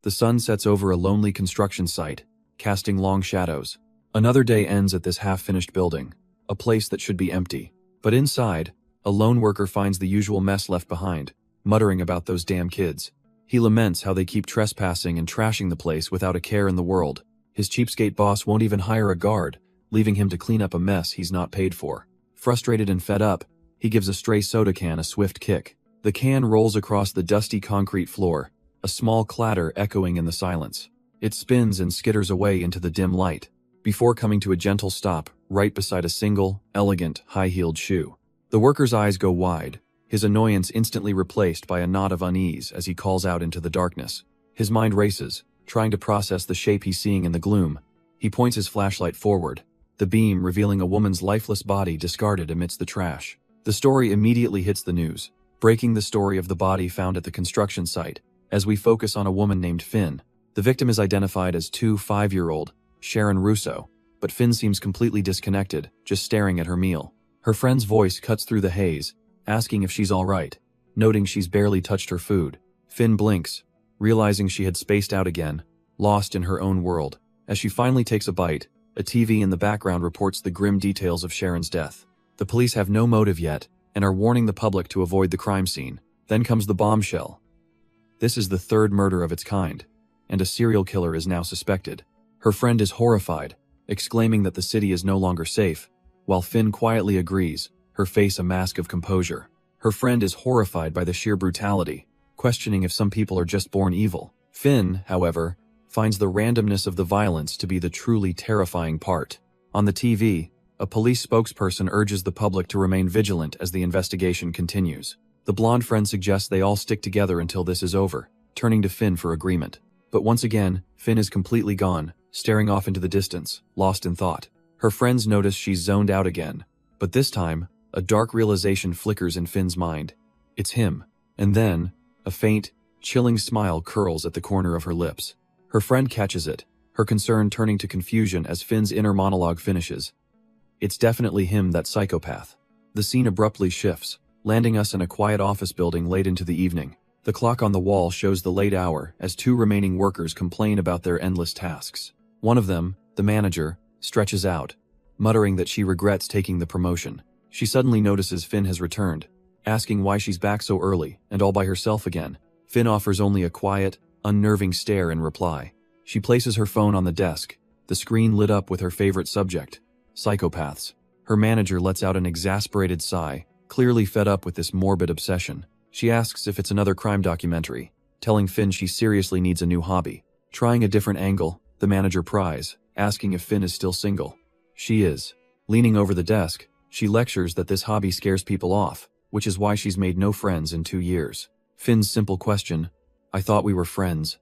The sun sets over a lonely construction site, casting long shadows. Another day ends at this half-finished building, a place that should be empty. But inside, a lone worker finds the usual mess left behind, muttering about those damn kids. He laments how they keep trespassing and trashing the place without a care in the world. His cheapskate boss won't even hire a guard, leaving him to clean up a mess he's not paid for. Frustrated and fed up, he gives a stray soda can a swift kick. The can rolls across the dusty concrete floor, a small clatter echoing in the silence. It spins and skitters away into the dim light, before coming to a gentle stop right beside a single, elegant, high-heeled shoe. The worker's eyes go wide, his annoyance instantly replaced by a nod of unease as he calls out into the darkness. His mind races, trying to process the shape he's seeing in the gloom. He points his flashlight forward, the beam revealing a woman's lifeless body discarded amidst the trash. The story immediately hits the news, breaking the story of the body found at the construction site, as we focus on a woman named Finn. The victim is identified as 5-year-old Sharon Russo, but Finn seems completely disconnected, just staring at her meal. Her friend's voice cuts through the haze, asking if she's all right, noting she's barely touched her food. Finn blinks, realizing she had spaced out again, lost in her own world. As she finally takes a bite, a TV in the background reports the grim details of Sharon's death. The police have no motive yet, and are warning the public to avoid the crime scene. Then comes the bombshell. This is the third murder of its kind, and a serial killer is now suspected. Her friend is horrified, exclaiming that the city is no longer safe, while Finn quietly agrees, her face a mask of composure. Her friend is horrified by the sheer brutality, questioning if some people are just born evil. Finn, however, finds the randomness of the violence to be the truly terrifying part. On the TV, a police spokesperson urges the public to remain vigilant as the investigation continues. The blonde friend suggests they all stick together until this is over, turning to Finn for agreement. But once again, Finn is completely gone, staring off into the distance, lost in thought. Her friends notice she's zoned out again, but this time, a dark realization flickers in Finn's mind. It's him. And then, a faint, chilling smile curls at the corner of her lips. Her friend catches it, her concern turning to confusion as Finn's inner monologue finishes. It's definitely him, that psychopath. The scene abruptly shifts, landing us in a quiet office building late into the evening. The clock on the wall shows the late hour as 2 remaining workers complain about their endless tasks. One of them, the manager, stretches out, muttering that she regrets taking the promotion. She suddenly notices Finn has returned, asking why she's back so early and all by herself again. Finn offers only a quiet, unnerving stare in reply. She places her phone on the desk, the screen lit up with her favorite subject, psychopaths. Her manager lets out an exasperated sigh, clearly fed up with this morbid obsession. She asks if it's another crime documentary, telling Finn she seriously needs a new hobby. Trying a different angle, the manager pries, asking if Finn is still single. She is. Leaning over the desk, she lectures that this hobby scares people off, which is why she's made no friends in 2 years. Finn's simple question, "I thought we were friends,"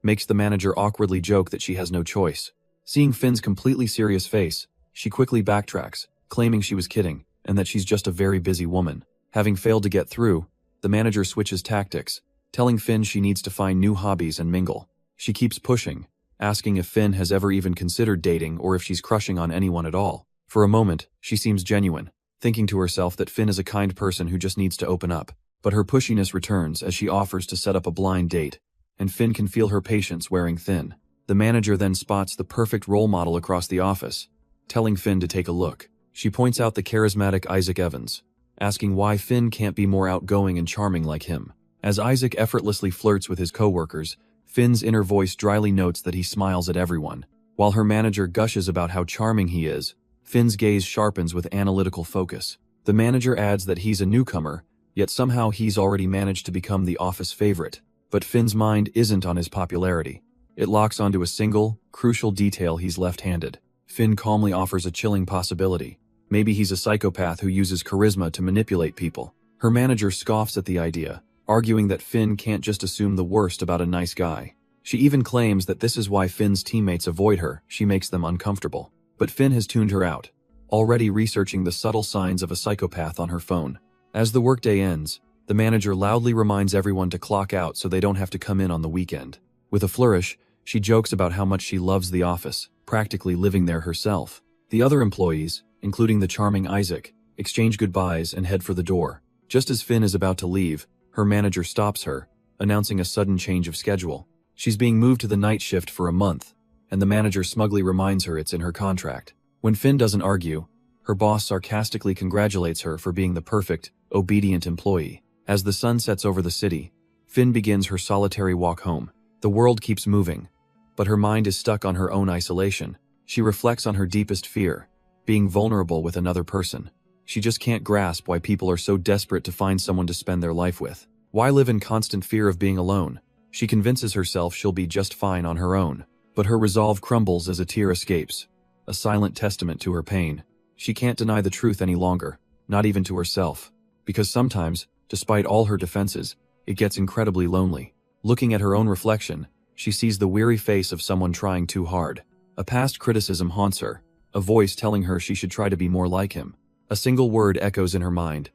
makes the manager awkwardly joke that she has no choice. Seeing Finn's completely serious face, she quickly backtracks, claiming she was kidding, and that she's just a very busy woman. Having failed to get through, the manager switches tactics, telling Finn she needs to find new hobbies and mingle. She keeps pushing, asking if Finn has ever even considered dating or if she's crushing on anyone at all. For a moment, she seems genuine, thinking to herself that Finn is a kind person who just needs to open up. But her pushiness returns as she offers to set up a blind date, and Finn can feel her patience wearing thin. The manager then spots the perfect role model across the office, telling Finn to take a look. She points out the charismatic Isaac Evans, asking why Finn can't be more outgoing and charming like him. As Isaac effortlessly flirts with his coworkers, Finn's inner voice dryly notes that he smiles at everyone. While her manager gushes about how charming he is, Finn's gaze sharpens with analytical focus. The manager adds that he's a newcomer, yet somehow he's already managed to become the office favorite. But Finn's mind isn't on his popularity. It locks onto a single, crucial detail: he's left-handed. Finn calmly offers a chilling possibility. Maybe he's a psychopath who uses charisma to manipulate people. Her manager scoffs at the idea, arguing that Finn can't just assume the worst about a nice guy. She even claims that this is why Finn's teammates avoid her. She makes them uncomfortable. But Finn has tuned her out, already researching the subtle signs of a psychopath on her phone. As the workday ends, the manager loudly reminds everyone to clock out so they don't have to come in on the weekend. With a flourish, she jokes about how much she loves the office, practically living there herself. The other employees, including the charming Isaac, exchange goodbyes and head for the door. Just as Finn is about to leave, her manager stops her, announcing a sudden change of schedule. She's being moved to the night shift for a month, and the manager smugly reminds her it's in her contract. When Finn doesn't argue, her boss sarcastically congratulates her for being the perfect, obedient employee. As the sun sets over the city, Finn begins her solitary walk home. The world keeps moving, but her mind is stuck on her own isolation. She reflects on her deepest fear, being vulnerable with another person. She just can't grasp why people are so desperate to find someone to spend their life with. Why live in constant fear of being alone? She convinces herself she'll be just fine on her own, but her resolve crumbles as a tear escapes, a silent testament to her pain. She can't deny the truth any longer, not even to herself, because sometimes, despite all her defenses, it gets incredibly lonely. Looking at her own reflection, she sees the weary face of someone trying too hard. A past criticism haunts her, a voice telling her she should try to be more like him. A single word echoes in her mind.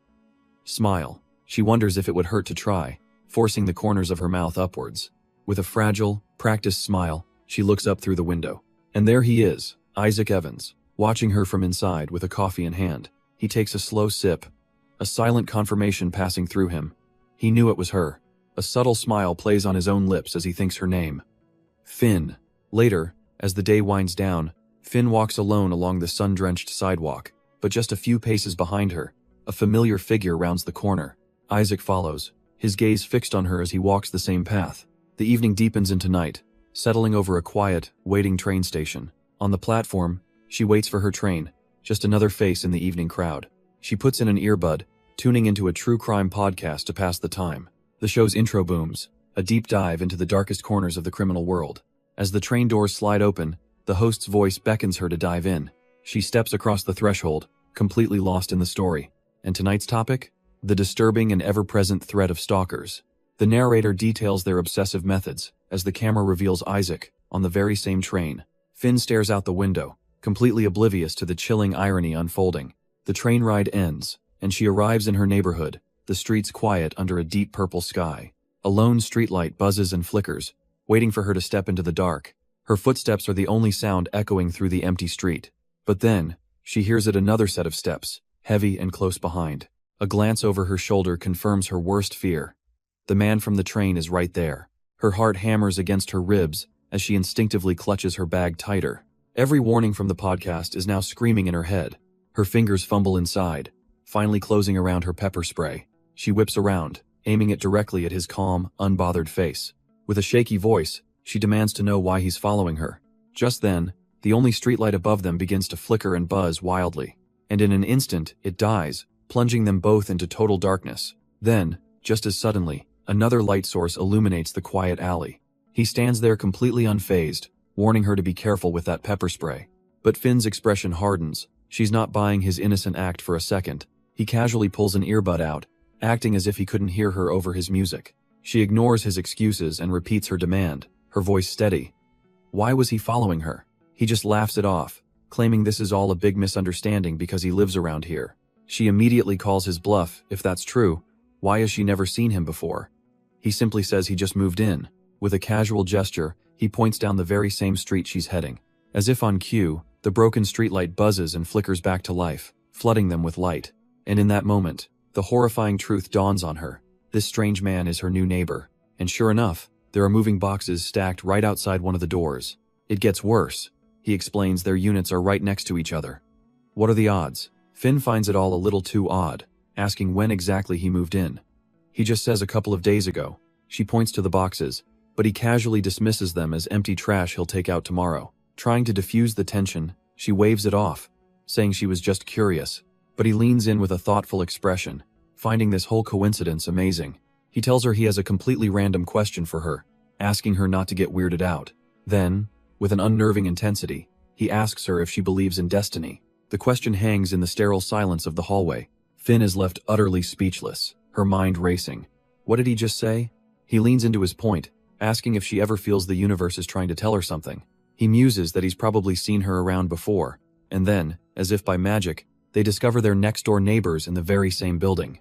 Smile. She wonders if it would hurt to try, forcing the corners of her mouth upwards. With a fragile, practiced smile, she looks up through the window. And there he is, Isaac Evans, watching her from inside with a coffee in hand. He takes a slow sip, a silent confirmation passing through him. He knew it was her. A subtle smile plays on his own lips as he thinks her name. Finn. Later, as the day winds down, Finn walks alone along the sun-drenched sidewalk, but just a few paces behind her, a familiar figure rounds the corner. Isaac follows, his gaze fixed on her as he walks the same path. The evening deepens into night, settling over a quiet, waiting train station. On the platform, she waits for her train, just another face in the evening crowd. She puts in an earbud, tuning into a true crime podcast to pass the time. The show's intro booms, a deep dive into the darkest corners of the criminal world. As the train doors slide open, the host's voice beckons her to dive in. She steps across the threshold, completely lost in the story. And tonight's topic? The disturbing and ever-present threat of stalkers. The narrator details their obsessive methods, as the camera reveals Isaac, on the very same train. Finn stares out the window, completely oblivious to the chilling irony unfolding. The train ride ends, and she arrives in her neighborhood, the streets quiet under a deep purple sky. A lone streetlight buzzes and flickers, waiting for her to step into the dark. Her footsteps are the only sound echoing through the empty street. But then, she hears another set of steps, heavy and close behind. A glance over her shoulder confirms her worst fear. The man from the train is right there. Her heart hammers against her ribs as she instinctively clutches her bag tighter. Every warning from the podcast is now screaming in her head. Her fingers fumble inside, finally closing around her pepper spray. She whips around, aiming it directly at his calm, unbothered face. With a shaky voice, she demands to know why he's following her. Just then, the only streetlight above them begins to flicker and buzz wildly. And in an instant, it dies, plunging them both into total darkness. Then, just as suddenly, another light source illuminates the quiet alley. He stands there completely unfazed, warning her to be careful with that pepper spray. But Finn's expression hardens. She's not buying his innocent act for a second. He casually pulls an earbud out, acting as if he couldn't hear her over his music. She ignores his excuses and repeats her demand, her voice steady. Why was he following her? He just laughs it off, claiming this is all a big misunderstanding because he lives around here. She immediately calls his bluff. If that's true, why has she never seen him before? He simply says he just moved in. With a casual gesture, he points down the very same street she's heading. As if on cue, the broken streetlight buzzes and flickers back to life, flooding them with light. And in that moment, the horrifying truth dawns on her. This strange man is her new neighbor. And sure enough, there are moving boxes stacked right outside one of the doors. It gets worse. He explains their units are right next to each other. What are the odds? Finn finds it all a little too odd, asking when exactly he moved in. He just says a couple of days ago. She points to the boxes, but he casually dismisses them as empty trash he'll take out tomorrow. Trying to diffuse the tension, she waves it off, saying she was just curious. But he leans in with a thoughtful expression, finding this whole coincidence amazing. He tells her he has a completely random question for her, asking her not to get weirded out. Then, with an unnerving intensity, he asks her if she believes in destiny. The question hangs in the sterile silence of the hallway. Finn is left utterly speechless, her mind racing. What did he just say? He leans into his point, asking if she ever feels the universe is trying to tell her something. He muses that he's probably seen her around before, and then, as if by magic, they discover they're next-door neighbors in the very same building.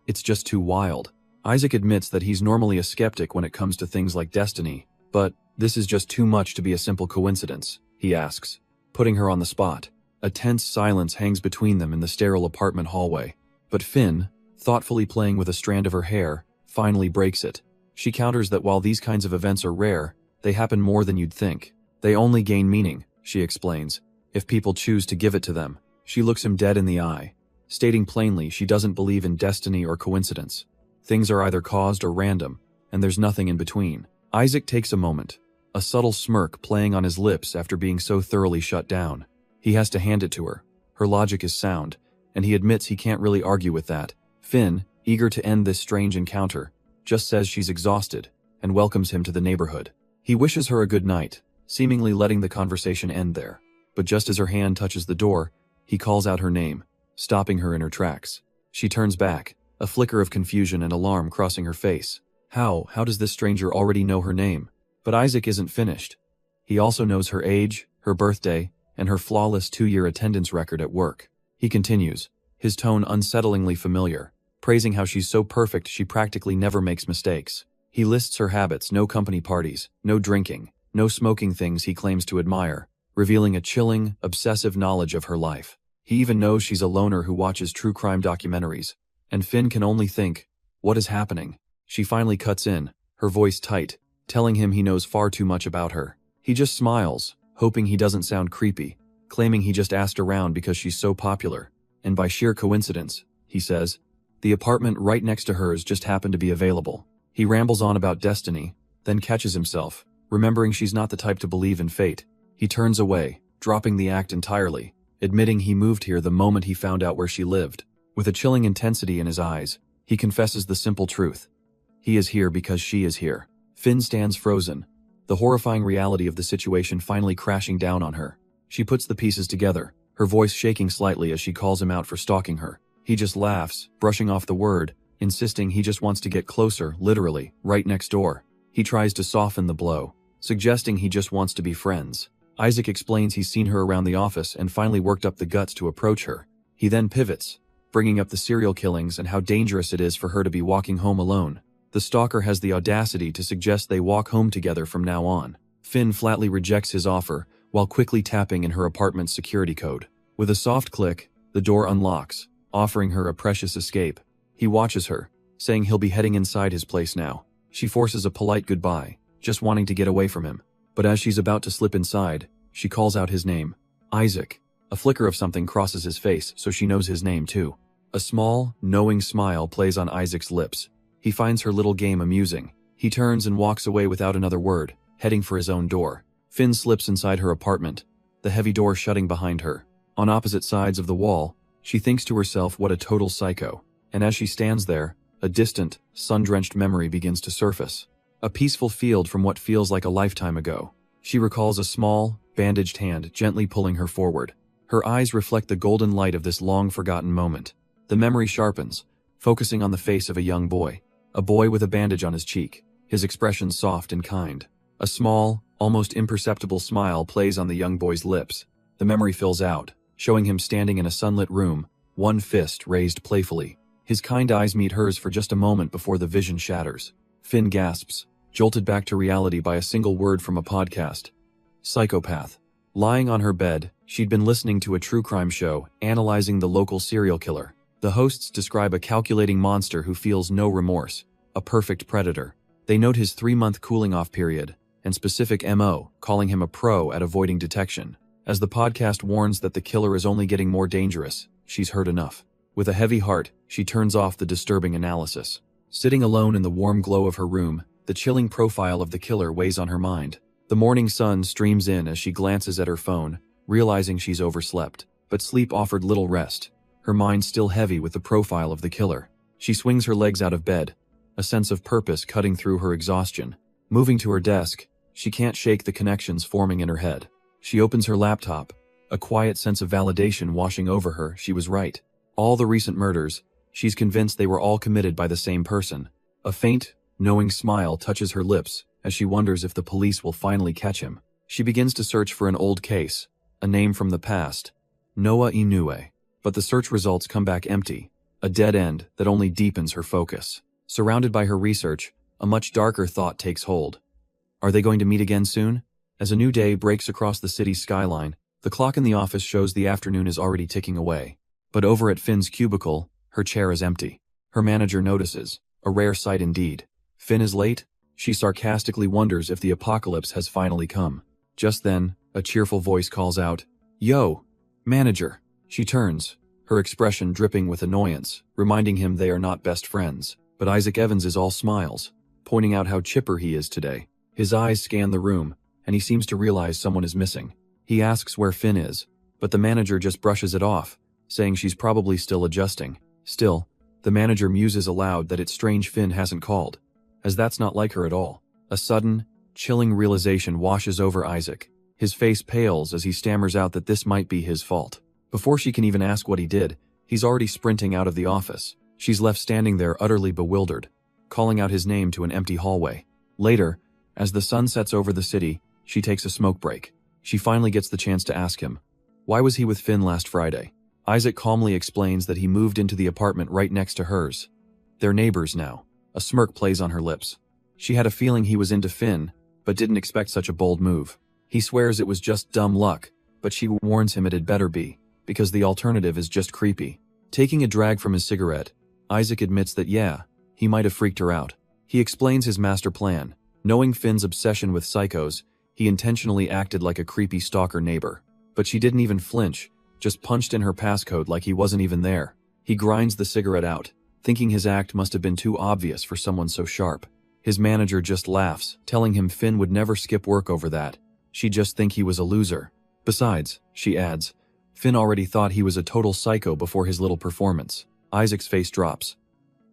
It's just too wild. Isaac admits that he's normally a skeptic when it comes to things like destiny, but this is just too much to be a simple coincidence, he asks, putting her on the spot. A tense silence hangs between them in the sterile apartment hallway. But Finn, thoughtfully playing with a strand of her hair, finally breaks it. She counters that while these kinds of events are rare, They happen more than you'd think. They only gain meaning, she explains, if people choose to give it to them. She looks him dead in the eye, stating plainly she doesn't believe in destiny or coincidence. Things are either caused or random, and there's nothing in between. Isaac takes a moment, a subtle smirk playing on his lips after being so thoroughly shut down. He has to hand it to her. Her logic is sound, and he admits he can't really argue with that. Finn, eager to end this strange encounter, just says she's exhausted and welcomes him to the neighborhood. He wishes her a good night, seemingly letting the conversation end there. But just as her hand touches the door, he calls out her name, stopping her in her tracks. She turns back, a flicker of confusion and alarm crossing her face. How does this stranger already know her name? But Isaac isn't finished. He also knows her age, her birthday, and her flawless 2-year attendance record at work. He continues, his tone unsettlingly familiar, praising how she's so perfect she practically never makes mistakes. He lists her habits: no company parties, no drinking, no smoking, things he claims to admire, revealing a chilling, obsessive knowledge of her life. He even knows she's a loner who watches true crime documentaries. And Finn can only think, what is happening? She finally cuts in, her voice tight, telling him he knows far too much about her. He just smiles, hoping he doesn't sound creepy, claiming he just asked around because she's so popular. And by sheer coincidence, he says, the apartment right next to hers just happened to be available. He rambles on about destiny, then catches himself, remembering she's not the type to believe in fate. He turns away, dropping the act entirely, admitting he moved here the moment he found out where she lived. With a chilling intensity in his eyes, he confesses the simple truth. He is here because she is here. Finn stands frozen, the horrifying reality of the situation finally crashing down on her. She puts the pieces together, her voice shaking slightly as she calls him out for stalking her. He just laughs, brushing off the word, insisting he just wants to get closer, literally, right next door. He tries to soften the blow, suggesting he just wants to be friends. Isaac explains he's seen her around the office and finally worked up the guts to approach her. He then pivots, bringing up the serial killings and how dangerous it is for her to be walking home alone. The stalker has the audacity to suggest they walk home together from now on. Finn flatly rejects his offer, while quickly tapping in her apartment's security code. With a soft click, the door unlocks, offering her a precious escape. He watches her, saying he'll be heading inside his place now. She forces a polite goodbye, just wanting to get away from him. But as she's about to slip inside, she calls out his name. Isaac. A flicker of something crosses his face, so she knows his name too. A small, knowing smile plays on Isaac's lips. He finds her little game amusing. He turns and walks away without another word, heading for his own door. Finn slips inside her apartment, the heavy door shutting behind her. On opposite sides of the wall, she thinks to herself what a total psycho. And as she stands there, a distant, sun-drenched memory begins to surface. A peaceful field from what feels like a lifetime ago. She recalls a small, bandaged hand gently pulling her forward. Her eyes reflect the golden light of this long-forgotten moment. The memory sharpens, focusing on the face of a young boy. A boy with a bandage on his cheek, his expression soft and kind. A small, almost imperceptible smile plays on the young boy's lips. The memory fills out, showing him standing in a sunlit room, one fist raised playfully. His kind eyes meet hers for just a moment before the vision shatters. Finn gasps, jolted back to reality by a single word from a podcast. Psychopath. Lying on her bed, she'd been listening to a true crime show, analyzing the local serial killer. The hosts describe a calculating monster who feels no remorse, a perfect predator. They note his 3-month cooling-off period, and specific MO, calling him a pro at avoiding detection. As the podcast warns that the killer is only getting more dangerous, she's heard enough. With a heavy heart, she turns off the disturbing analysis. Sitting alone in the warm glow of her room, the chilling profile of the killer weighs on her mind. The morning sun streams in as she glances at her phone, realizing she's overslept. But sleep offered little rest, her mind still heavy with the profile of the killer. She swings her legs out of bed, a sense of purpose cutting through her exhaustion. Moving to her desk, she can't shake the connections forming in her head. She opens her laptop, a quiet sense of validation washing over her. She was right. All the recent murders, she's convinced they were all committed by the same person. A faint, knowing smile touches her lips as she wonders if the police will finally catch him. She begins to search for an old case, a name from the past, Noah Inoue. But the search results come back empty, a dead end that only deepens her focus. Surrounded by her research, a much darker thought takes hold. Are they going to meet again soon? As a new day breaks across the city's skyline, the clock in the office shows the afternoon is already ticking away. But over at Finn's cubicle, her chair is empty. Her manager notices, a rare sight indeed. Finn is late? She sarcastically wonders if the apocalypse has finally come. Just then, a cheerful voice calls out, "Yo, manager." She turns, her expression dripping with annoyance, reminding him they are not best friends. But Isaac Evans is all smiles, pointing out how chipper he is today. His eyes scan the room, and he seems to realize someone is missing. He asks where Finn is, but the manager just brushes it off, saying she's probably still adjusting. Still, the manager muses aloud that it's strange Finn hasn't called, as that's not like her at all. A sudden, chilling realization washes over Isaac. His face pales as he stammers out that this might be his fault. Before she can even ask what he did, he's already sprinting out of the office. She's left standing there utterly bewildered, calling out his name to an empty hallway. Later, as the sun sets over the city, she takes a smoke break. She finally gets the chance to ask him, why was he with Finn last Friday? Isaac calmly explains that he moved into the apartment right next to hers. They're neighbors now. A smirk plays on her lips. She had a feeling he was into Finn, but didn't expect such a bold move. He swears it was just dumb luck, but she warns him it'd better be, because the alternative is just creepy. Taking a drag from his cigarette, Isaac admits that yeah, he might have freaked her out. He explains his master plan. Knowing Finn's obsession with psychos, he intentionally acted like a creepy stalker neighbor. But she didn't even flinch, just punched in her passcode like he wasn't even there. He grinds the cigarette out, thinking his act must have been too obvious for someone so sharp. His manager just laughs, telling him Finn would never skip work over that. She'd just think he was a loser. Besides, she adds, Finn already thought he was a total psycho before his little performance. Isaac's face drops.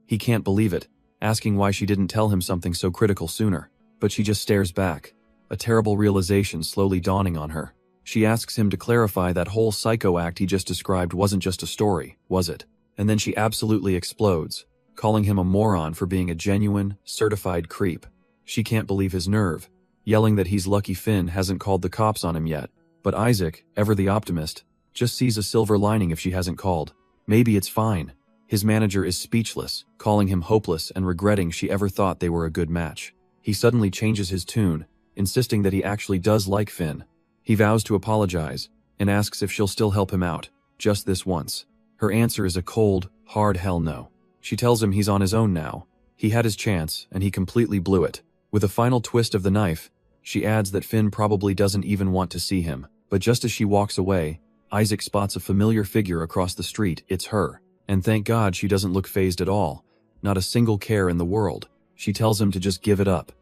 He can't believe it, asking why she didn't tell him something so critical sooner. But she just stares back, a terrible realization slowly dawning on her. She asks him to clarify that whole psycho act he just described wasn't just a story, was it? And then she absolutely explodes, calling him a moron for being a genuine, certified creep. She can't believe his nerve, yelling that he's lucky Finn hasn't called the cops on him yet. But Isaac, ever the optimist, just sees a silver lining if she hasn't called. Maybe it's fine. His manager is speechless, calling him hopeless and regretting she ever thought they were a good match. He suddenly changes his tune, insisting that he actually does like Finn. He vows to apologize, and asks if she'll still help him out, just this once. Her answer is a cold, hard hell no. She tells him he's on his own now. He had his chance, and he completely blew it. With a final twist of the knife, she adds that Finn probably doesn't even want to see him. But just as she walks away, Isaac spots a familiar figure across the street. It's her. And thank God she doesn't look fazed at all. Not a single care in the world. She tells him to just give it up.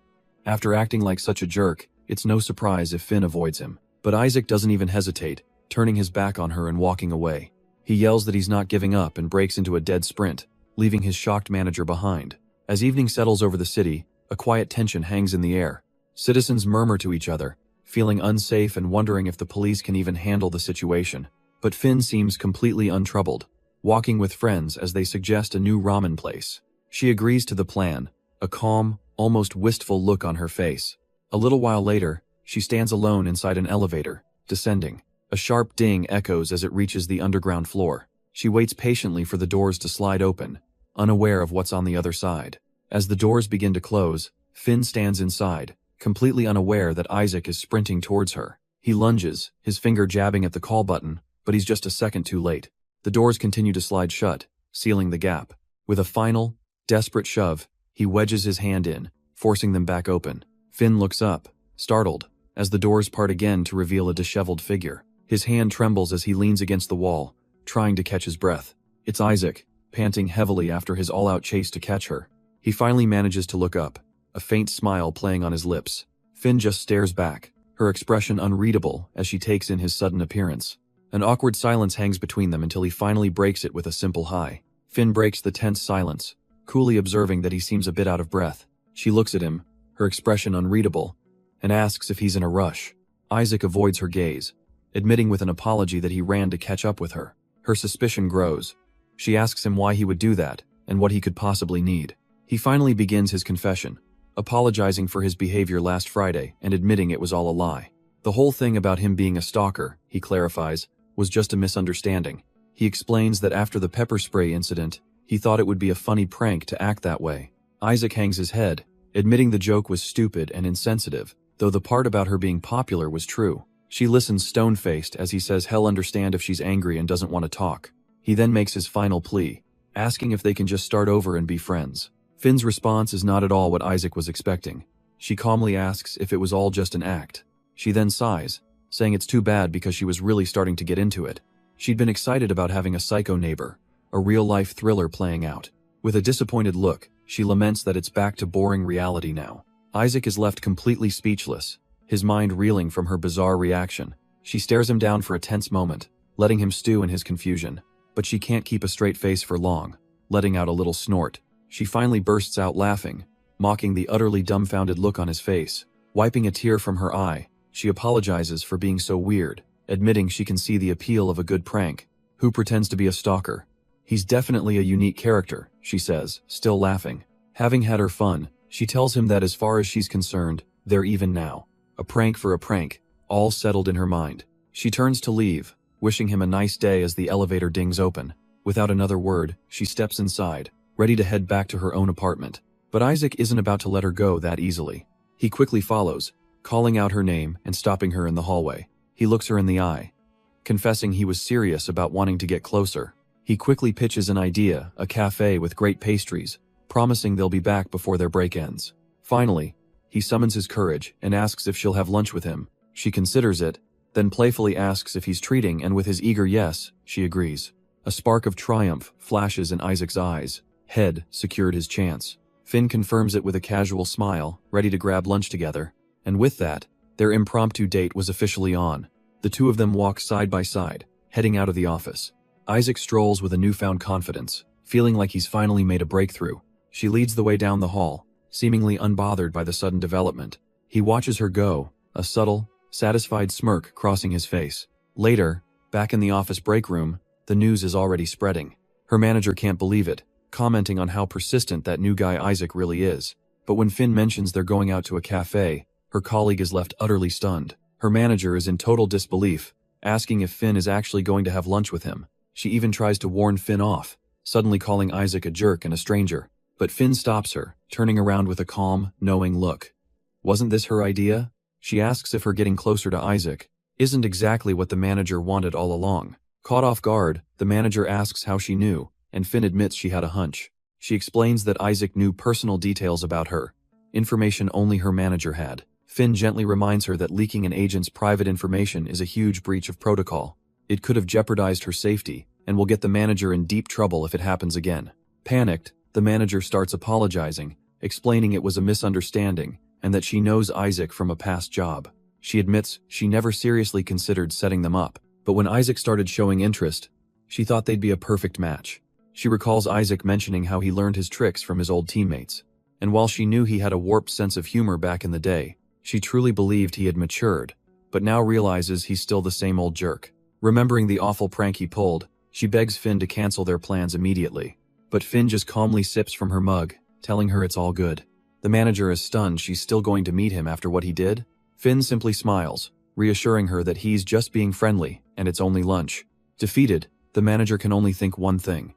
After acting like such a jerk, it's no surprise if Finn avoids him. But Isaac doesn't even hesitate, turning his back on her and walking away. He yells that he's not giving up and breaks into a dead sprint, leaving his shocked manager behind. As evening settles over the city, a quiet tension hangs in the air. Citizens murmur to each other, feeling unsafe and wondering if the police can even handle the situation. But Finn seems completely untroubled, walking with friends as they suggest a new ramen place. She agrees to the plan, a calm, almost wistful look on her face. A little while later, she stands alone inside an elevator, descending. A sharp ding echoes as it reaches the underground floor. She waits patiently for the doors to slide open, unaware of what's on the other side. As the doors begin to close, Finn stands inside, completely unaware that Isaac is sprinting towards her. He lunges, his finger jabbing at the call button, but he's just a second too late. The doors continue to slide shut, sealing the gap. With a final, desperate shove, he wedges his hand in, forcing them back open. Finn looks up, startled, as the doors part again to reveal a disheveled figure. His hand trembles as he leans against the wall, trying to catch his breath. It's Isaac, panting heavily after his all-out chase to catch her. He finally manages to look up, a faint smile playing on his lips. Finn just stares back, her expression unreadable as she takes in his sudden appearance. An awkward silence hangs between them until he finally breaks it with a simple hi. Finn breaks the tense silence, coolly observing that he seems a bit out of breath. She looks at him, her expression unreadable, and asks if he's in a rush. Isaac avoids her gaze, admitting with an apology that he ran to catch up with her. Her suspicion grows. She asks him why he would do that, and what he could possibly need. He finally begins his confession, apologizing for his behavior last Friday and admitting it was all a lie. The whole thing about him being a stalker, he clarifies, was just a misunderstanding. He explains that after the pepper spray incident, he thought it would be a funny prank to act that way. Isaac hangs his head, admitting the joke was stupid and insensitive, though the part about her being popular was true. She listens stone-faced as he says he'll understand if she's angry and doesn't want to talk. He then makes his final plea, asking if they can just start over and be friends. Finn's response is not at all what Isaac was expecting. She calmly asks if it was all just an act. She then sighs, saying it's too bad because she was really starting to get into it. She'd been excited about having a psycho neighbor, a real-life thriller playing out. With a disappointed look, she laments that it's back to boring reality now. Isaac is left completely speechless, his mind reeling from her bizarre reaction. She stares him down for a tense moment, letting him stew in his confusion. But she can't keep a straight face for long, letting out a little snort. She finally bursts out laughing, mocking the utterly dumbfounded look on his face. Wiping a tear from her eye, she apologizes for being so weird, admitting she can see the appeal of a good prank. Who pretends to be a stalker? He's definitely a unique character, she says, still laughing. Having had her fun, she tells him that as far as she's concerned, they're even now. A prank for a prank, all settled in her mind. She turns to leave, wishing him a nice day as the elevator dings open. Without another word, she steps inside, ready to head back to her own apartment. But Isaac isn't about to let her go that easily. He quickly follows, calling out her name and stopping her in the hallway. He looks her in the eye, confessing he was serious about wanting to get closer. He quickly pitches an idea, a cafe with great pastries, promising they'll be back before their break ends. Finally, he summons his courage and asks if she'll have lunch with him. She considers it, then playfully asks if he's treating, and with his eager yes, she agrees. A spark of triumph flashes in Isaac's eyes. Head secured his chance. Finn confirms it with a casual smile, ready to grab lunch together. And with that, their impromptu date was officially on. The two of them walk side by side, heading out of the office. Isaac strolls with a newfound confidence, feeling like he's finally made a breakthrough. She leads the way down the hall, seemingly unbothered by the sudden development. He watches her go, a subtle, satisfied smirk crossing his face. Later, back in the office break room, the news is already spreading. Her manager can't believe it, commenting on how persistent that new guy Isaac really is. But when Finn mentions they're going out to a cafe, her colleague is left utterly stunned. Her manager is in total disbelief, asking if Finn is actually going to have lunch with him. She even tries to warn Finn off, suddenly calling Isaac a jerk and a stranger. But Finn stops her, turning around with a calm, knowing look. Wasn't this her idea? She asks if her getting closer to Isaac isn't exactly what the manager wanted all along. Caught off guard, the manager asks how she knew, and Finn admits she had a hunch. She explains that Isaac knew personal details about her, information only her manager had. Finn gently reminds her that leaking an agent's private information is a huge breach of protocol. It could have jeopardized her safety, and will get the manager in deep trouble if it happens again. Panicked, the manager starts apologizing, explaining it was a misunderstanding, and that she knows Isaac from a past job. She admits she never seriously considered setting them up, but when Isaac started showing interest, she thought they'd be a perfect match. She recalls Isaac mentioning how he learned his tricks from his old teammates, and while she knew he had a warped sense of humor back in the day, she truly believed he had matured, but now realizes he's still the same old jerk. Remembering the awful prank he pulled, she begs Finn to cancel their plans immediately. But Finn just calmly sips from her mug, telling her it's all good. The manager is stunned she's still going to meet him after what he did. Finn simply smiles, reassuring her that he's just being friendly, and it's only lunch. Defeated, the manager can only think one thing.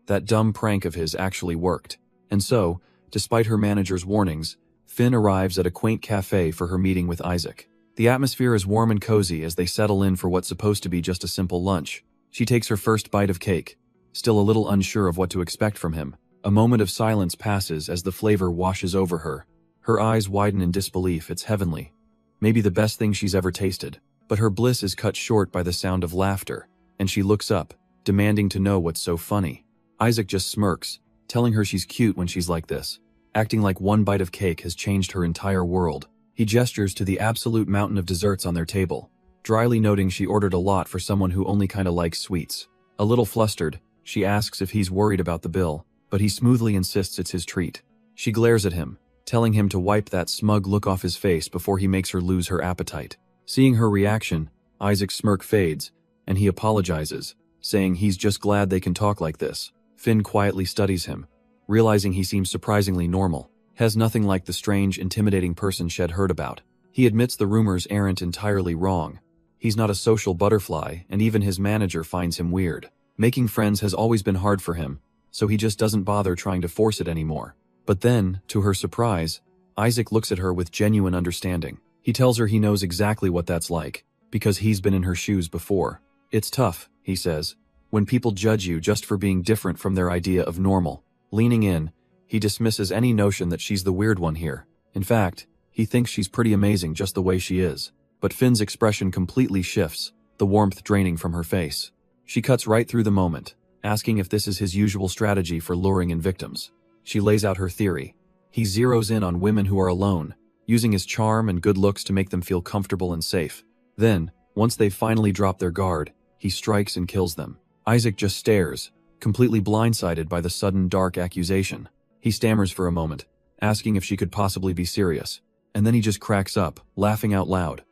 That dumb prank of his actually worked. And so, despite her manager's warnings, Finn arrives at a quaint cafe for her meeting with Isaac. The atmosphere is warm and cozy as they settle in for what's supposed to be just a simple lunch. She takes her first bite of cake, still a little unsure of what to expect from him. A moment of silence passes as the flavor washes over her. Her eyes widen in disbelief. It's heavenly. Maybe the best thing she's ever tasted. But her bliss is cut short by the sound of laughter, and she looks up, demanding to know what's so funny. Isaac just smirks, telling her she's cute when she's like this, acting like one bite of cake has changed her entire world. He gestures to the absolute mountain of desserts on their table, dryly noting she ordered a lot for someone who only kinda likes sweets. A little flustered, she asks if he's worried about the bill, but he smoothly insists it's his treat. She glares at him, telling him to wipe that smug look off his face before he makes her lose her appetite. Seeing her reaction, Isaac's smirk fades, and he apologizes, saying he's just glad they can talk like this. Finn quietly studies him, realizing he seems surprisingly normal. Has nothing like the strange, intimidating person she'd heard about. He admits the rumors aren't entirely wrong. He's not a social butterfly, and even his manager finds him weird. Making friends has always been hard for him, so he just doesn't bother trying to force it anymore. But then, to her surprise, Isaac looks at her with genuine understanding. He tells her he knows exactly what that's like, because he's been in her shoes before. It's tough, he says, when people judge you just for being different from their idea of normal. Leaning in, he dismisses any notion that she's the weird one here. In fact, He thinks she's pretty amazing just the way she is. But Finn's expression completely shifts, the warmth draining from her face. She cuts right through the moment, asking if this is his usual strategy for luring in victims. She lays out her theory. He zeroes in on women who are alone, using his charm and good looks to make them feel comfortable and safe. Then, once they've finally dropped their guard, he strikes and kills them. Isaac just stares, completely blindsided by the sudden dark accusation. He stammers for a moment, asking if she could possibly be serious, and then he just cracks up, laughing out loud.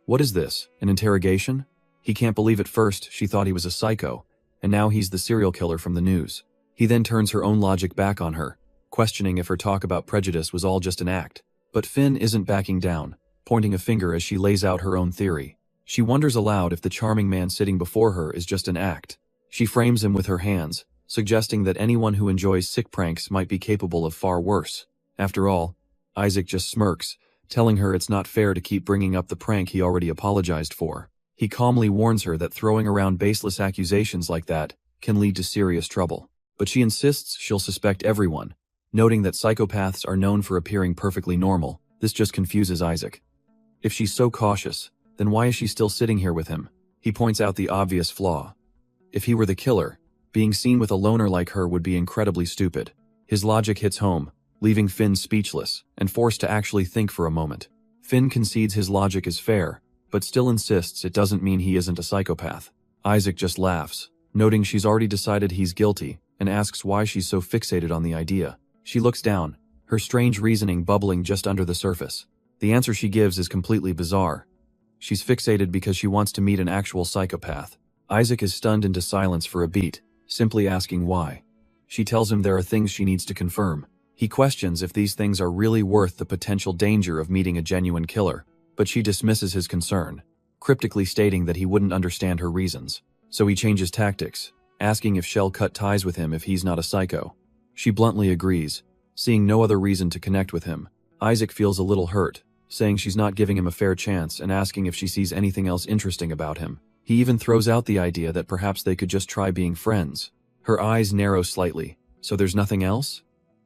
What is this, an interrogation? He can't believe at first she thought he was a psycho, and now he's the serial killer from the news. He then turns her own logic back on her, questioning if her talk about prejudice was all just an act. But Finn isn't backing down, pointing a finger as she lays out her own theory. She wonders aloud if the charming man sitting before her is just an act. She frames him with her hands, suggesting that anyone who enjoys sick pranks might be capable of far worse. After all, Isaac just smirks, telling her it's not fair to keep bringing up the prank he already apologized for. He calmly warns her that throwing around baseless accusations like that can lead to serious trouble. But she insists she'll suspect everyone, noting that psychopaths are known for appearing perfectly normal. This just confuses Isaac. If she's so cautious, then why is she still sitting here with him? He points out the obvious flaw. If he were the killer, being seen with a loner like her would be incredibly stupid. His logic hits home, leaving Finn speechless and forced to actually think for a moment. Finn concedes his logic is fair, but still insists it doesn't mean he isn't a psychopath. Isaac just laughs, noting she's already decided he's guilty, and asks why she's so fixated on the idea. She looks down, her strange reasoning bubbling just under the surface. The answer she gives is completely bizarre. She's fixated because she wants to meet an actual psychopath. Isaac is stunned into silence for a beat, simply asking why. She tells him there are things she needs to confirm. He questions if these things are really worth the potential danger of meeting a genuine killer, but she dismisses his concern, cryptically stating that he wouldn't understand her reasons. So he changes tactics, asking if she'll cut ties with him if he's not a psycho. She bluntly agrees, seeing no other reason to connect with him. Isaac feels a little hurt, saying she's not giving him a fair chance and asking if she sees anything else interesting about him. He even throws out the idea that perhaps they could just try being friends. Her eyes narrow slightly. So there's nothing else?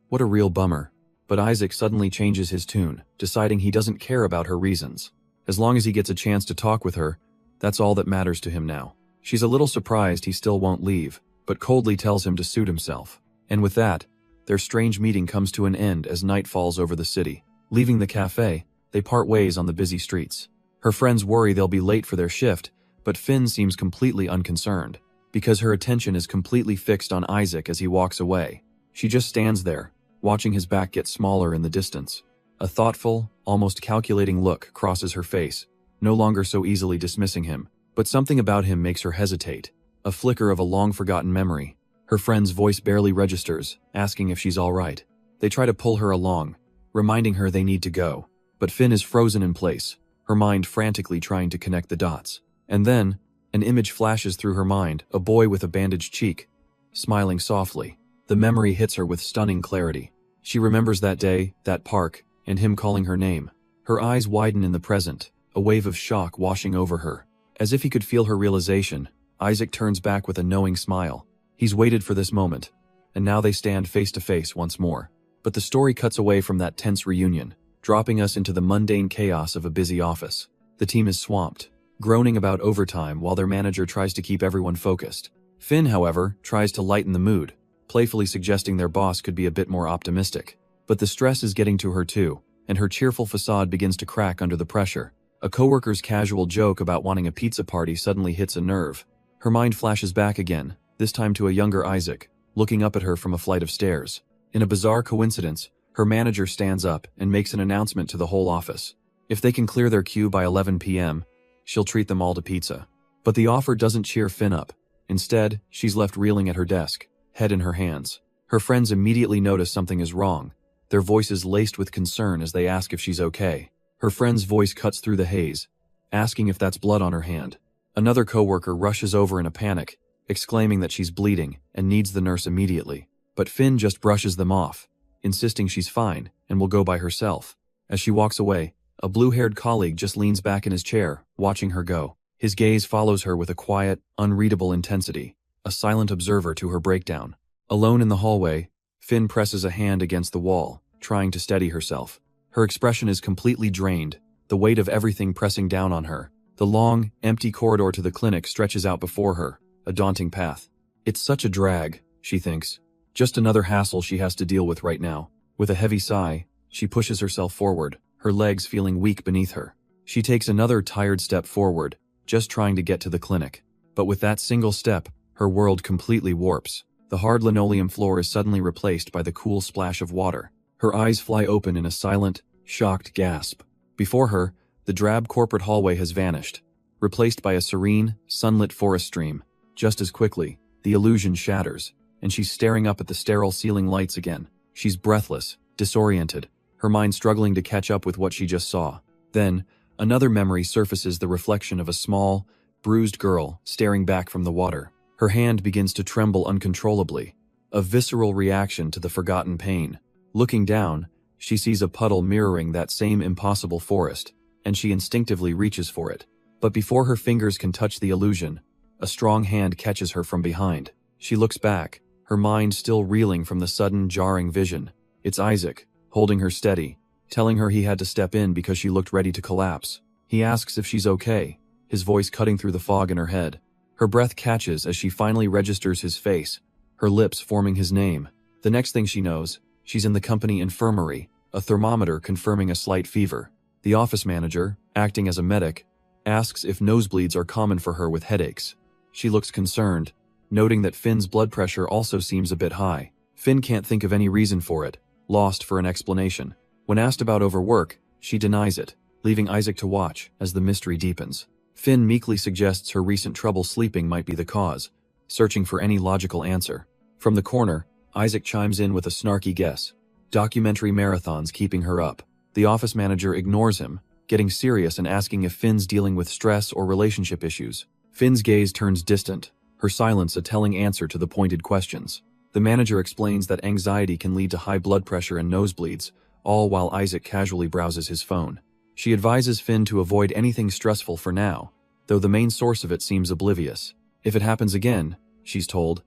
What a real bummer. But Isaac suddenly changes his tune, deciding he doesn't care about her reasons. As long as he gets a chance to talk with her, that's all that matters to him now. She's a little surprised he still won't leave, but coldly tells him to suit himself. And with that, their strange meeting comes to an end as night falls over the city. Leaving the cafe, they part ways on the busy streets. Her friends worry they'll be late for their shift, but Finn seems completely unconcerned, because her attention is completely fixed on Isaac as he walks away. She just stands there, watching his back get smaller in the distance. A thoughtful, almost calculating look crosses her face, no longer so easily dismissing him. But something about him makes her hesitate, a flicker of a long-forgotten memory. Her friend's voice barely registers, asking if she's all right. They try to pull her along, reminding her they need to go. But Finn is frozen in place, her mind frantically trying to connect the dots. And then, an image flashes through her mind, a boy with a bandaged cheek, smiling softly. The memory hits her with stunning clarity. She remembers that day, that park, and him calling her name. Her eyes widen in the present, a wave of shock washing over her. As if he could feel her realization, Isaac turns back with a knowing smile. He's waited for this moment, and now they stand face to face once more. But the story cuts away from that tense reunion, dropping us into the mundane chaos of a busy office. The team is swamped, groaning about overtime while their manager tries to keep everyone focused. Finn, however, tries to lighten the mood, playfully suggesting their boss could be a bit more optimistic. But the stress is getting to her too, and her cheerful facade begins to crack under the pressure. A coworker's casual joke about wanting a pizza party suddenly hits a nerve. Her mind flashes back again, this time to a younger Isaac, looking up at her from a flight of stairs. In a bizarre coincidence, her manager stands up and makes an announcement to the whole office. If they can clear their queue by 11 p.m., she'll treat them all to pizza. But the offer doesn't cheer Finn up. Instead, she's left reeling at her desk, head in her hands. Her friends immediately notice something is wrong, their voices laced with concern as they ask if she's okay. Her friend's voice cuts through the haze, asking if that's blood on her hand. Another coworker rushes over in a panic, exclaiming that she's bleeding and needs the nurse immediately. But Finn just brushes them off, insisting she's fine and will go by herself. As she walks away, a blue-haired colleague just leans back in his chair, watching her go. His gaze follows her with a quiet, unreadable intensity, a silent observer to her breakdown. Alone in the hallway, Finn presses a hand against the wall, trying to steady herself. Her expression is completely drained, the weight of everything pressing down on her. The long, empty corridor to the clinic stretches out before her, a daunting path. It's such a drag, she thinks. Just another hassle she has to deal with right now. With a heavy sigh, she pushes herself forward, her legs feeling weak beneath her. She takes another tired step forward, just trying to get to the clinic. But with that single step, her world completely warps. The hard linoleum floor is suddenly replaced by the cool splash of water. Her eyes fly open in a silent, shocked gasp. Before her, the drab corporate hallway has vanished, replaced by a serene, sunlit forest stream. Just as quickly, the illusion shatters, and she's staring up at the sterile ceiling lights again. She's breathless, disoriented, her mind struggling to catch up with what she just saw. Then, another memory surfaces, the reflection of a small, bruised girl staring back from the water. Her hand begins to tremble uncontrollably, a visceral reaction to the forgotten pain. Looking down, she sees a puddle mirroring that same impossible forest, and she instinctively reaches for it. But before her fingers can touch the illusion, a strong hand catches her from behind. She looks back, her mind still reeling from the sudden, jarring vision. It's Isaac, holding her steady, telling her he had to step in because she looked ready to collapse. He asks if she's okay, his voice cutting through the fog in her head. Her breath catches as she finally registers his face, her lips forming his name. The next thing she knows, she's in the company infirmary, a thermometer confirming a slight fever. The office manager, acting as a medic, asks if nosebleeds are common for her with headaches. She looks concerned, noting that Finn's blood pressure also seems a bit high. Finn can't think of any reason for it, lost for an explanation. When asked about overwork, she denies it, leaving Isaac to watch as the mystery deepens. Finn meekly suggests her recent trouble sleeping might be the cause, searching for any logical answer. From the corner, Isaac chimes in with a snarky guess. Documentary marathons keeping her up. The office manager ignores him, getting serious and asking if Finn's dealing with stress or relationship issues. Finn's gaze turns distant, her silence a telling answer to the pointed questions. The manager explains that anxiety can lead to high blood pressure and nosebleeds, all while Isaac casually browses his phone. She advises Finn to avoid anything stressful for now, though the main source of it seems oblivious. If it happens again, she's told,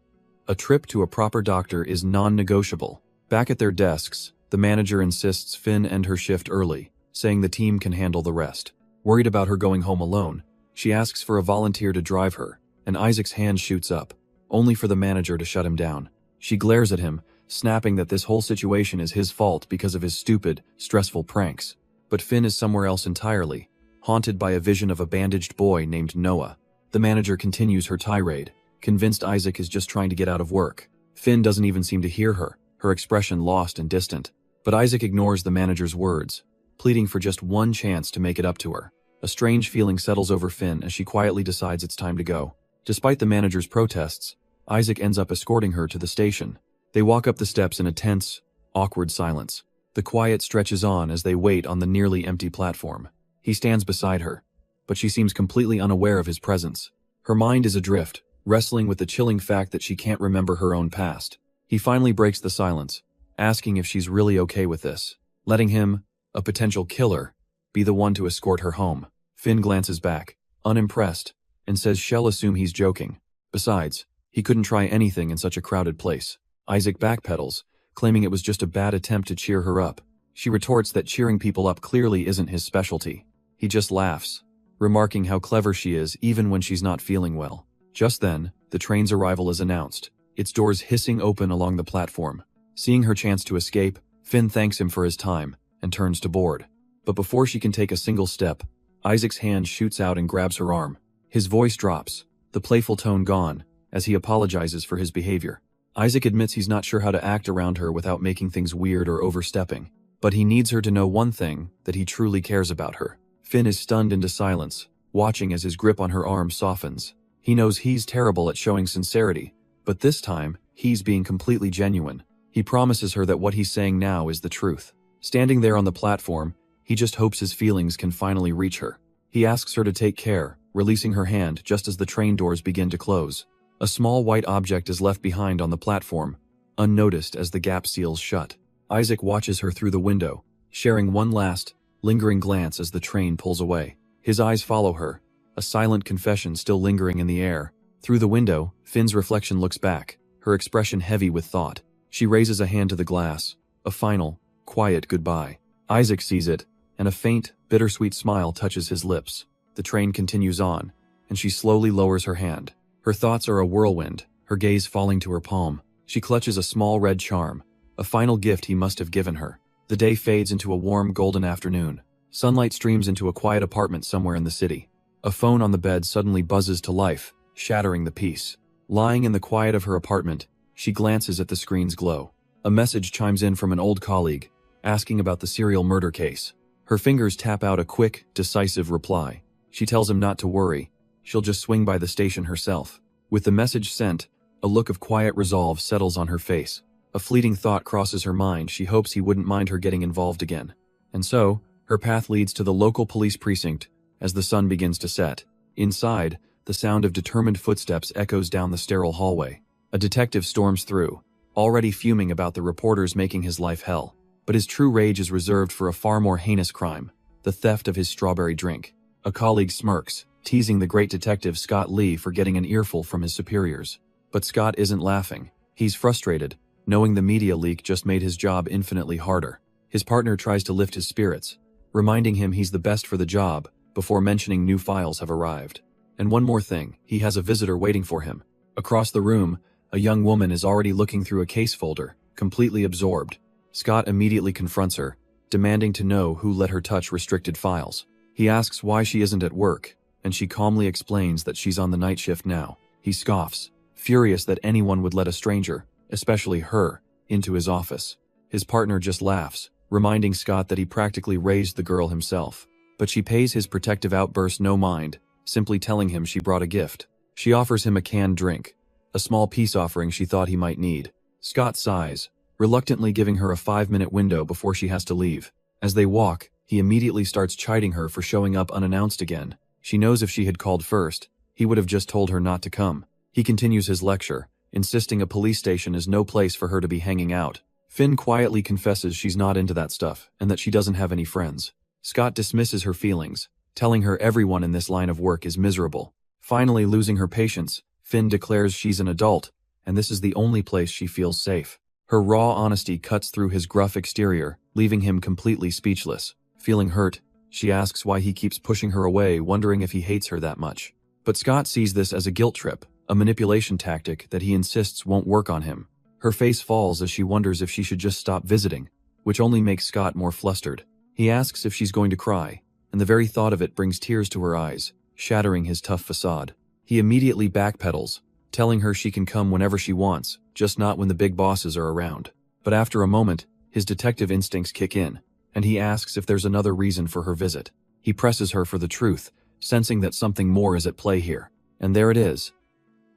a trip to a proper doctor is non-negotiable. Back at their desks, the manager insists Finn end her shift early, saying the team can handle the rest. Worried about her going home alone, she asks for a volunteer to drive her, and Isaac's hand shoots up, only for the manager to shut him down. She glares at him, snapping that this whole situation is his fault because of his stupid, stressful pranks. But Finn is somewhere else entirely, haunted by a vision of a bandaged boy named Noah. The manager continues her tirade, convinced Isaac is just trying to get out of work. Finn doesn't even seem to hear her, her expression lost and distant. But Isaac ignores the manager's words, pleading for just one chance to make it up to her. A strange feeling settles over Finn as she quietly decides it's time to go. Despite the manager's protests, Isaac ends up escorting her to the station. They walk up the steps in a tense, awkward silence. The quiet stretches on as they wait on the nearly empty platform. He stands beside her, but she seems completely unaware of his presence. Her mind is adrift, wrestling with the chilling fact that she can't remember her own past. He finally breaks the silence, asking if she's really okay with this, letting him, a potential killer, be the one to escort her home. Finn glances back, unimpressed, and says she'll assume he's joking. Besides, he couldn't try anything in such a crowded place. Isaac backpedals, claiming it was just a bad attempt to cheer her up. She retorts that cheering people up clearly isn't his specialty. He just laughs, remarking how clever she is even when she's not feeling well. Just then, the train's arrival is announced, its doors hissing open along the platform. Seeing her chance to escape, Finn thanks him for his time and turns to board. But before she can take a single step, Isaac's hand shoots out and grabs her arm. His voice drops, the playful tone gone, as he apologizes for his behavior. Isaac admits he's not sure how to act around her without making things weird or overstepping, but he needs her to know one thing, that he truly cares about her. Finn is stunned into silence, watching as his grip on her arm softens. He knows he's terrible at showing sincerity, but this time, he's being completely genuine. He promises her that what he's saying now is the truth. Standing there on the platform, he just hopes his feelings can finally reach her. He asks her to take care, releasing her hand just as the train doors begin to close. A small white object is left behind on the platform, unnoticed as the gap seals shut. Isaac watches her through the window, sharing one last, lingering glance as the train pulls away. His eyes follow her, a silent confession still lingering in the air. Through the window, Finn's reflection looks back, her expression heavy with thought. She raises a hand to the glass, a final, quiet goodbye. Isaac sees it, and a faint, bittersweet smile touches his lips. The train continues on, and she slowly lowers her hand. Her thoughts are a whirlwind, her gaze falling to her palm. She clutches a small red charm, a final gift he must have given her. The day fades into a warm golden afternoon. Sunlight streams into a quiet apartment somewhere in the city. A phone on the bed suddenly buzzes to life, shattering the peace. Lying in the quiet of her apartment, she glances at the screen's glow. A message chimes in from an old colleague, asking about the serial murder case. Her fingers tap out a quick, decisive reply. She tells him not to worry, she'll just swing by the station herself. With the message sent, a look of quiet resolve settles on her face. A fleeting thought crosses her mind. She hopes he wouldn't mind her getting involved again. And so, her path leads to the local police precinct as the sun begins to set. Inside, the sound of determined footsteps echoes down the sterile hallway. A detective storms through, already fuming about the reporters making his life hell. But his true rage is reserved for a far more heinous crime, the theft of his strawberry drink. A colleague smirks, teasing the great detective Scott Lee for getting an earful from his superiors. But Scott isn't laughing. He's frustrated, knowing the media leak just made his job infinitely harder. His partner tries to lift his spirits, reminding him he's the best for the job, before mentioning new files have arrived. And one more thing, he has a visitor waiting for him. Across the room, a young woman is already looking through a case folder, completely absorbed. Scott immediately confronts her, demanding to know who let her touch restricted files. He asks why she isn't at work, and she calmly explains that she's on the night shift now. He scoffs, furious that anyone would let a stranger, especially her, into his office. His partner just laughs, reminding Scott that he practically raised the girl himself. But she pays his protective outburst no mind, simply telling him she brought a gift. She offers him a canned drink, a small peace offering she thought he might need. Scott sighs, reluctantly giving her a 5-minute window before she has to leave. As they walk, he immediately starts chiding her for showing up unannounced again. She knows if she had called first, he would have just told her not to come. He continues his lecture, insisting a police station is no place for her to be hanging out. Finn quietly confesses she's not into that stuff, and that she doesn't have any friends. Scott dismisses her feelings, telling her everyone in this line of work is miserable. Finally losing her patience, Finn declares she's an adult, and this is the only place she feels safe. Her raw honesty cuts through his gruff exterior, leaving him completely speechless. Feeling hurt, she asks why he keeps pushing her away, wondering if he hates her that much. But Scott sees this as a guilt trip, a manipulation tactic that he insists won't work on him. Her face falls as she wonders if she should just stop visiting, which only makes Scott more flustered. He asks if she's going to cry, and the very thought of it brings tears to her eyes, shattering his tough facade. He immediately backpedals, telling her she can come whenever she wants, just not when the big bosses are around. But after a moment, his detective instincts kick in, and he asks if there's another reason for her visit. He presses her for the truth, sensing that something more is at play here. And there it is.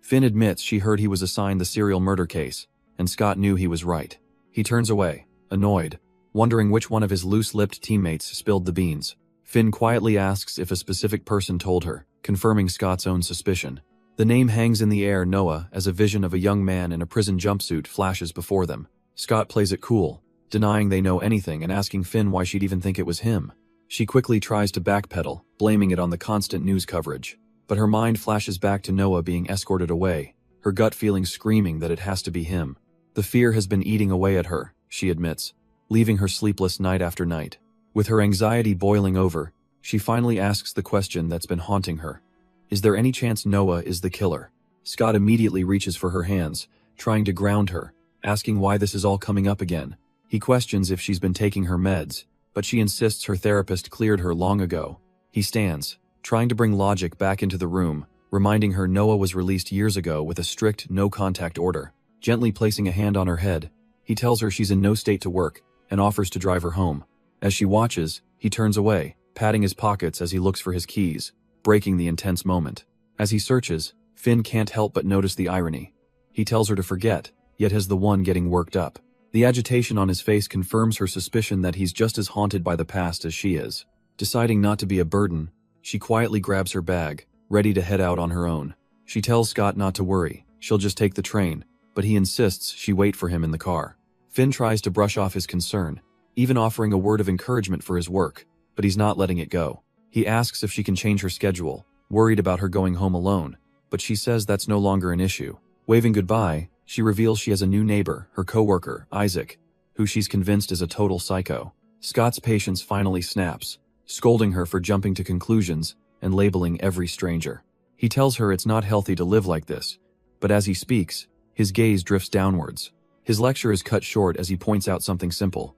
Finn admits she heard he was assigned the serial murder case, and Scott knew he was right. He turns away, annoyed, wondering which one of his loose-lipped teammates spilled the beans. Finn quietly asks if a specific person told her, confirming Scott's own suspicion. The name hangs in the air, Noah, as a vision of a young man in a prison jumpsuit flashes before them. Scott plays it cool, denying they know anything and asking Finn why she'd even think it was him. She quickly tries to backpedal, blaming it on the constant news coverage. But her mind flashes back to Noah being escorted away, her gut feeling screaming that it has to be him. The fear has been eating away at her, she admits, leaving her sleepless night after night. With her anxiety boiling over, she finally asks the question that's been haunting her. Is there any chance Noah is the killer? Scott immediately reaches for her hands, trying to ground her, asking why this is all coming up again. He questions if she's been taking her meds, but she insists her therapist cleared her long ago. He stands, trying to bring logic back into the room, reminding her Noah was released years ago with a strict no-contact order. Gently placing a hand on her head, he tells her she's in no state to work, and offers to drive her home. As she watches, he turns away, patting his pockets as he looks for his keys, breaking the intense moment. As he searches, Finn can't help but notice the irony. He tells her to forget, yet is the one getting worked up. The agitation on his face confirms her suspicion that he's just as haunted by the past as she is. Deciding not to be a burden, she quietly grabs her bag, ready to head out on her own. She tells Scott not to worry, she'll just take the train, but he insists she wait for him in the car. Finn tries to brush off his concern, even offering a word of encouragement for his work, but he's not letting it go. He asks if she can change her schedule, worried about her going home alone, but she says that's no longer an issue. Waving goodbye, she reveals she has a new neighbor, her coworker, Isaac, who she's convinced is a total psycho. Scott's patience finally snaps, scolding her for jumping to conclusions and labeling every stranger. He tells her it's not healthy to live like this, but as he speaks, his gaze drifts downwards. His lecture is cut short as he points out something simple.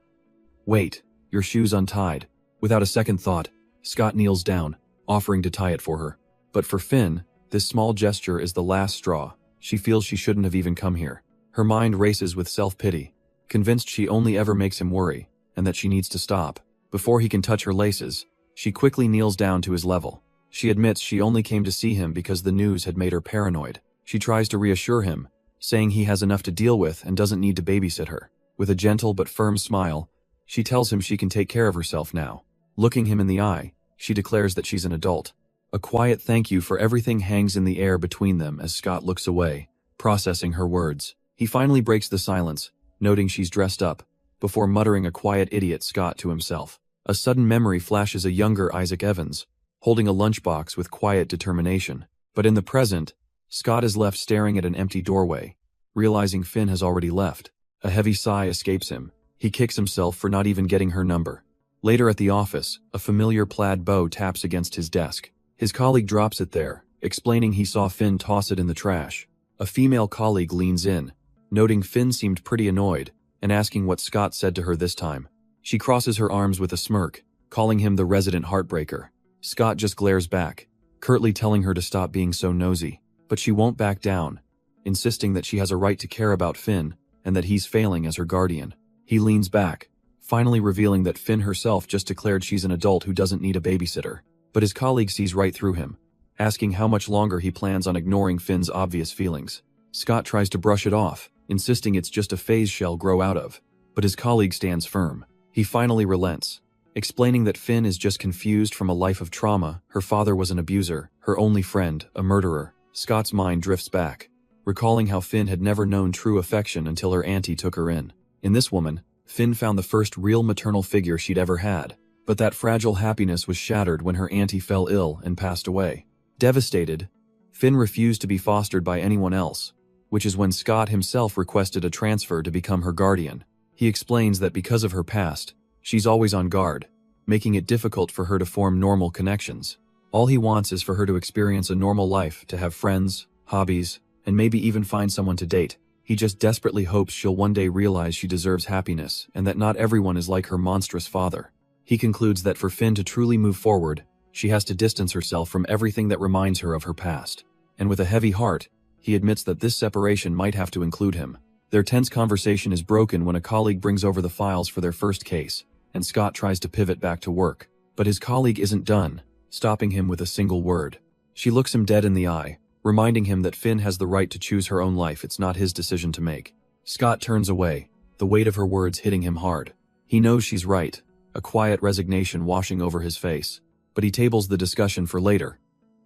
"Wait, your shoe's untied." Without a second thought, Scott kneels down, offering to tie it for her. But for Finn, this small gesture is the last straw. She feels she shouldn't have even come here. Her mind races with self-pity, convinced she only ever makes him worry, and that she needs to stop. Before he can touch her laces, she quickly kneels down to his level. She admits she only came to see him because the news had made her paranoid. She tries to reassure him, saying he has enough to deal with and doesn't need to babysit her. With a gentle but firm smile, she tells him she can take care of herself now. Looking him in the eye, she declares that she's an adult. A quiet thank you for everything hangs in the air between them as Scott looks away, processing her words. He finally breaks the silence, noting she's dressed up, before muttering a quiet idiot Scott to himself. A sudden memory flashes a younger Isaac Evans, holding a lunchbox with quiet determination. But in the present, Scott is left staring at an empty doorway, realizing Finn has already left. A heavy sigh escapes him. He kicks himself for not even getting her number. Later at the office, a familiar plaid bow taps against his desk. His colleague drops it there, explaining he saw Finn toss it in the trash. A female colleague leans in, noting Finn seemed pretty annoyed, and asking what Scott said to her this time. She crosses her arms with a smirk, calling him the resident heartbreaker. Scott just glares back, curtly telling her to stop being so nosy. But she won't back down, insisting that she has a right to care about Finn and that he's failing as her guardian. He leans back, finally revealing that Finn herself just declared she's an adult who doesn't need a babysitter. But his colleague sees right through him, asking how much longer he plans on ignoring Finn's obvious feelings. Scott tries to brush it off, insisting it's just a phase she'll grow out of, but his colleague stands firm. He finally relents, explaining that Finn is just confused from a life of trauma. Her father was an abuser, her only friend, a murderer. Scott's mind drifts back, recalling how Finn had never known true affection until her auntie took her in. In this woman, Finn found the first real maternal figure she'd ever had. But that fragile happiness was shattered when her auntie fell ill and passed away. Devastated, Finn refused to be fostered by anyone else, which is when Scott himself requested a transfer to become her guardian. He explains that because of her past, she's always on guard, making it difficult for her to form normal connections. All he wants is for her to experience a normal life, to have friends, hobbies, and maybe even find someone to date. He just desperately hopes she'll one day realize she deserves happiness and that not everyone is like her monstrous father. He concludes that for Finn to truly move forward, she has to distance herself from everything that reminds her of her past. And with a heavy heart, he admits that this separation might have to include him. Their tense conversation is broken when a colleague brings over the files for their first case, and Scott tries to pivot back to work. But his colleague isn't done, stopping him with a single word. She looks him dead in the eye, reminding him that Finn has the right to choose her own life. It's not his decision to make. Scott turns away, the weight of her words hitting him hard. He knows she's right, a quiet resignation washing over his face, but he tables the discussion for later.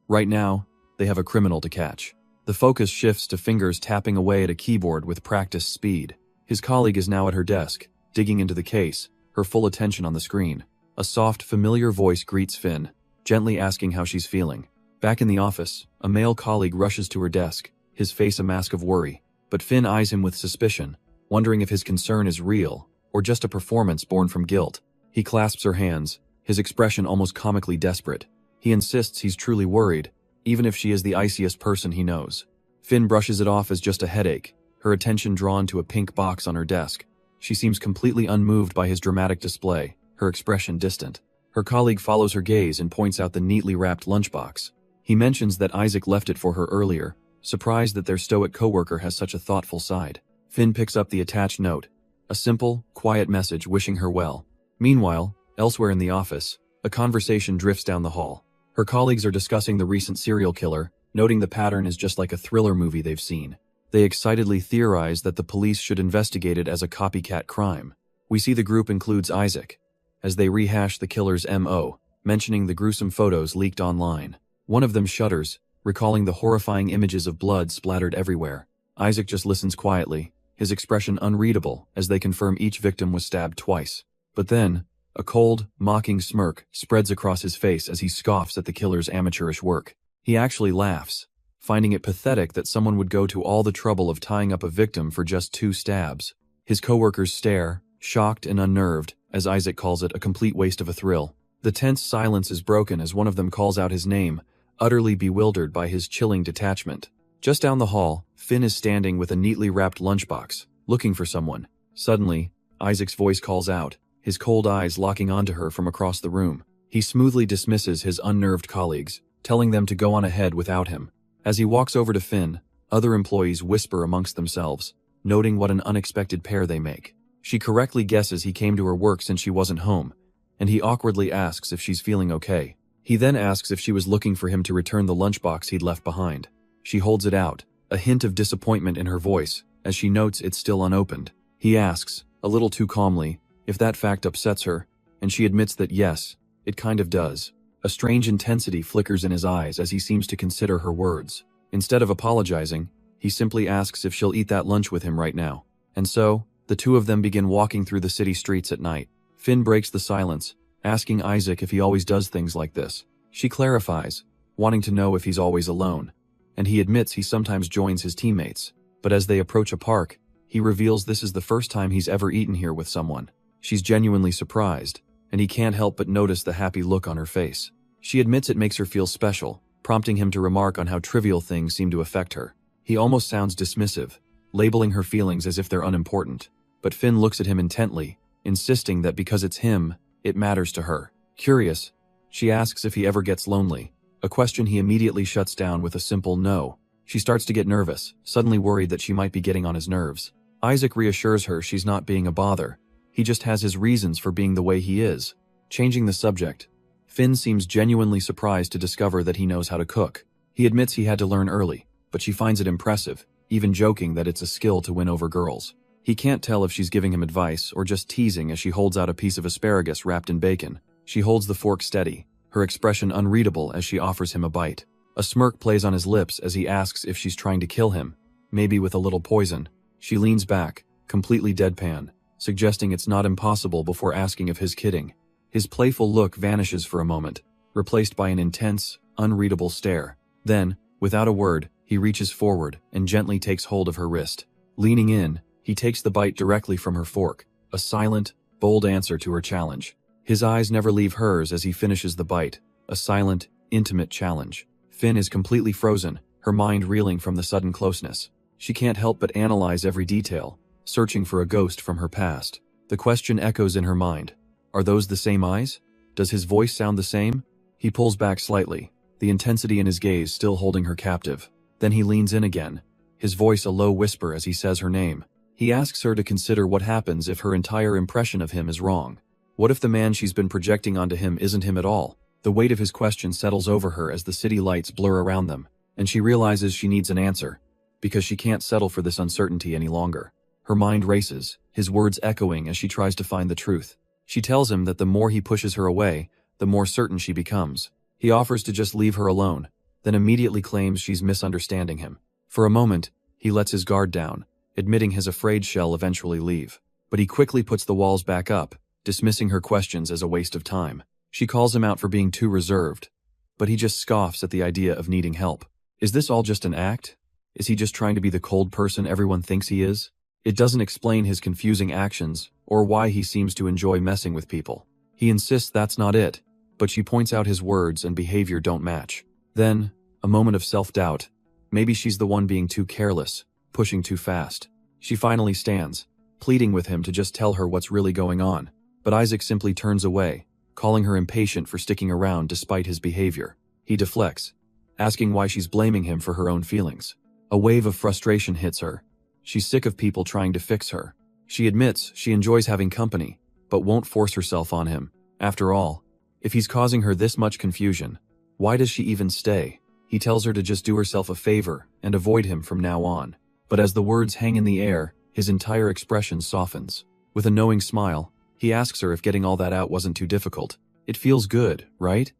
Right now, they have a criminal to catch. The focus shifts to fingers tapping away at a keyboard with practiced speed. His colleague is now at her desk, digging into the case, her full attention on the screen. A soft, familiar voice greets Finn, gently asking how she's feeling. Back in the office, a male colleague rushes to her desk, his face a mask of worry, but Finn eyes him with suspicion, wondering if his concern is real, or just a performance born from guilt. He clasps her hands, his expression almost comically desperate. He insists he's truly worried, even if she is the iciest person he knows. Finn brushes it off as just a headache, her attention drawn to a pink box on her desk. She seems completely unmoved by his dramatic display, her expression distant. Her colleague follows her gaze and points out the neatly wrapped lunchbox. He mentions that Isaac left it for her earlier, surprised that their stoic coworker has such a thoughtful side. Finn picks up the attached note, a simple, quiet message wishing her well. Meanwhile, elsewhere in the office, a conversation drifts down the hall. Her colleagues are discussing the recent serial killer, noting the pattern is just like a thriller movie they've seen. They excitedly theorize that the police should investigate it as a copycat crime. We see the group includes Isaac, as they rehash the killer's MO, mentioning the gruesome photos leaked online. One of them shudders, recalling the horrifying images of blood splattered everywhere. Isaac just listens quietly, his expression unreadable as they confirm each victim was stabbed twice. But then, a cold, mocking smirk spreads across his face as he scoffs at the killer's amateurish work. He actually laughs, finding it pathetic that someone would go to all the trouble of tying up a victim for just 2 stabs. His coworkers stare, shocked and unnerved, as Isaac calls it, a complete waste of a thrill. The tense silence is broken as one of them calls out his name, utterly bewildered by his chilling detachment. Just down the hall, Finn is standing with a neatly wrapped lunchbox, looking for someone. Suddenly, Isaac's voice calls out, his cold eyes locking onto her from across the room. He smoothly dismisses his unnerved colleagues, telling them to go on ahead without him. As he walks over to Finn, other employees whisper amongst themselves, noting what an unexpected pair they make. She correctly guesses he came to her work since she wasn't home, and he awkwardly asks if she's feeling okay. He then asks if she was looking for him to return the lunchbox he'd left behind. She holds it out, a hint of disappointment in her voice, as she notes it's still unopened. He asks, a little too calmly, if that fact upsets her, and she admits that yes, it kind of does. A strange intensity flickers in his eyes as he seems to consider her words. Instead of apologizing, he simply asks if she'll eat that lunch with him right now. And so, the two of them begin walking through the city streets at night. Finn breaks the silence, asking Isaac if he always does things like this. She clarifies, wanting to know if he's always alone, and he admits he sometimes joins his teammates. But as they approach a park, he reveals this is the first time he's ever eaten here with someone. She's genuinely surprised, and he can't help but notice the happy look on her face. She admits it makes her feel special, prompting him to remark on how trivial things seem to affect her. He almost sounds dismissive, labeling her feelings as if they're unimportant. But Finn looks at him intently, insisting that because it's him, it matters to her. Curious, she asks if he ever gets lonely, a question he immediately shuts down with a simple no. She starts to get nervous, suddenly worried that she might be getting on his nerves. Isaac reassures her she's not being a bother. He just has his reasons for being the way he is. Changing the subject, Finn seems genuinely surprised to discover that he knows how to cook. He admits he had to learn early, but she finds it impressive, even joking that it's a skill to win over girls. He can't tell if she's giving him advice or just teasing as she holds out a piece of asparagus wrapped in bacon. She holds the fork steady, her expression unreadable as she offers him a bite. A smirk plays on his lips as he asks if she's trying to kill him, maybe with a little poison. She leans back, completely deadpan, suggesting it's not impossible before asking if he's kidding. His playful look vanishes for a moment, replaced by an intense, unreadable stare. Then, without a word, he reaches forward and gently takes hold of her wrist. Leaning in, he takes the bite directly from her fork, a silent, bold answer to her challenge. His eyes never leave hers as he finishes the bite, a silent, intimate challenge. Finn is completely frozen, her mind reeling from the sudden closeness. She can't help but analyze every detail, searching for a ghost from her past. The question echoes in her mind. Are those the same eyes? Does his voice sound the same? He pulls back slightly, the intensity in his gaze still holding her captive. Then he leans in again, his voice a low whisper as he says her name. He asks her to consider what happens if her entire impression of him is wrong. What if the man she's been projecting onto him isn't him at all? The weight of his question settles over her as the city lights blur around them, and she realizes she needs an answer, because she can't settle for this uncertainty any longer. Her mind races, his words echoing as she tries to find the truth. She tells him that the more he pushes her away, the more certain she becomes. He offers to just leave her alone, then immediately claims she's misunderstanding him. For a moment, he lets his guard down, admitting his afraid she'll eventually leave. But he quickly puts the walls back up, dismissing her questions as a waste of time. She calls him out for being too reserved, but he just scoffs at the idea of needing help. Is this all just an act? Is he just trying to be the cold person everyone thinks he is? It doesn't explain his confusing actions or why he seems to enjoy messing with people. He insists that's not it, but she points out his words and behavior don't match. Then, a moment of self-doubt. Maybe she's the one being too careless, pushing too fast. She finally stands, pleading with him to just tell her what's really going on. But Isaac simply turns away, calling her impatient for sticking around despite his behavior. He deflects, asking why she's blaming him for her own feelings. A wave of frustration hits her. She's sick of people trying to fix her. She admits she enjoys having company, but won't force herself on him. After all, if he's causing her this much confusion, why does she even stay? He tells her to just do herself a favor and avoid him from now on. But as the words hang in the air, his entire expression softens. With a knowing smile, he asks her if getting all that out wasn't too difficult. It feels good, right?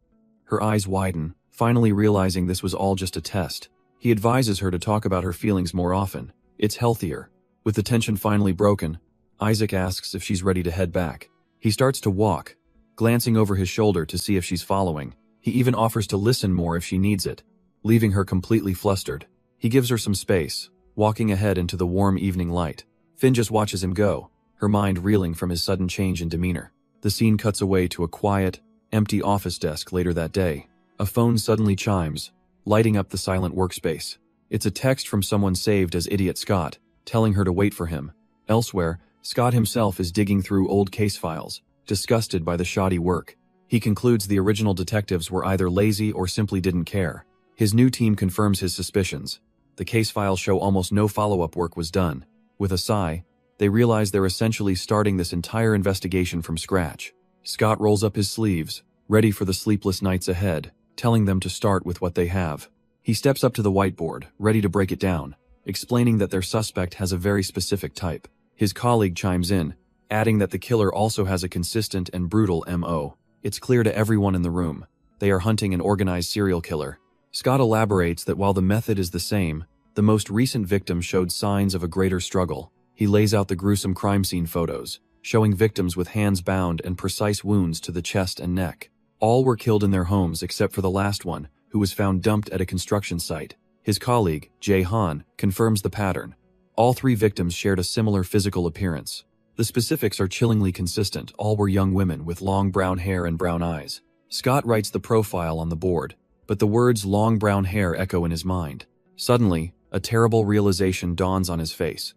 Her eyes widen, finally realizing this was all just a test. He advises her to talk about her feelings more often. It's healthier. With the tension finally broken, Isaac asks if she's ready to head back. He starts to walk, glancing over his shoulder to see if she's following. He even offers to listen more if she needs it, leaving her completely flustered. He gives her some space, walking ahead into the warm evening light. Finn just watches him go, her mind reeling from his sudden change in demeanor. The scene cuts away to a quiet, empty office desk later that day. A phone suddenly chimes, lighting up the silent workspace. It's a text from someone saved as Idiot Scott, telling her to wait for him. Elsewhere, Scott himself is digging through old case files, disgusted by the shoddy work. He concludes the original detectives were either lazy or simply didn't care. His new team confirms his suspicions. The case files show almost no follow-up work was done. With a sigh, they realize they're essentially starting this entire investigation from scratch. Scott rolls up his sleeves, ready for the sleepless nights ahead, telling them to start with what they have. He steps up to the whiteboard, ready to break it down, explaining that their suspect has a very specific type. His colleague chimes in, adding that the killer also has a consistent and brutal MO. It's clear to everyone in the room. They are hunting an organized serial killer. Scott elaborates that while the method is the same, the most recent victim showed signs of a greater struggle. He lays out the gruesome crime scene photos, showing victims with hands bound and precise wounds to the chest and neck. All were killed in their homes except for the last one, who was found dumped at a construction site. His colleague, Jae Han, confirms the pattern. All 3 victims shared a similar physical appearance. The specifics are chillingly consistent. All were young women with long brown hair and brown eyes. Scott writes the profile on the board, but the words long brown hair echo in his mind. Suddenly, a terrible realization dawns on his face.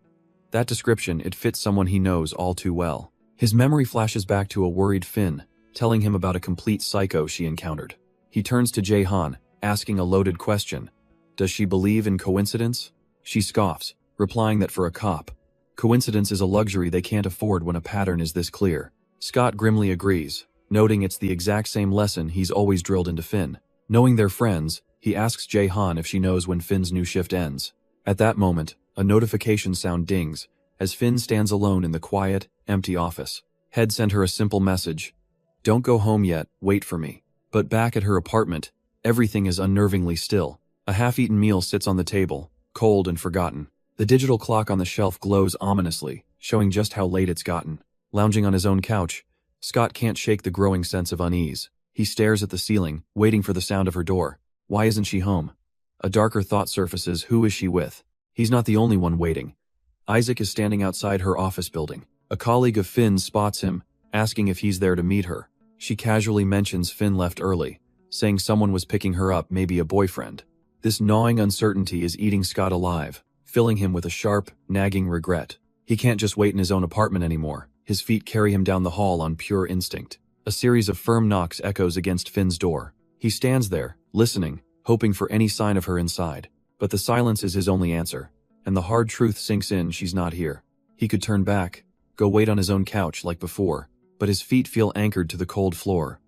That description, it fits someone he knows all too well. His memory flashes back to a worried Finn, telling him about a complete psycho she encountered. He turns to Jae Han, asking a loaded question. Does she believe in coincidence? She scoffs, replying that for a cop, coincidence is a luxury they can't afford when a pattern is this clear. Scott grimly agrees, noting it's the exact same lesson he's always drilled into Finn. Knowing they're friends, he asks Jae Han if she knows when Finn's new shift ends. At that moment, a notification sound dings, as Finn stands alone in the quiet, empty office. Head sent her a simple message. Don't go home yet, wait for me. But back at her apartment, everything is unnervingly still. A half-eaten meal sits on the table, cold and forgotten. The digital clock on the shelf glows ominously, showing just how late it's gotten. Lounging on his own couch, Scott can't shake the growing sense of unease. He stares at the ceiling, waiting for the sound of her door. Why isn't she home? A darker thought surfaces. Who is she with? He's not the only one waiting. Isaac is standing outside her office building. A colleague of Finn's spots him, asking if he's there to meet her. She casually mentions Finn left early, saying someone was picking her up, maybe a boyfriend. This gnawing uncertainty is eating Scott alive, filling him with a sharp, nagging regret. He can't just wait in his own apartment anymore. His feet carry him down the hall on pure instinct. A series of firm knocks echoes against Finn's door. He stands there, listening, hoping for any sign of her inside. But the silence is his only answer, and the hard truth sinks in. She's not here. He could turn back, go wait on his own couch like before, but his feet feel anchored to the cold floor.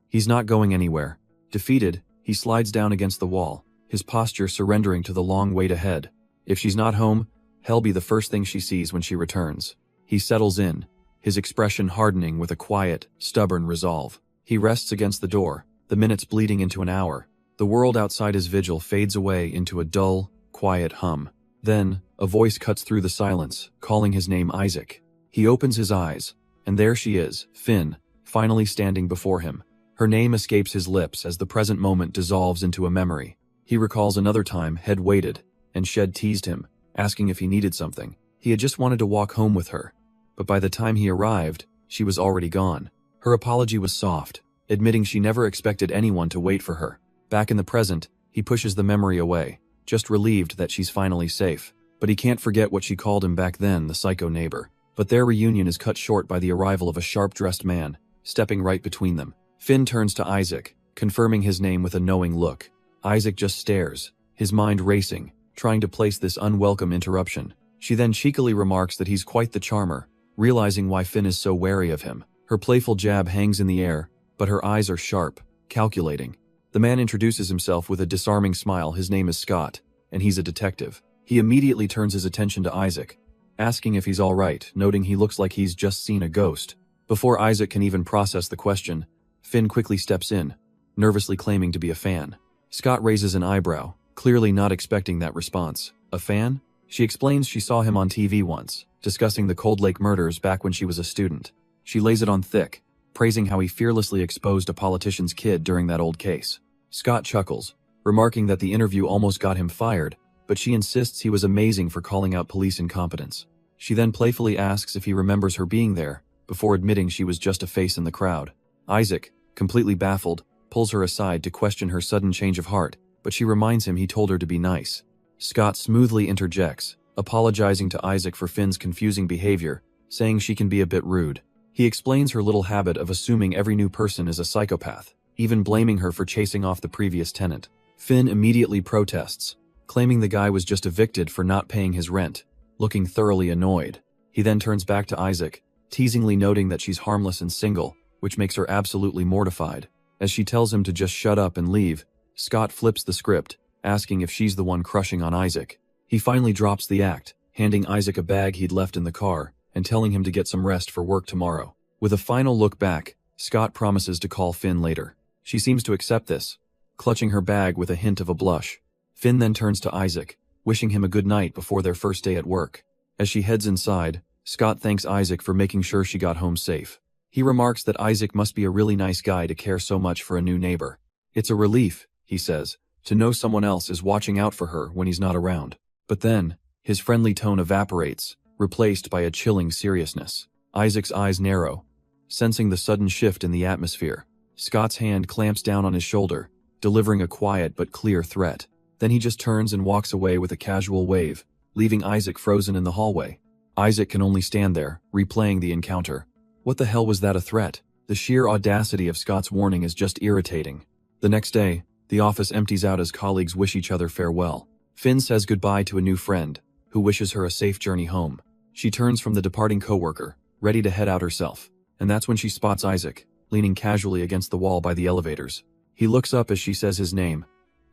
He's not going anywhere. Defeated, he slides down against the wall, his posture surrendering to the long wait ahead. If she's not home, hell be the first thing she sees when she returns. He settles in, his expression hardening with a quiet, stubborn resolve. He rests against the door, the minutes bleeding into an hour. The world outside his vigil fades away into a dull, quiet hum. Then, a voice cuts through the silence, calling his name Isaac. He opens his eyes, and there she is, Finn, finally standing before him. Her name escapes his lips as the present moment dissolves into a memory. He recalls another time Head waited, and Shed teased him, asking if he needed something. He had just wanted to walk home with her. But by the time he arrived, she was already gone. Her apology was soft, admitting she never expected anyone to wait for her. Back in the present, he pushes the memory away, just relieved that she's finally safe. But he can't forget what she called him back then, the psycho neighbor. But their reunion is cut short by the arrival of a sharp-dressed man, stepping right between them. Finn turns to Isaac, confirming his name with a knowing look. Isaac just stares, his mind racing, trying to place this unwelcome interruption. She then cheekily remarks that he's quite the charmer, realizing why Finn is so wary of him. Her playful jab hangs in the air, but her eyes are sharp, calculating. The man introduces himself with a disarming smile. His name is Scott, and he's a detective. He immediately turns his attention to Isaac, asking if he's all right, noting he looks like he's just seen a ghost. Before Isaac can even process the question, Finn quickly steps in, nervously claiming to be a fan. Scott raises an eyebrow, clearly not expecting that response. A fan? She explains she saw him on TV once, discussing the Cold Lake murders back when she was a student. She lays it on thick, praising how he fearlessly exposed a politician's kid during that old case. Scott chuckles, remarking that the interview almost got him fired, but she insists he was amazing for calling out police incompetence. She then playfully asks if he remembers her being there, before admitting she was just a face in the crowd. Isaac, completely baffled, pulls her aside to question her sudden change of heart, but she reminds him he told her to be nice. Scott smoothly interjects, apologizing to Isaac for Finn's confusing behavior, saying she can be a bit rude. He explains her little habit of assuming every new person is a psychopath, even blaming her for chasing off the previous tenant. Finn immediately protests, claiming the guy was just evicted for not paying his rent, looking thoroughly annoyed. He then turns back to Isaac, teasingly noting that she's harmless and single, which makes her absolutely mortified. As she tells him to just shut up and leave, Scott flips the script, asking if she's the one crushing on Isaac. He finally drops the act, handing Isaac a bag he'd left in the car, and telling him to get some rest for work tomorrow. With a final look back, Scott promises to call Finn later. She seems to accept this, clutching her bag with a hint of a blush. Finn then turns to Isaac, wishing him a good night before their first day at work. As she heads inside, Scott thanks Isaac for making sure she got home safe. He remarks that Isaac must be a really nice guy to care so much for a new neighbor. It's a relief, he says, to know someone else is watching out for her when he's not around. But then, his friendly tone evaporates, replaced by a chilling seriousness. Isaac's eyes narrow, sensing the sudden shift in the atmosphere. Scott's hand clamps down on his shoulder, delivering a quiet but clear threat. Then he just turns and walks away with a casual wave, leaving Isaac frozen in the hallway. Isaac can only stand there, replaying the encounter. What the hell was that a threat? The sheer audacity of Scott's warning is just irritating. The next day, the office empties out as colleagues wish each other farewell. Finn says goodbye to a new friend, who wishes her a safe journey home. She turns from the departing coworker, ready to head out herself, and that's when she spots Isaac, leaning casually against the wall by the elevators. He looks up as she says his name,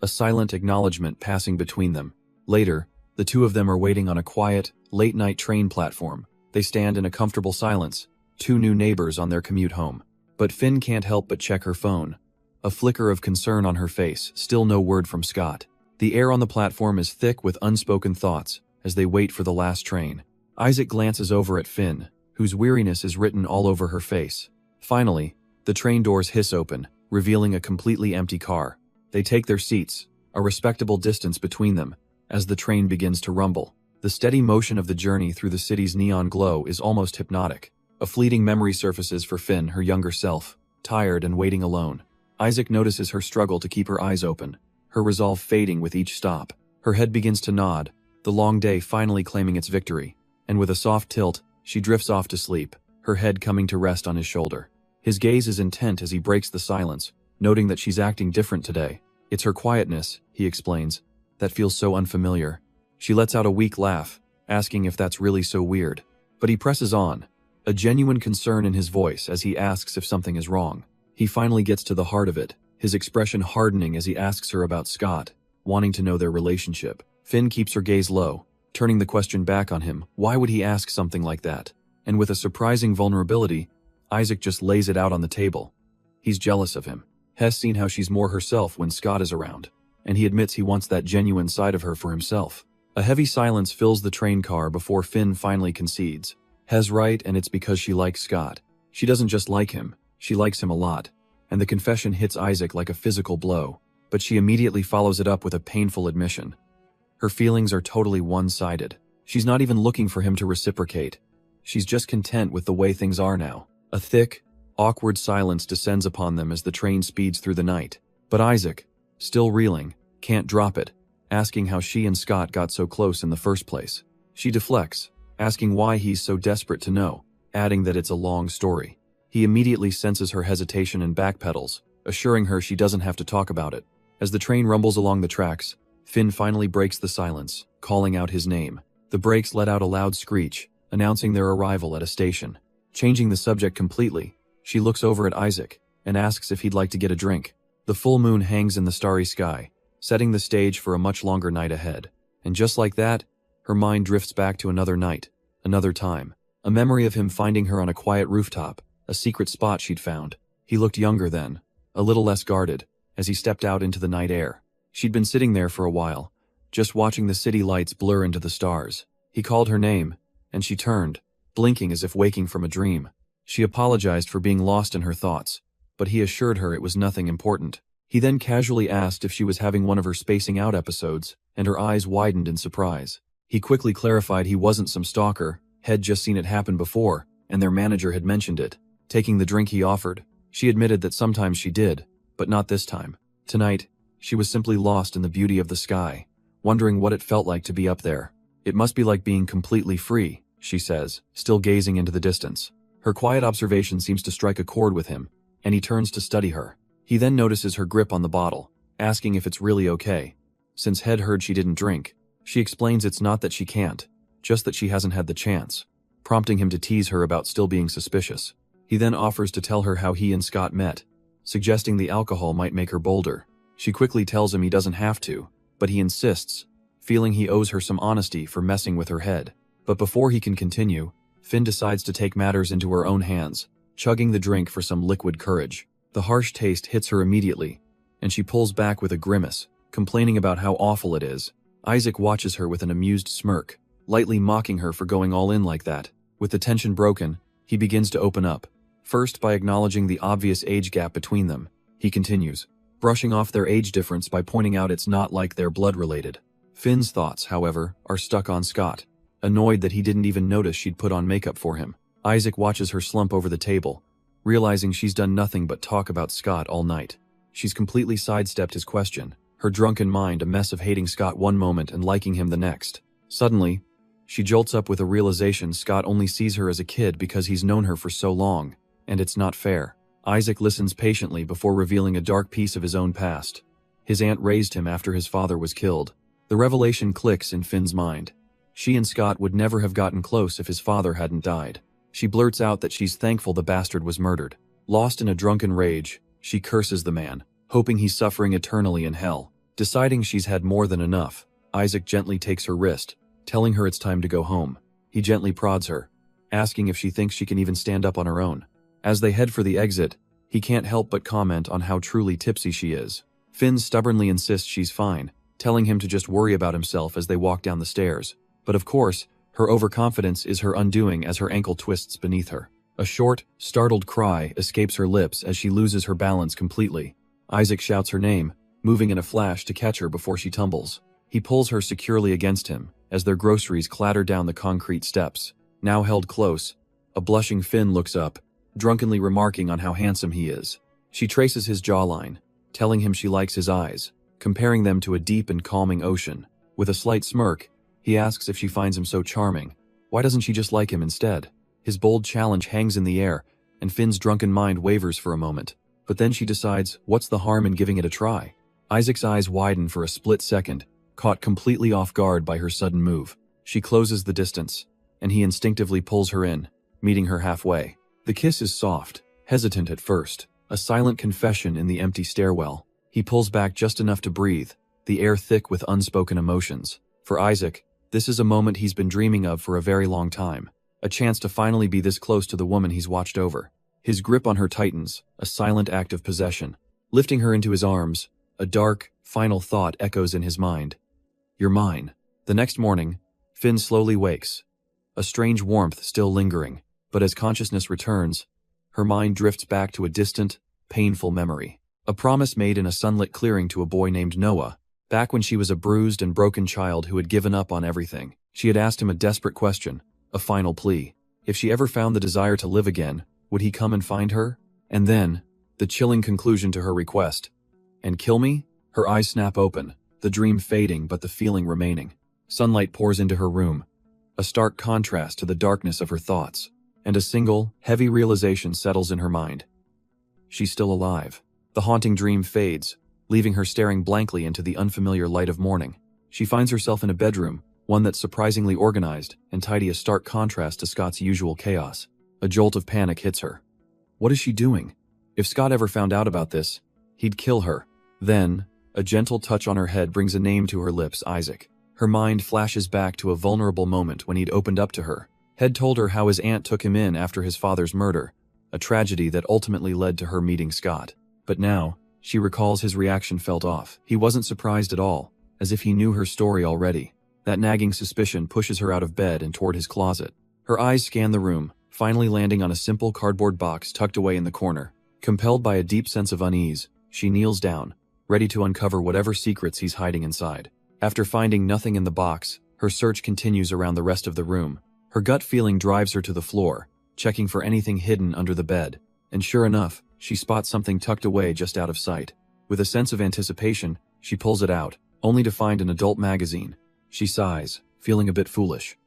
a silent acknowledgement passing between them. Later, the two of them are waiting on a quiet, late-night train platform. They stand in a comfortable silence, two new neighbors on their commute home. But Finn can't help but check her phone. A flicker of concern on her face, still no word from Scott. The air on the platform is thick with unspoken thoughts as they wait for the last train. Isaac glances over at Finn, whose weariness is written all over her face. Finally, the train doors hiss open, revealing a completely empty car. They take their seats, a respectable distance between them, as the train begins to rumble. The steady motion of the journey through the city's neon glow is almost hypnotic. A fleeting memory surfaces for Finn, her younger self, tired and waiting alone. Isaac notices her struggle to keep her eyes open, her resolve fading with each stop. Her head begins to nod, the long day finally claiming its victory, and with a soft tilt, she drifts off to sleep, her head coming to rest on his shoulder. His gaze is intent as he breaks the silence, noting that she's acting different today. It's her quietness, he explains, that feels so unfamiliar. She lets out a weak laugh, asking if that's really so weird. But he presses on, a genuine concern in his voice as he asks if something is wrong. He finally gets to the heart of it, his expression hardening as he asks her about Scott, wanting to know their relationship. Finn keeps her gaze low, turning the question back on him. Why would he ask something like that? And with a surprising vulnerability, Isaac just lays it out on the table. He's jealous of him. Has seen how she's more herself when Scott is around, and he admits he wants that genuine side of her for himself. A heavy silence fills the train car before Finn finally concedes. Hes right, and it's because she likes Scott. She doesn't just like him, she likes him a lot. And the confession hits Isaac like a physical blow, but she immediately follows it up with a painful admission. Her feelings are totally one-sided. She's not even looking for him to reciprocate. She's just content with the way things are now. A thick, awkward silence descends upon them as the train speeds through the night. But Isaac, still reeling, can't drop it, asking how she and Scott got so close in the first place. She deflects, asking why he's so desperate to know, adding that it's a long story. He immediately senses her hesitation and backpedals, assuring her she doesn't have to talk about it. As the train rumbles along the tracks, Finn finally breaks the silence, calling out his name. The brakes let out a loud screech, announcing their arrival at a station. Changing the subject completely, she looks over at Isaac and asks if he'd like to get a drink. The full moon hangs in the starry sky, setting the stage for a much longer night ahead. And just like that, her mind drifts back to another night, another time. A memory of him finding her on a quiet rooftop, a secret spot she'd found. He looked younger then, a little less guarded, as he stepped out into the night air. She'd been sitting there for a while, just watching the city lights blur into the stars. He called her name, and she turned, blinking as if waking from a dream. She apologized for being lost in her thoughts, but he assured her it was nothing important. He then casually asked if she was having one of her spacing out episodes, and her eyes widened in surprise. He quickly clarified he wasn't some stalker, had just seen it happen before, and their manager had mentioned it. Taking the drink he offered, she admitted that sometimes she did, but not this time. Tonight, she was simply lost in the beauty of the sky, wondering what it felt like to be up there. It must be like being completely free, she says, still gazing into the distance. Her quiet observation seems to strike a chord with him, and he turns to study her. He then notices her grip on the bottle, asking if it's really okay. Since Head heard she didn't drink, she explains it's not that she can't, just that she hasn't had the chance, prompting him to tease her about still being suspicious. He then offers to tell her how he and Scott met, suggesting the alcohol might make her bolder. She quickly tells him he doesn't have to, but he insists, feeling he owes her some honesty for messing with her head. But before he can continue, Finn decides to take matters into her own hands, chugging the drink for some liquid courage. The harsh taste hits her immediately, and she pulls back with a grimace, complaining about how awful it is. Isaac watches her with an amused smirk, lightly mocking her for going all in like that. With the tension broken, he begins to open up, first by acknowledging the obvious age gap between them. He continues, brushing off their age difference by pointing out it's not like they're blood-related. Finn's thoughts, however, are stuck on Scott, annoyed that he didn't even notice she'd put on makeup for him. Isaac watches her slump over the table, realizing she's done nothing but talk about Scott all night. She's completely sidestepped his question, her drunken mind a mess of hating Scott one moment and liking him the next. Suddenly, she jolts up with a realization Scott only sees her as a kid because he's known her for so long, and it's not fair. Isaac listens patiently before revealing a dark piece of his own past. His aunt raised him after his father was killed. The revelation clicks in Finn's mind. She and Scott would never have gotten close if his father hadn't died. She blurts out that she's thankful the bastard was murdered. Lost in a drunken rage, she curses the man, hoping he's suffering eternally in hell. Deciding she's had more than enough, Isaac gently takes her wrist, telling her it's time to go home. He gently prods her, asking if she thinks she can even stand up on her own. As they head for the exit, he can't help but comment on how truly tipsy she is. Finn stubbornly insists she's fine, telling him to just worry about himself as they walk down the stairs. But of course, her overconfidence is her undoing as her ankle twists beneath her. A short, startled cry escapes her lips as she loses her balance completely. Isaac shouts her name, moving in a flash to catch her before she tumbles. He pulls her securely against him as their groceries clatter down the concrete steps. Now held close, a blushing Finn looks up, drunkenly remarking on how handsome he is. She traces his jawline, telling him she likes his eyes, comparing them to a deep and calming ocean. With a slight smirk, he asks if she finds him so charming. Why doesn't she just like him instead? His bold challenge hangs in the air, and Finn's drunken mind wavers for a moment. But then she decides, what's the harm in giving it a try? Isaac's eyes widen for a split second, caught completely off guard by her sudden move. She closes the distance, and he instinctively pulls her in, meeting her halfway. The kiss is soft, hesitant at first, a silent confession in the empty stairwell. He pulls back just enough to breathe, the air thick with unspoken emotions. For Isaac, this is a moment he's been dreaming of for a very long time, a chance to finally be this close to the woman he's watched over. His grip on her tightens, a silent act of possession. Lifting her into his arms, a dark, final thought echoes in his mind. You're mine. The next morning, Finn slowly wakes, a strange warmth still lingering. But as consciousness returns, her mind drifts back to a distant, painful memory. A promise made in a sunlit clearing to a boy named Noah, back when she was a bruised and broken child who had given up on everything. She had asked him a desperate question, a final plea. If she ever found the desire to live again, would he come and find her? And then, the chilling conclusion to her request. And kill me? Her eyes snap open, the dream fading but the feeling remaining. Sunlight pours into her room, a stark contrast to the darkness of her thoughts. And a single, heavy realization settles in her mind. She's still alive. The haunting dream fades, leaving her staring blankly into the unfamiliar light of morning. She finds herself in a bedroom, one that's surprisingly organized and tidy, a stark contrast to Scott's usual chaos. A jolt of panic hits her. What is she doing? If Scott ever found out about this, he'd kill her. Then, a gentle touch on her head brings a name to her lips, Isaac. Her mind flashes back to a vulnerable moment when he'd opened up to her. Head told her how his aunt took him in after his father's murder, a tragedy that ultimately led to her meeting Scott. But now, she recalls his reaction felt off. He wasn't surprised at all, as if he knew her story already. That nagging suspicion pushes her out of bed and toward his closet. Her eyes scan the room, finally landing on a simple cardboard box tucked away in the corner. Compelled by a deep sense of unease, she kneels down, ready to uncover whatever secrets he's hiding inside. After finding nothing in the box, her search continues around the rest of the room. Her gut feeling drives her to the floor, checking for anything hidden under the bed, and sure enough, she spots something tucked away just out of sight. With a sense of anticipation, she pulls it out, only to find an adult magazine. She sighs, feeling a bit foolish.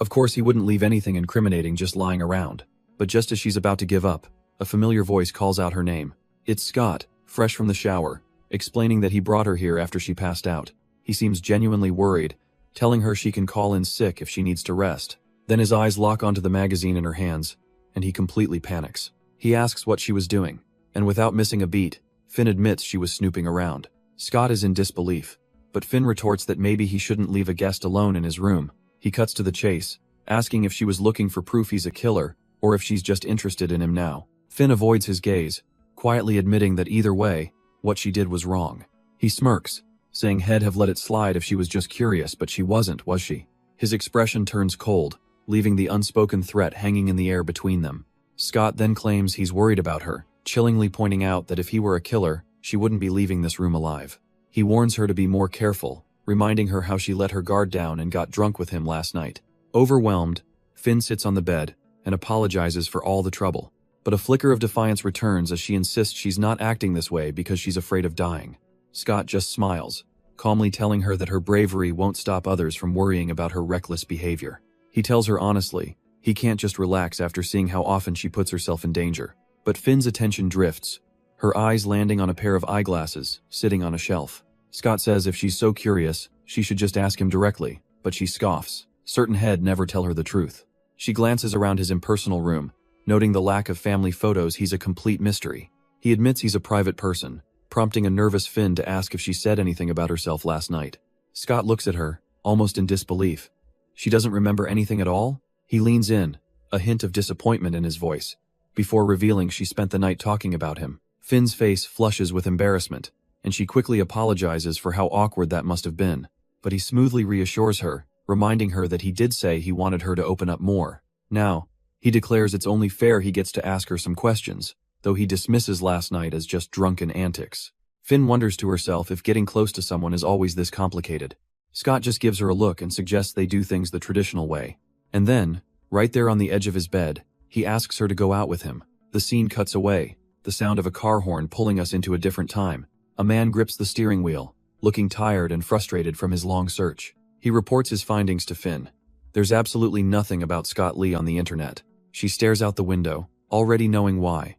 Of course, he wouldn't leave anything incriminating just lying around. But just as she's about to give up, a familiar voice calls out her name. It's Scott, fresh from the shower, explaining that he brought her here after she passed out. He seems genuinely worried, telling her she can call in sick if she needs to rest. Then his eyes lock onto the magazine in her hands, and he completely panics. He asks what she was doing, and without missing a beat, Finn admits she was snooping around. Scott is in disbelief, but Finn retorts that maybe he shouldn't leave a guest alone in his room. He cuts to the chase, asking if she was looking for proof he's a killer, or if she's just interested in him now. Finn avoids his gaze, quietly admitting that either way, what she did was wrong. He smirks, saying he'd have let it slide if she was just curious, but she wasn't, was she? His expression turns cold, leaving the unspoken threat hanging in the air between them. Scott then claims he's worried about her, chillingly pointing out that if he were a killer, she wouldn't be leaving this room alive. He warns her to be more careful, reminding her how she let her guard down and got drunk with him last night. Overwhelmed, Finn sits on the bed and apologizes for all the trouble. But a flicker of defiance returns as she insists she's not acting this way because she's afraid of dying. Scott just smiles, calmly telling her that her bravery won't stop others from worrying about her reckless behavior. He tells her honestly, he can't just relax after seeing how often she puts herself in danger. But Finn's attention drifts, her eyes landing on a pair of eyeglasses sitting on a shelf. Scott says if she's so curious, she should just ask him directly, but she scoffs, certain he'd never tell her the truth. She glances around his impersonal room, noting the lack of family photos. He's a complete mystery. He admits he's a private person, prompting a nervous Finn to ask if she said anything about herself last night. Scott looks at her, almost in disbelief. She doesn't remember anything at all? He leans in, a hint of disappointment in his voice, before revealing she spent the night talking about him. Finn's face flushes with embarrassment, and she quickly apologizes for how awkward that must have been. But he smoothly reassures her, reminding her that he did say he wanted her to open up more. Now, he declares it's only fair he gets to ask her some questions, though he dismisses last night as just drunken antics. Finn wonders to herself if getting close to someone is always this complicated. Scott just gives her a look and suggests they do things the traditional way. And then, right there on the edge of his bed, he asks her to go out with him. The scene cuts away, the sound of a car horn pulling us into a different time. A man grips the steering wheel, looking tired and frustrated from his long search. He reports his findings to Finn. There's absolutely nothing about Scott Lee on the internet. She stares out the window, already knowing why.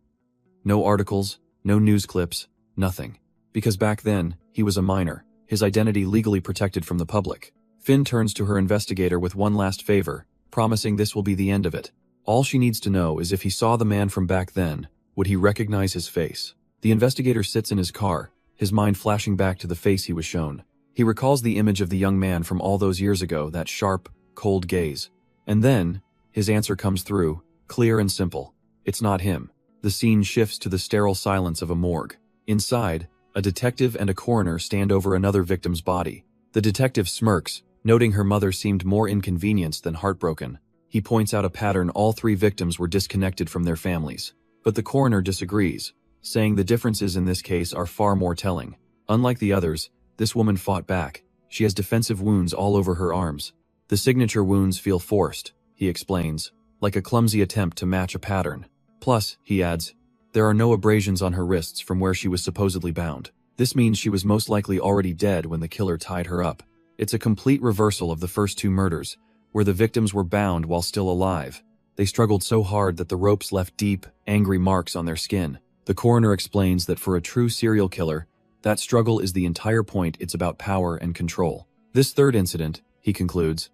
No articles, no news clips, nothing. Because back then, he was a minor, his identity legally protected from the public. Finn turns to her investigator with one last favor, promising this will be the end of it. All she needs to know is if he saw the man from back then, would he recognize his face? The investigator sits in his car, his mind flashing back to the face he was shown. He recalls the image of the young man from all those years ago, that sharp, cold gaze. And then, his answer comes through, clear and simple. It's not him. The scene shifts to the sterile silence of a morgue. Inside, a detective and a coroner stand over another victim's body. The detective smirks, noting her mother seemed more inconvenienced than heartbroken. He points out a pattern: all three victims were disconnected from their families. But the coroner disagrees, saying the differences in this case are far more telling. Unlike the others, this woman fought back. She has defensive wounds all over her arms. The signature wounds feel forced, he explains, like a clumsy attempt to match a pattern. Plus, he adds, there are no abrasions on her wrists from where she was supposedly bound. This means she was most likely already dead when the killer tied her up. It's a complete reversal of the first two murders, where the victims were bound while still alive. They struggled so hard that the ropes left deep, angry marks on their skin. The coroner explains that for a true serial killer, that struggle is the entire point. It's about power and control. This third incident, he concludes,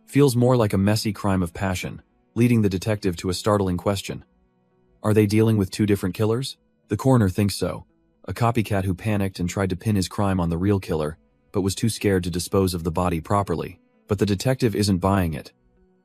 feels more like a messy crime of passion, leading the detective to a startling question. Are they dealing with two different killers? The coroner thinks so. A copycat who panicked and tried to pin his crime on the real killer, but was too scared to dispose of the body properly. But the detective isn't buying it.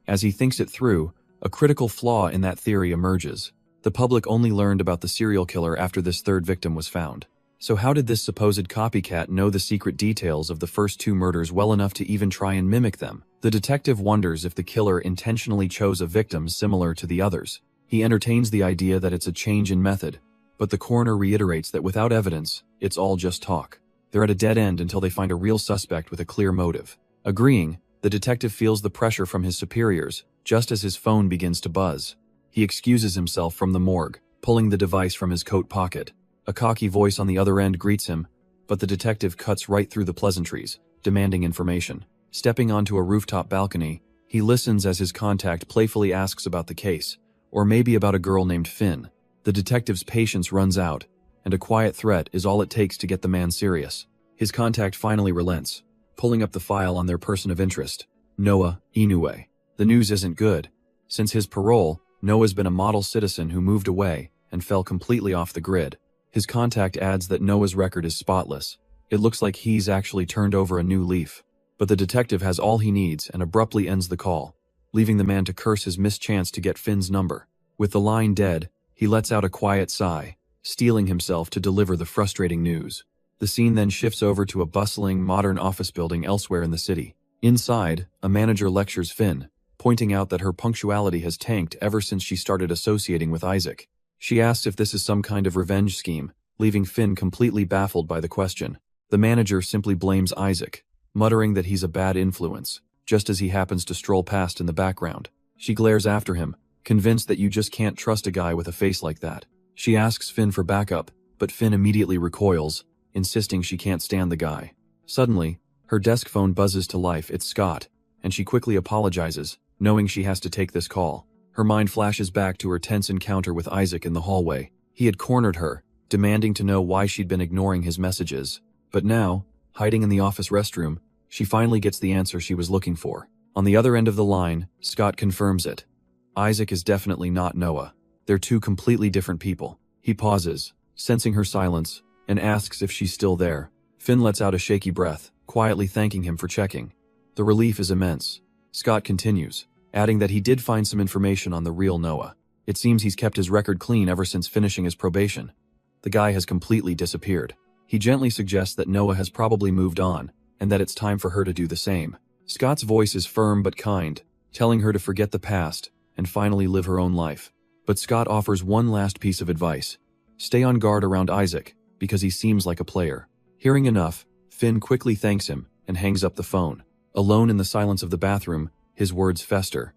As he thinks it through, a critical flaw in that theory emerges. The public only learned about the serial killer after this third victim was found. So how did this supposed copycat know the secret details of the first two murders well enough to even try and mimic them? The detective wonders if the killer intentionally chose a victim similar to the others. He entertains the idea that it's a change in method, but the coroner reiterates that without evidence, it's all just talk. They're at a dead end until they find a real suspect with a clear motive. Agreeing, the detective feels the pressure from his superiors, just as his phone begins to buzz. He excuses himself from the morgue, pulling the device from his coat pocket. A cocky voice on the other end greets him, but the detective cuts right through the pleasantries, demanding information. Stepping onto a rooftop balcony, he listens as his contact playfully asks about the case, or maybe about a girl named Finn. The detective's patience runs out, and a quiet threat is all it takes to get the man serious. His contact finally relents, pulling up the file on their person of interest, Noah Inoue. The news isn't good. Since his parole, Noah's been a model citizen who moved away and fell completely off the grid. His contact adds that Noah's record is spotless. It looks like he's actually turned over a new leaf. But the detective has all he needs and abruptly ends the call, leaving the man to curse his mischance to get Finn's number. With the line dead, he lets out a quiet sigh, steeling himself to deliver the frustrating news. The scene then shifts over to a bustling, modern office building elsewhere in the city. Inside, a manager lectures Finn, pointing out that her punctuality has tanked ever since she started associating with Isaac. She asks if this is some kind of revenge scheme, leaving Finn completely baffled by the question. The manager simply blames Isaac, muttering that he's a bad influence, just as he happens to stroll past in the background. She glares after him, convinced that you just can't trust a guy with a face like that. She asks Finn for backup, but Finn immediately recoils, insisting she can't stand the guy. Suddenly, her desk phone buzzes to life. It's Scott, and she quickly apologizes, knowing she has to take this call. Her mind flashes back to her tense encounter with Isaac in the hallway. He had cornered her, demanding to know why she'd been ignoring his messages. But now, hiding in the office restroom, she finally gets the answer she was looking for. On the other end of the line, Scott confirms it. Isaac is definitely not Noah. They're two completely different people. He pauses, sensing her silence, and asks if she's still there. Finn lets out a shaky breath, quietly thanking him for checking. The relief is immense. Scott continues, adding that he did find some information on the real Noah. It seems he's kept his record clean ever since finishing his probation. The guy has completely disappeared. He gently suggests that Noah has probably moved on, and that it's time for her to do the same. Scott's voice is firm but kind, telling her to forget the past and finally live her own life. But Scott offers one last piece of advice. Stay on guard around Isaac, because he seems like a player. Hearing enough, Finn quickly thanks him and hangs up the phone. Alone in the silence of the bathroom, his words fester.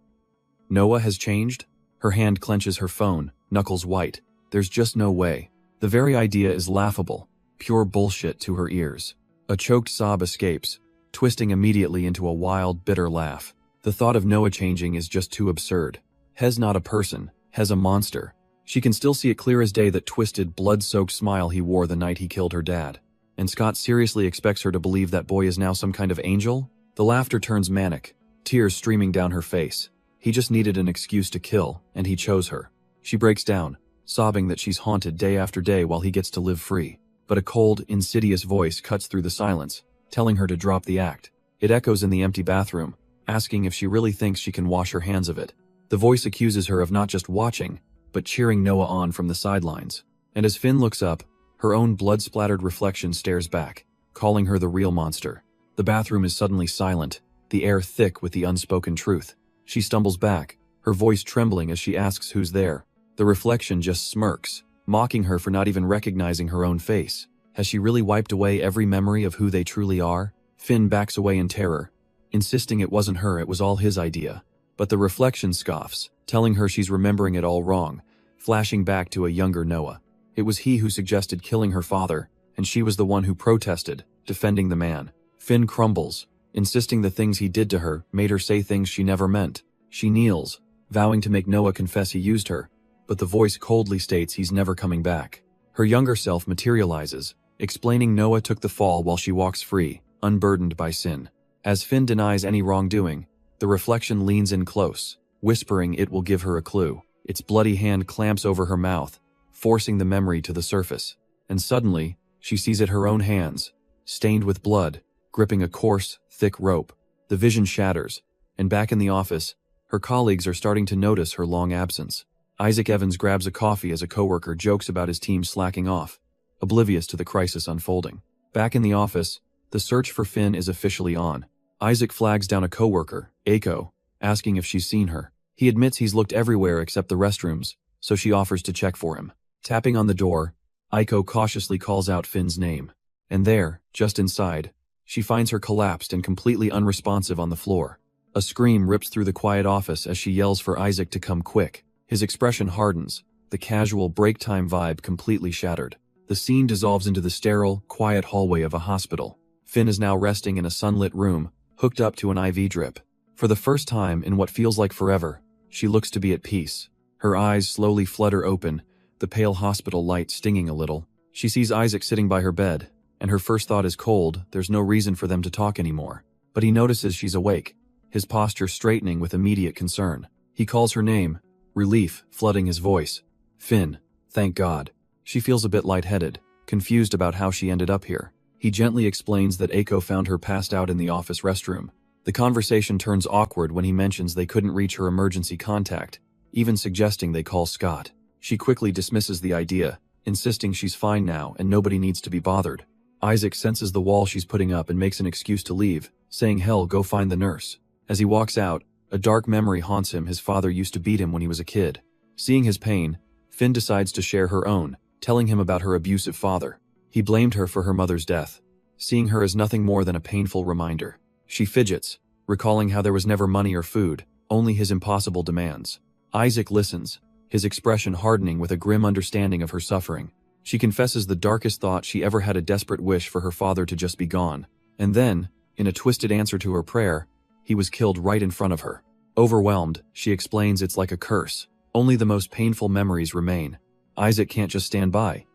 Noah has changed? Her hand clenches her phone, knuckles white. There's just no way. The very idea is laughable, pure bullshit to her ears. A choked sob escapes, twisting immediately into a wild, bitter laugh. The thought of Noah changing is just too absurd. Hez not a person, Hez a monster. She can still see it clear as day that twisted, blood-soaked smile he wore the night he killed her dad. And Scott seriously expects her to believe that boy is now some kind of angel? The laughter turns manic, tears streaming down her face. He just needed an excuse to kill, and he chose her. She breaks down, sobbing that she's haunted day after day while he gets to live free. But a cold, insidious voice cuts through the silence, telling her to drop the act. It echoes in the empty bathroom, asking if she really thinks she can wash her hands of it. The voice accuses her of not just watching, but cheering Noah on from the sidelines. And as Finn looks up, her own blood-splattered reflection stares back, calling her the real monster. The bathroom is suddenly silent, the air thick with the unspoken truth. She stumbles back, her voice trembling as she asks who's there. The reflection just smirks, mocking her for not even recognizing her own face. Has she really wiped away every memory of who they truly are? Finn backs away in terror, insisting it wasn't her, it was all his idea. But the reflection scoffs, telling her she's remembering it all wrong, flashing back to a younger Noah. It was he who suggested killing her father, and she was the one who protested, defending the man. Finn crumbles, insisting the things he did to her made her say things she never meant. She kneels, vowing to make Noah confess he used her, but the voice coldly states he's never coming back. Her younger self materializes, explaining Noah took the fall while she walks free, unburdened by sin. As Finn denies any wrongdoing, the reflection leans in close, whispering it will give her a clue. Its bloody hand clamps over her mouth, forcing the memory to the surface. And suddenly, she sees it her own hands, stained with blood, gripping a coarse, thick rope. The vision shatters, and back in the office, her colleagues are starting to notice her long absence. Isaac Evans grabs a coffee as a coworker jokes about his team slacking off, oblivious to the crisis unfolding. Back in the office, the search for Finn is officially on. Isaac flags down a coworker, Aiko, asking if she's seen her. He admits he's looked everywhere except the restrooms, so she offers to check for him. Tapping on the door, Aiko cautiously calls out Finn's name. And there, just inside, she finds her collapsed and completely unresponsive on the floor. A scream rips through the quiet office as she yells for Isaac to come quick. His expression hardens, the casual break-time vibe completely shattered. The scene dissolves into the sterile, quiet hallway of a hospital. Finn is now resting in a sunlit room, hooked up to an IV drip. For the first time in what feels like forever, she looks to be at peace. Her eyes slowly flutter open, the pale hospital light stinging a little. She sees Isaac sitting by her bed, and her first thought is cold, there's no reason for them to talk anymore. But he notices she's awake, his posture straightening with immediate concern. He calls her name, relief flooding his voice. Finn, thank God. She feels a bit lightheaded, confused about how she ended up here. He gently explains that Aiko found her passed out in the office restroom. The conversation turns awkward when he mentions they couldn't reach her emergency contact, even suggesting they call Scott. She quickly dismisses the idea, insisting she's fine now and nobody needs to be bothered. Isaac senses the wall she's putting up and makes an excuse to leave, saying hell, go find the nurse. As he walks out, a dark memory haunts him. His father used to beat him when he was a kid. Seeing his pain, Finn decides to share her own, telling him about her abusive father. He blamed her for her mother's death, seeing her as nothing more than a painful reminder. She fidgets, recalling how there was never money or food, only his impossible demands. Isaac listens, his expression hardening with a grim understanding of her suffering. She confesses the darkest thought she ever had, a desperate wish for her father to just be gone. And then, in a twisted answer to her prayer, he was killed right in front of her. Overwhelmed, she explains it's like a curse. Only the most painful memories remain. Isaac can't just stand by.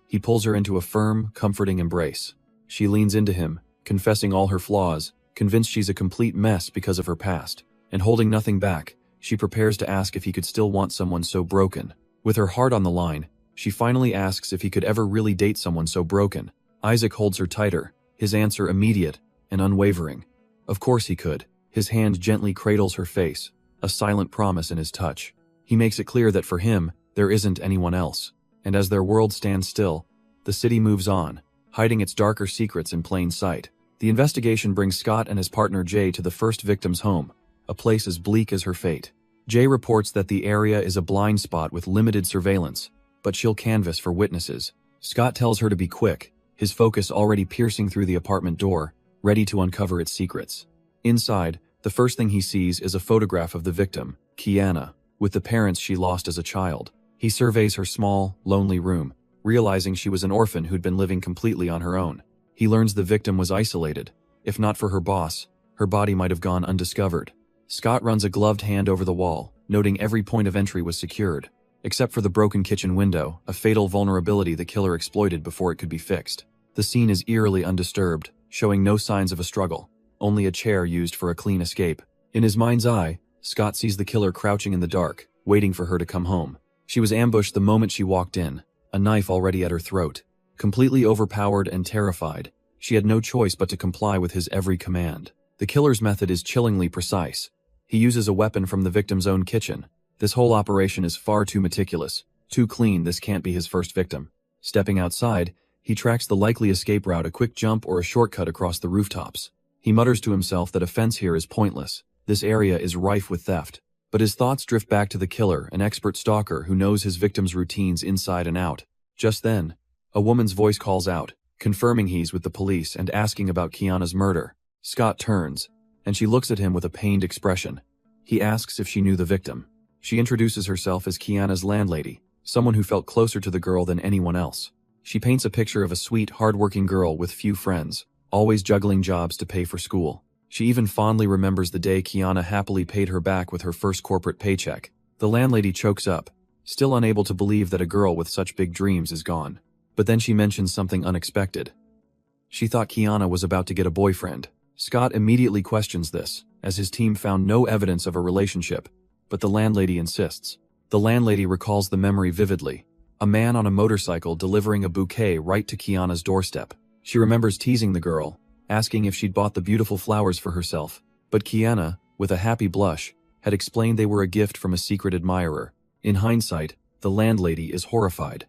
He pulls her into a firm, comforting embrace. She leans into him, confessing all her flaws, convinced she's a complete mess because of her past. And holding nothing back, she prepares to ask if he could still want someone so broken. With her heart on the line, she finally asks if he could ever really date someone so broken. Isaac holds her tighter, his answer immediate and unwavering. Of course he could. His hand gently cradles her face, a silent promise in his touch. He makes it clear that for him, there isn't anyone else. And as their world stands still, the city moves on, hiding its darker secrets in plain sight. The investigation brings Scott and his partner Jay to the first victim's home, a place as bleak as her fate. Jay reports that the area is a blind spot with limited surveillance, but she'll canvass for witnesses. Scott tells her to be quick, his focus already piercing through the apartment door, ready to uncover its secrets. Inside, the first thing he sees is a photograph of the victim, Kiana, with the parents she lost as a child. He surveys her small, lonely room, realizing she was an orphan who'd been living completely on her own. He learns the victim was isolated. If not for her boss, her body might have gone undiscovered. Scott runs a gloved hand over the wall, noting every point of entry was secured, except for the broken kitchen window, a fatal vulnerability the killer exploited before it could be fixed. The scene is eerily undisturbed, showing no signs of a struggle, only a chair used for a clean escape. In his mind's eye, Scott sees the killer crouching in the dark, waiting for her to come home. She was ambushed the moment she walked in, a knife already at her throat. Completely overpowered and terrified, she had no choice but to comply with his every command. The killer's method is chillingly precise. He uses a weapon from the victim's own kitchen. This whole operation is far too meticulous, too clean. This can't be his first victim. Stepping outside, he tracks the likely escape route, a quick jump or a shortcut across the rooftops. He mutters to himself that a fence here is pointless. This area is rife with theft. But his thoughts drift back to the killer, an expert stalker who knows his victim's routines inside and out. Just then, a woman's voice calls out, confirming he's with the police and asking about Kiana's murder. Scott turns, and she looks at him with a pained expression. He asks if she knew the victim. She introduces herself as Kiana's landlady, someone who felt closer to the girl than anyone else. She paints a picture of a sweet, hardworking girl with few friends, always juggling jobs to pay for school. She even fondly remembers the day Kiana happily paid her back with her first corporate paycheck. The landlady chokes up, still unable to believe that a girl with such big dreams is gone. But then she mentions something unexpected. She thought Kiana was about to get a boyfriend. Scott immediately questions this, as his team found no evidence of a relationship, but the landlady insists. The landlady recalls the memory vividly. A man on a motorcycle delivering a bouquet right to Kiana's doorstep. She remembers teasing the girl, asking if she'd bought the beautiful flowers for herself. But Kiana, with a happy blush, had explained they were a gift from a secret admirer. In hindsight, the landlady is horrified.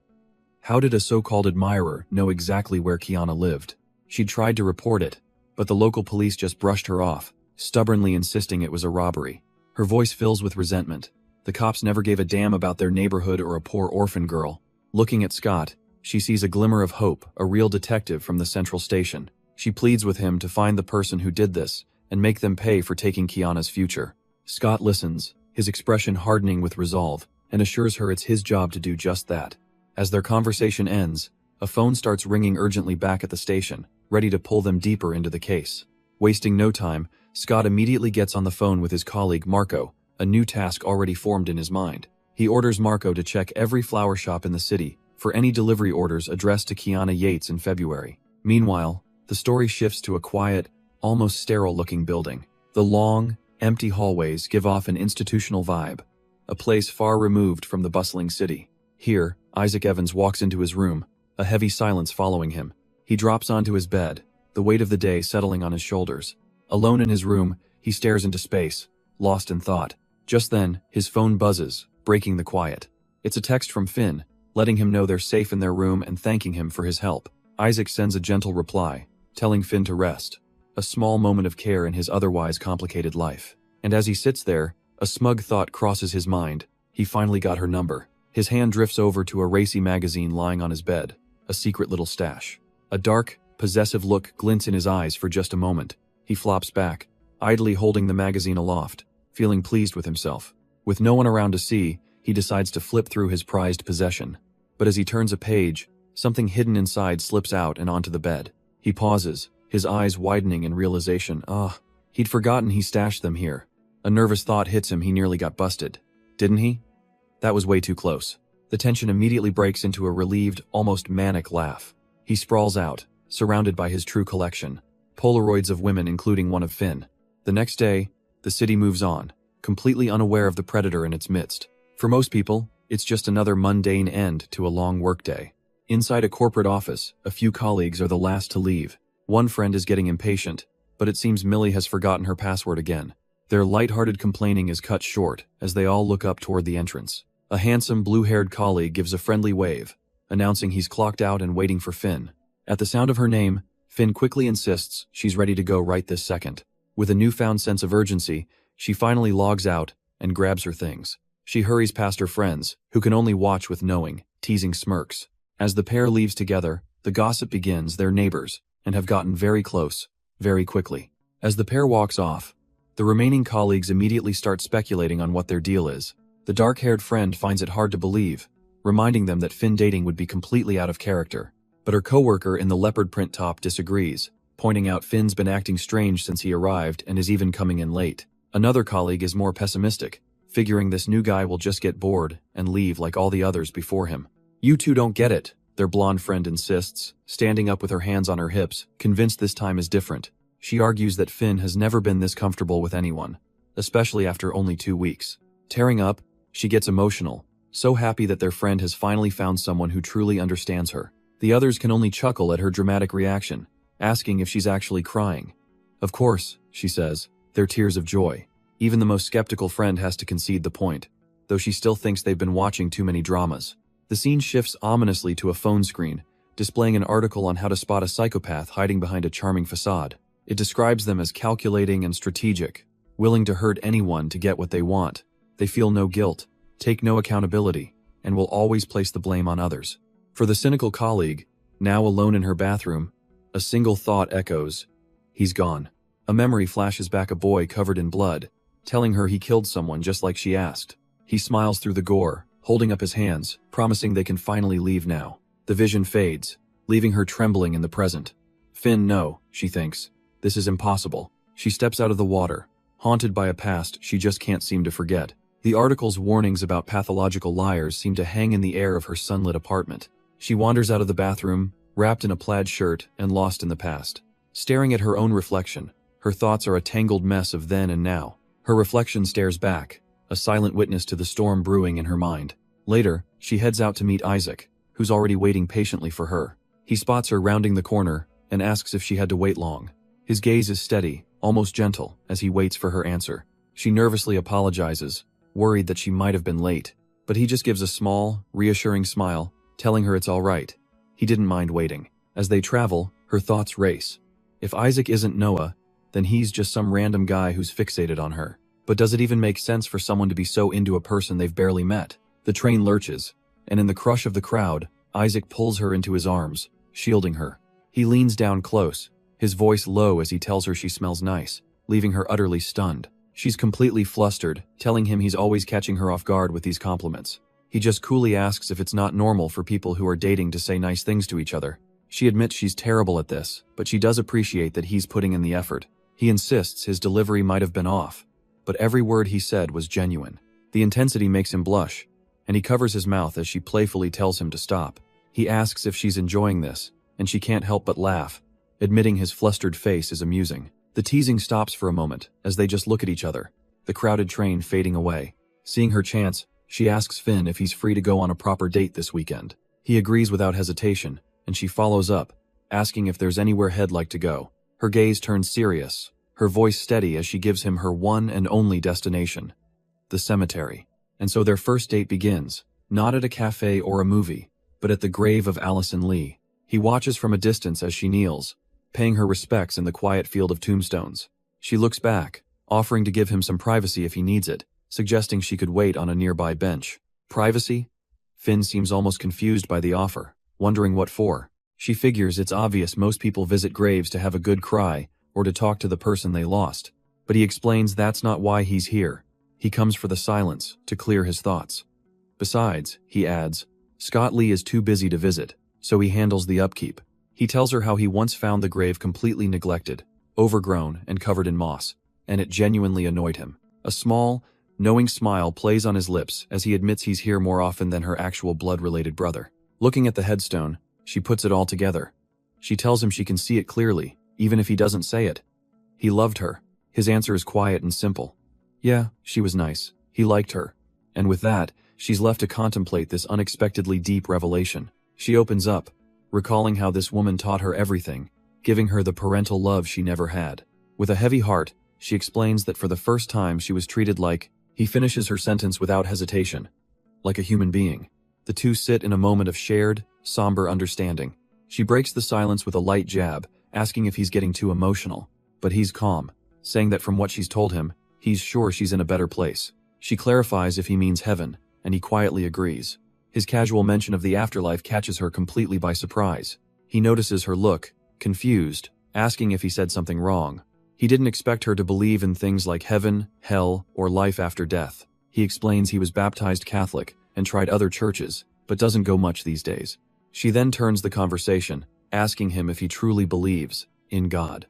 How did a so-called admirer know exactly where Kiana lived? She'd tried to report it, but the local police just brushed her off, stubbornly insisting it was a robbery. Her voice fills with resentment. The cops never gave a damn about their neighborhood or a poor orphan girl. Looking at Scott, she sees a glimmer of hope, a real detective from the central station. She pleads with him to find the person who did this and make them pay for taking Kiana's future. Scott listens, his expression hardening with resolve. and assures her it's his job to do just that. As their conversation ends, a phone starts ringing urgently back at the station, ready to pull them deeper into the case. Wasting no time, Scott immediately gets on the phone with his colleague Marco, a new task already formed in his mind. He orders Marco to check every flower shop in the city for any delivery orders addressed to Kiana Yates in February. Meanwhile, the story shifts to a quiet, almost sterile-looking building. The long, empty hallways give off an institutional vibe, a place far removed from the bustling city. Here, Isaac Evans walks into his room, a heavy silence following him. He drops onto his bed, the weight of the day settling on his shoulders. Alone in his room, he stares into space, lost in thought. Just then, his phone buzzes, breaking the quiet. It's a text from Finn, letting him know they're safe in their room and thanking him for his help. Isaac sends a gentle reply, telling Finn to rest, a small moment of care in his otherwise complicated life. And as he sits there, a smug thought crosses his mind. He finally got her number. His hand drifts over to a racy magazine lying on his bed, a secret little stash. A dark, possessive look glints in his eyes for just a moment. He flops back, idly holding the magazine aloft, feeling pleased with himself. With no one around to see, he decides to flip through his prized possession. But as he turns a page, something hidden inside slips out and onto the bed. He pauses, his eyes widening in realization. He'd forgotten he stashed them here. A nervous thought hits him. He nearly got busted. Didn't he? That was way too close. The tension immediately breaks into a relieved, almost manic laugh. He sprawls out, surrounded by his true collection. Polaroids of women, including one of Finn. The next day, the city moves on, completely unaware of the predator in its midst. For most people, it's just another mundane end to a long workday. Inside a corporate office, a few colleagues are the last to leave. One friend is getting impatient, but it seems Millie has forgotten her password again. Their light-hearted complaining is cut short as they all look up toward the entrance. A handsome, blue-haired colleague gives a friendly wave, announcing he's clocked out and waiting for Finn. At the sound of her name, Finn quickly insists she's ready to go right this second. With a newfound sense of urgency, she finally logs out and grabs her things. She hurries past her friends, who can only watch with knowing, teasing smirks. As the pair leaves together, the gossip begins. They're neighbors, and have gotten very close, very quickly. As the pair walks off, the remaining colleagues immediately start speculating on what their deal is. The dark-haired friend finds it hard to believe, reminding them that Finn dating would be completely out of character. But her coworker in the leopard print top disagrees, pointing out Finn's been acting strange since he arrived and is even coming in late. Another colleague is more pessimistic, figuring this new guy will just get bored and leave like all the others before him. "You two don't get it," their blonde friend insists, standing up with her hands on her hips, convinced this time is different. She argues that Finn has never been this comfortable with anyone, especially after only 2 weeks. Tearing up, she gets emotional, so happy that their friend has finally found someone who truly understands her. The others can only chuckle at her dramatic reaction, asking if she's actually crying. "Of course," she says, they're tears of joy. Even the most skeptical friend has to concede the point, though she still thinks they've been watching too many dramas. The scene shifts ominously to a phone screen, displaying an article on how to spot a psychopath hiding behind a charming facade. It describes them as calculating and strategic, willing to hurt anyone to get what they want. They feel no guilt, take no accountability, and will always place the blame on others. For the cynical colleague, now alone in her bathroom, a single thought echoes. He's gone. A memory flashes back, a boy covered in blood, telling her he killed someone just like she asked. He smiles through the gore, holding up his hands, promising they can finally leave now. The vision fades, leaving her trembling in the present. Finn, no, she thinks. This is impossible. She steps out of the water, haunted by a past she just can't seem to forget. The article's warnings about pathological liars seem to hang in the air of her sunlit apartment. She wanders out of the bathroom, wrapped in a plaid shirt and lost in the past. Staring at her own reflection, her thoughts are a tangled mess of then and now. Her reflection stares back, a silent witness to the storm brewing in her mind. Later, she heads out to meet Isaac, who's already waiting patiently for her. He spots her rounding the corner and asks if she had to wait long. His gaze is steady, almost gentle, as he waits for her answer. She nervously apologizes, worried that she might have been late, but he just gives a small, reassuring smile, telling her it's all right. He didn't mind waiting. As they travel, her thoughts race. If Isaac isn't Noah, then he's just some random guy who's fixated on her. But does it even make sense for someone to be so into a person they've barely met? The train lurches, and in the crush of the crowd, Isaac pulls her into his arms, shielding her. He leans down close, his voice low as he tells her she smells nice, leaving her utterly stunned. She's completely flustered, telling him he's always catching her off guard with these compliments. He just coolly asks if it's not normal for people who are dating to say nice things to each other. She admits she's terrible at this, but she does appreciate that he's putting in the effort. He insists his delivery might have been off, but every word he said was genuine. The intensity makes him blush, and he covers his mouth as she playfully tells him to stop. He asks if she's enjoying this, and she can't help but laugh, admitting his flustered face is amusing. The teasing stops for a moment as they just look at each other, the crowded train fading away. Seeing her chance, she asks Finn if he's free to go on a proper date this weekend. He agrees without hesitation, and she follows up, asking if there's anywhere he'd like to go. Her gaze turns serious, her voice steady as she gives him her one and only destination, the cemetery. And so their first date begins, not at a cafe or a movie, but at the grave of Allison Lee. He watches from a distance as she kneels, paying her respects in the quiet field of tombstones. She looks back, offering to give him some privacy if he needs it, suggesting she could wait on a nearby bench. Privacy? Finn seems almost confused by the offer, wondering what for. She figures it's obvious most people visit graves to have a good cry or to talk to the person they lost. But he explains that's not why he's here. He comes for the silence, to clear his thoughts. Besides, he adds, Scott Lee is too busy to visit, so he handles the upkeep. He tells her how he once found the grave completely neglected, overgrown, and covered in moss, and it genuinely annoyed him. A small, knowing smile plays on his lips as he admits he's here more often than her actual blood-related brother. Looking at the headstone, she puts it all together. She tells him she can see it clearly, even if he doesn't say it. He loved her. His answer is quiet and simple. Yeah, she was nice. He liked her. And with that, she's left to contemplate this unexpectedly deep revelation. She opens up, recalling how this woman taught her everything, giving her the parental love she never had. With a heavy heart, she explains that for the first time she was treated like, he finishes her sentence without hesitation, like a human being. The two sit in a moment of shared, somber understanding. She breaks the silence with a light jab, asking if he's getting too emotional. But he's calm, saying that from what she's told him, he's sure she's in a better place. She clarifies if he means heaven, and he quietly agrees. His casual mention of the afterlife catches her completely by surprise. He notices her look, confused, asking if he said something wrong. He didn't expect her to believe in things like heaven, hell, or life after death. He explains he was baptized Catholic and tried other churches, but doesn't go much these days. She then turns the conversation, asking him if he truly believes in God.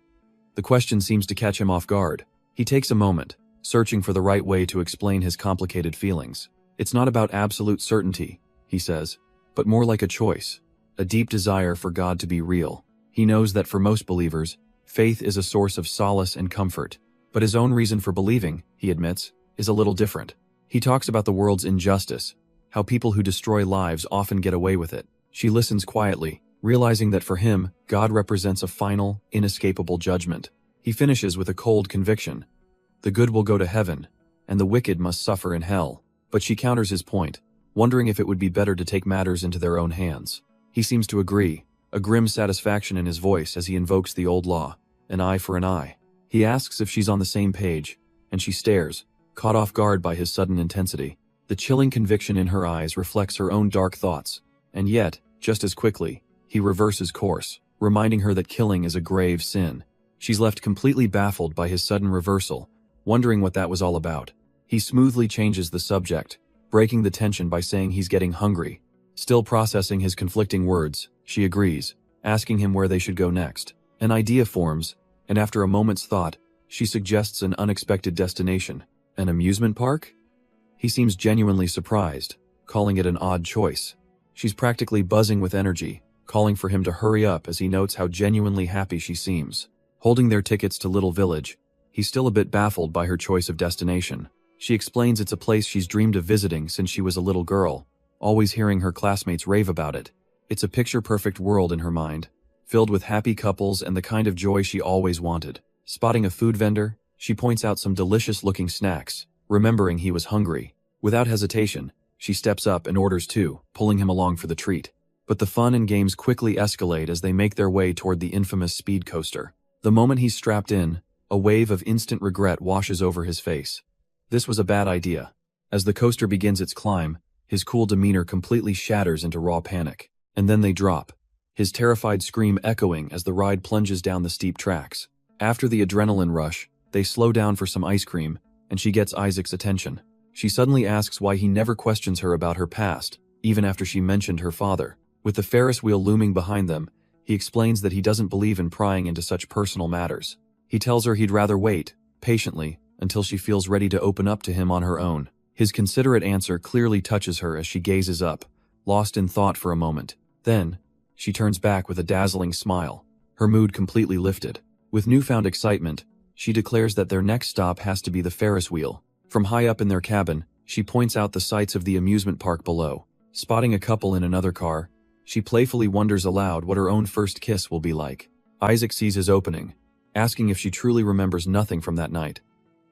The question seems to catch him off guard. He takes a moment, searching for the right way to explain his complicated feelings. It's not about absolute certainty, he says, but more like a choice, a deep desire for God to be real. He knows that for most believers, faith is a source of solace and comfort, but his own reason for believing, he admits, is a little different. He talks about the world's injustice, how people who destroy lives often get away with it. She listens quietly, realizing that for him, God represents a final, inescapable judgment. He finishes with a cold conviction. The good will go to heaven, and the wicked must suffer in hell. But she counters his point, wondering if it would be better to take matters into their own hands. He seems to agree, a grim satisfaction in his voice as he invokes the old law, an eye for an eye. He asks if she's on the same page, and she stares, caught off guard by his sudden intensity. The chilling conviction in her eyes reflects her own dark thoughts, and yet, just as quickly, he reverses course, reminding her that killing is a grave sin. She's left completely baffled by his sudden reversal, wondering what that was all about. He smoothly changes the subject, breaking the tension by saying he's getting hungry. Still processing his conflicting words, she agrees, asking him where they should go next. An idea forms, and after a moment's thought, she suggests an unexpected destination. An amusement park? He seems genuinely surprised, calling it an odd choice. She's practically buzzing with energy, calling for him to hurry up as he notes how genuinely happy she seems. Holding their tickets to Little Village, he's still a bit baffled by her choice of destination. She explains it's a place she's dreamed of visiting since she was a little girl, always hearing her classmates rave about it. It's a picture-perfect world in her mind, filled with happy couples and the kind of joy she always wanted. Spotting a food vendor, she points out some delicious-looking snacks, remembering he was hungry. Without hesitation, she steps up and orders two, pulling him along for the treat. But the fun and games quickly escalate as they make their way toward the infamous speed coaster. The moment he's strapped in, a wave of instant regret washes over his face. This was a bad idea. As the coaster begins its climb, his cool demeanor completely shatters into raw panic. And then they drop, his terrified scream echoing as the ride plunges down the steep tracks. After the adrenaline rush, they slow down for some ice cream, and she gets Isaac's attention. She suddenly asks why he never questions her about her past, even after she mentioned her father. With the Ferris wheel looming behind them, he explains that he doesn't believe in prying into such personal matters. He tells her he'd rather wait, patiently, until she feels ready to open up to him on her own. His considerate answer clearly touches her as she gazes up, lost in thought for a moment. Then, she turns back with a dazzling smile, her mood completely lifted. With newfound excitement, she declares that their next stop has to be the Ferris wheel. From high up in their cabin, she points out the sights of the amusement park below. Spotting a couple in another car, she playfully wonders aloud what her own first kiss will be like. Isaac sees his opening, asking if she truly remembers nothing from that night.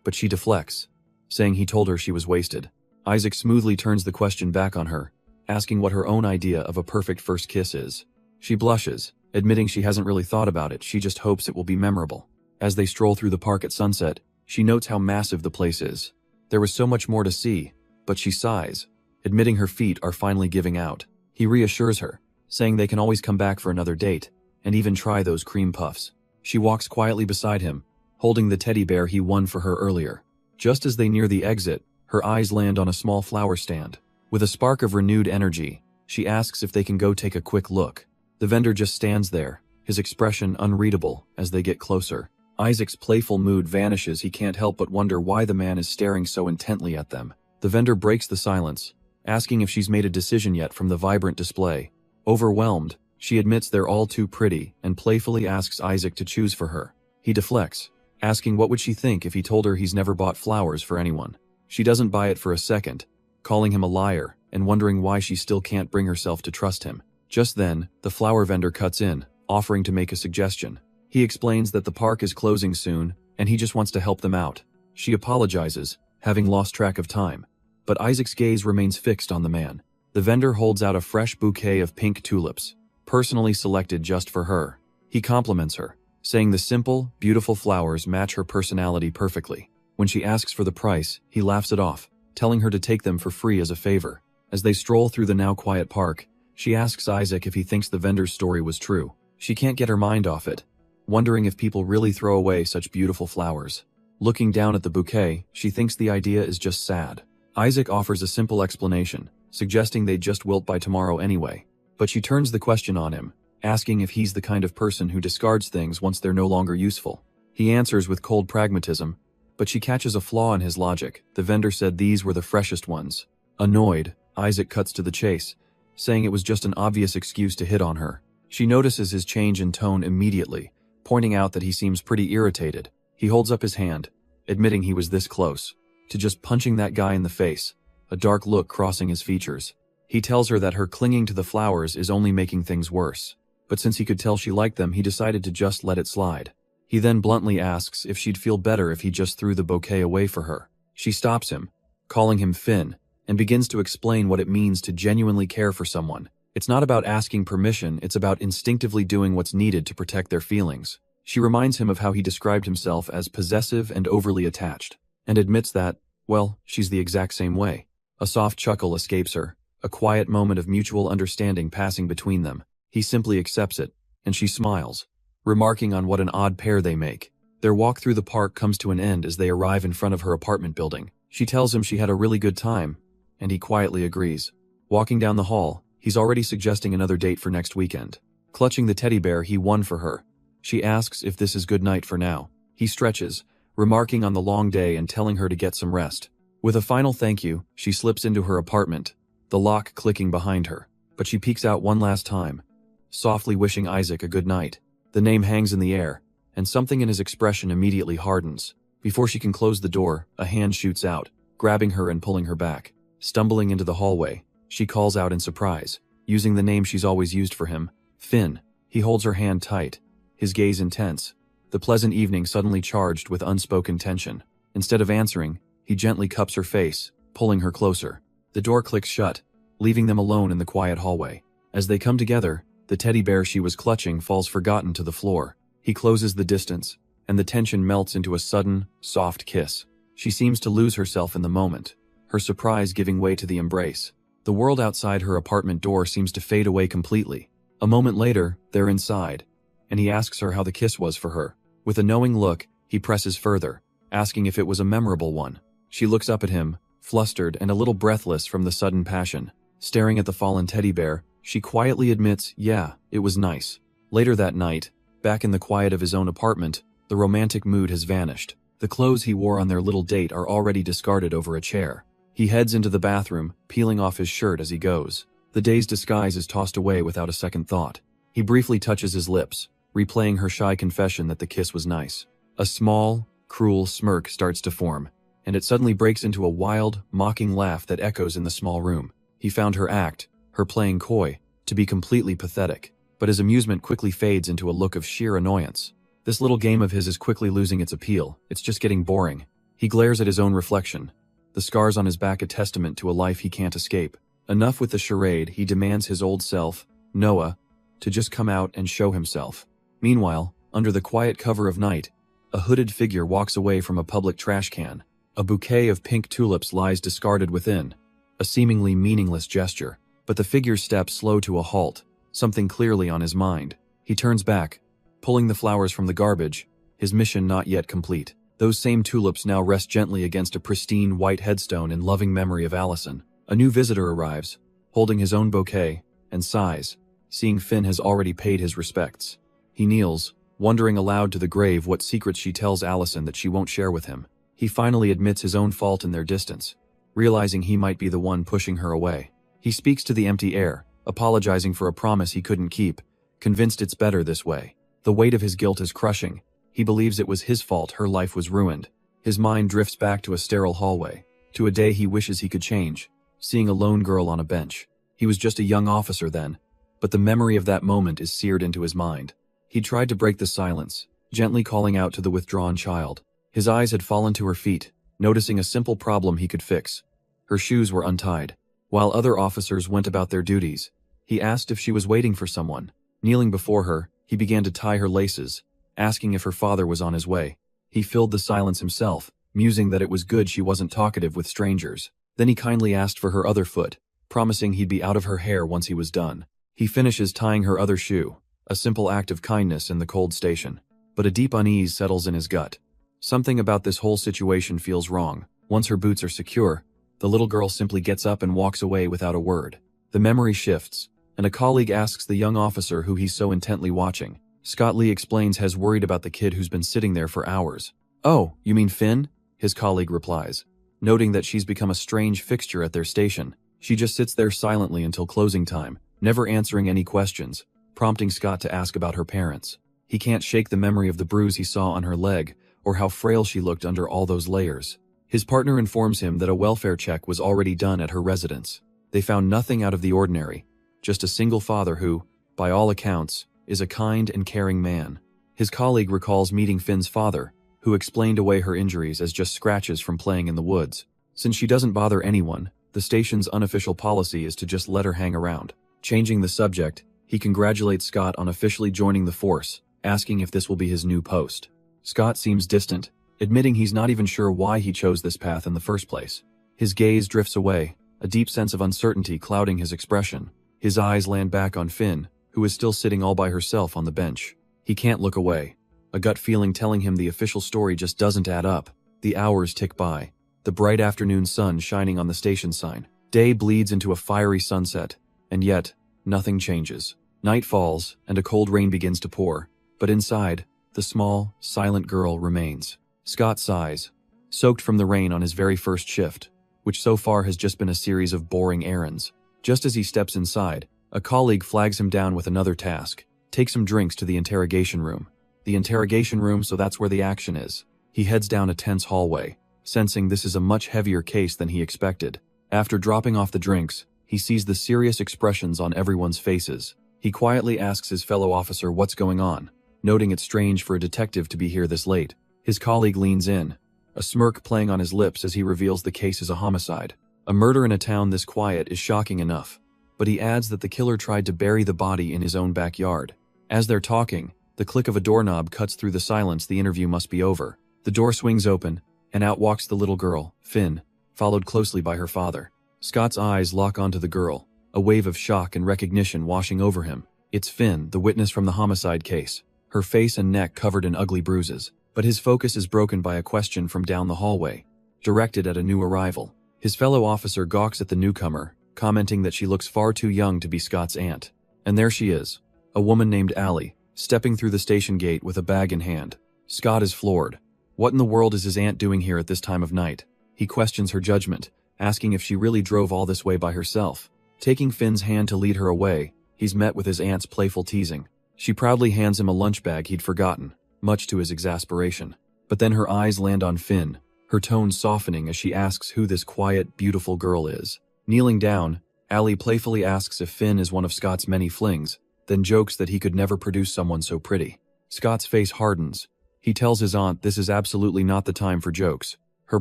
But she deflects, saying he told her she was wasted. Isaac smoothly turns the question back on her, asking what her own idea of a perfect first kiss is. She blushes, admitting she hasn't really thought about it, she just hopes it will be memorable. As they stroll through the park at sunset, she notes how massive the place is. There was so much more to see, but she sighs, admitting her feet are finally giving out. He reassures her, saying they can always come back for another date, and even try those cream puffs. She walks quietly beside him, holding the teddy bear he won for her earlier. Just as they near the exit, her eyes land on a small flower stand. With a spark of renewed energy, she asks if they can go take a quick look. The vendor just stands there, his expression unreadable as they get closer. Isaac's playful mood vanishes. He can't help but wonder why the man is staring so intently at them. The vendor breaks the silence, asking if she's made a decision yet from the vibrant display. Overwhelmed, she admits they're all too pretty and playfully asks Isaac to choose for her. He deflects, asking what would she think if he told her he's never bought flowers for anyone. She doesn't buy it for a second, calling him a liar and wondering why she still can't bring herself to trust him. Just then, the flower vendor cuts in, offering to make a suggestion. He explains that the park is closing soon, and he just wants to help them out. She apologizes, having lost track of time. But Isaac's gaze remains fixed on the man. The vendor holds out a fresh bouquet of pink tulips, personally selected just for her. He compliments her, saying the simple, beautiful flowers match her personality perfectly. When she asks for the price, he laughs it off, telling her to take them for free as a favor. As they stroll through the now quiet park, she asks Isaac if he thinks the vendor's story was true. She can't get her mind off it, wondering if people really throw away such beautiful flowers. Looking down at the bouquet, she thinks the idea is just sad. Isaac offers a simple explanation, suggesting they'd just wilt by tomorrow anyway. But she turns the question on him, asking if he's the kind of person who discards things once they're no longer useful. He answers with cold pragmatism, but she catches a flaw in his logic. The vendor said these were the freshest ones. Annoyed, Isaac cuts to the chase, saying it was just an obvious excuse to hit on her. She notices his change in tone immediately, pointing out that he seems pretty irritated. He holds up his hand, admitting he was this close to just punching that guy in the face, a dark look crossing his features. He tells her that her clinging to the flowers is only making things worse, but since he could tell she liked them, he decided to just let it slide. He then bluntly asks if she'd feel better if he just threw the bouquet away for her. She stops him, calling him Finn, and begins to explain what it means to genuinely care for someone. It's not about asking permission, it's about instinctively doing what's needed to protect their feelings. She reminds him of how he described himself as possessive and overly attached, and admits that, well, she's the exact same way. A soft chuckle escapes her, a quiet moment of mutual understanding passing between them. He simply accepts it, and she smiles, remarking on what an odd pair they make. Their walk through the park comes to an end as they arrive in front of her apartment building. She tells him she had a really good time, and he quietly agrees. Walking down the hall, he's already suggesting another date for next weekend. Clutching the teddy bear he won for her, she asks if this is good night for now. He stretches, remarking on the long day and telling her to get some rest. With a final thank you, she slips into her apartment, the lock clicking behind her. But she peeks out one last time, softly wishing Isaac a good night. The name hangs in the air, and something in his expression immediately hardens. Before she can close the door, a hand shoots out, grabbing her and pulling her back. Stumbling into the hallway, she calls out in surprise, using the name she's always used for him, Finn. He holds her hand tight, his gaze intense, the pleasant evening suddenly charged with unspoken tension. Instead of answering, he gently cups her face, pulling her closer. The door clicks shut, leaving them alone in the quiet hallway. As they come together, the teddy bear she was clutching falls forgotten to the floor. He closes the distance, and the tension melts into a sudden, soft kiss. She seems to lose herself in the moment, her surprise giving way to the embrace. The world outside her apartment door seems to fade away completely. A moment later, they're inside, and he asks her how the kiss was for her. With a knowing look, he presses further, asking if it was a memorable one. She looks up at him, flustered and a little breathless from the sudden passion. Staring at the fallen teddy bear, she quietly admits, yeah, it was nice. Later that night, back in the quiet of his own apartment, the romantic mood has vanished. The clothes he wore on their little date are already discarded over a chair. He heads into the bathroom, peeling off his shirt as he goes. The day's disguise is tossed away without a second thought. He briefly touches his lips, replaying her shy confession that the kiss was nice. A small, cruel smirk starts to form, and it suddenly breaks into a wild, mocking laugh that echoes in the small room. He found her act, her playing coy, to be completely pathetic, but his amusement quickly fades into a look of sheer annoyance. This little game of his is quickly losing its appeal. It's just getting boring. He glares at his own reflection, the scars on his back a testament to a life he can't escape. Enough with the charade, he demands his old self, Noah, to just come out and show himself. Meanwhile, under the quiet cover of night, a hooded figure walks away from a public trash can. A bouquet of pink tulips lies discarded within, a seemingly meaningless gesture. But the figure's steps slow to a halt, something clearly on his mind. He turns back, pulling the flowers from the garbage, his mission not yet complete. Those same tulips now rest gently against a pristine white headstone in loving memory of Allison. A new visitor arrives, holding his own bouquet, and sighs, seeing Finn has already paid his respects. He kneels, wondering aloud to the grave what secrets she tells Allison that she won't share with him. He finally admits his own fault in their distance, realizing he might be the one pushing her away. He speaks to the empty air, apologizing for a promise he couldn't keep, convinced it's better this way. The weight of his guilt is crushing. He believes it was his fault her life was ruined. His mind drifts back to a sterile hallway, to a day he wishes he could change, seeing a lone girl on a bench. He was just a young officer then, but the memory of that moment is seared into his mind. He tried to break the silence, gently calling out to the withdrawn child. His eyes had fallen to her feet, noticing a simple problem he could fix. Her shoes were untied. While other officers went about their duties, he asked if she was waiting for someone. Kneeling before her, he began to tie her laces, asking if her father was on his way. He filled the silence himself, musing that it was good she wasn't talkative with strangers. Then he kindly asked for her other foot, promising he'd be out of her hair once he was done. He finishes tying her other shoe, a simple act of kindness in the cold station. But a deep unease settles in his gut. Something about this whole situation feels wrong. Once her boots are secure, the little girl simply gets up and walks away without a word. The memory shifts, and a colleague asks the young officer who he's so intently watching. Scott Lee explains has worried about the kid who's been sitting there for hours. "Oh, you mean Finn?" his colleague replies, noting that she's become a strange fixture at their station. She just sits there silently until closing time, never answering any questions, prompting Scott to ask about her parents. He can't shake the memory of the bruise he saw on her leg, or how frail she looked under all those layers. His partner informs him that a welfare check was already done at her residence. They found nothing out of the ordinary, just a single father who, by all accounts, is a kind and caring man. His colleague recalls meeting Finn's father, who explained away her injuries as just scratches from playing in the woods. Since she doesn't bother anyone, the station's unofficial policy is to just let her hang around. Changing the subject, he congratulates Scott on officially joining the force, asking if this will be his new post. Scott seems distant, admitting he's not even sure why he chose this path in the first place. His gaze drifts away, a deep sense of uncertainty clouding his expression. His eyes land back on Finn, who is still sitting all by herself on the bench. He can't look away, a gut feeling telling him the official story just doesn't add up. The hours tick by, the bright afternoon sun shining on the station sign. Day bleeds into a fiery sunset, and yet, nothing changes. Night falls, and a cold rain begins to pour, but inside, the small, silent girl remains. Scott sighs, soaked from the rain on his very first shift, which so far has just been a series of boring errands. Just as he steps inside, a colleague flags him down with another task. Take some drinks to the interrogation room. The interrogation room, so that's where the action is. He heads down a tense hallway, sensing this is a much heavier case than he expected. After dropping off the drinks, he sees the serious expressions on everyone's faces. He quietly asks his fellow officer what's going on, noting it's strange for a detective to be here this late. His colleague leans in, a smirk playing on his lips as he reveals the case is a homicide. A murder in a town this quiet is shocking enough, but he adds that the killer tried to bury the body in his own backyard. As they're talking, the click of a doorknob cuts through the silence. The interview must be over. The door swings open, and out walks the little girl, Finn, followed closely by her father. Scott's eyes lock onto the girl, a wave of shock and recognition washing over him. It's Finn, the witness from the homicide case, her face and neck covered in ugly bruises. But his focus is broken by a question from down the hallway. directed at a new arrival. His fellow officer gawks at the newcomer, commenting that she looks far too young to be Scott's aunt. And there she is, a woman named Allie, stepping through the station gate with a bag in hand. Scott is floored. What in the world is his aunt doing here at this time of night? He questions her judgment, asking if she really drove all this way by herself. Taking Finn's hand to lead her away, he's met with his aunt's playful teasing. She proudly hands him a lunch bag he'd forgotten, much to his exasperation. But then her eyes land on Finn, her tone softening as she asks who this quiet, beautiful girl is. Kneeling down, Allie playfully asks if Finn is one of Scott's many flings, then jokes that he could never produce someone so pretty. Scott's face hardens. He tells his aunt this is absolutely not the time for jokes. Her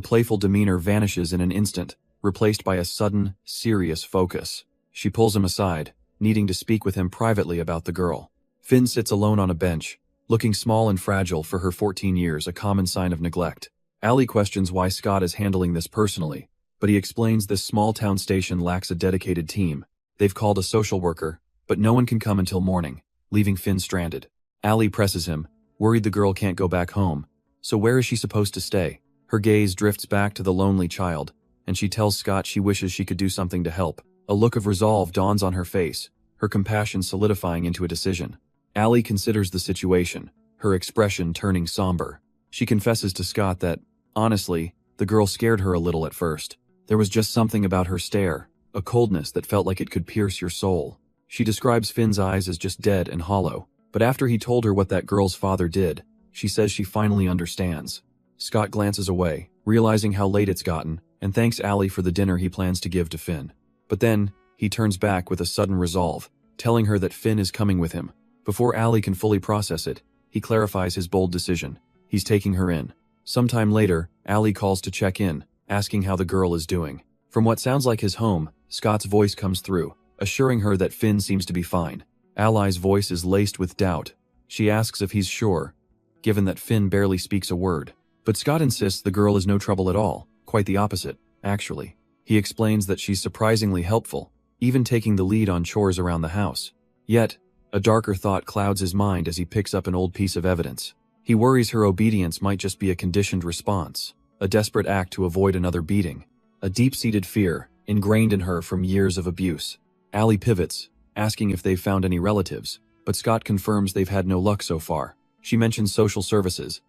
playful demeanor vanishes in an instant, replaced by a sudden, serious focus. She pulls him aside, needing to speak with him privately about the girl. Finn sits alone on a bench, looking small and fragile for her 14 years, a common sign of neglect. Allie questions why Scott is handling this personally, but he explains this small-town station lacks a dedicated team. They've called a social worker, but no one can come until morning, leaving Finn stranded. Allie presses him, worried the girl can't go back home. So where is she supposed to stay? Her gaze drifts back to the lonely child, and she tells Scott she wishes she could do something to help. A look of resolve dawns on her face, her compassion solidifying into a decision. Allie considers the situation, her expression turning somber. She confesses to Scott that, honestly, the girl scared her a little at first. There was just something about her stare, a coldness that felt like it could pierce your soul. She describes Finn's eyes as just dead and hollow, but after he told her what that girl's father did, she says she finally understands. Scott glances away, realizing how late it's gotten, and thanks Allie for the dinner he plans to give to Finn. But then, he turns back with a sudden resolve, telling her that Finn is coming with him. Before Allie can fully process it, he clarifies his bold decision. He's taking her in. Sometime later, Allie calls to check in, asking how the girl is doing. From what sounds like his home, Scott's voice comes through, assuring her that Finn seems to be fine. Allie's voice is laced with doubt. She asks if he's sure, given that Finn barely speaks a word. But Scott insists the girl is no trouble at all, quite the opposite, actually. He explains that she's surprisingly helpful, even taking the lead on chores around the house. Yet, a darker thought clouds his mind as he picks up an old piece of evidence. He worries her obedience might just be a conditioned response, a desperate act to avoid another beating, a deep-seated fear ingrained in her from years of abuse. Allie pivots, asking if they've found any relatives, but Scott confirms they've had no luck so far. She mentions social services,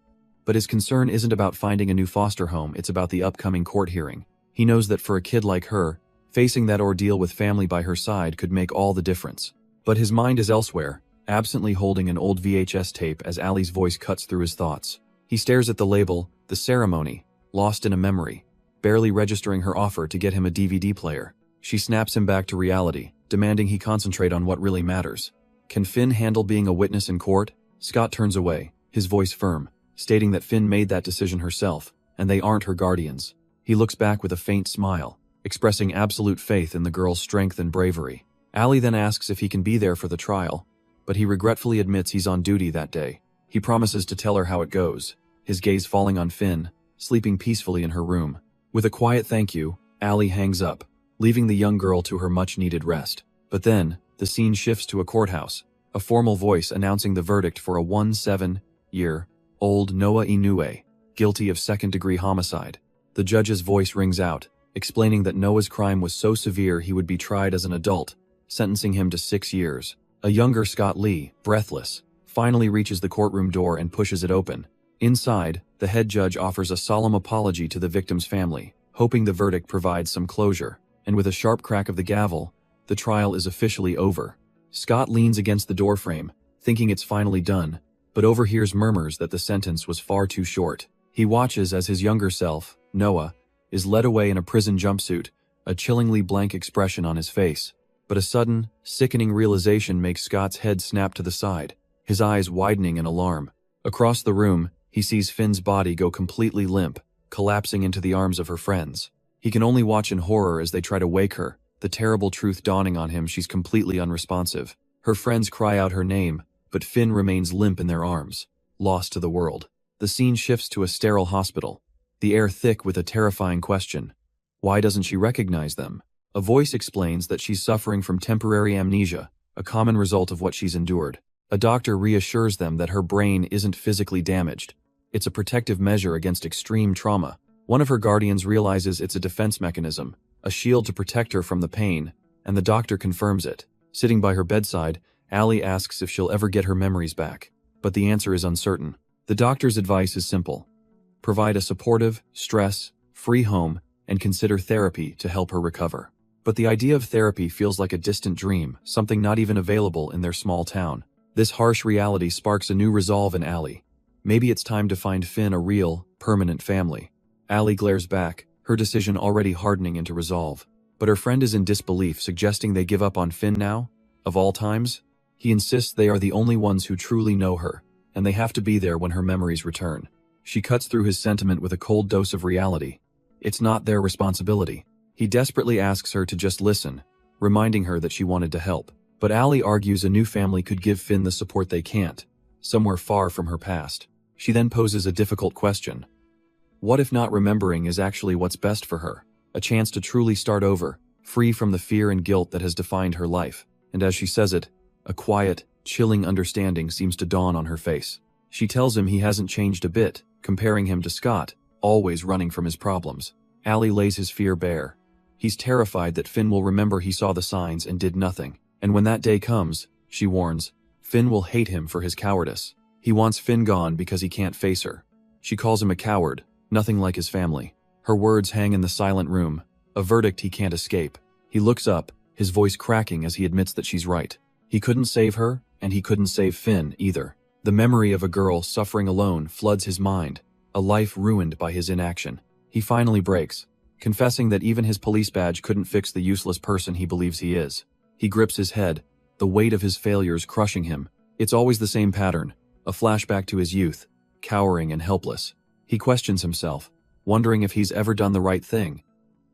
but his concern isn't about finding a new foster home, it's about the upcoming court hearing. He knows that for a kid like her, facing that ordeal with family by her side could make all the difference. But his mind is elsewhere, absently holding an old VHS tape as Allie's voice cuts through his thoughts. He stares at the label, The Ceremony, lost in a memory, barely registering her offer to get him a DVD player. She snaps him back to reality, demanding he concentrate on what really matters. Can Finn handle being a witness in court? Scott turns away, his voice firm, stating that Finn made that decision herself, and they aren't her guardians. He looks back with a faint smile, expressing absolute faith in the girl's strength and bravery. Allie then asks if he can be there for the trial, but he regretfully admits he's on duty that day. He promises to tell her how it goes, his gaze falling on Finn, sleeping peacefully in her room. With a quiet thank you, Allie hangs up, leaving the young girl to her much-needed rest. But then, the scene shifts to a courthouse, a formal voice announcing the verdict for a 17-year-old Noah Inoue, guilty of second-degree homicide. The judge's voice rings out, explaining that Noah's crime was so severe he would be tried as an adult, sentencing him to 6 years. A younger Scott Lee, breathless, finally reaches the courtroom door and pushes it open. Inside, the head judge offers a solemn apology to the victim's family, hoping the verdict provides some closure. And with a sharp crack of the gavel, the trial is officially over. Scott leans against the doorframe, thinking it's finally done, but overhears murmurs that the sentence was far too short. He watches as his younger self, Noah, is led away in a prison jumpsuit, a chillingly blank expression on his face. But a sudden, sickening realization makes Scott's head snap to the side, his eyes widening in alarm. Across the room, he sees Finn's body go completely limp, collapsing into the arms of her friends. He can only watch in horror as they try to wake her, the terrible truth dawning on him she's completely unresponsive. Her friends cry out her name, but Finn remains limp in their arms, lost to the world. The scene shifts to a sterile hospital, the air thick with a terrifying question. Why doesn't she recognize them? A voice explains that she's suffering from temporary amnesia, a common result of what she's endured. A doctor reassures them that her brain isn't physically damaged. It's a protective measure against extreme trauma. One of her guardians realizes it's a defense mechanism, a shield to protect her from the pain, and the doctor confirms it. Sitting by her bedside, Allie asks if she'll ever get her memories back, but the answer is uncertain. The doctor's advice is simple: provide a supportive, stress-free home and consider therapy to help her recover. But the idea of therapy feels like a distant dream, something not even available in their small town. This harsh reality sparks a new resolve in Allie. Maybe it's time to find Finn a real, permanent family. Allie glares back, her decision already hardening into resolve. But her friend is in disbelief, suggesting they give up on Finn now? Of all times? He insists they are the only ones who truly know her, and they have to be there when her memories return. She cuts through his sentiment with a cold dose of reality. It's not their responsibility. He desperately asks her to just listen, reminding her that she wanted to help. But Allie argues a new family could give Finn the support they can't, somewhere far from her past. She then poses a difficult question. What if not remembering is actually what's best for her? A chance to truly start over, free from the fear and guilt that has defined her life. And as she says it, a quiet, chilling understanding seems to dawn on her face. She tells him he hasn't changed a bit, comparing him to Scott, always running from his problems. Allie lays his fear bare. He's terrified that Finn will remember he saw the signs and did nothing. And when that day comes, she warns, Finn will hate him for his cowardice. He wants Finn gone because he can't face her. She calls him a coward, nothing like his family. Her words hang in the silent room, a verdict he can't escape. He looks up, his voice cracking as he admits that she's right. He couldn't save her, and he couldn't save Finn either. The memory of a girl suffering alone floods his mind, a life ruined by his inaction. He finally breaks, confessing that even his police badge couldn't fix the useless person he believes he is. He grips his head, the weight of his failures crushing him. It's always the same pattern, a flashback to his youth, cowering and helpless. He questions himself, wondering if he's ever done the right thing,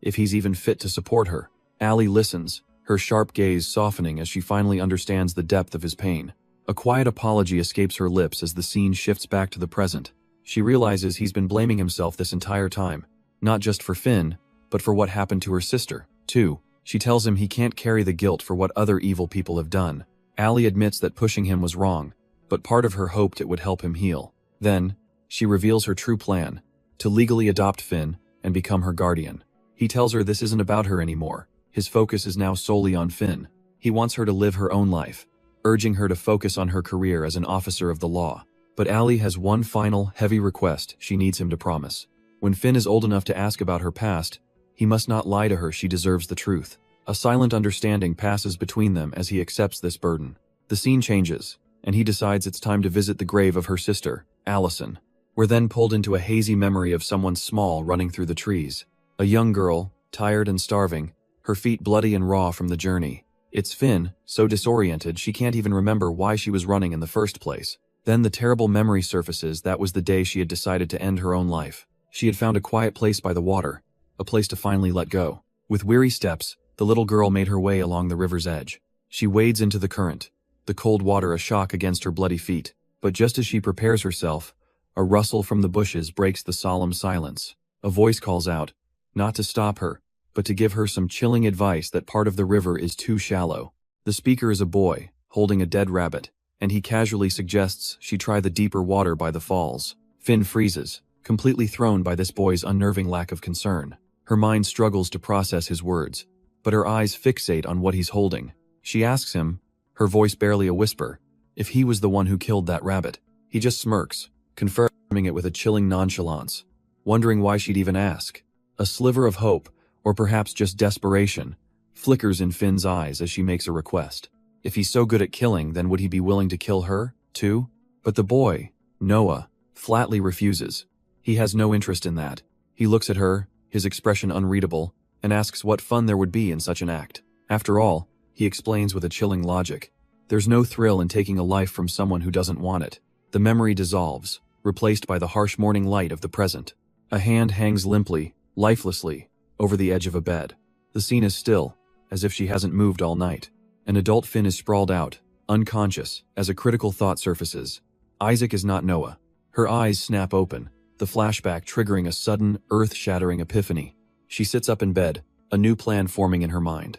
if he's even fit to support her. Allie listens, her sharp gaze softening as she finally understands the depth of his pain. A quiet apology escapes her lips as the scene shifts back to the present. She realizes he's been blaming himself this entire time, not just for Finn, but for what happened to her sister, too. She tells him he can't carry the guilt for what other evil people have done. Allie admits that pushing him was wrong, but part of her hoped it would help him heal. Then, she reveals her true plan, to legally adopt Finn and become her guardian. He tells her this isn't about her anymore. His focus is now solely on Finn. He wants her to live her own life, urging her to focus on her career as an officer of the law. But Allie has one final, heavy request she needs him to promise. When Finn is old enough to ask about her past, he must not lie to her. She deserves the truth. A silent understanding passes between them as he accepts this burden. The scene changes, and he decides it's time to visit the grave of her sister, Allison. We're then pulled into a hazy memory of someone small running through the trees. A young girl, tired and starving, her feet bloody and raw from the journey. It's Finn, so disoriented she can't even remember why she was running in the first place. Then the terrible memory surfaces. That was the day she had decided to end her own life. She had found a quiet place by the water, a place to finally let go. With weary steps, the little girl made her way along the river's edge. She wades into the current, the cold water a shock against her bloody feet. But just as she prepares herself, a rustle from the bushes breaks the solemn silence. A voice calls out, not to stop her, but to give her some chilling advice that part of the river is too shallow. The speaker is a boy, holding a dead rabbit, and he casually suggests she try the deeper water by the falls. Finn freezes, completely thrown by this boy's unnerving lack of concern. Her mind struggles to process his words, but her eyes fixate on what he's holding. She asks him, her voice barely a whisper, if he was the one who killed that rabbit. He just smirks, confirming it with a chilling nonchalance, wondering why she'd even ask. A sliver of hope, or perhaps just desperation, flickers in Finn's eyes as she makes a request. If he's so good at killing, then would he be willing to kill her, too? But the boy, Noah, flatly refuses. He has no interest in that. He looks at her, his expression unreadable, and asks what fun there would be in such an act. After all, he explains with a chilling logic, there's no thrill in taking a life from someone who doesn't want it. The memory dissolves, replaced by the harsh morning light of the present. A hand hangs limply, lifelessly, over the edge of a bed. The scene is still, as if she hasn't moved all night. An adult Finn is sprawled out, unconscious, as a critical thought surfaces. Isaac is not Noah. Her eyes snap open, the flashback triggering a sudden, earth-shattering epiphany. She sits up in bed, a new plan forming in her mind.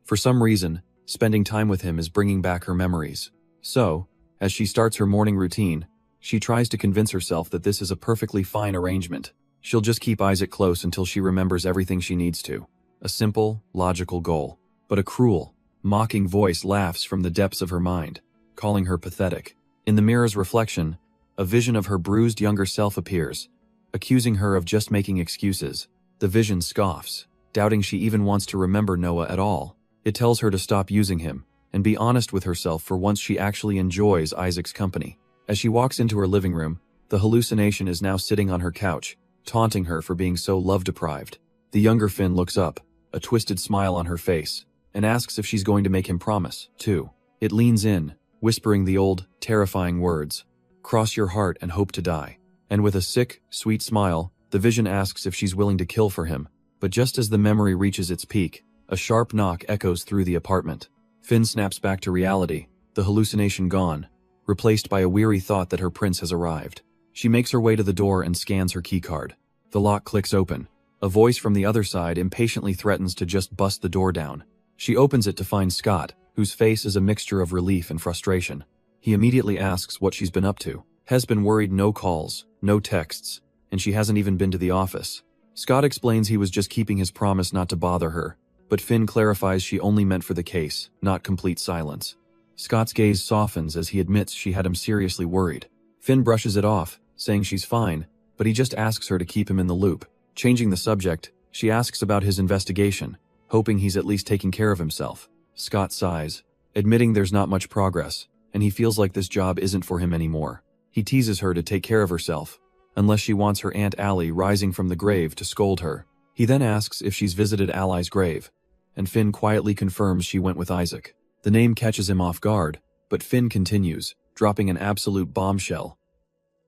For some reason, spending time with him is bringing back her memories. So, as she starts her morning routine, she tries to convince herself that this is a perfectly fine arrangement. She'll just keep Isaac close until she remembers everything she needs to. A simple, logical goal. But a cruel, mocking voice laughs from the depths of her mind, calling her pathetic. In the mirror's reflection, a vision of her bruised younger self appears, accusing her of just making excuses. The vision scoffs, doubting she even wants to remember Noah at all. It tells her to stop using him, and be honest with herself for once she actually enjoys Isaac's company. As she walks into her living room, the hallucination is now sitting on her couch, taunting her for being so love-deprived. The younger Finn looks up, a twisted smile on her face, and asks if she's going to make him promise, too. It leans in, whispering the old, terrifying words, "Cross your heart and hope to die." And with a sick, sweet smile, the vision asks if she's willing to kill for him. But just as the memory reaches its peak, a sharp knock echoes through the apartment. Finn snaps back to reality, the hallucination gone, replaced by a weary thought that her prince has arrived. She makes her way to the door and scans her keycard. The lock clicks open. A voice from the other side impatiently threatens to just bust the door down. She opens it to find Scott, whose face is a mixture of relief and frustration. He immediately asks what she's been up to. Has been worried, no calls, no texts, and she hasn't even been to the office. Scott explains he was just keeping his promise not to bother her, but Finn clarifies she only meant for the case, not complete silence. Scott's gaze softens as he admits she had him seriously worried. Finn brushes it off, saying she's fine, but he just asks her to keep him in the loop. Changing the subject, she asks about his investigation, hoping he's at least taking care of himself. Scott sighs, admitting there's not much progress, and he feels like this job isn't for him anymore. He teases her to take care of herself, unless she wants her Aunt Allie rising from the grave to scold her. He then asks if she's visited Allie's grave, and Finn quietly confirms she went with Isaac. The name catches him off guard, but Finn continues, dropping an absolute bombshell.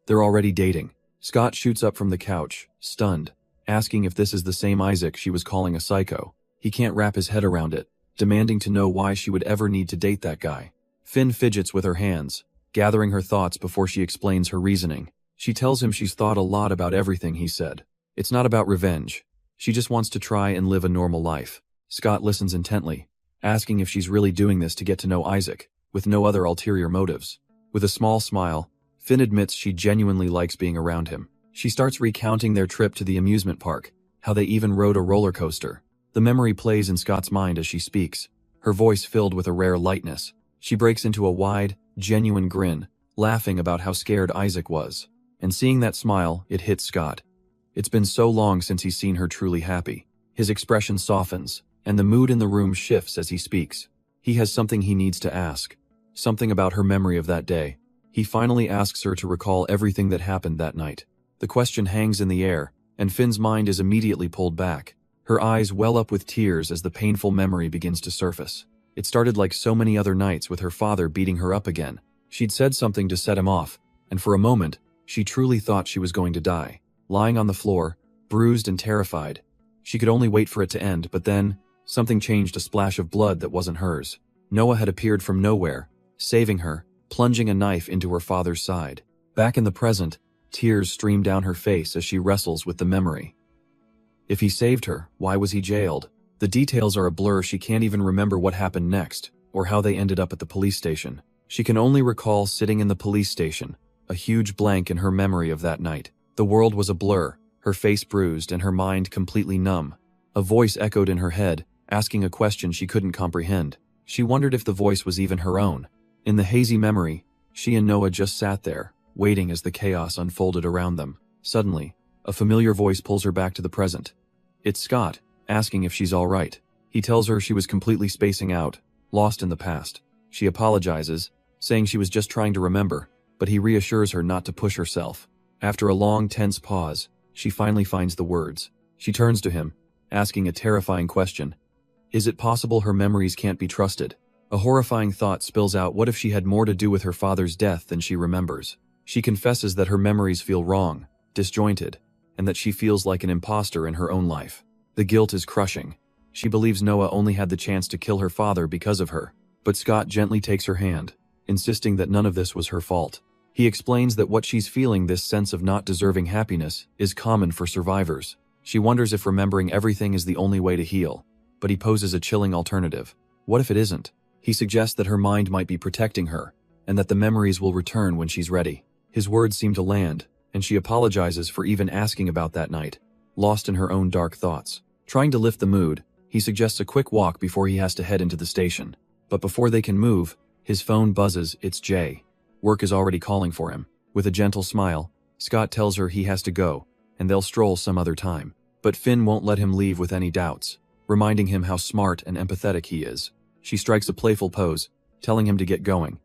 They're already dating. Scott shoots up from the couch, stunned, asking if this is the same Isaac she was calling a psycho. He can't wrap his head around it, demanding to know why she would ever need to date that guy. Finn fidgets with her hands, gathering her thoughts before she explains her reasoning. She tells him she's thought a lot about everything he said. It's not about revenge. She just wants to try and live a normal life. Scott listens intently, asking if she's really doing this to get to know Isaac, with no other ulterior motives. With a small smile, Finn admits she genuinely likes being around him. She starts recounting their trip to the amusement park, how they even rode a roller coaster. The memory plays in Scott's mind as she speaks, her voice filled with a rare lightness. She breaks into a wide, genuine grin, laughing about how scared Isaac was. And seeing that smile, it hits Scott. It's been so long since he's seen her truly happy. His expression softens, and the mood in the room shifts as he speaks. He has something he needs to ask. Something about her memory of that day. He finally asks her to recall everything that happened that night. The question hangs in the air, and Finn's mind is immediately pulled back. Her eyes well up with tears as the painful memory begins to surface. It started like so many other nights with her father beating her up again. She'd said something to set him off, and for a moment, she truly thought she was going to die. Lying on the floor, bruised and terrified, she could only wait for it to end, but then, something changed. A splash of blood that wasn't hers. Noah had appeared from nowhere, saving her, plunging a knife into her father's side. Back in the present, tears stream down her face as she wrestles with the memory. If he saved her, why was he jailed? The details are a blur. She can't even remember what happened next, or how they ended up at the police station. She can only recall sitting in the police station, a huge blank in her memory of that night. The world was a blur, her face bruised and her mind completely numb. A voice echoed in her head, asking a question she couldn't comprehend. She wondered if the voice was even her own. In the hazy memory, she and Noah just sat there, waiting as the chaos unfolded around them. Suddenly, a familiar voice pulls her back to the present. It's Scott, asking if she's all right. He tells her she was completely spacing out, lost in the past. She apologizes, saying she was just trying to remember, but he reassures her not to push herself. After a long, tense pause, she finally finds the words. She turns to him, asking a terrifying question. Is it possible her memories can't be trusted? A horrifying thought spills out. What if she had more to do with her father's death than she remembers? She confesses that her memories feel wrong, disjointed, and that she feels like an imposter in her own life. The guilt is crushing. She believes Noah only had the chance to kill her father because of her. But Scott gently takes her hand, insisting that none of this was her fault. He explains that what she's feeling, this sense of not deserving happiness, is common for survivors. She wonders if remembering everything is the only way to heal, but he poses a chilling alternative. What if it isn't? He suggests that her mind might be protecting her, and that the memories will return when she's ready. His words seem to land, and she apologizes for even asking about that night, lost in her own dark thoughts. Trying to lift the mood, he suggests a quick walk before he has to head into the station. But before they can move, his phone buzzes. It's Jay. Work is already calling for him. With a gentle smile, Scott tells her he has to go, and they'll stroll some other time. But Finn won't let him leave with any doubts, reminding him how smart and empathetic he is. She strikes a playful pose, telling him to get going.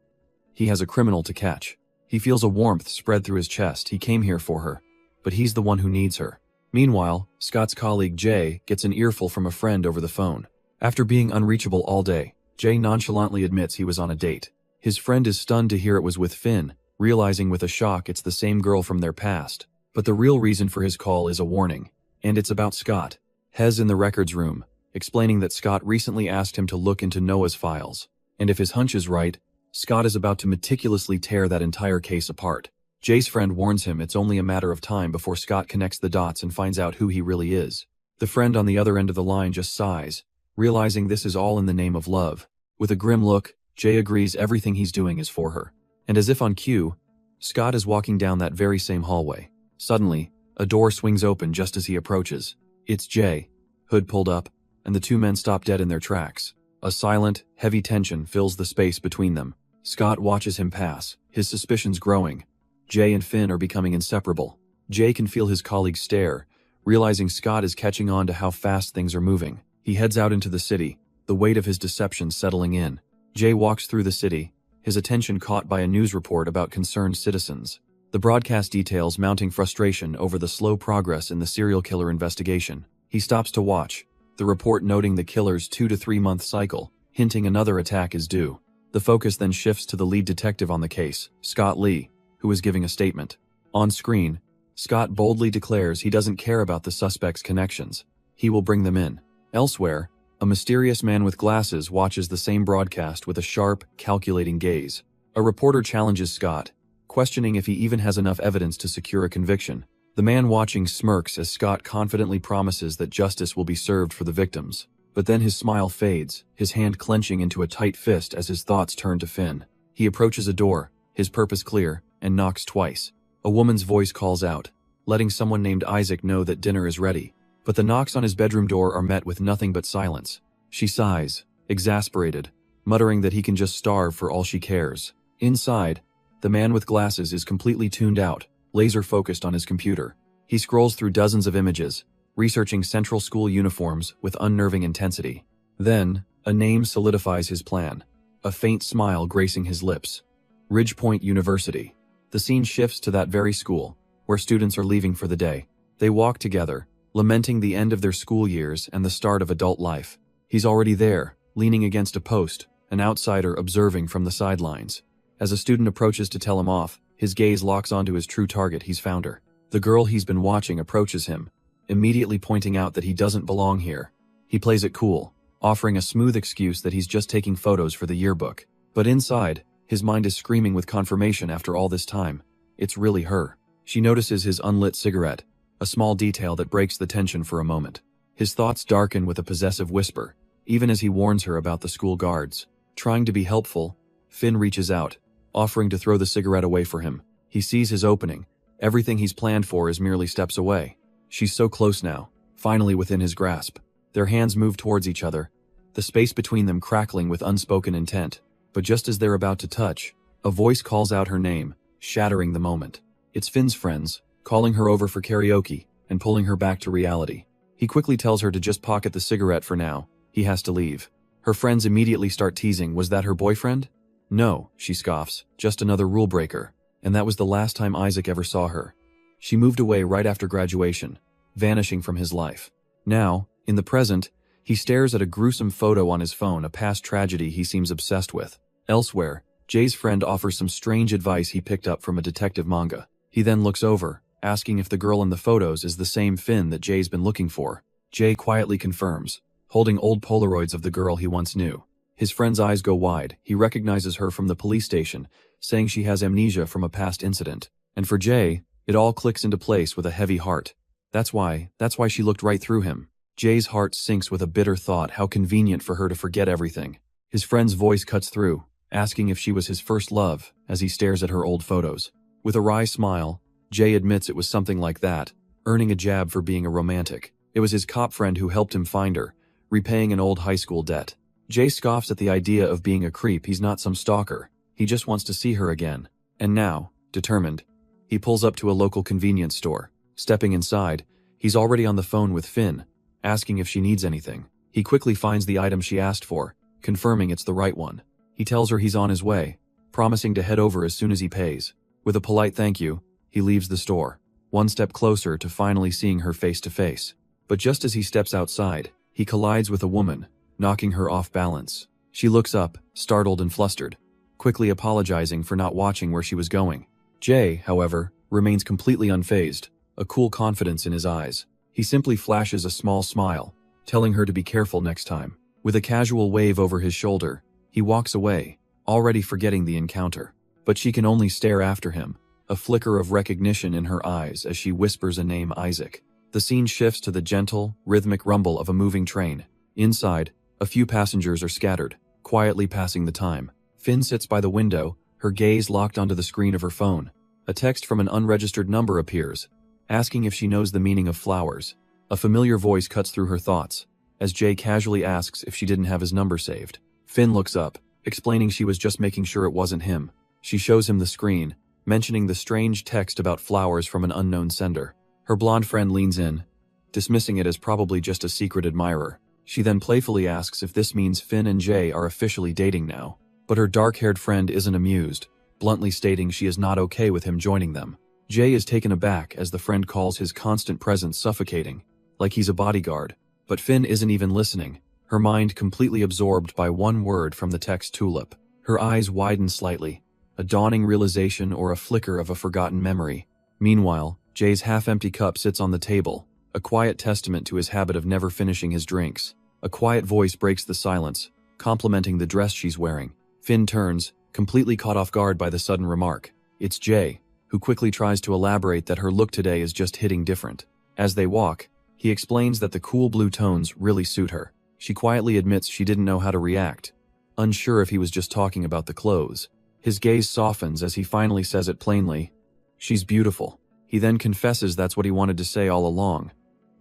He has a criminal to catch. He feels a warmth spread through his chest. He came here for her, but he's the one who needs her. Meanwhile, Scott's colleague Jay gets an earful from a friend over the phone. After being unreachable all day, Jay nonchalantly admits he was on a date. His friend is stunned to hear it was with Finn, realizing with a shock it's the same girl from their past. But the real reason for his call is a warning, and it's about Scott. Hez in the records room, explaining that Scott recently asked him to look into Noah's files, and if his hunch is right, Scott is about to meticulously tear that entire case apart. Jay's friend warns him it's only a matter of time before Scott connects the dots and finds out who he really is. The friend on the other end of the line just sighs, realizing this is all in the name of love. With a grim look, Jay agrees everything he's doing is for her. And as if on cue, Scott is walking down that very same hallway. Suddenly, a door swings open just as he approaches. It's Jay, hood pulled up, and the two men stop dead in their tracks. A silent, heavy tension fills the space between them. Scott watches him pass, his suspicions growing. Jay and Finn are becoming inseparable. Jay can feel his colleague's stare, realizing Scott is catching on to how fast things are moving. He heads out into the city, the weight of his deception settling in. Jay walks through the city, his attention caught by a news report about concerned citizens. The broadcast details mounting frustration over the slow progress in the serial killer investigation. He stops to watch, the report noting the killer's 2 to 3 month cycle, hinting another attack is due. The focus then shifts to the lead detective on the case, Scott Lee, who is giving a statement. On screen, Scott boldly declares he doesn't care about the suspect's connections. He will bring them in. Elsewhere, a mysterious man with glasses watches the same broadcast with a sharp, calculating gaze. A reporter challenges Scott, questioning if he even has enough evidence to secure a conviction. The man watching smirks as Scott confidently promises that justice will be served for the victims. But then his smile fades, his hand clenching into a tight fist as his thoughts turn to Finn. He approaches a door, his purpose clear, and knocks twice. A woman's voice calls out, letting someone named Isaac know that dinner is ready. But the knocks on his bedroom door are met with nothing but silence. She sighs, exasperated, muttering that he can just starve for all she cares. Inside, the man with glasses is completely tuned out, laser-focused on his computer. He scrolls through dozens of images, researching Central School uniforms with unnerving intensity. Then, a name solidifies his plan, a faint smile gracing his lips. Ridgepoint University. The scene shifts to that very school, where students are leaving for the day. They walk together, lamenting the end of their school years and the start of adult life. He's already there, leaning against a post, an outsider observing from the sidelines. As a student approaches to tell him off, his gaze locks onto his true target. He's found her. The girl he's been watching approaches him, immediately pointing out that he doesn't belong here. He plays it cool, offering a smooth excuse that he's just taking photos for the yearbook. But inside, his mind is screaming with confirmation after all this time. It's really her. She notices his unlit cigarette, a small detail that breaks the tension for a moment. His thoughts darken with a possessive whisper, even as he warns her about the school guards. Trying to be helpful, Finn reaches out, offering to throw the cigarette away for him. He sees his opening. Everything he's planned for is merely steps away. She's so close now, finally within his grasp. Their hands move towards each other, the space between them crackling with unspoken intent. But just as they're about to touch, a voice calls out her name, shattering the moment. It's Finn's friends, calling her over for karaoke and pulling her back to reality. He quickly tells her to just pocket the cigarette for now. He has to leave. Her friends immediately start teasing. Was that her boyfriend? No, she scoffs, just another rule breaker. And that was the last time Isaac ever saw her. She moved away right after graduation, vanishing from his life. Now, in the present, he stares at a gruesome photo on his phone, a past tragedy he seems obsessed with. Elsewhere, Jay's friend offers some strange advice he picked up from a detective manga. He then looks over, asking if the girl in the photos is the same Finn that Jay's been looking for. Jay quietly confirms, holding old Polaroids of the girl he once knew. His friend's eyes go wide. He recognizes her from the police station, saying she has amnesia from a past incident. And for Jay, it all clicks into place with a heavy heart. That's why she looked right through him. Jay's heart sinks with a bitter thought. How convenient for her to forget everything. His friend's voice cuts through, asking if she was his first love, as he stares at her old photos. With a wry smile, Jay admits it was something like that, earning a jab for being a romantic. It was his cop friend who helped him find her, repaying an old high school debt. Jay scoffs at the idea of being a creep. He's not some stalker. He just wants to see her again. And now, determined, he pulls up to a local convenience store. Stepping inside, he's already on the phone with Finn, asking if she needs anything. He quickly finds the item she asked for, confirming it's the right one. He tells her he's on his way, promising to head over as soon as he pays. With a polite thank you, he leaves the store, one step closer to finally seeing her face to face. But just as he steps outside, he collides with a woman, knocking her off balance. She looks up, startled and flustered, quickly apologizing for not watching where she was going. Jay, however, remains completely unfazed, a cool confidence in his eyes. He simply flashes a small smile, telling her to be careful next time. With a casual wave over his shoulder, he walks away, already forgetting the encounter. But she can only stare after him, a flicker of recognition in her eyes as she whispers a name, Isaac. The scene shifts to the gentle, rhythmic rumble of a moving train. Inside, a few passengers are scattered, quietly passing the time. Finn sits by the window, her gaze locked onto the screen of her phone. A text from an unregistered number appears, asking if she knows the meaning of flowers. A familiar voice cuts through her thoughts, as Jay casually asks if she didn't have his number saved. Finn looks up, explaining she was just making sure it wasn't him. She shows him the screen, mentioning the strange text about flowers from an unknown sender. Her blonde friend leans in, dismissing it as probably just a secret admirer. She then playfully asks if this means Finn and Jay are officially dating now. But her dark-haired friend isn't amused, bluntly stating she is not okay with him joining them. Jay is taken aback as the friend calls his constant presence suffocating, like he's a bodyguard. But Finn isn't even listening, her mind completely absorbed by one word from the text tulip. Her eyes widen slightly, a dawning realization or a flicker of a forgotten memory. Meanwhile, Jay's half-empty cup sits on the table, a quiet testament to his habit of never finishing his drinks. A quiet voice breaks the silence, complimenting the dress she's wearing. Finn turns, completely caught off guard by the sudden remark. It's Jay, who quickly tries to elaborate that her look today is just hitting different. As they walk, he explains that the cool blue tones really suit her. She quietly admits she didn't know how to react, unsure if he was just talking about the clothes. His gaze softens as he finally says it plainly. She's beautiful. He then confesses that's what he wanted to say all along,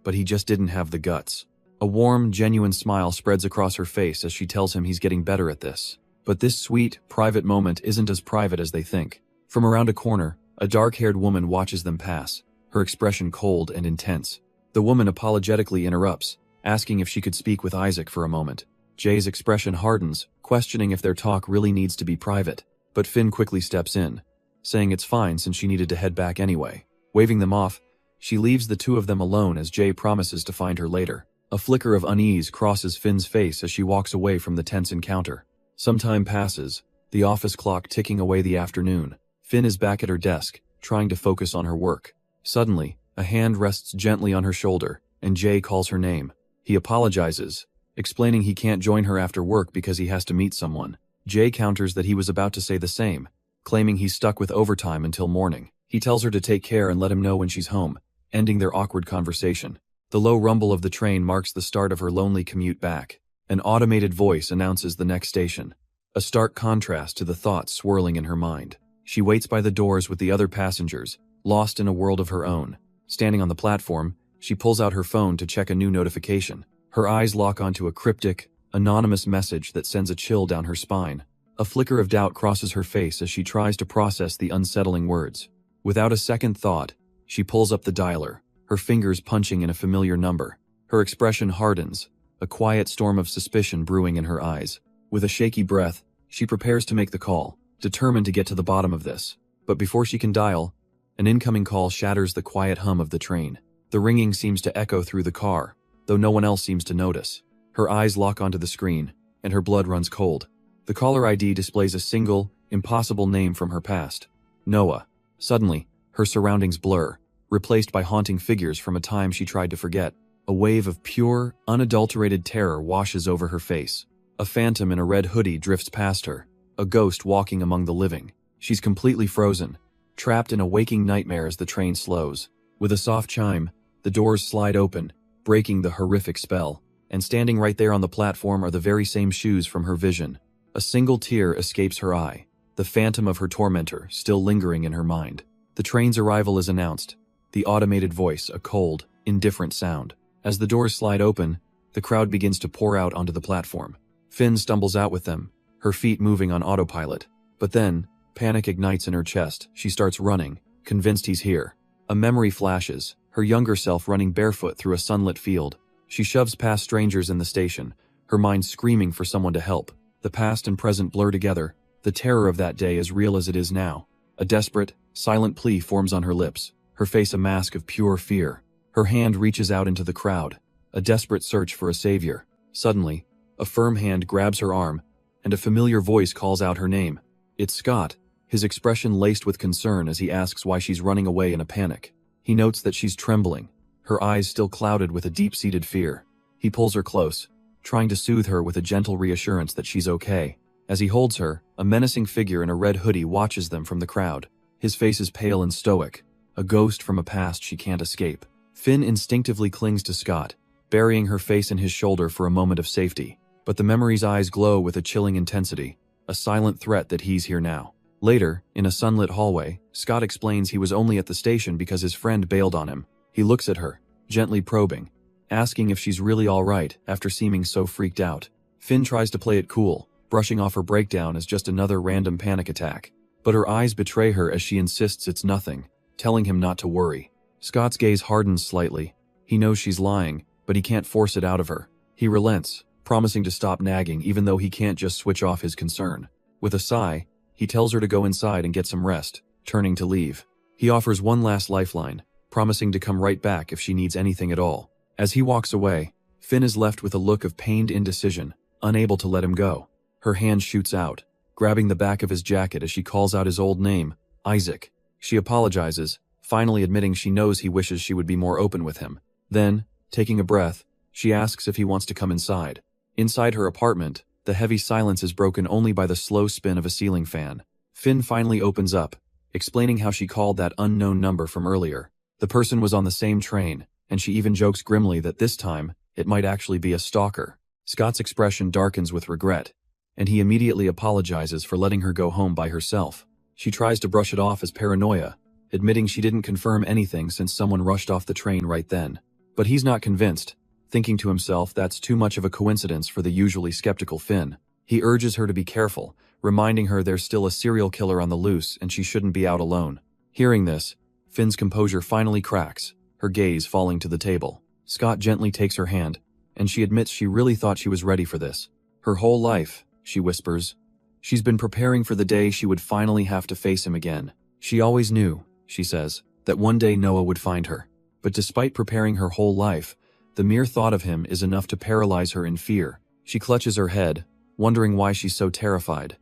but he just didn't have the guts. A warm, genuine smile spreads across her face as she tells him he's getting better at this. But this sweet, private moment isn't as private as they think. From around a corner, a dark-haired woman watches them pass, her expression cold and intense. The woman apologetically interrupts, asking if she could speak with Isaac for a moment. Jay's expression hardens, questioning if their talk really needs to be private. But Finn quickly steps in, saying it's fine since she needed to head back anyway. Waving them off, she leaves the two of them alone as Jay promises to find her later. A flicker of unease crosses Finn's face as she walks away from the tense encounter. Some time passes, the office clock ticking away the afternoon. Finn is back at her desk, trying to focus on her work. Suddenly, a hand rests gently on her shoulder, and Jay calls her name. He apologizes, explaining he can't join her after work because he has to meet someone. Jay counters that he was about to say the same, claiming he's stuck with overtime until morning. He tells her to take care and let him know when she's home, ending their awkward conversation. The low rumble of the train marks the start of her lonely commute back. An automated voice announces the next station, a stark contrast to the thoughts swirling in her mind. She waits by the doors with the other passengers, lost in a world of her own. Standing on the platform, she pulls out her phone to check a new notification. Her eyes lock onto a cryptic, anonymous message that sends a chill down her spine. A flicker of doubt crosses her face as she tries to process the unsettling words. Without a second thought, she pulls up the dialer, her fingers punching in a familiar number. Her expression hardens, a quiet storm of suspicion brewing in her eyes. With a shaky breath, she prepares to make the call, determined to get to the bottom of this. But before she can dial, an incoming call shatters the quiet hum of the train. The ringing seems to echo through the car, though no one else seems to notice. Her eyes lock onto the screen, and her blood runs cold. The caller ID displays a single, impossible name from her past. Noah. Suddenly, her surroundings blur, replaced by haunting figures from a time she tried to forget. A wave of pure, unadulterated terror washes over her face. A phantom in a red hoodie drifts past her, a ghost walking among the living. She's completely frozen, trapped in a waking nightmare as the train slows. With a soft chime, the doors slide open, breaking the horrific spell. And standing right there on the platform are the very same shoes from her vision. A single tear escapes her eye, the phantom of her tormentor still lingering in her mind. The train's arrival is announced. The automated voice, a cold, indifferent sound. As the doors slide open, the crowd begins to pour out onto the platform. Finn stumbles out with them, her feet moving on autopilot. But then, panic ignites in her chest. She starts running, convinced he's here. A memory flashes, her younger self running barefoot through a sunlit field. She shoves past strangers in the station, her mind screaming for someone to help. The past and present blur together, the terror of that day as real as it is now. A desperate, silent plea forms on her lips, her face a mask of pure fear. Her hand reaches out into the crowd, a desperate search for a savior. Suddenly, a firm hand grabs her arm, and a familiar voice calls out her name. It's Scott, his expression laced with concern as he asks why she's running away in a panic. He notes that she's trembling, her eyes still clouded with a deep-seated fear. He pulls her close, trying to soothe her with a gentle reassurance that she's okay. As he holds her, a menacing figure in a red hoodie watches them from the crowd. His face is pale and stoic, a ghost from a past she can't escape. Finn instinctively clings to Scott, burying her face in his shoulder for a moment of safety. But the memory's eyes glow with a chilling intensity, a silent threat that he's here now. Later, in a sunlit hallway, Scott explains he was only at the station because his friend bailed on him. He looks at her, gently probing, asking if she's really all right after seeming so freaked out. Finn tries to play it cool, brushing off her breakdown as just another random panic attack. But her eyes betray her as she insists it's nothing, telling him not to worry. Scott's gaze hardens slightly. He knows she's lying, but he can't force it out of her. He relents, promising to stop nagging even though he can't just switch off his concern. With a sigh, he tells her to go inside and get some rest, turning to leave. He offers one last lifeline, promising to come right back if she needs anything at all. As he walks away, Finn is left with a look of pained indecision, unable to let him go. Her hand shoots out, grabbing the back of his jacket as she calls out his old name, Isaac. She apologizes, finally admitting she knows he wishes she would be more open with him. Then, taking a breath, she asks if he wants to come inside. Inside her apartment, the heavy silence is broken only by the slow spin of a ceiling fan. Finn finally opens up, explaining how she called that unknown number from earlier. The person was on the same train, and she even jokes grimly that this time, it might actually be a stalker. Scott's expression darkens with regret, and he immediately apologizes for letting her go home by herself. She tries to brush it off as paranoia, admitting she didn't confirm anything since someone rushed off the train right then. But he's not convinced, thinking to himself that's too much of a coincidence for the usually skeptical Finn. He urges her to be careful, reminding her there's still a serial killer on the loose and she shouldn't be out alone. Hearing this, Finn's composure finally cracks, her gaze falling to the table. Scott gently takes her hand, and she admits she really thought she was ready for this. Her whole life, she whispers. She's been preparing for the day she would finally have to face him again. She always knew, she says, that one day Noah would find her. But despite preparing her whole life, the mere thought of him is enough to paralyze her in fear. She clutches her head, wondering why she's so terrified.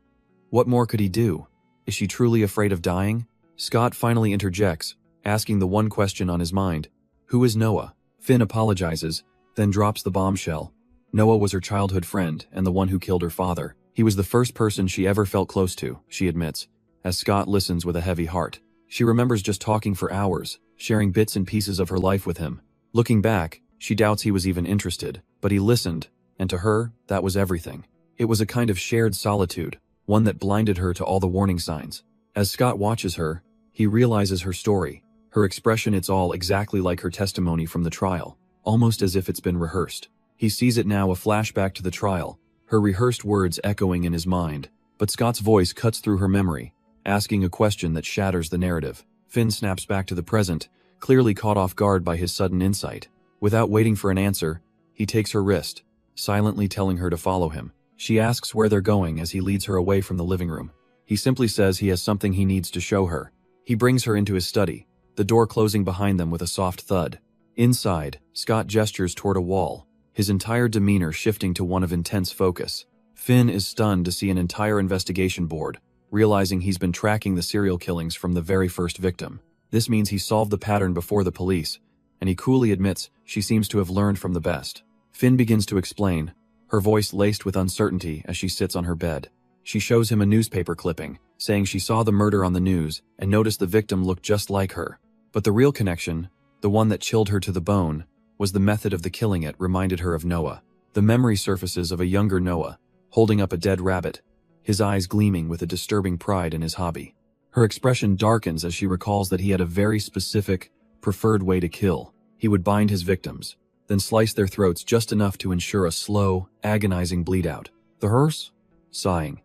What more could he do? Is she truly afraid of dying? Scott finally interjects, asking the one question on his mind. Who is Noah? Finn apologizes, then drops the bombshell. Noah was her childhood friend and the one who killed her father. He was the first person she ever felt close to, she admits, as Scott listens with a heavy heart. She remembers just talking for hours, sharing bits and pieces of her life with him. Looking back, she doubts he was even interested, but he listened, and to her, that was everything. It was a kind of shared solitude, one that blinded her to all the warning signs. As Scott watches her, he realizes her story. Her expression, it's all exactly like her testimony from the trial, almost as if it's been rehearsed. He sees it now, a flashback to the trial, her rehearsed words echoing in his mind. But Scott's voice cuts through her memory, asking a question that shatters the narrative. Finn snaps back to the present, clearly caught off guard by his sudden insight. Without waiting for an answer, he takes her wrist, silently telling her to follow him. She asks where they're going as he leads her away from the living room. He simply says he has something he needs to show her. He brings her into his study, the door closing behind them with a soft thud. Inside, Scott gestures toward a wall, his entire demeanor shifting to one of intense focus. Finn is stunned to see an entire investigation board, realizing he's been tracking the serial killings from the very first victim. This means he solved the pattern before the police, and he coolly admits she seems to have learned from the best. Finn begins to explain, her voice laced with uncertainty as she sits on her bed. She shows him a newspaper clipping, saying she saw the murder on the news and noticed the victim looked just like her. But the real connection, the one that chilled her to the bone, was the method of the killing. It reminded her of Noah. The memory surfaces of a younger Noah, holding up a dead rabbit, his eyes gleaming with a disturbing pride in his hobby. Her expression darkens as she recalls that he had a very specific, preferred way to kill. He would bind his victims, then slice their throats just enough to ensure a slow, agonizing bleed-out. The hearse? Sighing.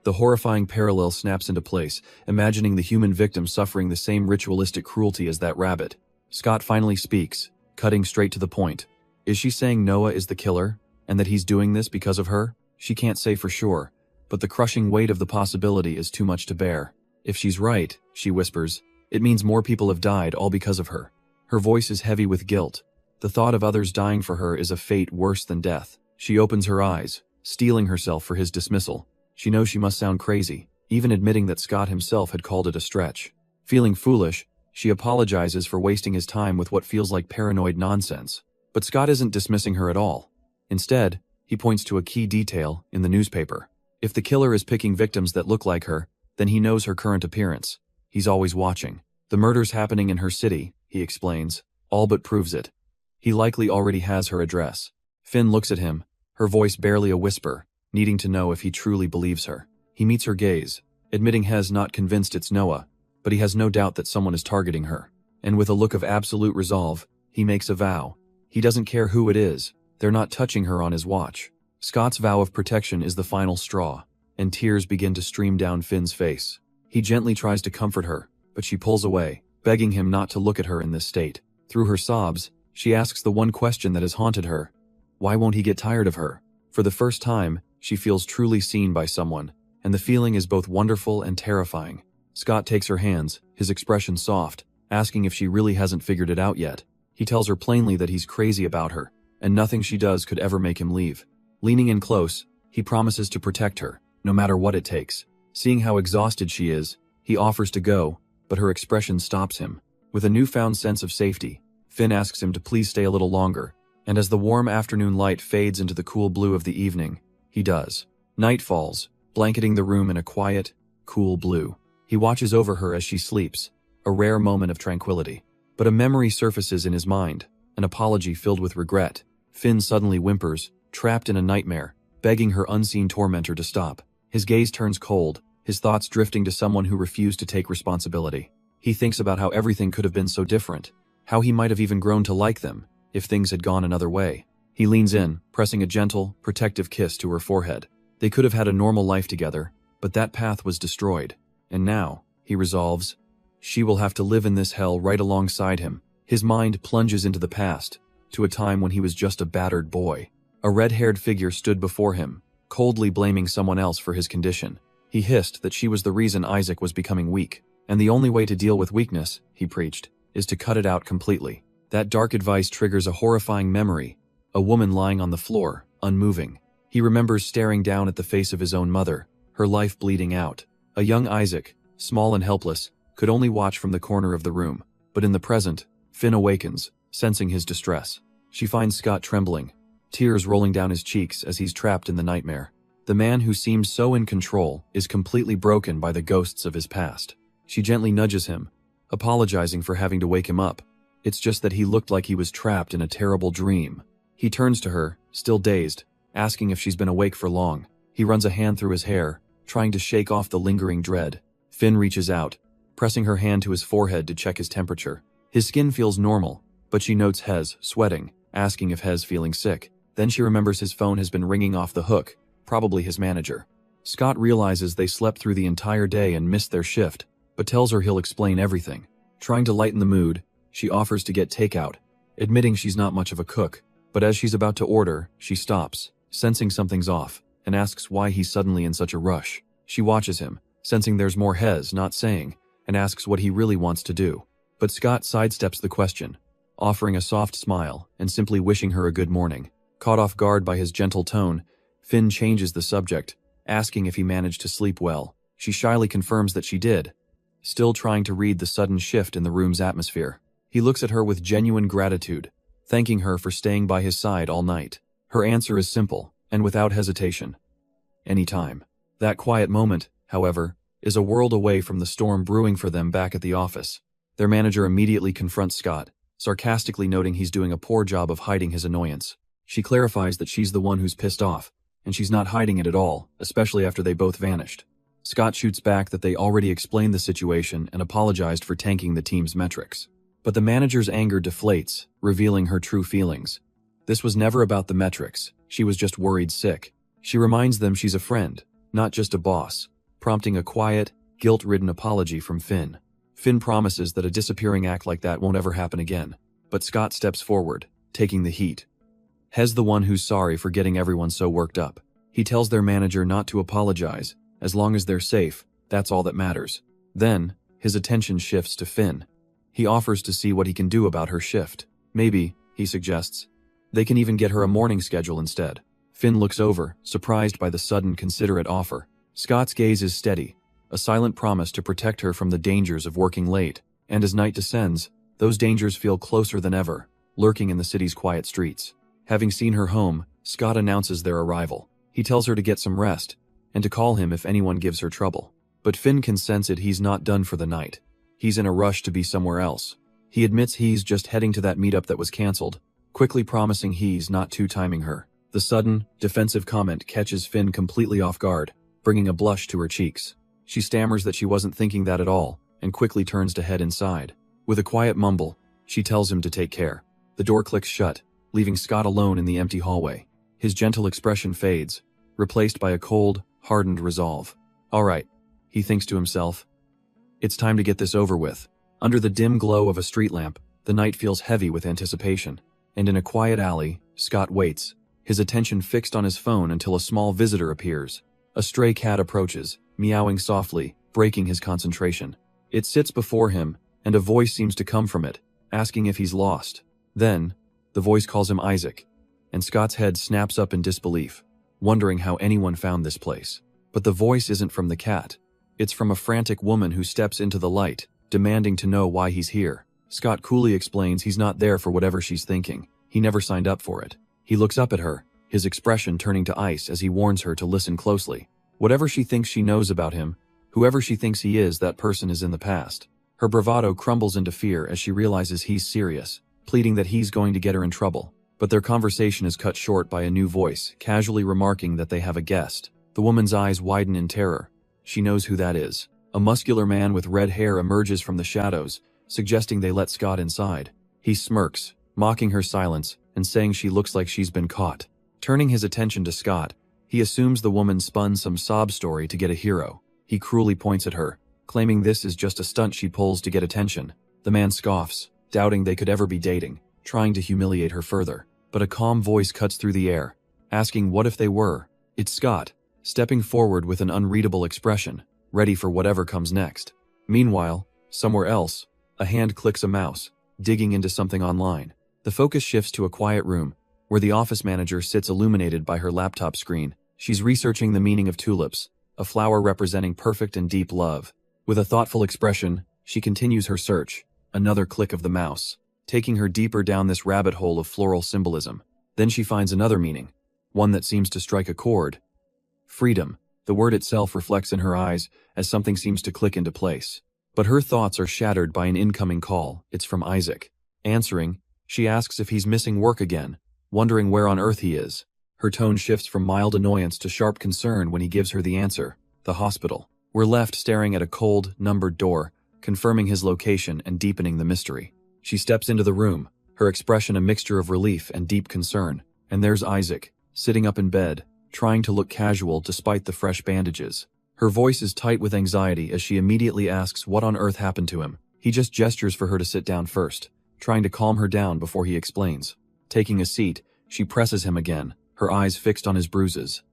The horrifying parallel snaps into place, imagining the human victim suffering the same ritualistic cruelty as that rabbit. Scott finally speaks, cutting straight to the point. Is she saying Noah is the killer, and that he's doing this because of her? She can't say for sure, but the crushing weight of the possibility is too much to bear. If she's right, she whispers, it means more people have died all because of her. Her voice is heavy with guilt. The thought of others dying for her is a fate worse than death. She opens her eyes, steeling herself for his dismissal. She knows she must sound crazy, even admitting that Scott himself had called it a stretch. Feeling foolish, she apologizes for wasting his time with what feels like paranoid nonsense. But Scott isn't dismissing her at all. Instead, he points to a key detail in the newspaper. If the killer is picking victims that look like her, then he knows her current appearance. He's always watching. The murder's happening in her city, he explains, all but proves it. He likely already has her address. Finn looks at him, her voice barely a whisper, needing to know if he truly believes her. He meets her gaze, admitting Hez not convinced it's Noah, but he has no doubt that someone is targeting her. And with a look of absolute resolve, he makes a vow. He doesn't care who it is, they're not touching her on his watch. Scott's vow of protection is the final straw, and tears begin to stream down Finn's face. He gently tries to comfort her, but she pulls away, begging him not to look at her in this state. Through her sobs, she asks the one question that has haunted her. Why won't he get tired of her? For the first time, she feels truly seen by someone, and the feeling is both wonderful and terrifying. Scott takes her hands, his expression soft, asking if she really hasn't figured it out yet. He tells her plainly that he's crazy about her, and nothing she does could ever make him leave. Leaning in close, he promises to protect her, no matter what it takes. Seeing how exhausted she is, he offers to go, but her expression stops him. With a newfound sense of safety, Finn asks him to please stay a little longer, and as the warm afternoon light fades into the cool blue of the evening, he does. Night falls, blanketing the room in a quiet, cool blue. He watches over her as she sleeps, a rare moment of tranquility. But a memory surfaces in his mind, an apology filled with regret. Finn suddenly whimpers, trapped in a nightmare, begging her unseen tormentor to stop. His gaze turns cold, his thoughts drifting to someone who refused to take responsibility. He thinks about how everything could have been so different, how he might have even grown to like them, if things had gone another way. He leans in, pressing a gentle, protective kiss to her forehead. They could have had a normal life together, but that path was destroyed. And now, he resolves, she will have to live in this hell right alongside him. His mind plunges into the past, to a time when he was just a battered boy. A red-haired figure stood before him, coldly blaming someone else for his condition. He hissed that she was the reason Isaac was becoming weak. And the only way to deal with weakness, he preached, is to cut it out completely. That dark advice triggers a horrifying memory, a woman lying on the floor, unmoving. He remembers staring down at the face of his own mother, her life bleeding out. A young Isaac, small and helpless, could only watch from the corner of the room. But in the present, Finn awakens, sensing his distress. She finds Scott trembling, tears rolling down his cheeks as he's trapped in the nightmare. The man who seemed so in control is completely broken by the ghosts of his past. She gently nudges him, apologizing for having to wake him up. It's just that he looked like he was trapped in a terrible dream. He turns to her, still dazed, asking if she's been awake for long. He runs a hand through his hair, trying to shake off the lingering dread. Finn reaches out, pressing her hand to his forehead to check his temperature. His skin feels normal, but she notes Hez sweating, asking if Hez feeling sick. Then she remembers his phone has been ringing off the hook, probably his manager. Scott realizes they slept through the entire day and missed their shift, but tells her he'll explain everything. Trying to lighten the mood, she offers to get takeout, admitting she's not much of a cook. But as she's about to order, she stops, sensing something's off, and asks why he's suddenly in such a rush. She watches him, sensing there's more Hez not saying, and asks what he really wants to do. But Scott sidesteps the question, offering a soft smile and simply wishing her a good morning. Caught off guard by his gentle tone, Finn changes the subject, asking if he managed to sleep well. She shyly confirms that she did, still trying to read the sudden shift in the room's atmosphere. He looks at her with genuine gratitude, thanking her for staying by his side all night. Her answer is simple, and without hesitation. Anytime. That quiet moment, however, is a world away from the storm brewing for them back at the office. Their manager immediately confronts Scott, sarcastically noting he's doing a poor job of hiding his annoyance. She clarifies that she's the one who's pissed off, and she's not hiding it at all, especially after they both vanished. Scott shoots back that they already explained the situation and apologized for tanking the team's metrics. But the manager's anger deflates, revealing her true feelings. This was never about the metrics, she was just worried sick. She reminds them she's a friend, not just a boss, prompting a quiet, guilt-ridden apology from Finn. Finn promises that a disappearing act like that won't ever happen again. But Scott steps forward, taking the heat. Hez the one who's sorry for getting everyone so worked up. He tells their manager not to apologize, as long as they're safe, that's all that matters. Then, his attention shifts to Finn. He offers to see what he can do about her shift. Maybe, he suggests, they can even get her a morning schedule instead. Finn looks over, surprised by the sudden, considerate offer. Scott's gaze is steady, a silent promise to protect her from the dangers of working late. And as night descends, those dangers feel closer than ever, lurking in the city's quiet streets. Having seen her home, Scott announces their arrival. He tells her to get some rest, and to call him if anyone gives her trouble. But Finn can sense it, he's not done for the night. He's in a rush to be somewhere else. He admits he's just heading to that meetup that was cancelled, quickly promising he's not timing her. The sudden, defensive comment catches Finn completely off guard, bringing a blush to her cheeks. She stammers that she wasn't thinking that at all, and quickly turns to head inside. With a quiet mumble, she tells him to take care. The door clicks shut, leaving Scott alone in the empty hallway. His gentle expression fades, replaced by a cold, hardened resolve. All right, he thinks to himself. It's time to get this over with. Under the dim glow of a street lamp, the night feels heavy with anticipation. And in a quiet alley, Scott waits, his attention fixed on his phone until a small visitor appears. A stray cat approaches, meowing softly, breaking his concentration. It sits before him, and a voice seems to come from it, asking if he's lost. Then, the voice calls him Isaac, and Scott's head snaps up in disbelief, wondering how anyone found this place. But the voice isn't from the cat. It's from a frantic woman who steps into the light, demanding to know why he's here. Scott coolly explains he's not there for whatever she's thinking. He never signed up for it. He looks up at her, his expression turning to ice as he warns her to listen closely. Whatever she thinks she knows about him, whoever she thinks he is, that person is in the past. Her bravado crumbles into fear as she realizes he's serious, pleading that he's going to get her in trouble. But their conversation is cut short by a new voice, casually remarking that they have a guest. The woman's eyes widen in terror. She knows who that is. A muscular man with red hair emerges from the shadows, suggesting they let Scott inside. He smirks, mocking her silence, and saying she looks like she's been caught. Turning his attention to Scott, he assumes the woman spun some sob story to get a hero. He cruelly points at her, claiming this is just a stunt she pulls to get attention. The man scoffs, doubting they could ever be dating, trying to humiliate her further. But a calm voice cuts through the air, asking what if they were. It's Scott, stepping forward with an unreadable expression, ready for whatever comes next. Meanwhile, somewhere else, a hand clicks a mouse, digging into something online. The focus shifts to a quiet room, where the office manager sits illuminated by her laptop screen. She's researching the meaning of tulips, a flower representing perfect and deep love. With a thoughtful expression, she continues her search, another click of the mouse, taking her deeper down this rabbit hole of floral symbolism. Then she finds another meaning, one that seems to strike a chord. Freedom. The word itself reflects in her eyes as something seems to click into place. But her thoughts are shattered by an incoming call. It's from Isaac. Answering, she asks if he's missing work again, wondering where on earth he is. Her tone shifts from mild annoyance to sharp concern when he gives her the answer: the hospital. We're left staring at a cold, numbered door, confirming his location and deepening the mystery. She steps into the room, her expression a mixture of relief and deep concern. And there's Isaac, sitting up in bed, trying to look casual despite the fresh bandages. Her voice is tight with anxiety as she immediately asks what on earth happened to him. He just gestures for her to sit down first, trying to calm her down before he explains. Taking a seat, she presses him again, her eyes fixed on his bruises.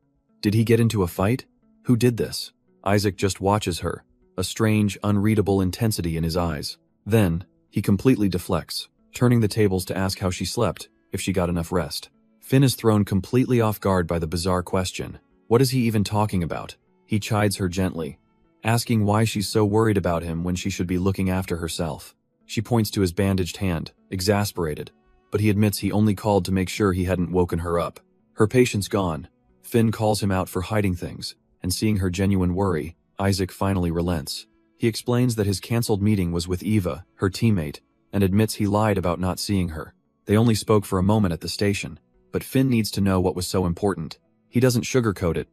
Did he get into a fight? Who did this? Isaac just watches her, a strange, unreadable intensity in his eyes. Then, he completely deflects, turning the tables to ask how she slept, if she got enough rest. Finn is thrown completely off guard by the bizarre question. What is he even talking about? He chides her gently, asking why she's so worried about him when she should be looking after herself. She points to his bandaged hand, exasperated, but he admits he only called to make sure he hadn't woken her up. Her patience gone, Finn calls him out for hiding things, and seeing her genuine worry, Isaac finally relents. He explains that his cancelled meeting was with Eva, her teammate, and admits he lied about not seeing her. They only spoke for a moment at the station, but Finn needs to know what was so important. He doesn't sugarcoat it.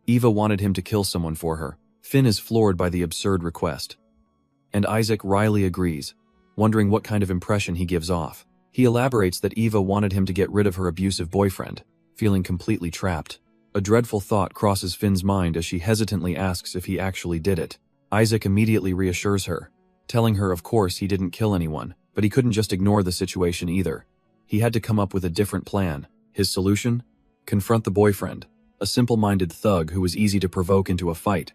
Eva wanted him to kill someone for her. Finn is floored by the absurd request. And Isaac wryly agrees, wondering what kind of impression he gives off. He elaborates that Eva wanted him to get rid of her abusive boyfriend, feeling completely trapped. A dreadful thought crosses Finn's mind as she hesitantly asks if he actually did it. Isaac immediately reassures her, telling her of course he didn't kill anyone, but he couldn't just ignore the situation either. He had to come up with a different plan. His solution? Confront the boyfriend, a simple-minded thug who was easy to provoke into a fight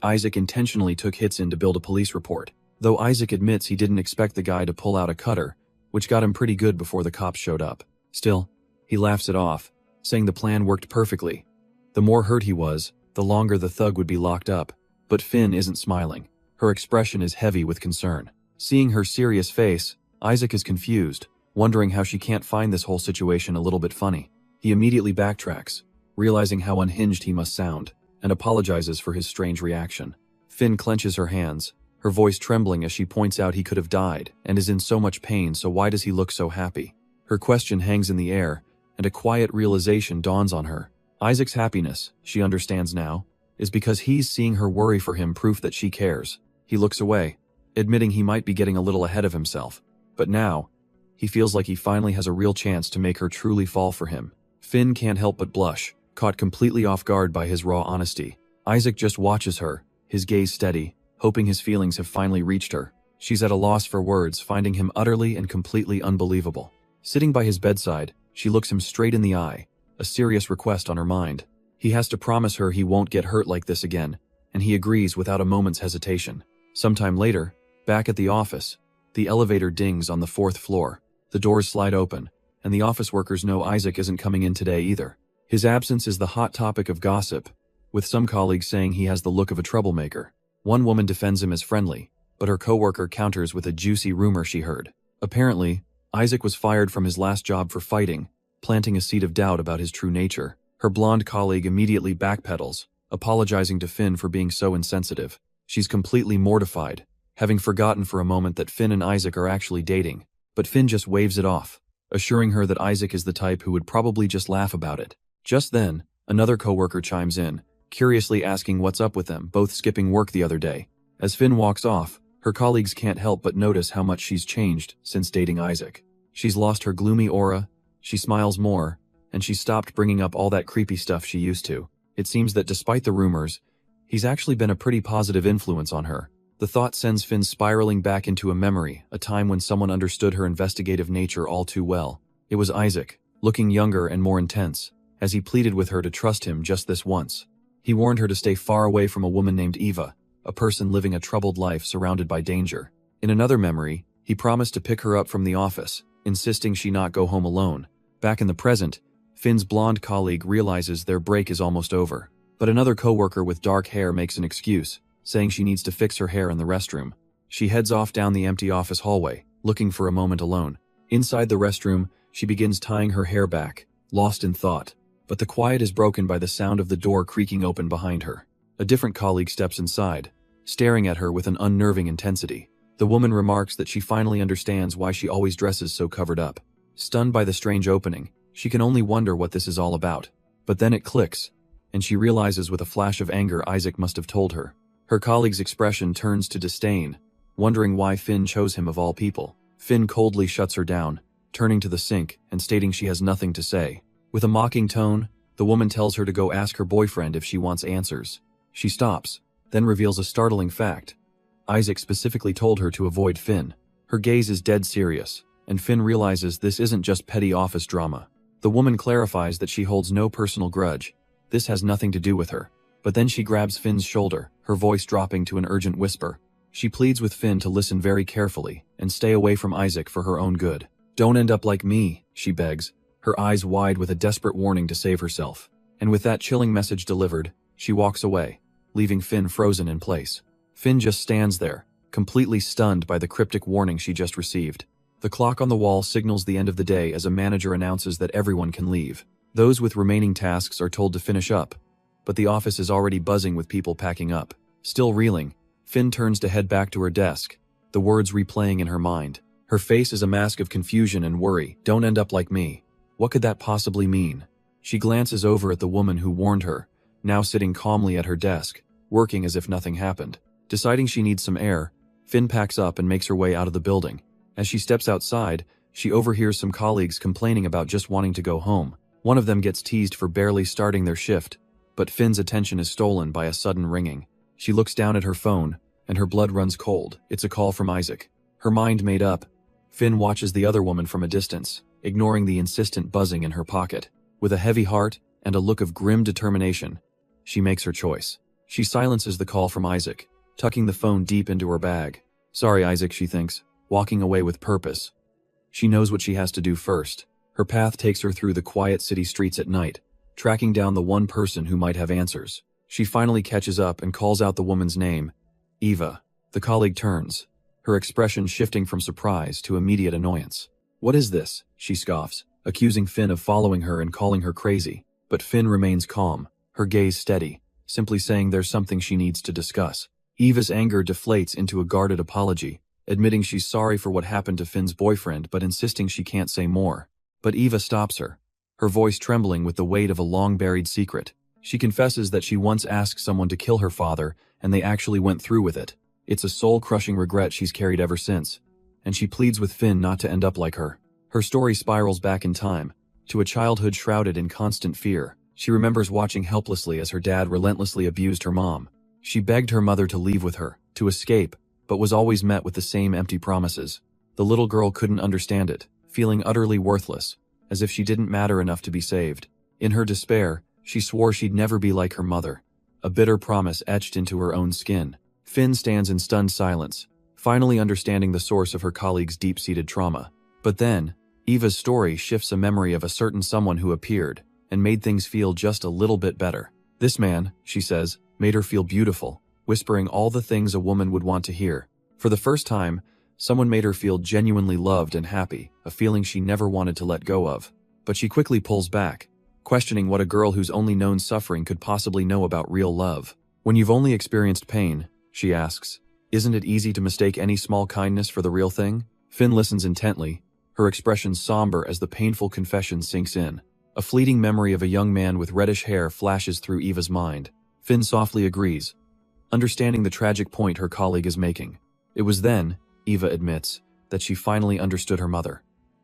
Isaac intentionally took hits in to build a police report. Though Isaac admits he didn't expect the guy to pull out a cutter, which got him pretty good before the cops showed up. Still, he laughs it off, saying the plan worked perfectly. The more hurt he was, the longer the thug would be locked up. But Finn isn't smiling. Her expression is heavy with concern. Seeing her serious face, Isaac is confused, wondering how she can't find this whole situation a little bit funny. He immediately backtracks, realizing how unhinged he must sound, and apologizes for his strange reaction. Finn clenches her hands, her voice trembling as she points out he could have died and is in so much pain, so why does he look so happy? Her question hangs in the air, and a quiet realization dawns on her. Isaac's happiness, she understands now, is because he's seeing her worry for him, proof that she cares. He looks away, admitting he might be getting a little ahead of himself. But now, he feels like he finally has a real chance to make her truly fall for him. Finn can't help but blush, caught completely off guard by his raw honesty. Isaac just watches her, his gaze steady, hoping his feelings have finally reached her. She's at a loss for words, finding him utterly and completely unbelievable. Sitting by his bedside, she looks him straight in the eye, a serious request on her mind. He has to promise her he won't get hurt like this again, and he agrees without a moment's hesitation. Sometime later, back at the office, the elevator dings on the 4th floor. The doors slide open, and the office workers know Isaac isn't coming in today either. His absence is the hot topic of gossip, with some colleagues saying he has the look of a troublemaker. One woman defends him as friendly, but her coworker counters with a juicy rumor she heard. Apparently, Isaac was fired from his last job for fighting, planting a seed of doubt about his true nature. Her blonde colleague immediately backpedals, apologizing to Finn for being so insensitive. She's completely mortified, having forgotten for a moment that Finn and Isaac are actually dating. But Finn just waves it off, assuring her that Isaac is the type who would probably just laugh about it. Just then, another coworker chimes in, curiously asking what's up with them, both skipping work the other day. As Finn walks off, her colleagues can't help but notice how much she's changed since dating Isaac. She's lost her gloomy aura, she smiles more, and she's stopped bringing up all that creepy stuff she used to. It seems that despite the rumors, he's actually been a pretty positive influence on her. The thought sends Finn spiraling back into a memory, a time when someone understood her investigative nature all too well. It was Isaac, looking younger and more intense, as he pleaded with her to trust him just this once. He warned her to stay far away from a woman named Eva, a person living a troubled life surrounded by danger. In another memory, he promised to pick her up from the office, insisting she not go home alone. Back in the present, Finn's blonde colleague realizes their break is almost over, but another coworker with dark hair makes an excuse, saying she needs to fix her hair in the restroom. She heads off down the empty office hallway, looking for a moment alone. Inside the restroom, she begins tying her hair back, lost in thought, but the quiet is broken by the sound of the door creaking open behind her. A different colleague steps inside, staring at her with an unnerving intensity. The woman remarks that she finally understands why she always dresses so covered up. Stunned by the strange opening, she can only wonder what this is all about. But then it clicks, and she realizes with a flash of anger Isaac must have told her. Her colleague's expression turns to disdain, wondering why Finn chose him of all people. Finn coldly shuts her down, turning to the sink and stating she has nothing to say. With a mocking tone, the woman tells her to go ask her boyfriend if she wants answers. She stops, then reveals a startling fact. Isaac specifically told her to avoid Finn. Her gaze is dead serious, and Finn realizes this isn't just petty office drama. The woman clarifies that she holds no personal grudge. This has nothing to do with her. But then she grabs Finn's shoulder, her voice dropping to an urgent whisper. She pleads with Finn to listen very carefully and stay away from Isaac for her own good. "Don't end up like me," she begs, her eyes wide with a desperate warning to save herself. And with that chilling message delivered, she walks away, leaving Finn frozen in place. Finn just stands there, completely stunned by the cryptic warning she just received. The clock on the wall signals the end of the day as a manager announces that everyone can leave. Those with remaining tasks are told to finish up, but the office is already buzzing with people packing up. Still reeling, Finn turns to head back to her desk, the words replaying in her mind. Her face is a mask of confusion and worry. Don't end up like me. What could that possibly mean? She glances over at the woman who warned her, now sitting calmly at her desk, working as if nothing happened. Deciding she needs some air, Finn packs up and makes her way out of the building. As she steps outside, she overhears some colleagues complaining about just wanting to go home. One of them gets teased for barely starting their shift, but Finn's attention is stolen by a sudden ringing. She looks down at her phone, and her blood runs cold. It's a call from Isaac. Her mind made up, Finn watches the other woman from a distance, ignoring the insistent buzzing in her pocket. With a heavy heart and a look of grim determination, she makes her choice. She silences the call from Isaac, tucking the phone deep into her bag. Sorry, Isaac, she thinks, walking away with purpose. She knows what she has to do first. Her path takes her through the quiet city streets at night, tracking down the one person who might have answers. She finally catches up and calls out the woman's name, Eva. The colleague turns, her expression shifting from surprise to immediate annoyance. What is this? She scoffs, accusing Finn of following her and calling her crazy. But Finn remains calm, her gaze steady, simply saying there's something she needs to discuss. Eva's anger deflates into a guarded apology, admitting she's sorry for what happened to Finn's boyfriend but insisting she can't say more. But Eva stops her, her voice trembling with the weight of a long-buried secret. She confesses that she once asked someone to kill her father, and they actually went through with it. It's a soul-crushing regret she's carried ever since, and she pleads with Finn not to end up like her. Her story spirals back in time, to a childhood shrouded in constant fear. She remembers watching helplessly as her dad relentlessly abused her mom. She begged her mother to leave with her, to escape, but was always met with the same empty promises. The little girl couldn't understand it, feeling utterly worthless, as if she didn't matter enough to be saved. In her despair, she swore she'd never be like her mother, a bitter promise etched into her own skin. Finn stands in stunned silence, finally understanding the source of her colleague's deep-seated trauma. But then, Eva's story shifts a memory of a certain someone who appeared and made things feel just a little bit better. This man, she says, made her feel beautiful, whispering all the things a woman would want to hear. For the first time, someone made her feel genuinely loved and happy, a feeling she never wanted to let go of. But she quickly pulls back, questioning what a girl who's only known suffering could possibly know about real love. When you've only experienced pain, she asks, isn't it easy to mistake any small kindness for the real thing? Finn listens intently, her expression somber as the painful confession sinks in. A fleeting memory of a young man with reddish hair flashes through Eva's mind. Finn softly agrees, understanding the tragic point her colleague is making. It was then, Eva admits, that she finally understood her mother.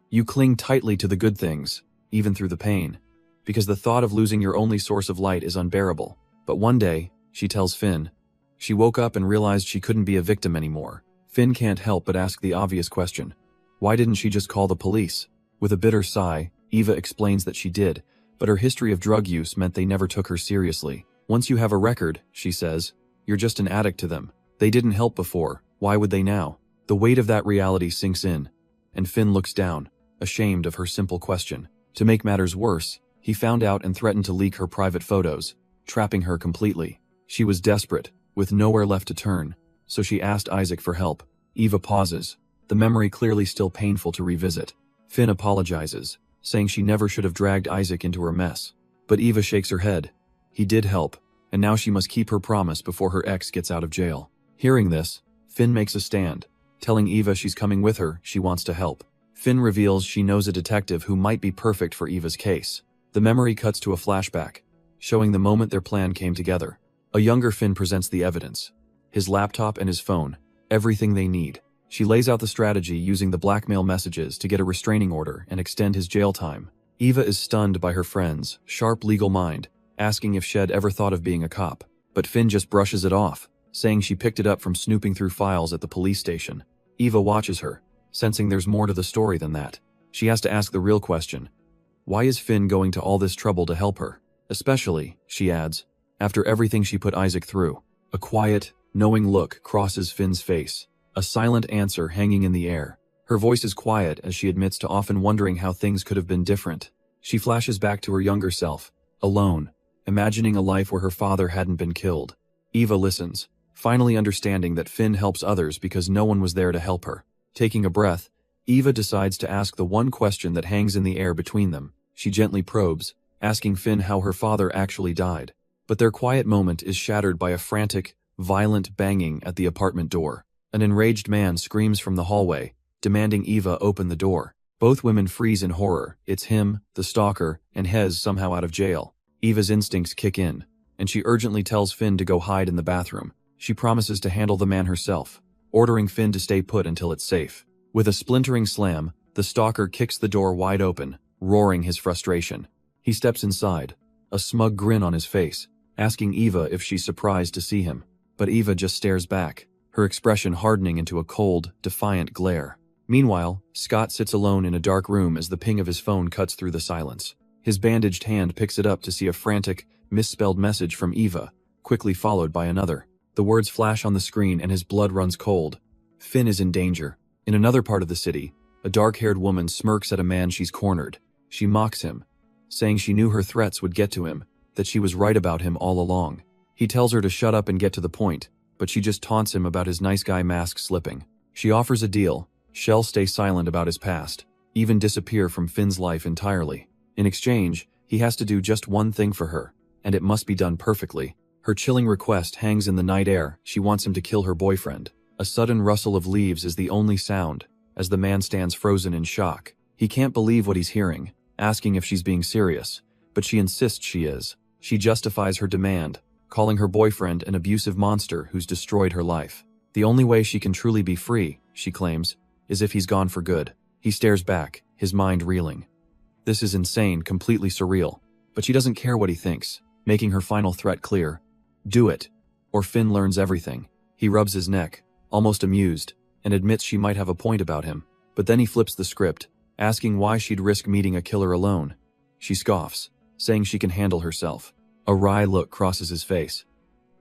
You cling tightly to the good things, even through the pain, because the thought of losing your only source of light is unbearable. But one day, she tells Finn, she woke up and realized she couldn't be a victim anymore. Finn can't help but ask the obvious question. Why didn't she just call the police? With a bitter sigh, Eva explains that she did, but her history of drug use meant they never took her seriously. Once you have a record, she says, you're just an addict to them. They didn't help before, why would they now? The weight of that reality sinks in, and Finn looks down, ashamed of her simple question. To make matters worse, he found out and threatened to leak her private photos, trapping her completely. She was desperate, with nowhere left to turn, so she asked Isaac for help. Eva pauses, the memory clearly still painful to revisit. Finn apologizes, saying she never should have dragged Isaac into her mess. But Eva shakes her head. He did help, and now she must keep her promise before her ex gets out of jail. Hearing this, Finn makes a stand, telling Eva she's coming with her, she wants to help. Finn reveals she knows a detective who might be perfect for Eva's case. The memory cuts to a flashback, showing the moment their plan came together. A younger Finn presents the evidence, his laptop and his phone, everything they need. She lays out the strategy using the blackmail messages to get a restraining order and extend his jail time. Eva is stunned by her friend's sharp legal mind, asking if Shed ever thought of being a cop. But Finn just brushes it off, saying she picked it up from snooping through files at the police station. Eva watches her, sensing there's more to the story than that. She has to ask the real question. Why is Finn going to all this trouble to help her? Especially, she adds, after everything she put Isaac through. A quiet, knowing look crosses Finn's face, a silent answer hanging in the air. Her voice is quiet as she admits to often wondering how things could have been different. She flashes back to her younger self, alone, imagining a life where her father hadn't been killed. Eva listens, finally understanding that Finn helps others because no one was there to help her. Taking a breath, Eva decides to ask the one question that hangs in the air between them. She gently probes, asking Finn how her father actually died. But their quiet moment is shattered by a frantic, violent banging at the apartment door. An enraged man screams from the hallway, demanding Eva open the door. Both women freeze in horror. It's him, the stalker, and Hez somehow out of jail. Eva's instincts kick in, and she urgently tells Finn to go hide in the bathroom. She promises to handle the man herself, ordering Finn to stay put until it's safe. With a splintering slam, the stalker kicks the door wide open, roaring his frustration. He steps inside, a smug grin on his face, asking Eva if she's surprised to see him. But Eva just stares back, her expression hardening into a cold, defiant glare. Meanwhile, Scott sits alone in a dark room as the ping of his phone cuts through the silence. His bandaged hand picks it up to see a frantic, misspelled message from Eva, quickly followed by another. The words flash on the screen and his blood runs cold. Finn is in danger. In another part of the city, a dark-haired woman smirks at a man she's cornered. She mocks him, saying she knew her threats would get to him, that she was right about him all along. He tells her to shut up and get to the point, but she just taunts him about his nice guy mask slipping. She offers a deal. She'll stay silent about his past, even disappear from Finn's life entirely. In exchange, he has to do just one thing for her, and it must be done perfectly. Her chilling request hangs in the night air. She wants him to kill her boyfriend. A sudden rustle of leaves is the only sound, as the man stands frozen in shock. He can't believe what he's hearing, asking if she's being serious, but she insists she is. She justifies her demand, calling her boyfriend an abusive monster who's destroyed her life. The only way she can truly be free, she claims, is if he's gone for good. He stares back, his mind reeling. This is insane, completely surreal, but she doesn't care what he thinks, making her final threat clear. Do it, or Finn learns everything. He rubs his neck, almost amused, and admits she might have a point about him. But then he flips the script, asking why she'd risk meeting a killer alone. She scoffs, saying she can handle herself. A wry look crosses his face.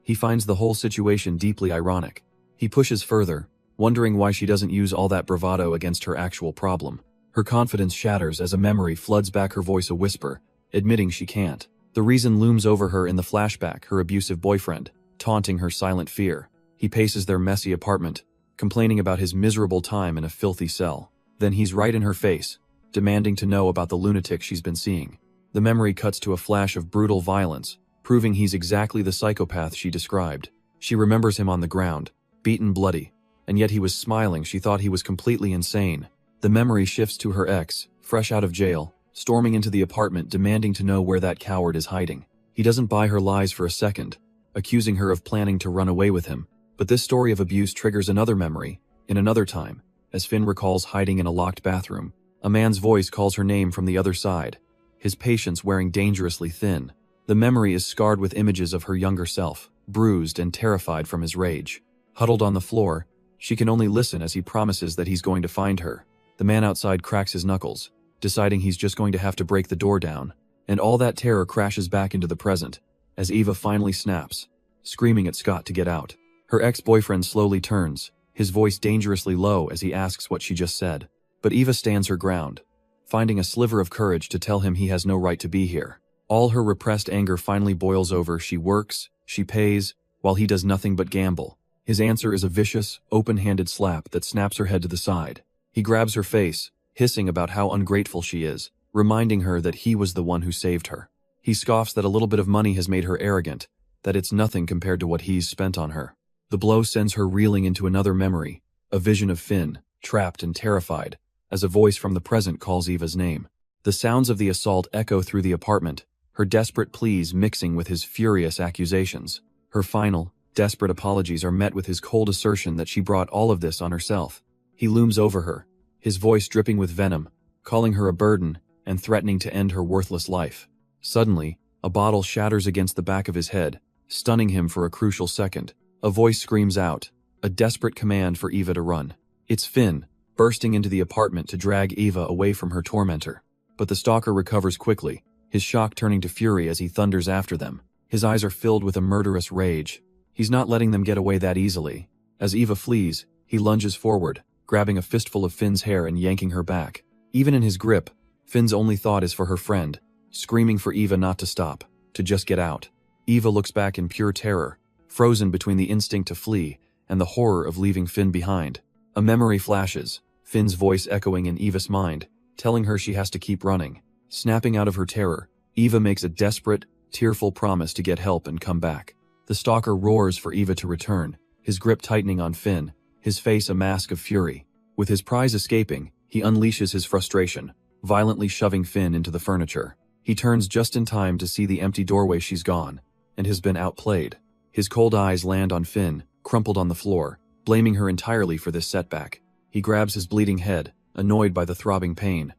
He finds the whole situation deeply ironic. He pushes further, wondering why she doesn't use all that bravado against her actual problem. Her confidence shatters as a memory floods back, her voice a whisper, admitting she can't. The reason looms over her in the flashback, her abusive boyfriend, taunting her silent fear. He paces their messy apartment, complaining about his miserable time in a filthy cell. Then he's right in her face, demanding to know about the lunatic she's been seeing. The memory cuts to a flash of brutal violence, proving he's exactly the psychopath she described. She remembers him on the ground, beaten bloody, and yet he was smiling. She thought he was completely insane. The memory shifts to her ex, fresh out of jail, storming into the apartment demanding to know where that coward is hiding. He doesn't buy her lies for a second, accusing her of planning to run away with him. But this story of abuse triggers another memory, in another time, as Finn recalls hiding in a locked bathroom. A man's voice calls her name from the other side, his patience wearing dangerously thin. The memory is scarred with images of her younger self, bruised and terrified from his rage. Huddled on the floor, she can only listen as he promises that he's going to find her. The man outside cracks his knuckles, deciding he's just going to have to break the door down, and all that terror crashes back into the present, as Eva finally snaps, screaming at Scott to get out. Her ex-boyfriend slowly turns, his voice dangerously low as he asks what she just said. But Eva stands her ground, finding a sliver of courage to tell him he has no right to be here. All her repressed anger finally boils over. She works, she pays, while he does nothing but gamble. His answer is a vicious, open-handed slap that snaps her head to the side. He grabs her face, hissing about how ungrateful she is, reminding her that he was the one who saved her. He scoffs that a little bit of money has made her arrogant, that it's nothing compared to what he's spent on her. The blow sends her reeling into another memory, a vision of Finn, trapped and terrified, as a voice from the present calls Eva's name. The sounds of the assault echo through the apartment, her desperate pleas mixing with his furious accusations. Her final, desperate apologies are met with his cold assertion that she brought all of this on herself. He looms over her, his voice dripping with venom, calling her a burden and threatening to end her worthless life. Suddenly, a bottle shatters against the back of his head, stunning him for a crucial second. A voice screams out, a desperate command for Eva to run. It's Finn, bursting into the apartment to drag Eva away from her tormentor. But the stalker recovers quickly, his shock turning to fury as he thunders after them. His eyes are filled with a murderous rage. He's not letting them get away that easily. As Eva flees, he lunges forward, grabbing a fistful of Finn's hair and yanking her back. Even in his grip, Finn's only thought is for her friend, screaming for Eva not to stop, to just get out. Eva looks back in pure terror, frozen between the instinct to flee and the horror of leaving Finn behind. A memory flashes, Finn's voice echoing in Eva's mind, telling her she has to keep running. Snapping out of her terror, Eva makes a desperate, tearful promise to get help and come back. The stalker roars for Eva to return, his grip tightening on Finn, his face a mask of fury. With his prize escaping, he unleashes his frustration, violently shoving Finn into the furniture. He turns just in time to see the empty doorway she's gone, and has been outplayed. His cold eyes land on Finn, crumpled on the floor, blaming her entirely for this setback. He grabs his bleeding head, annoyed by the throbbing pain.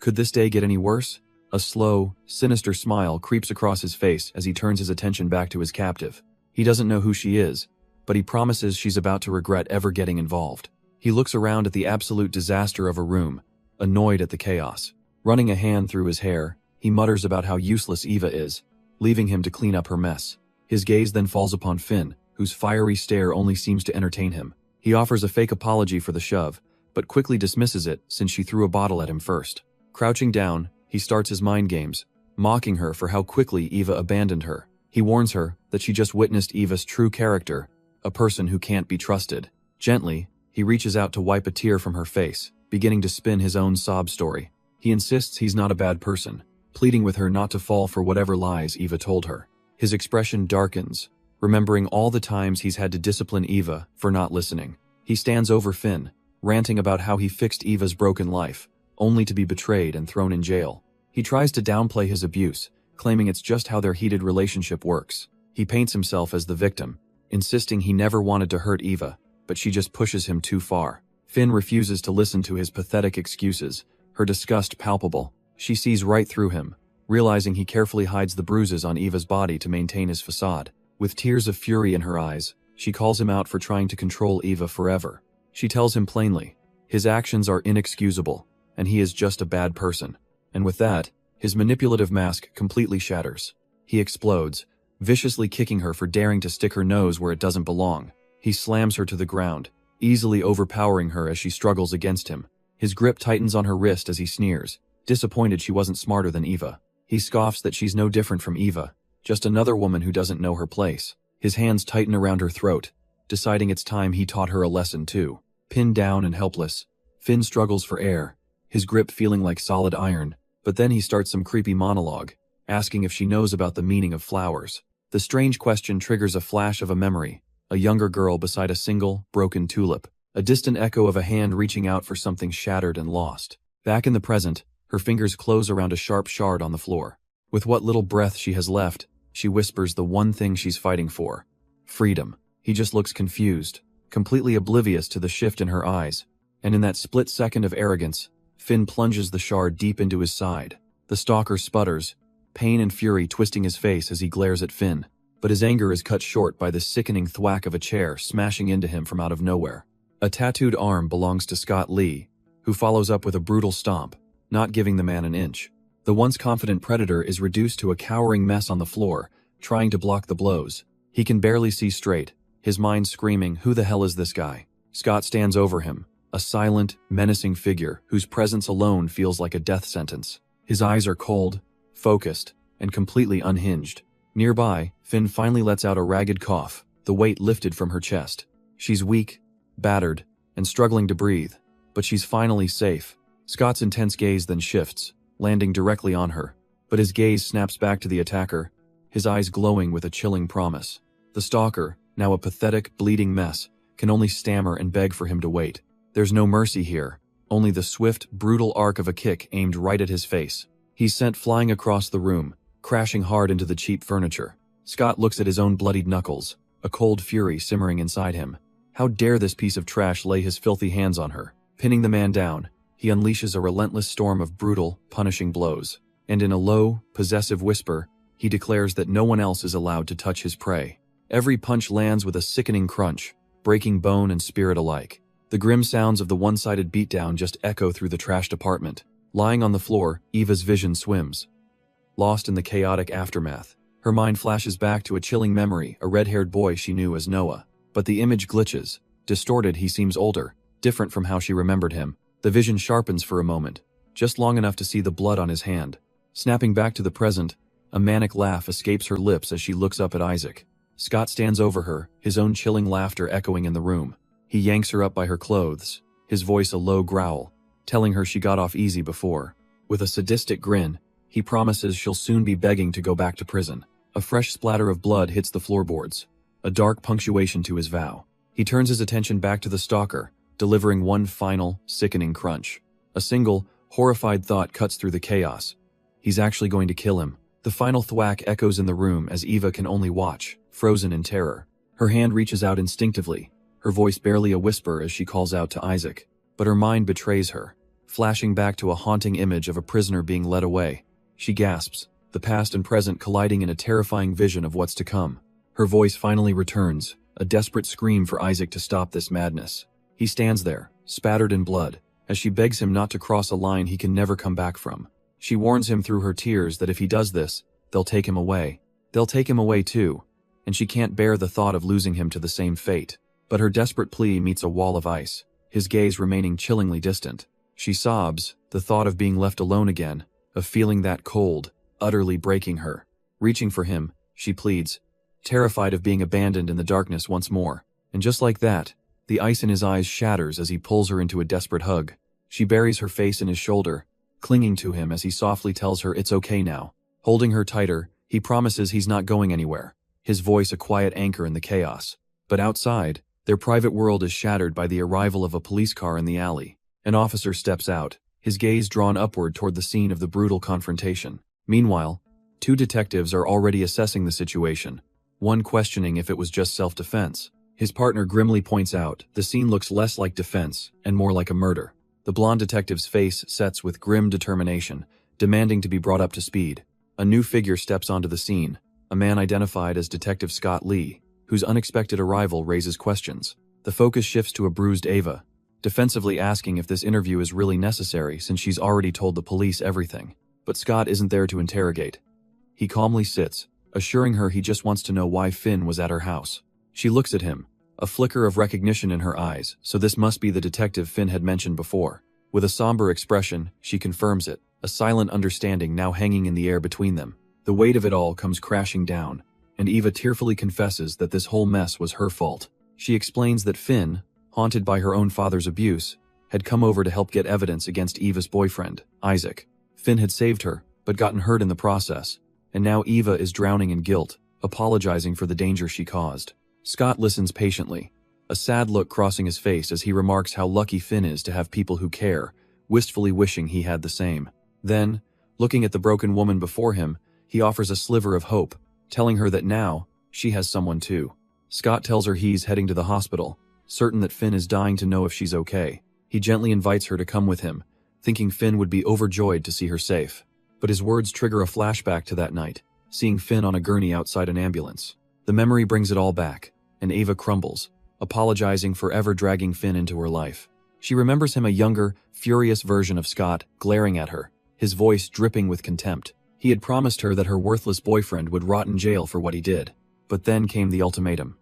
Could this day get any worse? A slow, sinister smile creeps across his face as he turns his attention back to his captive. He doesn't know who she is, but he promises she's about to regret ever getting involved. He looks around at the absolute disaster of a room, annoyed at the chaos. Running a hand through his hair, he mutters about how useless Eva is, leaving him to clean up her mess. His gaze then falls upon Finn, whose fiery stare only seems to entertain him. He offers a fake apology for the shove, but quickly dismisses it since she threw a bottle at him first. Crouching down, he starts his mind games, mocking her for how quickly Eva abandoned her. He warns her that she just witnessed Eva's true character, a person who can't be trusted. Gently, he reaches out to wipe a tear from her face, beginning to spin his own sob story. He insists he's not a bad person, pleading with her not to fall for whatever lies Eva told her. His expression darkens, remembering all the times he's had to discipline Eva for not listening. He stands over Finn, ranting about how he fixed Eva's broken life, only to be betrayed and thrown in jail. He tries to downplay his abuse, claiming it's just how their heated relationship works. He paints himself as the victim, insisting he never wanted to hurt Eva, but she just pushes him too far. Finn refuses to listen to his pathetic excuses, her disgust palpable. She sees right through him, realizing he carefully hides the bruises on Eva's body to maintain his facade. With tears of fury in her eyes, she calls him out for trying to control Eva forever. She tells him plainly, his actions are inexcusable, and he is just a bad person. And with that, his manipulative mask completely shatters. He explodes, viciously kicking her for daring to stick her nose where it doesn't belong. He slams her to the ground, easily overpowering her as she struggles against him. His grip tightens on her wrist as he sneers, disappointed she wasn't smarter than Eva. He scoffs that she's no different from Eva, just another woman who doesn't know her place. His hands tighten around her throat, deciding it's time he taught her a lesson too. Pinned down and helpless, Finn struggles for air, his grip feeling like solid iron, but then he starts some creepy monologue, asking if she knows about the meaning of flowers. The strange question triggers a flash of a memory, a younger girl beside a single, broken tulip, a distant echo of a hand reaching out for something shattered and lost. Back in the present, her fingers close around a sharp shard on the floor. With what little breath she has left, she whispers the one thing she's fighting for: freedom. He just looks confused, completely oblivious to the shift in her eyes, and in that split second of arrogance, Finn plunges the shard deep into his side. The stalker sputters, pain and fury twisting his face as he glares at Finn, but his anger is cut short by the sickening thwack of a chair smashing into him from out of nowhere. A tattooed arm belongs to Scott Lee, who follows up with a brutal stomp, not giving the man an inch. The once confident predator is reduced to a cowering mess on the floor, trying to block the blows. He can barely see straight, his mind screaming, "Who the hell is this guy?" Scott stands over him, a silent, menacing figure whose presence alone feels like a death sentence. His eyes are cold, focused, and completely unhinged. Nearby, Finn finally lets out a ragged cough, the weight lifted from her chest. She's weak, battered, and struggling to breathe, but she's finally safe. Scott's intense gaze then shifts, landing directly on her, but his gaze snaps back to the attacker, his eyes glowing with a chilling promise. The stalker, now a pathetic, bleeding mess, can only stammer and beg for him to wait. There's no mercy here, only the swift, brutal arc of a kick aimed right at his face. He's sent flying across the room, crashing hard into the cheap furniture. Scott looks at his own bloodied knuckles, a cold fury simmering inside him. How dare this piece of trash lay his filthy hands on her? Pinning the man down, he unleashes a relentless storm of brutal, punishing blows. And in a low, possessive whisper, he declares that no one else is allowed to touch his prey. Every punch lands with a sickening crunch, breaking bone and spirit alike. The grim sounds of the one-sided beatdown just echo through the trashed apartment. Lying on the floor, Eva's vision swims. Lost in the chaotic aftermath, her mind flashes back to a chilling memory, a red-haired boy she knew as Noah. But the image glitches. Distorted, he seems older, different from how she remembered him. The vision sharpens for a moment, just long enough to see the blood on his hand. Snapping back to the present, a manic laugh escapes her lips as she looks up at Isaac. Scott stands over her, his own chilling laughter echoing in the room. He yanks her up by her clothes, his voice a low growl, telling her she got off easy before. With a sadistic grin, he promises she'll soon be begging to go back to prison. A fresh splatter of blood hits the floorboards, a dark punctuation to his vow. He turns his attention back to the stalker, delivering one final, sickening crunch. A single, horrified thought cuts through the chaos. He's actually going to kill him. The final thwack echoes in the room as Eva can only watch, frozen in terror. Her hand reaches out instinctively, her voice barely a whisper as she calls out to Isaac. But her mind betrays her, flashing back to a haunting image of a prisoner being led away. She gasps, the past and present colliding in a terrifying vision of what's to come. Her voice finally returns, a desperate scream for Isaac to stop this madness. He stands there, spattered in blood, as she begs him not to cross a line he can never come back from. She warns him through her tears that if he does this, they'll take him away. They'll take him away too, and she can't bear the thought of losing him to the same fate. But her desperate plea meets a wall of ice, his gaze remaining chillingly distant. She sobs, the thought of being left alone again, of feeling that cold, utterly breaking her. Reaching for him, she pleads, terrified of being abandoned in the darkness once more. And just like that, the ice in his eyes shatters as he pulls her into a desperate hug. She buries her face in his shoulder, clinging to him as he softly tells her it's okay now. Holding her tighter, he promises he's not going anywhere, his voice a quiet anchor in the chaos. But outside, their private world is shattered by the arrival of a police car in the alley. An officer steps out, his gaze drawn upward toward the scene of the brutal confrontation. Meanwhile, two detectives are already assessing the situation, one questioning if it was just self-defense. His partner grimly points out, the scene looks less like defense and more like a murder. The blonde detective's face sets with grim determination, demanding to be brought up to speed. A new figure steps onto the scene, a man identified as Detective Scott Lee, whose unexpected arrival raises questions. The focus shifts to a bruised Ava, defensively asking if this interview is really necessary since she's already told the police everything. But Scott isn't there to interrogate. He calmly sits, assuring her he just wants to know why Finn was at her house. She looks at him, a flicker of recognition in her eyes, so this must be the detective Finn had mentioned before. With a somber expression, she confirms it, a silent understanding now hanging in the air between them. The weight of it all comes crashing down, and Eva tearfully confesses that this whole mess was her fault. She explains that Finn, haunted by her own father's abuse, had come over to help get evidence against Eva's boyfriend, Isaac. Finn had saved her, but gotten hurt in the process, and now Eva is drowning in guilt, apologizing for the danger she caused. Scott listens patiently, a sad look crossing his face as he remarks how lucky Finn is to have people who care, wistfully wishing he had the same. Then, looking at the broken woman before him, he offers a sliver of hope, telling her that now, she has someone too. Scott tells her he's heading to the hospital, certain that Finn is dying to know if she's okay. He gently invites her to come with him, thinking Finn would be overjoyed to see her safe. But his words trigger a flashback to that night, seeing Finn on a gurney outside an ambulance. The memory brings it all back, and Ava crumbles, apologizing for ever dragging Finn into her life. She remembers him a younger, furious version of Scott, glaring at her, his voice dripping with contempt. He had promised her that her worthless boyfriend would rot in jail for what he did. But then came the ultimatum.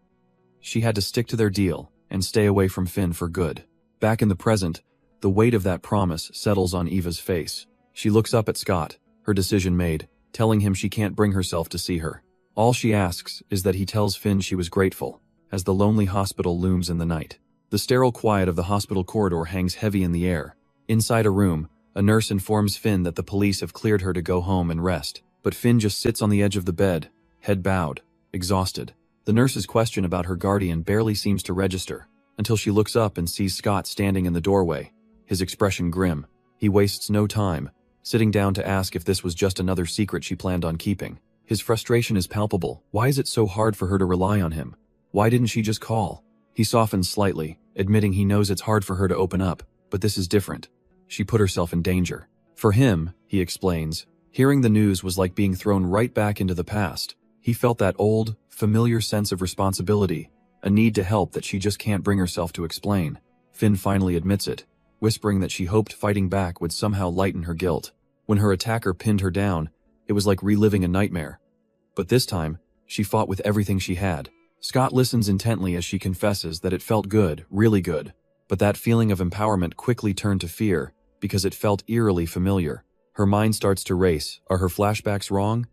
She had to stick to their deal and stay away from Finn for good. Back in the present, the weight of that promise settles on Eva's face. She looks up at Scott, her decision made, telling him she can't bring herself to see her. All she asks is that he tells Finn she was grateful, as the lonely hospital looms in the night. The sterile quiet of the hospital corridor hangs heavy in the air. Inside a room, a nurse informs Finn that the police have cleared her to go home and rest, but Finn just sits on the edge of the bed, head bowed, exhausted. The nurse's question about her guardian barely seems to register, until she looks up and sees Scott standing in the doorway, his expression grim. He wastes no time, sitting down to ask if this was just another secret she planned on keeping. His frustration is palpable. Why is it so hard for her to rely on him? Why didn't she just call? He softens slightly, admitting he knows it's hard for her to open up, but this is different. She put herself in danger. For him, he explains, hearing the news was like being thrown right back into the past. He felt that old, familiar sense of responsibility, a need to help that she just can't bring herself to explain. Finn finally admits it, whispering that she hoped fighting back would somehow lighten her guilt. When her attacker pinned her down, it was like reliving a nightmare. But this time, she fought with everything she had. Scott listens intently as she confesses that it felt good, really good. But that feeling of empowerment quickly turned to fear, because it felt eerily familiar. Her mind starts to race. Are her flashbacks wrong?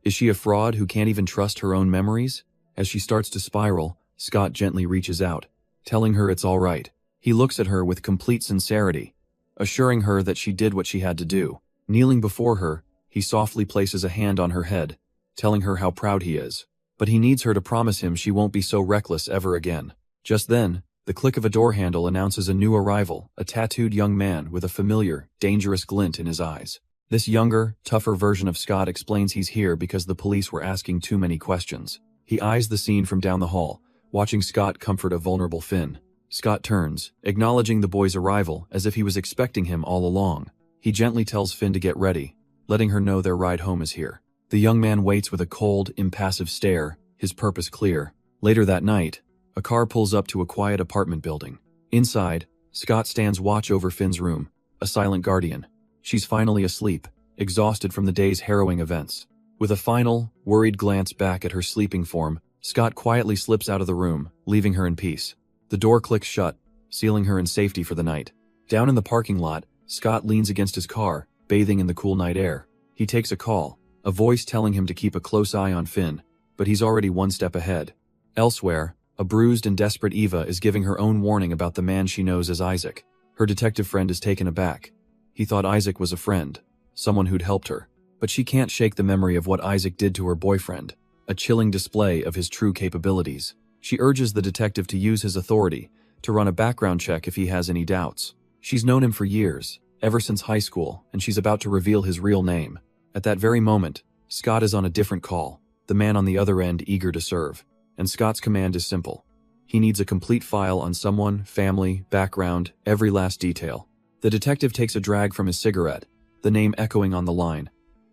Is she a fraud who can't even trust her own memories? As she starts to spiral, Scott gently reaches out, telling her it's all right. He looks at her with complete sincerity, assuring her that she did what she had to do. Kneeling before her, he softly places a hand on her head, telling her how proud he is. But he needs her to promise him she won't be so reckless ever again. Just then, the click of a door handle announces a new arrival, a tattooed young man with a familiar, dangerous glint in his eyes. This younger, tougher version of Scott explains he's here because the police were asking too many questions. He eyes the scene from down the hall, watching Scott comfort a vulnerable Finn. Scott turns, acknowledging the boy's arrival as if he was expecting him all along. He gently tells Finn to get ready, letting her know their ride home is here. The young man waits with a cold, impassive stare, his purpose clear. Later that night, a car pulls up to a quiet apartment building. Inside, Scott stands watch over Finn's room, a silent guardian. She's finally asleep, exhausted from the day's harrowing events. With a final, worried glance back at her sleeping form, Scott quietly slips out of the room, leaving her in peace. The door clicks shut, sealing her in safety for the night. Down in the parking lot, Scott leans against his car, bathing in the cool night air. He takes a call, a voice telling him to keep a close eye on Finn, but he's already one step ahead. Elsewhere, a bruised and desperate Eva is giving her own warning about the man she knows as Isaac. Her detective friend is taken aback. He thought Isaac was a friend, someone who'd helped her. But she can't shake the memory of what Isaac did to her boyfriend, a chilling display of his true capabilities. She urges the detective to use his authority to run a background check if he has any doubts. She's known him for years, ever since high school, and she's about to reveal his real name. At that very moment, Scott is on a different call, the man on the other end eager to serve. And Scott's command is simple. He needs a complete file on someone, family, background, every last detail. The detective takes a drag from his cigarette, the name echoing on the line.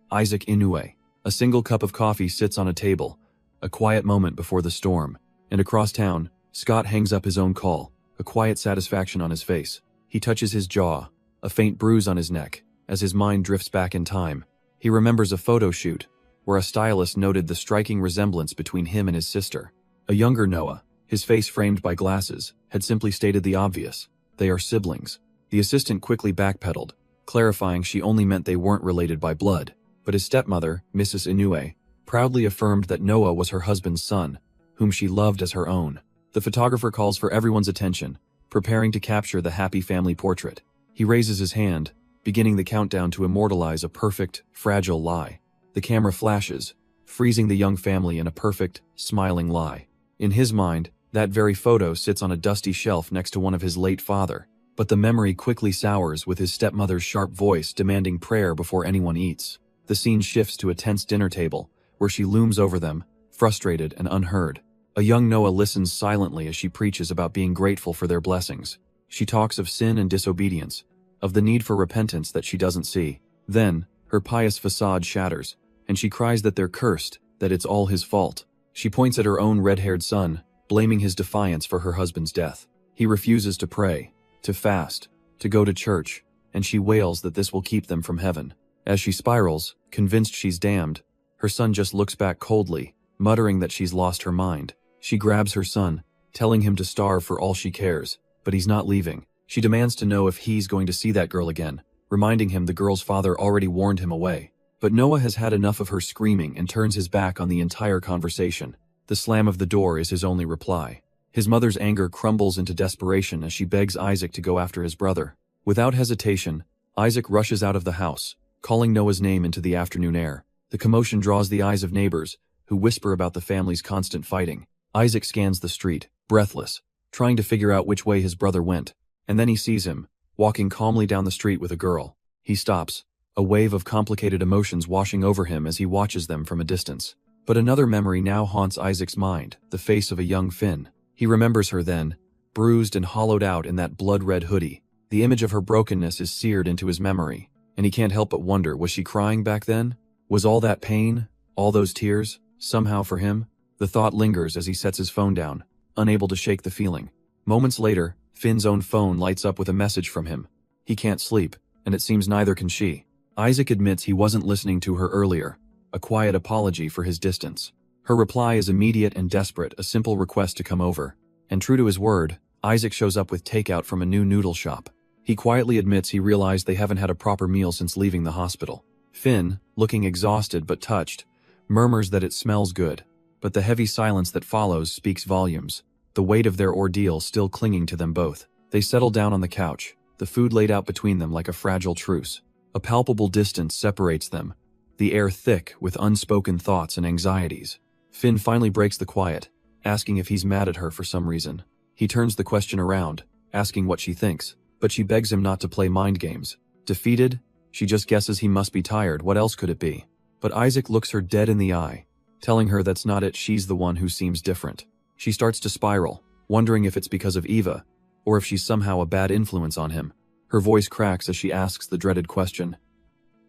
Isaac Inoue. A single cup of coffee sits on a table, a quiet moment before the storm. And across town, Scott hangs up his own call, a quiet satisfaction on his face. He touches his jaw, a faint bruise on his neck, as his mind drifts back in time. He remembers a photo shoot, where a stylist noted the striking resemblance between him and his sister. A younger Noah, his face framed by glasses, had simply stated the obvious. They are siblings. The assistant quickly backpedaled, clarifying she only meant they weren't related by blood. But his stepmother, Mrs. Inoue, proudly affirmed that Noah was her husband's son, whom she loved as her own. The photographer calls for everyone's attention, preparing to capture the happy family portrait. He raises his hand, beginning the countdown to immortalize a perfect, fragile lie. The camera flashes, freezing the young family in a perfect, smiling lie. In his mind, that very photo sits on a dusty shelf next to one of his late father, but the memory quickly sours with his stepmother's sharp voice demanding prayer before anyone eats. The scene shifts to a tense dinner table, where she looms over them, frustrated and unheard. A young Noah listens silently as she preaches about being grateful for their blessings. She talks of sin and disobedience, of the need for repentance that she doesn't see. Then, her pious facade shatters, and she cries that they're cursed, that it's all his fault. She points at her own red-haired son, blaming his defiance for her husband's death. He refuses to pray, to fast, to go to church, and she wails that this will keep them from heaven. As she spirals, convinced she's damned, her son just looks back coldly, muttering that she's lost her mind. She grabs her son, telling him to starve for all she cares, but he's not leaving. She demands to know if he's going to see that girl again, reminding him the girl's father already warned him away. But Noah has had enough of her screaming and turns his back on the entire conversation. The slam of the door is his only reply. His mother's anger crumbles into desperation as she begs Isaac to go after his brother. Without hesitation, Isaac rushes out of the house, calling Noah's name into the afternoon air. The commotion draws the eyes of neighbors, who whisper about the family's constant fighting. Isaac scans the street, breathless, trying to figure out which way his brother went. And then he sees him, walking calmly down the street with a girl. He stops, a wave of complicated emotions washing over him as he watches them from a distance. But another memory now haunts Isaac's mind, the face of a young Finn. He remembers her then, bruised and hollowed out in that blood-red hoodie. The image of her brokenness is seared into his memory, and he can't help but wonder, was she crying back then? Was all that pain, all those tears, somehow for him? The thought lingers as he sets his phone down, unable to shake the feeling. Moments later, Finn's own phone lights up with a message from him. He can't sleep, and it seems neither can she. Isaac admits he wasn't listening to her earlier, a quiet apology for his distance. Her reply is immediate and desperate, a simple request to come over. And true to his word, Isaac shows up with takeout from a new noodle shop. He quietly admits he realized they haven't had a proper meal since leaving the hospital. Finn, looking exhausted but touched, murmurs that it smells good, but the heavy silence that follows speaks volumes, the weight of their ordeal still clinging to them both. They settle down on the couch, the food laid out between them like a fragile truce. A palpable distance separates them, the air thick with unspoken thoughts and anxieties. Finn finally breaks the quiet, asking if he's mad at her for some reason. He turns the question around, asking what she thinks, but she begs him not to play mind games. Defeated, She just guesses he must be tired, what else could it be? But Isaac looks her dead in the eye, telling her that's not it, she's the one who seems different. She starts to spiral, wondering if it's because of Eva, or if she's somehow a bad influence on him. Her voice cracks as she asks the dreaded question.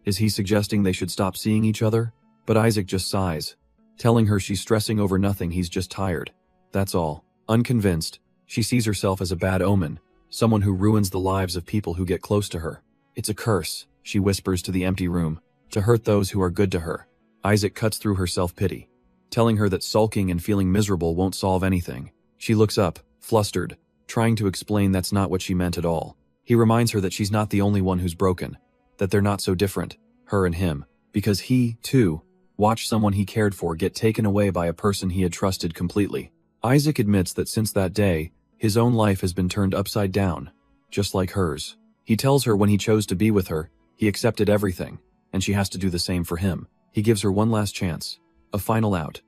Is he suggesting they should stop seeing each other? But Isaac just sighs, telling her she's stressing over nothing, he's just tired. That's all. Unconvinced, she sees herself as a bad omen, someone who ruins the lives of people who get close to her. It's a curse, she whispers to the empty room, to hurt those who are good to her. Isaac cuts through her self-pity, telling her that sulking and feeling miserable won't solve anything. She looks up, flustered, trying to explain that's not what she meant at all. He reminds her that she's not the only one who's broken, that they're not so different, her and him, because he, too, watched someone he cared for get taken away by a person he had trusted completely. Isaac admits that since that day, his own life has been turned upside down, just like hers. He tells her when he chose to be with her, he accepted everything, and she has to do the same for him. He gives her one last chance, a final out.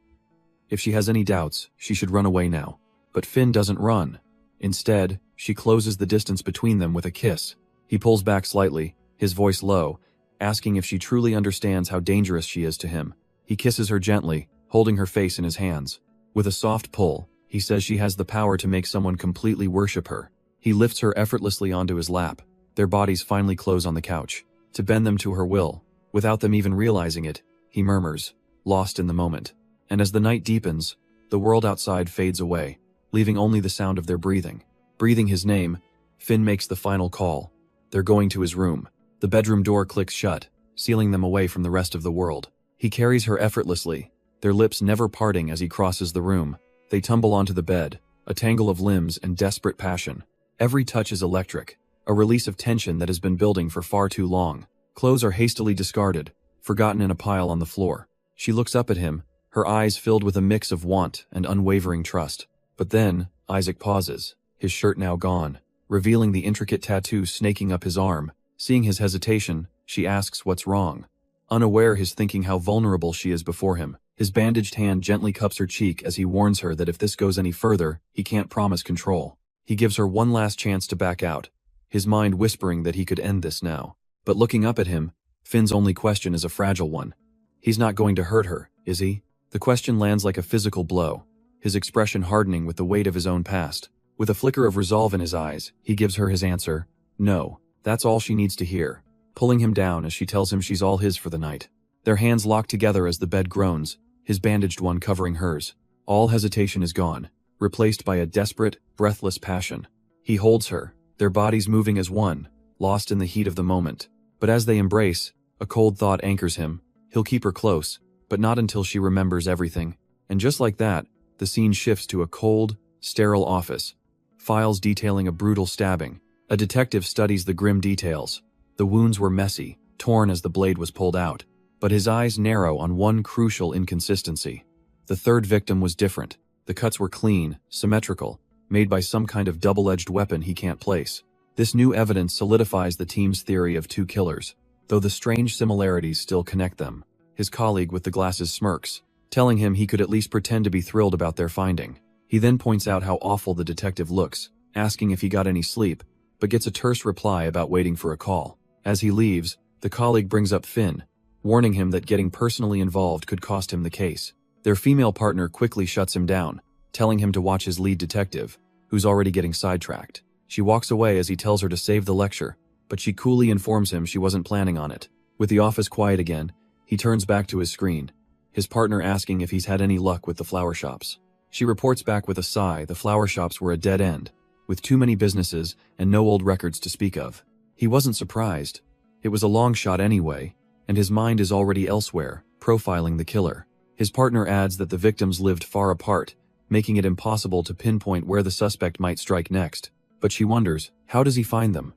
If she has any doubts, she should run away now. But Finn doesn't run. Instead, she closes the distance between them with a kiss. He pulls back slightly, his voice low, asking if she truly understands how dangerous she is to him. He kisses her gently, holding her face in his hands. With a soft pull, he says she has the power to make someone completely worship her. He lifts her effortlessly onto his lap. Their bodies finally close on the couch, to bend them to her will. Without them even realizing it, he murmurs, lost in the moment. And as the night deepens, the world outside fades away, leaving only the sound of their breathing. Breathing his name, Finn makes the final call. They're going to his room. The bedroom door clicks shut, sealing them away from the rest of the world. He carries her effortlessly, their lips never parting as he crosses the room. They tumble onto the bed, a tangle of limbs and desperate passion. Every touch is electric, a release of tension that has been building for far too long. Clothes are hastily discarded, forgotten in a pile on the floor. She looks up at him, her eyes filled with a mix of want and unwavering trust. But then, Isaac pauses, his shirt now gone, revealing the intricate tattoo snaking up his arm. Seeing his hesitation, she asks what's wrong. Unaware he's thinking how vulnerable she is before him. His bandaged hand gently cups her cheek as he warns her that if this goes any further, he can't promise control. He gives her one last chance to back out, his mind whispering that he could end this now. But looking up at him, Finn's only question is a fragile one. He's not going to hurt her, is he? The question lands like a physical blow, his expression hardening with the weight of his own past. With a flicker of resolve in his eyes, he gives her his answer. No, that's all she needs to hear, pulling him down as she tells him she's all his for the night. Their hands lock together as the bed groans, his bandaged one covering hers. All hesitation is gone, replaced by a desperate, breathless passion. He holds her, their bodies moving as one, lost in the heat of the moment. But as they embrace, a cold thought anchors him. He'll keep her close, but not until she remembers everything. And just like that, the scene shifts to a cold, sterile office. Files detailing a brutal stabbing. A detective studies the grim details. The wounds were messy, torn as the blade was pulled out. But his eyes narrow on one crucial inconsistency. The third victim was different. The cuts were clean, symmetrical, made by some kind of double-edged weapon he can't place. This new evidence solidifies the team's theory of two killers, though the strange similarities still connect them. His colleague with the glasses smirks, telling him he could at least pretend to be thrilled about their finding. He then points out how awful the detective looks, asking if he got any sleep, but gets a terse reply about waiting for a call. As he leaves, the colleague brings up Finn, warning him that getting personally involved could cost him the case. Their female partner quickly shuts him down, telling him to watch his lead detective, who's already getting sidetracked. She walks away as he tells her to save the lecture, but she coolly informs him she wasn't planning on it. With the office quiet again, he turns back to his screen, his partner asking if he's had any luck with the flower shops. She reports back with a sigh the flower shops were a dead end, with too many businesses and no old records to speak of. He wasn't surprised. It was a long shot anyway, and his mind is already elsewhere, profiling the killer. His partner adds that the victims lived far apart, making it impossible to pinpoint where the suspect might strike next. But she wonders, how does he find them?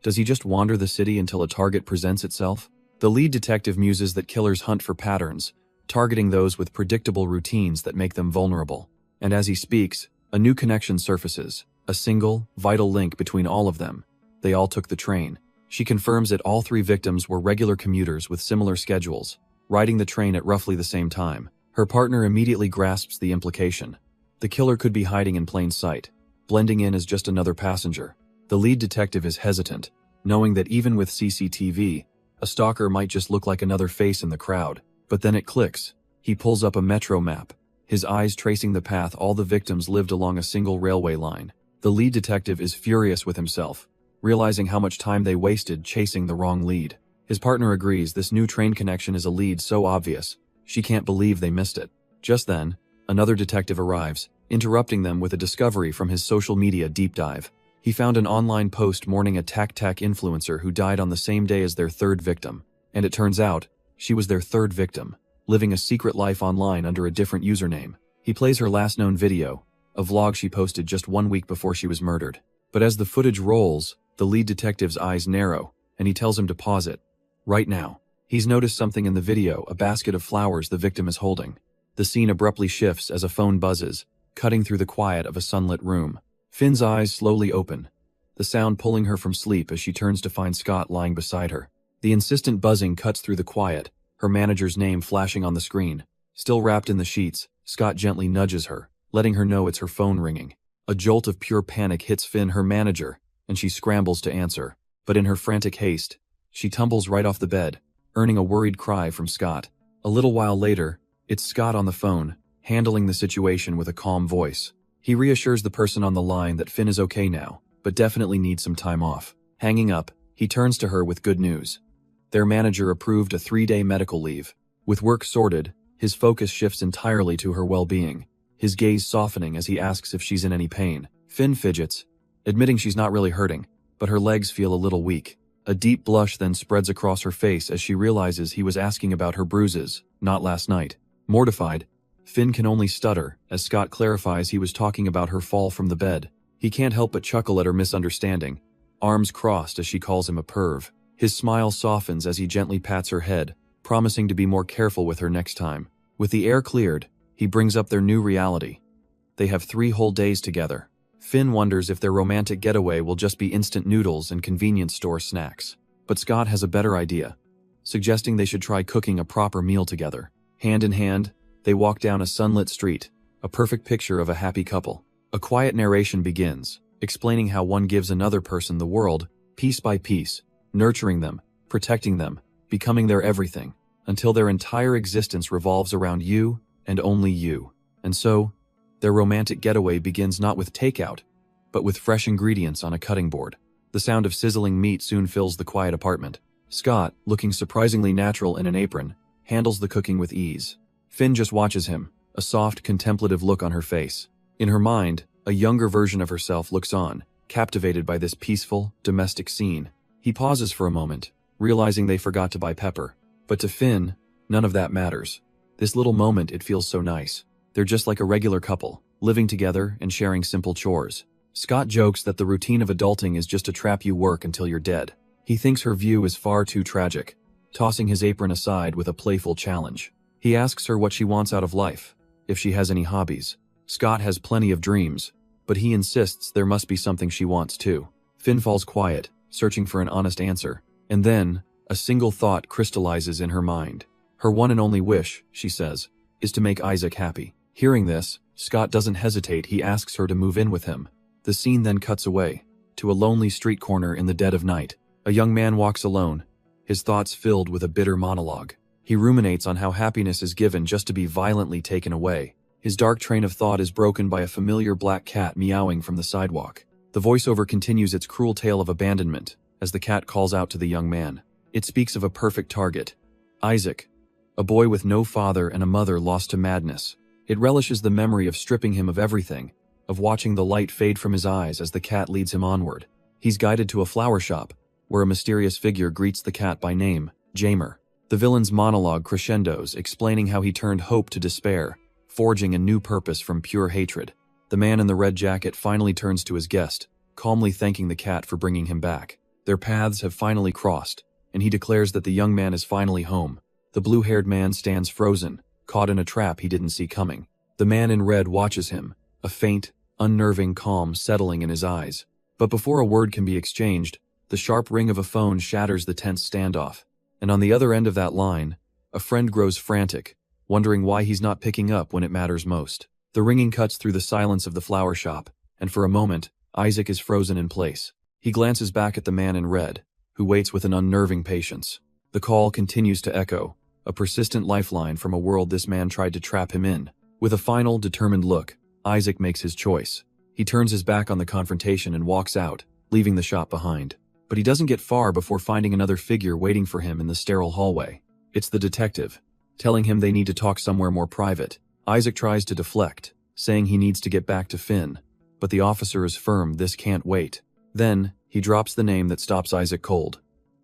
Does he just wander the city until a target presents itself? The lead detective muses that killers hunt for patterns, targeting those with predictable routines that make them vulnerable. And as he speaks, a new connection surfaces, a single, vital link between all of them. They all took the train. She confirms that all three victims were regular commuters with similar schedules, riding the train at roughly the same time. Her partner immediately grasps the implication. The killer could be hiding in plain sight, blending in as just another passenger. The lead detective is hesitant, knowing that even with CCTV, A stalker might just look like another face in the crowd. But then it clicks. He pulls up a metro map, his eyes tracing the path all the victims lived along a single railway line. The lead detective is furious with himself, realizing how much time they wasted chasing the wrong lead. His partner agrees this new train connection is a lead so obvious, she can't believe they missed it. Just then, another detective arrives, interrupting them with a discovery from his social media deep dive. He found an online post mourning a tac-tac influencer who died on the same day as their third victim. And it turns out, she was their third victim, living a secret life online under a different username. He plays her last known video, a vlog she posted just 1 week before she was murdered. But as the footage rolls, the lead detective's eyes narrow, and he tells him to pause it. Right now. He's noticed something in the video, a basket of flowers the victim is holding. The scene abruptly shifts as a phone buzzes, cutting through the quiet of a sunlit room. Finn's eyes slowly open, the sound pulling her from sleep as she turns to find Scott lying beside her. The insistent buzzing cuts through the quiet, her manager's name flashing on the screen. Still wrapped in the sheets, Scott gently nudges her, letting her know it's her phone ringing. A jolt of pure panic hits Finn, her manager, and she scrambles to answer. But in her frantic haste, she tumbles right off the bed, earning a worried cry from Scott. A little while later, it's Scott on the phone, handling the situation with a calm voice. He reassures the person on the line that Finn is okay now, but definitely needs some time off. Hanging up, he turns to her with good news. Their manager approved a 3-day medical leave. With work sorted, his focus shifts entirely to her well-being, his gaze softening as he asks if she's in any pain. Finn fidgets, admitting she's not really hurting, but her legs feel a little weak. A deep blush then spreads across her face as she realizes he was asking about her bruises, not last night. Mortified, Finn can only stutter as Scott clarifies he was talking about her fall from the bed. He can't help but chuckle at her misunderstanding, arms crossed as she calls him a perv. His smile softens as he gently pats her head, promising to be more careful with her next time. With the air cleared, he brings up their new reality. They have 3 whole days together. Finn wonders if their romantic getaway will just be instant noodles and convenience store snacks. But Scott has a better idea, suggesting they should try cooking a proper meal together. Hand in hand, they walk down a sunlit street, a perfect picture of a happy couple. A quiet narration begins, explaining how one gives another person the world, piece by piece, nurturing them, protecting them, becoming their everything, until their entire existence revolves around you and only you. And so, their romantic getaway begins not with takeout, but with fresh ingredients on a cutting board. The sound of sizzling meat soon fills the quiet apartment. Scott, looking surprisingly natural in an apron, handles the cooking with ease. Finn just watches him, a soft, contemplative look on her face. In her mind, a younger version of herself looks on, captivated by this peaceful, domestic scene. He pauses for a moment, realizing they forgot to buy pepper. But to Finn, none of that matters. This little moment, it feels so nice. They're just like a regular couple, living together and sharing simple chores. Scott jokes that the routine of adulting is just a trap you work until you're dead. He thinks her view is far too tragic, tossing his apron aside with a playful challenge. He asks her what she wants out of life, if she has any hobbies. Scott has plenty of dreams, but he insists there must be something she wants too. Finn falls quiet, searching for an honest answer. And then, a single thought crystallizes in her mind. Her one and only wish, she says, is to make Isaac happy. Hearing this, Scott doesn't hesitate. He asks her to move in with him. The scene then cuts away, to a lonely street corner in the dead of night. A young man walks alone, his thoughts filled with a bitter monologue. He ruminates on how happiness is given just to be violently taken away. His dark train of thought is broken by a familiar black cat meowing from the sidewalk. The voiceover continues its cruel tale of abandonment, as the cat calls out to the young man. It speaks of a perfect target, Isaac, a boy with no father and a mother lost to madness. It relishes the memory of stripping him of everything, of watching the light fade from his eyes as the cat leads him onward. He's guided to a flower shop, where a mysterious figure greets the cat by name, Jamer. The villain's monologue crescendos, explaining how he turned hope to despair, forging a new purpose from pure hatred. The man in the red jacket finally turns to his guest, calmly thanking the cat for bringing him back. Their paths have finally crossed, and he declares that the young man is finally home. The blue-haired man stands frozen, caught in a trap he didn't see coming. The man in red watches him, a faint, unnerving calm settling in his eyes. But before a word can be exchanged, the sharp ring of a phone shatters the tense standoff. And on the other end of that line, a friend grows frantic, wondering why he's not picking up when it matters most. The ringing cuts through the silence of the flower shop, and for a moment, Isaac is frozen in place. He glances back at the man in red, who waits with an unnerving patience. The call continues to echo, a persistent lifeline from a world this man tried to trap him in. With a final, determined look, Isaac makes his choice. He turns his back on the confrontation and walks out, leaving the shop behind. But he doesn't get far before finding another figure waiting for him in the sterile hallway. It's the detective, telling him they need to talk somewhere more private. Isaac tries to deflect, saying he needs to get back to Finn, but the officer is firm this can't wait. Then, he drops the name that stops Isaac cold.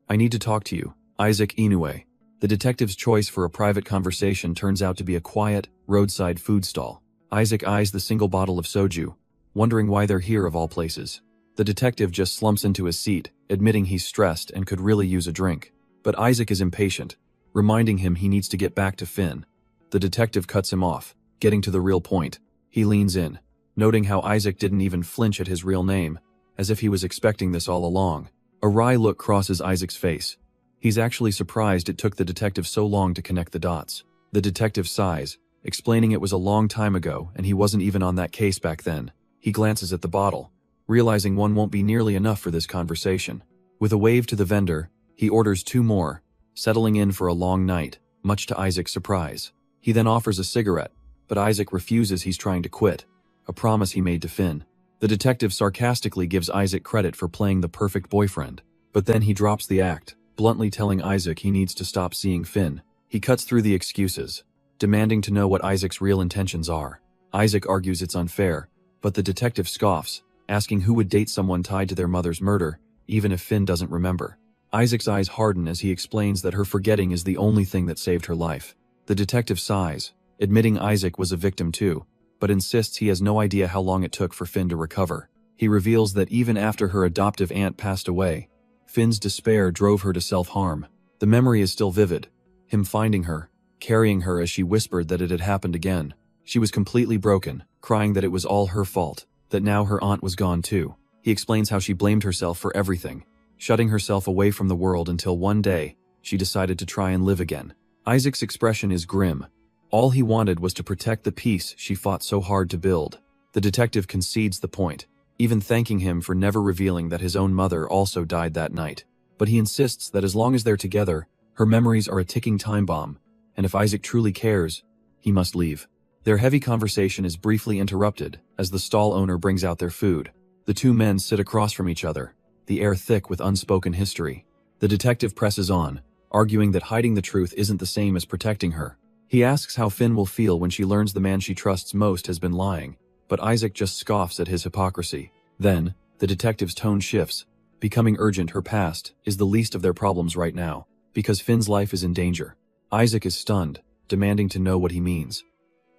"I need to talk to you, Isaac Inoue." The detective's choice for a private conversation turns out to be a quiet, roadside food stall. Isaac eyes the single bottle of soju, wondering why they're here of all places. The detective just slumps into his seat, admitting he's stressed and could really use a drink. But Isaac is impatient, reminding him he needs to get back to Finn. The detective cuts him off, getting to the real point. He leans in, noting how Isaac didn't even flinch at his real name, as if he was expecting this all along. A wry look crosses Isaac's face. He's actually surprised it took the detective so long to connect the dots. The detective sighs, explaining it was a long time ago and he wasn't even on that case back then. He glances at the bottle, realizing one won't be nearly enough for this conversation. With a wave to the vendor, he orders 2 more, settling in for a long night, much to Isaac's surprise. He then offers a cigarette, but Isaac refuses. He's trying to quit, a promise he made to Finn. The detective sarcastically gives Isaac credit for playing the perfect boyfriend, but then he drops the act, bluntly telling Isaac he needs to stop seeing Finn. He cuts through the excuses, demanding to know what Isaac's real intentions are. Isaac argues it's unfair, but the detective scoffs, asking who would date someone tied to their mother's murder, even if Finn doesn't remember. Isaac's eyes harden as he explains that her forgetting is the only thing that saved her life. The detective sighs, admitting Isaac was a victim too, but insists he has no idea how long it took for Finn to recover. He reveals that even after her adoptive aunt passed away, Finn's despair drove her to self-harm. The memory is still vivid, him finding her, carrying her as she whispered that it had happened again. She was completely broken, crying that it was all her fault, that now her aunt was gone too. He explains how she blamed herself for everything, shutting herself away from the world until one day, she decided to try and live again. Isaac's expression is grim. All he wanted was to protect the peace she fought so hard to build. The detective concedes the point, even thanking him for never revealing that his own mother also died that night. But he insists that as long as they're together, her memories are a ticking time bomb, and if Isaac truly cares, he must leave. Their heavy conversation is briefly interrupted as the stall owner brings out their food. The 2 men sit across from each other, the air thick with unspoken history. The detective presses on, arguing that hiding the truth isn't the same as protecting her. He asks how Finn will feel when she learns the man she trusts most has been lying, but Isaac just scoffs at his hypocrisy. Then, the detective's tone shifts, becoming urgent. Her past is the least of their problems right now, because Finn's life is in danger. Isaac is stunned, demanding to know what he means.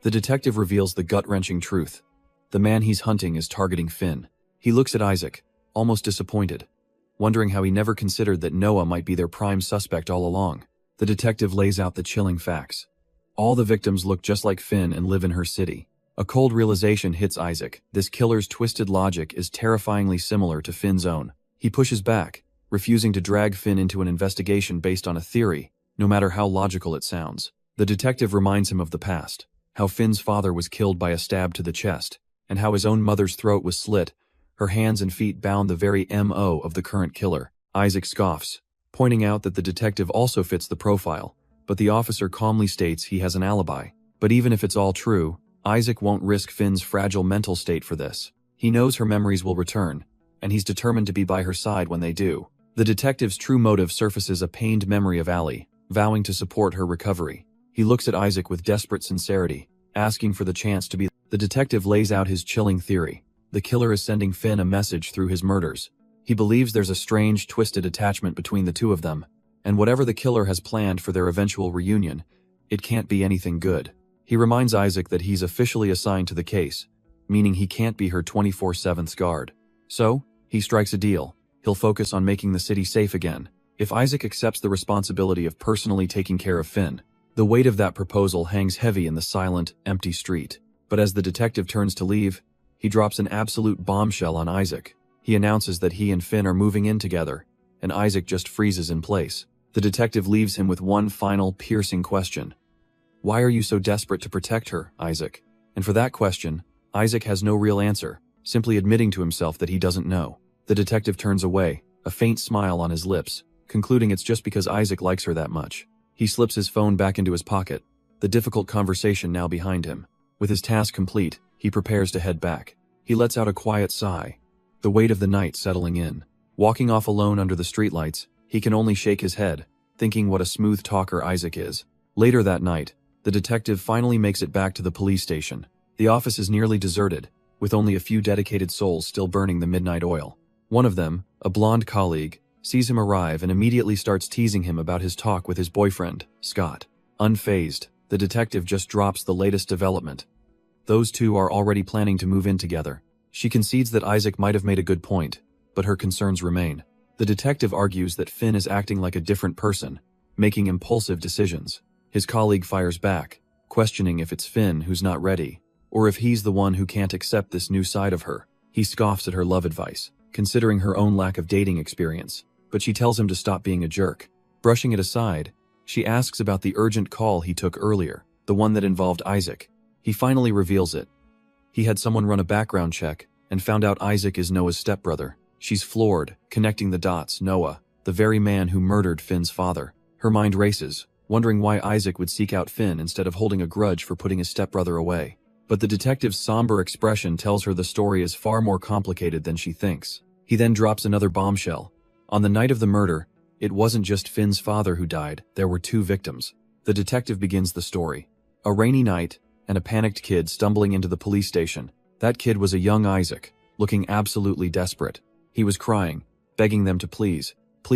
The detective reveals the gut-wrenching truth. The man he's hunting is targeting Finn. He looks at Isaac, almost disappointed, wondering how he never considered that Noah might be their prime suspect all along. The detective lays out the chilling facts. All the victims look just like Finn and live in her city. A cold realization hits Isaac. This killer's twisted logic is terrifyingly similar to Finn's own. He pushes back, refusing to drag Finn into an investigation based on a theory, no matter how logical it sounds. The detective reminds him of the past, how Finn's father was killed by a stab to the chest, and how his own mother's throat was slit, her hands and feet bound, the very MO of the current killer. Isaac scoffs, pointing out that the detective also fits the profile, but the officer calmly states he has an alibi. But even if it's all true, Isaac won't risk Finn's fragile mental state for this. He knows her memories will return, and he's determined to be by her side when they do. The detective's true motive surfaces a pained memory of Allie, vowing to support her recovery. He looks at Isaac with desperate sincerity, asking for the chance to be. The detective lays out his chilling theory. The killer is sending Finn a message through his murders. He believes there's a strange, twisted attachment between the 2 of them, and whatever the killer has planned for their eventual reunion, it can't be anything good. He reminds Isaac that he's officially assigned to the case, meaning he can't be her 24/7 guard. So, he strikes a deal. He'll focus on making the city safe again. If Isaac accepts the responsibility of personally taking care of Finn, the weight of that proposal hangs heavy in the silent, empty street. But as the detective turns to leave, he drops an absolute bombshell on Isaac. He announces that he and Finn are moving in together, and Isaac just freezes in place. The detective leaves him with one final, piercing question. Why are you so desperate to protect her, Isaac? And for that question, Isaac has no real answer, simply admitting to himself that he doesn't know. The detective turns away, a faint smile on his lips, concluding it's just because Isaac likes her that much. He slips his phone back into his pocket, the difficult conversation now behind him. With his task complete, he prepares to head back. He lets out a quiet sigh, the weight of the night settling in. Walking off alone under the streetlights, he can only shake his head, thinking what a smooth talker Isaac is. Later that night, the detective finally makes it back to the police station. The office is nearly deserted, with only a few dedicated souls still burning the midnight oil. One of them, a blonde colleague, sees him arrive and immediately starts teasing him about his talk with his boyfriend, Scott. Unfazed, the detective just drops the latest development. Those two are already planning to move in together. She concedes that Isaac might have made a good point, but her concerns remain. The detective argues that Finn is acting like a different person, making impulsive decisions. His colleague fires back, questioning if it's Finn who's not ready, or if he's the one who can't accept this new side of her. He scoffs at her love advice, considering her own lack of dating experience, but she tells him to stop being a jerk. Brushing it aside, she asks about the urgent call he took earlier, the one that involved Isaac. He finally reveals it. He had someone run a background check and found out Isaac is Noah's stepbrother. She's floored, connecting the dots. Noah, the very man who murdered Finn's father. Her mind races, wondering why Isaac would seek out Finn instead of holding a grudge for putting his stepbrother away. But the detective's somber expression tells her the story is far more complicated than she thinks. He then drops another bombshell. On the night of the murder, it wasn't just Finn's father who died, there were two victims. The detective begins the story. A rainy night, and a panicked kid stumbling into the police station. That kid was a young Isaac, looking absolutely desperate. He was crying, begging them to please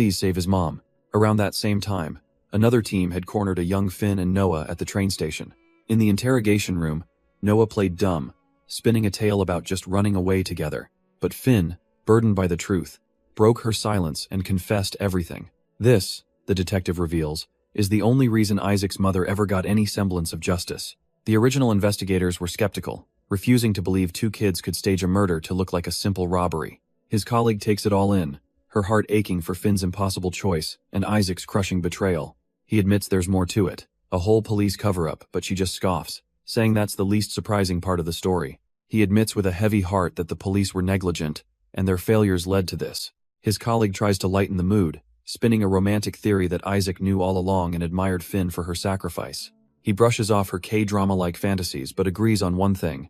save his mom. Around that same time, another team had cornered a young Finn and Noah at the train station. In the interrogation room, Noah played dumb, spinning a tale about just running away together. But Finn, burdened by the truth, broke her silence and confessed everything. This, the detective reveals, is the only reason Isaac's mother ever got any semblance of justice. The original investigators were skeptical, refusing to believe two kids could stage a murder to look like a simple robbery. His colleague takes it all in, her heart aching for Finn's impossible choice and Isaac's crushing betrayal. He admits there's more to it, a whole police cover-up, but she just scoffs, saying that's the least surprising part of the story. He admits with a heavy heart that the police were negligent, and their failures led to this. His colleague tries to lighten the mood, spinning a romantic theory that Isaac knew all along and admired Finn for her sacrifice. He brushes off her K-drama-like fantasies but agrees on one thing.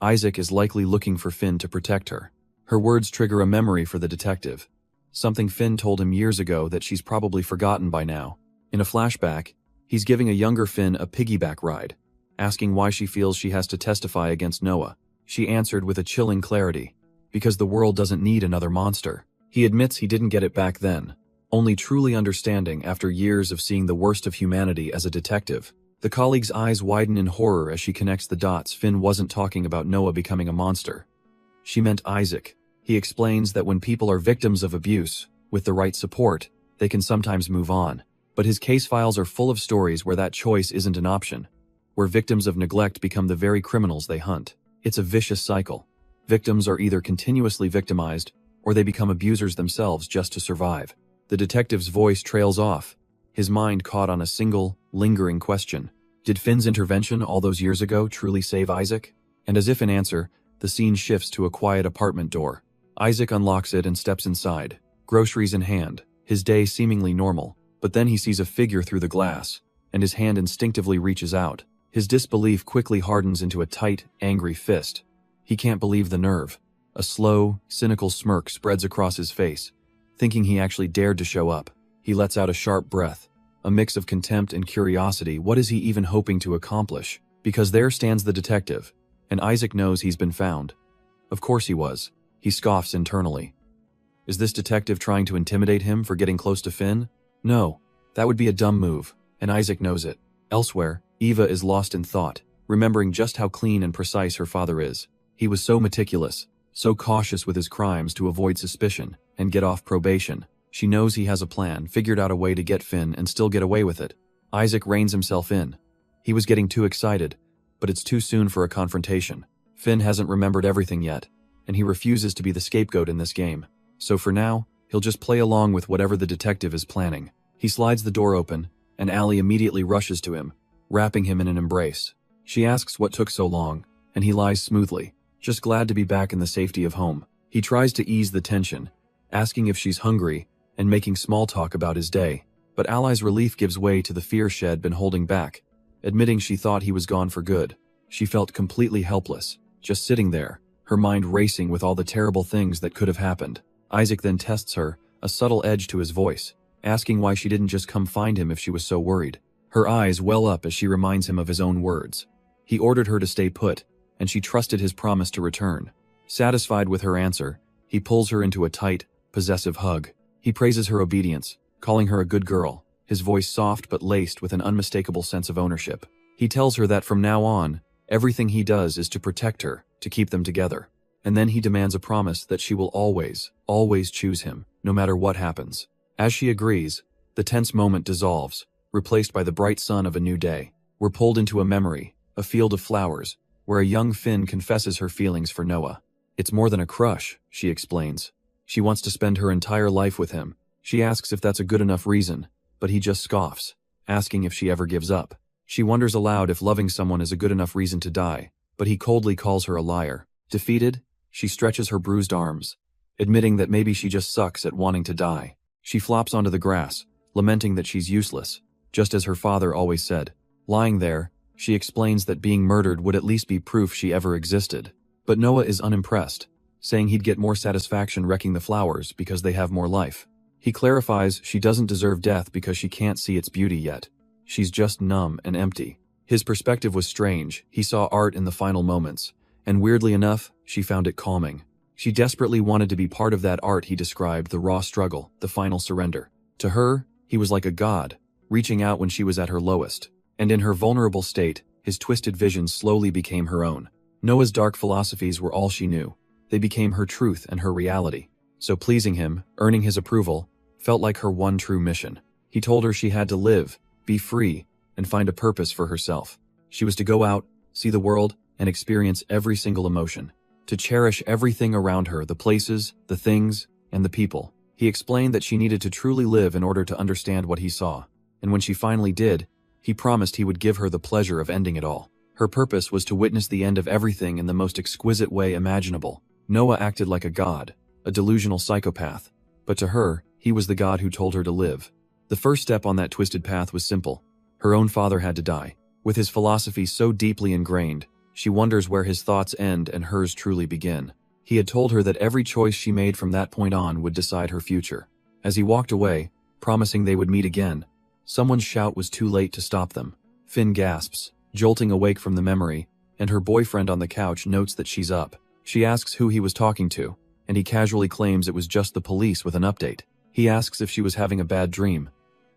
Isaac is likely looking for Finn to protect her. Her words trigger a memory for the detective. Something Finn told him years ago that she's probably forgotten by now. In a flashback, he's giving a younger Finn a piggyback ride, asking why she feels she has to testify against Noah. She answered with a chilling clarity, because the world doesn't need another monster. He admits he didn't get it back then, only truly understanding after years of seeing the worst of humanity as a detective. The colleague's eyes widen in horror as she connects the dots. Finn wasn't talking about Noah becoming a monster. She meant Isaac. He explains that when people are victims of abuse, with the right support, they can sometimes move on. But his case files are full of stories where that choice isn't an option, where victims of neglect become the very criminals they hunt. It's a vicious cycle. Victims are either continuously victimized, or they become abusers themselves just to survive. The detective's voice trails off, his mind caught on a single, lingering question. Did Finn's intervention all those years ago truly save Isaac? And as if in answer, the scene shifts to a quiet apartment door. Isaac unlocks it and steps inside, groceries in hand, his day seemingly normal. But then he sees a figure through the glass, and his hand instinctively reaches out. His disbelief quickly hardens into a tight, angry fist. He can't believe the nerve. A slow, cynical smirk spreads across his face. Thinking he actually dared to show up, he lets out a sharp breath, a mix of contempt and curiosity. What is he even hoping to accomplish? Because there stands the detective, and Isaac knows he's been found. Of course he was. He scoffs internally. Is this detective trying to intimidate him for getting close to Finn? No, that would be a dumb move, and Isaac knows it. Elsewhere, Eva is lost in thought, remembering just how clean and precise her father is. He was so meticulous, so cautious with his crimes to avoid suspicion and get off probation. She knows he has a plan, figured out a way to get Finn and still get away with it. Isaac reins himself in. He was getting too excited, but it's too soon for a confrontation. Finn hasn't remembered everything yet, and he refuses to be the scapegoat in this game. So for now, he'll just play along with whatever the detective is planning. He slides the door open, and Allie immediately rushes to him, wrapping him in an embrace. She asks what took so long, and he lies smoothly, just glad to be back in the safety of home. He tries to ease the tension, asking if she's hungry, and making small talk about his day. But Ally's relief gives way to the fear she'd been holding back. Admitting she thought he was gone for good, she felt completely helpless, just sitting there, her mind racing with all the terrible things that could have happened. Isaac then tests her, a subtle edge to his voice, asking why she didn't just come find him if she was so worried. Her eyes well up as she reminds him of his own words. He ordered her to stay put, and she trusted his promise to return. Satisfied with her answer, he pulls her into a tight, possessive hug. He praises her obedience, calling her a good girl, his voice soft but laced with an unmistakable sense of ownership. He tells her that from now on, everything he does is to protect her, to keep them together. And then he demands a promise that she will always, always choose him, no matter what happens. As she agrees, the tense moment dissolves, replaced by the bright sun of a new day. We're pulled into a memory, a field of flowers, where a young Finn confesses her feelings for Noah. It's more than a crush, she explains. She wants to spend her entire life with him. She asks if that's a good enough reason, but he just scoffs, asking if she ever gives up. She wonders aloud if loving someone is a good enough reason to die, but he coldly calls her a liar. Defeated, she stretches her bruised arms, admitting that maybe she just sucks at wanting to die. She flops onto the grass, lamenting that she's useless, just as her father always said. Lying there, she explains that being murdered would at least be proof she ever existed. But Noah is unimpressed, saying he'd get more satisfaction wrecking the flowers because they have more life. He clarifies she doesn't deserve death because she can't see its beauty yet. She's just numb and empty. His perspective was strange. He saw art in the final moments, and weirdly enough, she found it calming. She desperately wanted to be part of that art he described, the raw struggle, the final surrender. To her, he was like a god, reaching out when she was at her lowest. And in her vulnerable state, his twisted visions slowly became her own. Noah's dark philosophies were all she knew. They became her truth and her reality. So pleasing him, earning his approval, felt like her one true mission. He told her she had to live, be free, and find a purpose for herself. She was to go out, see the world, and experience every single emotion. To cherish everything around her, the places, the things, and the people. He explained that she needed to truly live in order to understand what he saw. And when she finally did, he promised he would give her the pleasure of ending it all. Her purpose was to witness the end of everything in the most exquisite way imaginable. Noah acted like a god, a delusional psychopath. But to her, he was the god who told her to live. The first step on that twisted path was simple. Her own father had to die. With his philosophy so deeply ingrained, she wonders where his thoughts end and hers truly begin. He had told her that every choice she made from that point on would decide her future. As he walked away, promising they would meet again, someone's shout was too late to stop them. Finn gasps, jolting awake from the memory, and her boyfriend on the couch notes that she's up. She asks who he was talking to, and he casually claims it was just the police with an update. He asks if she was having a bad dream,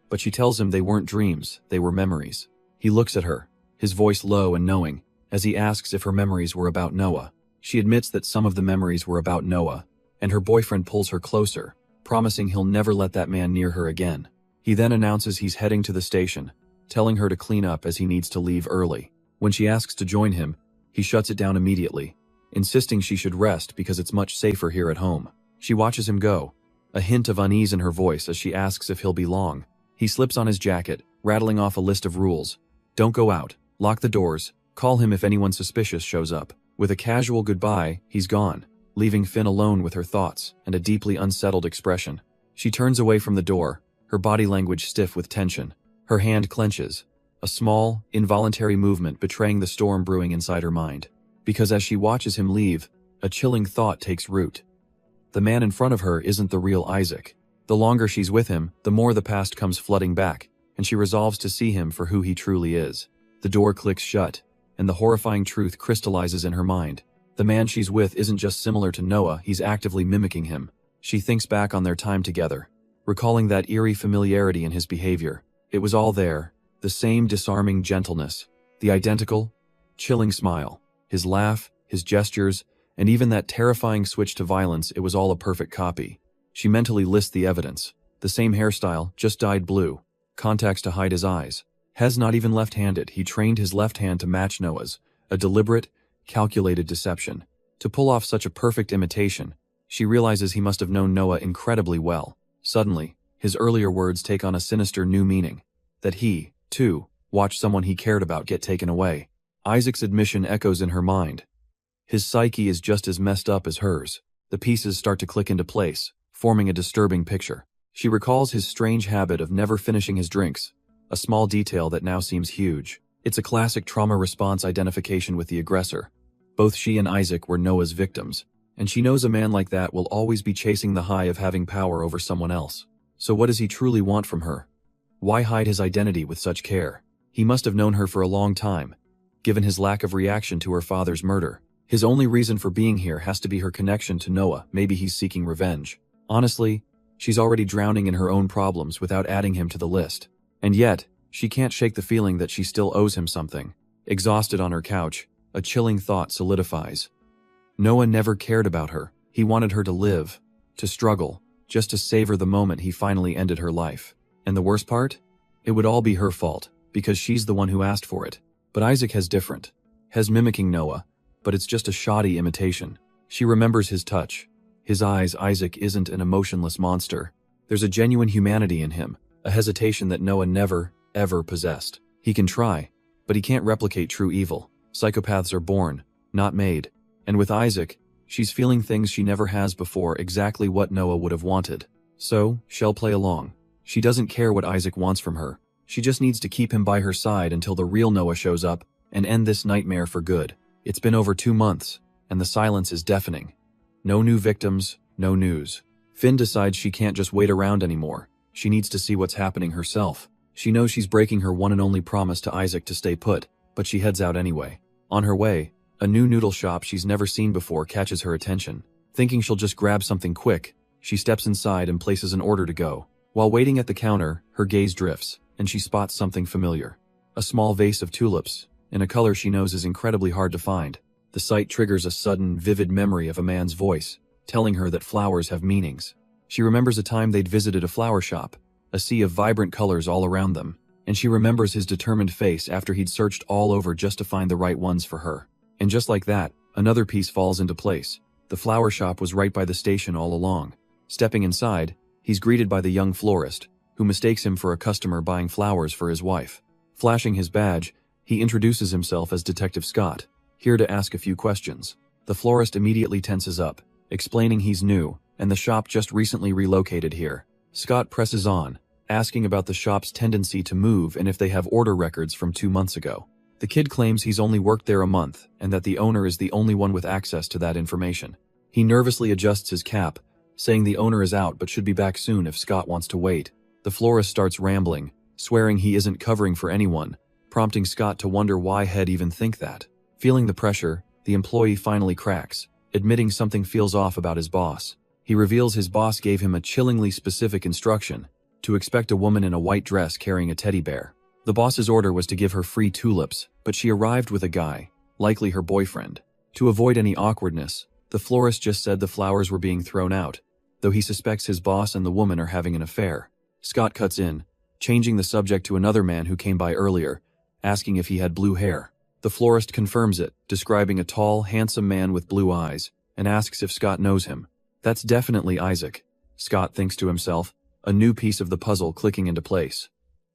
but she tells him they weren't dreams, they were memories. He looks at her, his voice low and knowing, as he asks if her memories were about Noah. She admits that some of the memories were about Noah, and her boyfriend pulls her closer, promising he'll never let that man near her again. He then announces he's heading to the station, telling her to clean up as he needs to leave early. When she asks to join him, he shuts it down immediately, insisting she should rest because it's much safer here at home. She watches him go, a hint of unease in her voice as she asks if he'll be long. He slips on his jacket, rattling off a list of rules. Don't go out, lock the doors, call him if anyone suspicious shows up. With a casual goodbye, he's gone, leaving Finn alone with her thoughts and a deeply unsettled expression. She turns away from the door, her body language stiff with tension. Her hand clenches, a small, involuntary movement betraying the storm brewing inside her mind. Because as she watches him leave, a chilling thought takes root. The man in front of her isn't the real Isaac. The longer she's with him, the more the past comes flooding back, and she resolves to see him for who he truly is. The door clicks shut, and the horrifying truth crystallizes in her mind. The man she's with isn't just similar to Noah, he's actively mimicking him. She thinks back on their time together, recalling that eerie familiarity in his behavior. It was all there, the same disarming gentleness, the identical, chilling smile, his laugh, his gestures, and even that terrifying switch to violence. It was all a perfect copy. She mentally lists the evidence. The same hairstyle, just dyed blue. Contacts to hide his eyes. Hez not even left-handed, he trained his left hand to match Noah's. A deliberate, calculated deception. To pull off such a perfect imitation, she realizes he must have known Noah incredibly well. Suddenly, his earlier words take on a sinister new meaning. That he, too, watched someone he cared about get taken away. Isaac's admission echoes in her mind. His psyche is just as messed up as hers. The pieces start to click into place, forming a disturbing picture. She recalls his strange habit of never finishing his drinks, a small detail that now seems huge. It's a classic trauma response identification with the aggressor. Both she and Isaac were Noah's victims, and she knows a man like that will always be chasing the high of having power over someone else. So what does he truly want from her? Why hide his identity with such care? He must have known her for a long time, given his lack of reaction to her father's murder. His only reason for being here has to be her connection to Noah. Maybe he's seeking revenge. Honestly, she's already drowning in her own problems without adding him to the list. And yet, she can't shake the feeling that she still owes him something. Exhausted on her couch, a chilling thought solidifies. Noah never cared about her. He wanted her to live, to struggle, just to savor the moment he finally ended her life. And the worst part? It would all be her fault, because she's the one who asked for it. But Isaac has mimicking Noah, but it's just a shoddy imitation. She remembers his touch. His eyes. Isaac isn't an emotionless monster. There's a genuine humanity in him, a hesitation that Noah never, ever possessed. He can try, but he can't replicate true evil. Psychopaths are born, not made. And with Isaac, she's feeling things she never has before, exactly what Noah would have wanted. So, she'll play along. She doesn't care what Isaac wants from her. She just needs to keep him by her side until the real Noah shows up and end this nightmare for good. It's been over 2 months, and the silence is deafening. No new victims, no news. Finn decides she can't just wait around anymore. She needs to see what's happening herself. She knows she's breaking her one and only promise to Isaac to stay put, but she heads out anyway. On her way, a new noodle shop she's never seen before catches her attention. Thinking she'll just grab something quick, she steps inside and places an order to go. While waiting at the counter, her gaze drifts, and she spots something familiar. A small vase of tulips, in a color she knows is incredibly hard to find. The sight triggers a sudden, vivid memory of a man's voice, telling her that flowers have meanings. She remembers a time they'd visited a flower shop, a sea of vibrant colors all around them, and she remembers his determined face after he'd searched all over just to find the right ones for her. And just like that, another piece falls into place. The flower shop was right by the station all along. Stepping inside, he's greeted by the young florist, who mistakes him for a customer buying flowers for his wife. Flashing his badge, he introduces himself as Detective Scott, here to ask a few questions. The florist immediately tenses up, explaining he's new, and the shop just recently relocated here. Scott presses on, asking about the shop's tendency to move and if they have order records from 2 months ago. The kid claims he's only worked there a month, and that the owner is the only one with access to that information. He nervously adjusts his cap, saying the owner is out but should be back soon if Scott wants to wait. The florist starts rambling, swearing he isn't covering for anyone, prompting Scott to wonder why he'd even think that. Feeling the pressure, the employee finally cracks, admitting something feels off about his boss. He reveals his boss gave him a chillingly specific instruction, to expect a woman in a white dress carrying a teddy bear. The boss's order was to give her free tulips, but she arrived with a guy, likely her boyfriend. To avoid any awkwardness, the florist just said the flowers were being thrown out, though he suspects his boss and the woman are having an affair. Scott cuts in, changing the subject to another man who came by earlier, asking if he had blue hair. The florist confirms it, describing a tall, handsome man with blue eyes, and asks if Scott knows him. That's definitely Isaac, Scott thinks to himself, a new piece of the puzzle clicking into place.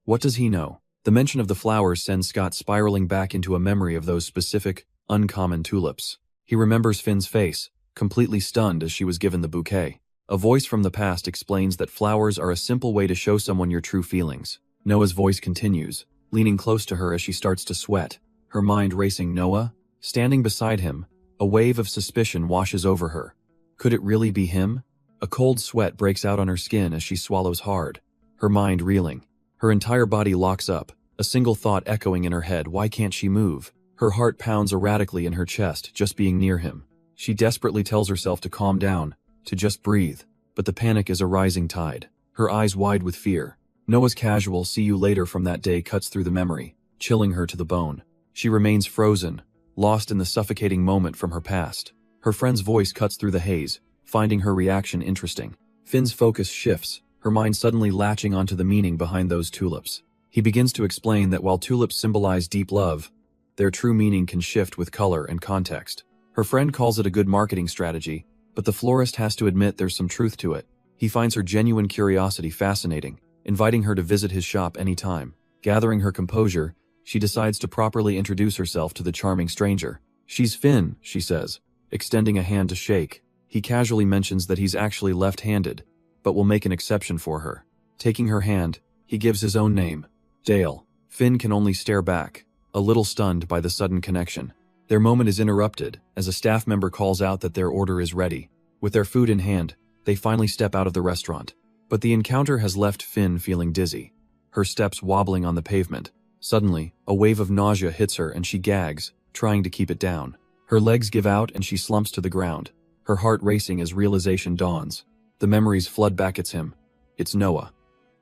What does he know? The mention of the flowers sends Scott spiraling back into a memory of those specific, uncommon tulips. He remembers Finn's face, completely stunned as she was given the bouquet. A voice from the past explains that flowers are a simple way to show someone your true feelings. Noah's voice continues, leaning close to her as she starts to sweat, her mind racing. Noah? Standing beside him, a wave of suspicion washes over her. Could it really be him? A cold sweat breaks out on her skin as she swallows hard, her mind reeling. Her entire body locks up, a single thought echoing in her head: why can't she move? Her heart pounds erratically in her chest just being near him. She desperately tells herself to calm down, to just breathe, but the panic is a rising tide, her eyes wide with fear. Noah's casual "see you later" from that day cuts through the memory, chilling her to the bone. She remains frozen, lost in the suffocating moment from her past. Her friend's voice cuts through the haze, finding her reaction interesting. Finn's focus shifts, her mind suddenly latching onto the meaning behind those tulips. He begins to explain that while tulips symbolize deep love, their true meaning can shift with color and context. Her friend calls it a good marketing strategy, but the florist has to admit there's some truth to it. He finds her genuine curiosity fascinating, inviting her to visit his shop anytime. Gathering her composure, she decides to properly introduce herself to the charming stranger. "She's Finn," she says, extending a hand to shake. He casually mentions that he's actually left-handed, but will make an exception for her. Taking her hand, he gives his own name, Dale. Finn can only stare back, a little stunned by the sudden connection. Their moment is interrupted as a staff member calls out that their order is ready. With their food in hand, they finally step out of the restaurant. But the encounter has left Finn feeling dizzy, her steps wobbling on the pavement. Suddenly, a wave of nausea hits her and she gags, trying to keep it down. Her legs give out and she slumps to the ground, her heart racing as realization dawns. The memories flood back at him. It's Noah.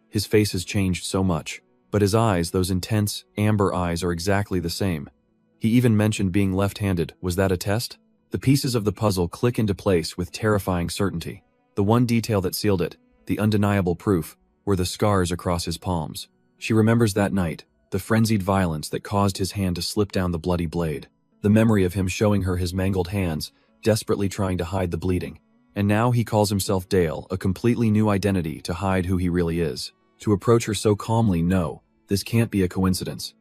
His face has changed so much, but his eyes, those intense, amber eyes, are exactly the same. He even mentioned being left-handed. Was that a test? The pieces of the puzzle click into place with terrifying certainty. The one detail that sealed it, the undeniable proof, were the scars across his palms. She remembers that night, the frenzied violence that caused his hand to slip down the bloody blade. The memory of him showing her his mangled hands, desperately trying to hide the bleeding. And now he calls himself Dale, a completely new identity to hide who he really is. To approach her so calmly, no, this can't be a coincidence.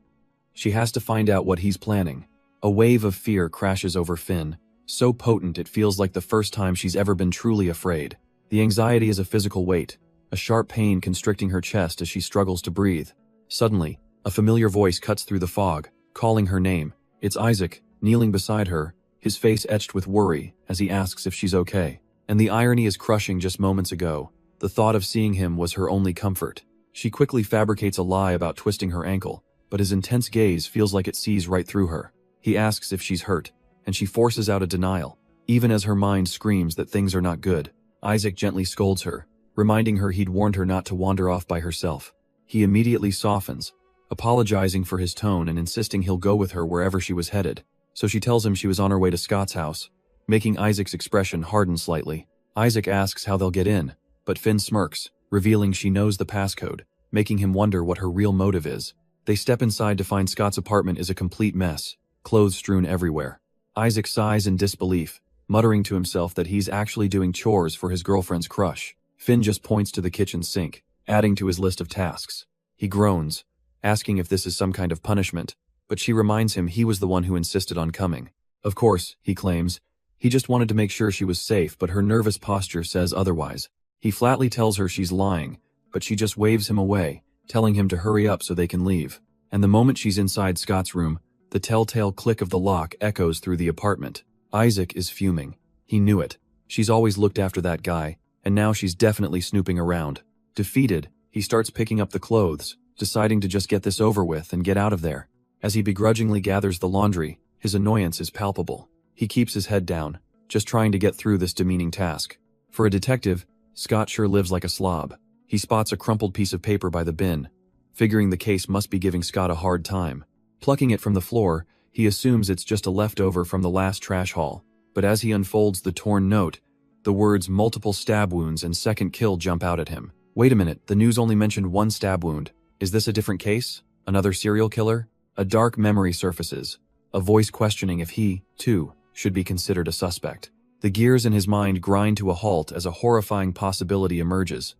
She has to find out what he's planning. A wave of fear crashes over Finn, so potent it feels like the first time she's ever been truly afraid. The anxiety is a physical weight, a sharp pain constricting her chest as she struggles to breathe. Suddenly, a familiar voice cuts through the fog, calling her name. It's Isaac, kneeling beside her, his face etched with worry as he asks if she's okay. And the irony is crushing. Just moments ago, the thought of seeing him was her only comfort. She quickly fabricates a lie about twisting her ankle, but his intense gaze feels like it sees right through her. He asks if she's hurt, and she forces out a denial, even as her mind screams that things are not good. Isaac gently scolds her, reminding her he'd warned her not to wander off by herself. He immediately softens, apologizing for his tone and insisting he'll go with her wherever she was headed. So she tells him she was on her way to Scott's house, making Isaac's expression harden slightly. Isaac asks how they'll get in, but Finn smirks, revealing she knows the passcode, making him wonder what her real motive is. They step inside to find Scott's apartment is a complete mess, clothes strewn everywhere. Isaac sighs in disbelief, muttering to himself that he's actually doing chores for his girlfriend's crush. Finn just points to the kitchen sink, adding to his list of tasks. He groans, asking if this is some kind of punishment, but she reminds him he was the one who insisted on coming. Of course, he claims, he just wanted to make sure she was safe, but her nervous posture says otherwise. He flatly tells her she's lying, but she just waves him away, telling him to hurry up so they can leave. And the moment she's inside Scott's room, the telltale click of the lock echoes through the apartment. Isaac is fuming. He knew it. She's always looked after that guy, and now she's definitely snooping around. Defeated, he starts picking up the clothes, deciding to just get this over with and get out of there. As he begrudgingly gathers the laundry, his annoyance is palpable. He keeps his head down, just trying to get through this demeaning task. For a detective, Scott sure lives like a slob. He spots a crumpled piece of paper by the bin, figuring the case must be giving Scott a hard time. Plucking it from the floor, he assumes it's just a leftover from the last trash haul. But as he unfolds the torn note, the words multiple stab wounds and second kill jump out at him. Wait a minute, the news only mentioned one stab wound. Is this a different case? Another serial killer? A dark memory surfaces, a voice questioning if he, too, should be considered a suspect. The gears in his mind grind to a halt as a horrifying possibility emerges.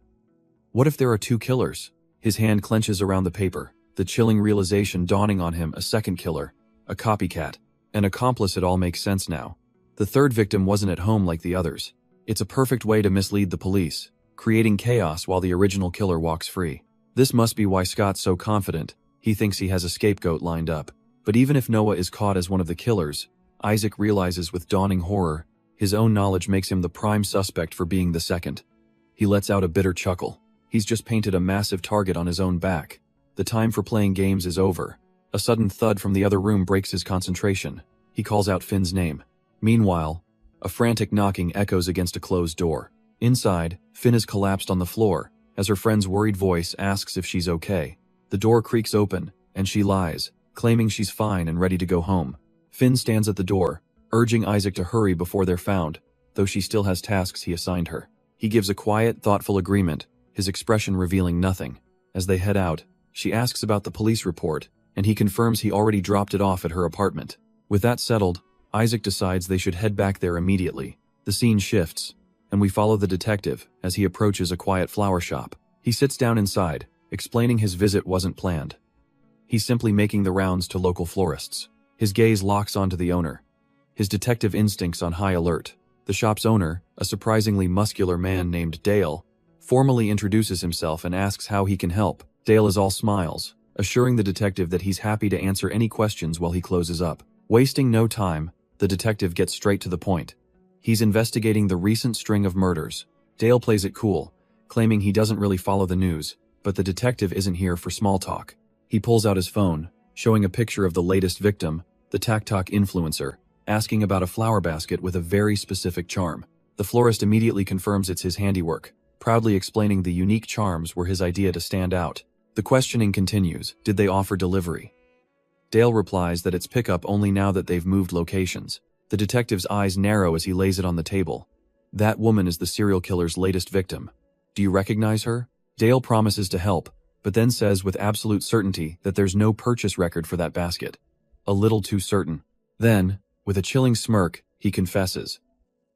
What if there are two killers? His hand clenches around the paper, the chilling realization dawning on him: a second killer, a copycat, an accomplice. It all makes sense now. The third victim wasn't at home like the others. It's a perfect way to mislead the police, creating chaos while the original killer walks free. This must be why Scott's so confident. He thinks he has a scapegoat lined up. But even if Noah is caught as one of the killers, Isaac realizes with dawning horror, his own knowledge makes him the prime suspect for being the second. He lets out a bitter chuckle. He's just painted a massive target on his own back. The time for playing games is over. A sudden thud from the other room breaks his concentration. He calls out Finn's name. Meanwhile, a frantic knocking echoes against a closed door. Inside, Finn is collapsed on the floor, as her friend's worried voice asks if she's okay. The door creaks open, and she lies, claiming she's fine and ready to go home. Finn stands at the door, urging Isaac to hurry before they're found, though she still has tasks he assigned her. He gives a quiet, thoughtful agreement, his expression revealing nothing. As they head out, she asks about the police report, and he confirms he already dropped it off at her apartment. With that settled, Isaac decides they should head back there immediately. The scene shifts, and we follow the detective as he approaches a quiet flower shop. He sits down inside, explaining his visit wasn't planned. He's simply making the rounds to local florists. His gaze locks onto the owner, his detective instincts on high alert. The shop's owner, a surprisingly muscular man named Dale, formally introduces himself and asks how he can help. Dale is all smiles, assuring the detective that he's happy to answer any questions while he closes up. Wasting no time, the detective gets straight to the point. He's investigating the recent string of murders. Dale plays it cool, claiming he doesn't really follow the news, but the detective isn't here for small talk. He pulls out his phone, showing a picture of the latest victim, the TikTok influencer, asking about a flower basket with a very specific charm. The florist immediately confirms it's his handiwork, proudly explaining the unique charms were his idea to stand out. The questioning continues. Did they offer delivery? Dale replies that it's pickup only now that they've moved locations. The detective's eyes narrow as he lays it on the table. That woman is the serial killer's latest victim. Do you recognize her? Dale promises to help, but then says with absolute certainty that there's no purchase record for that basket. A little too certain. Then, with a chilling smirk, he confesses.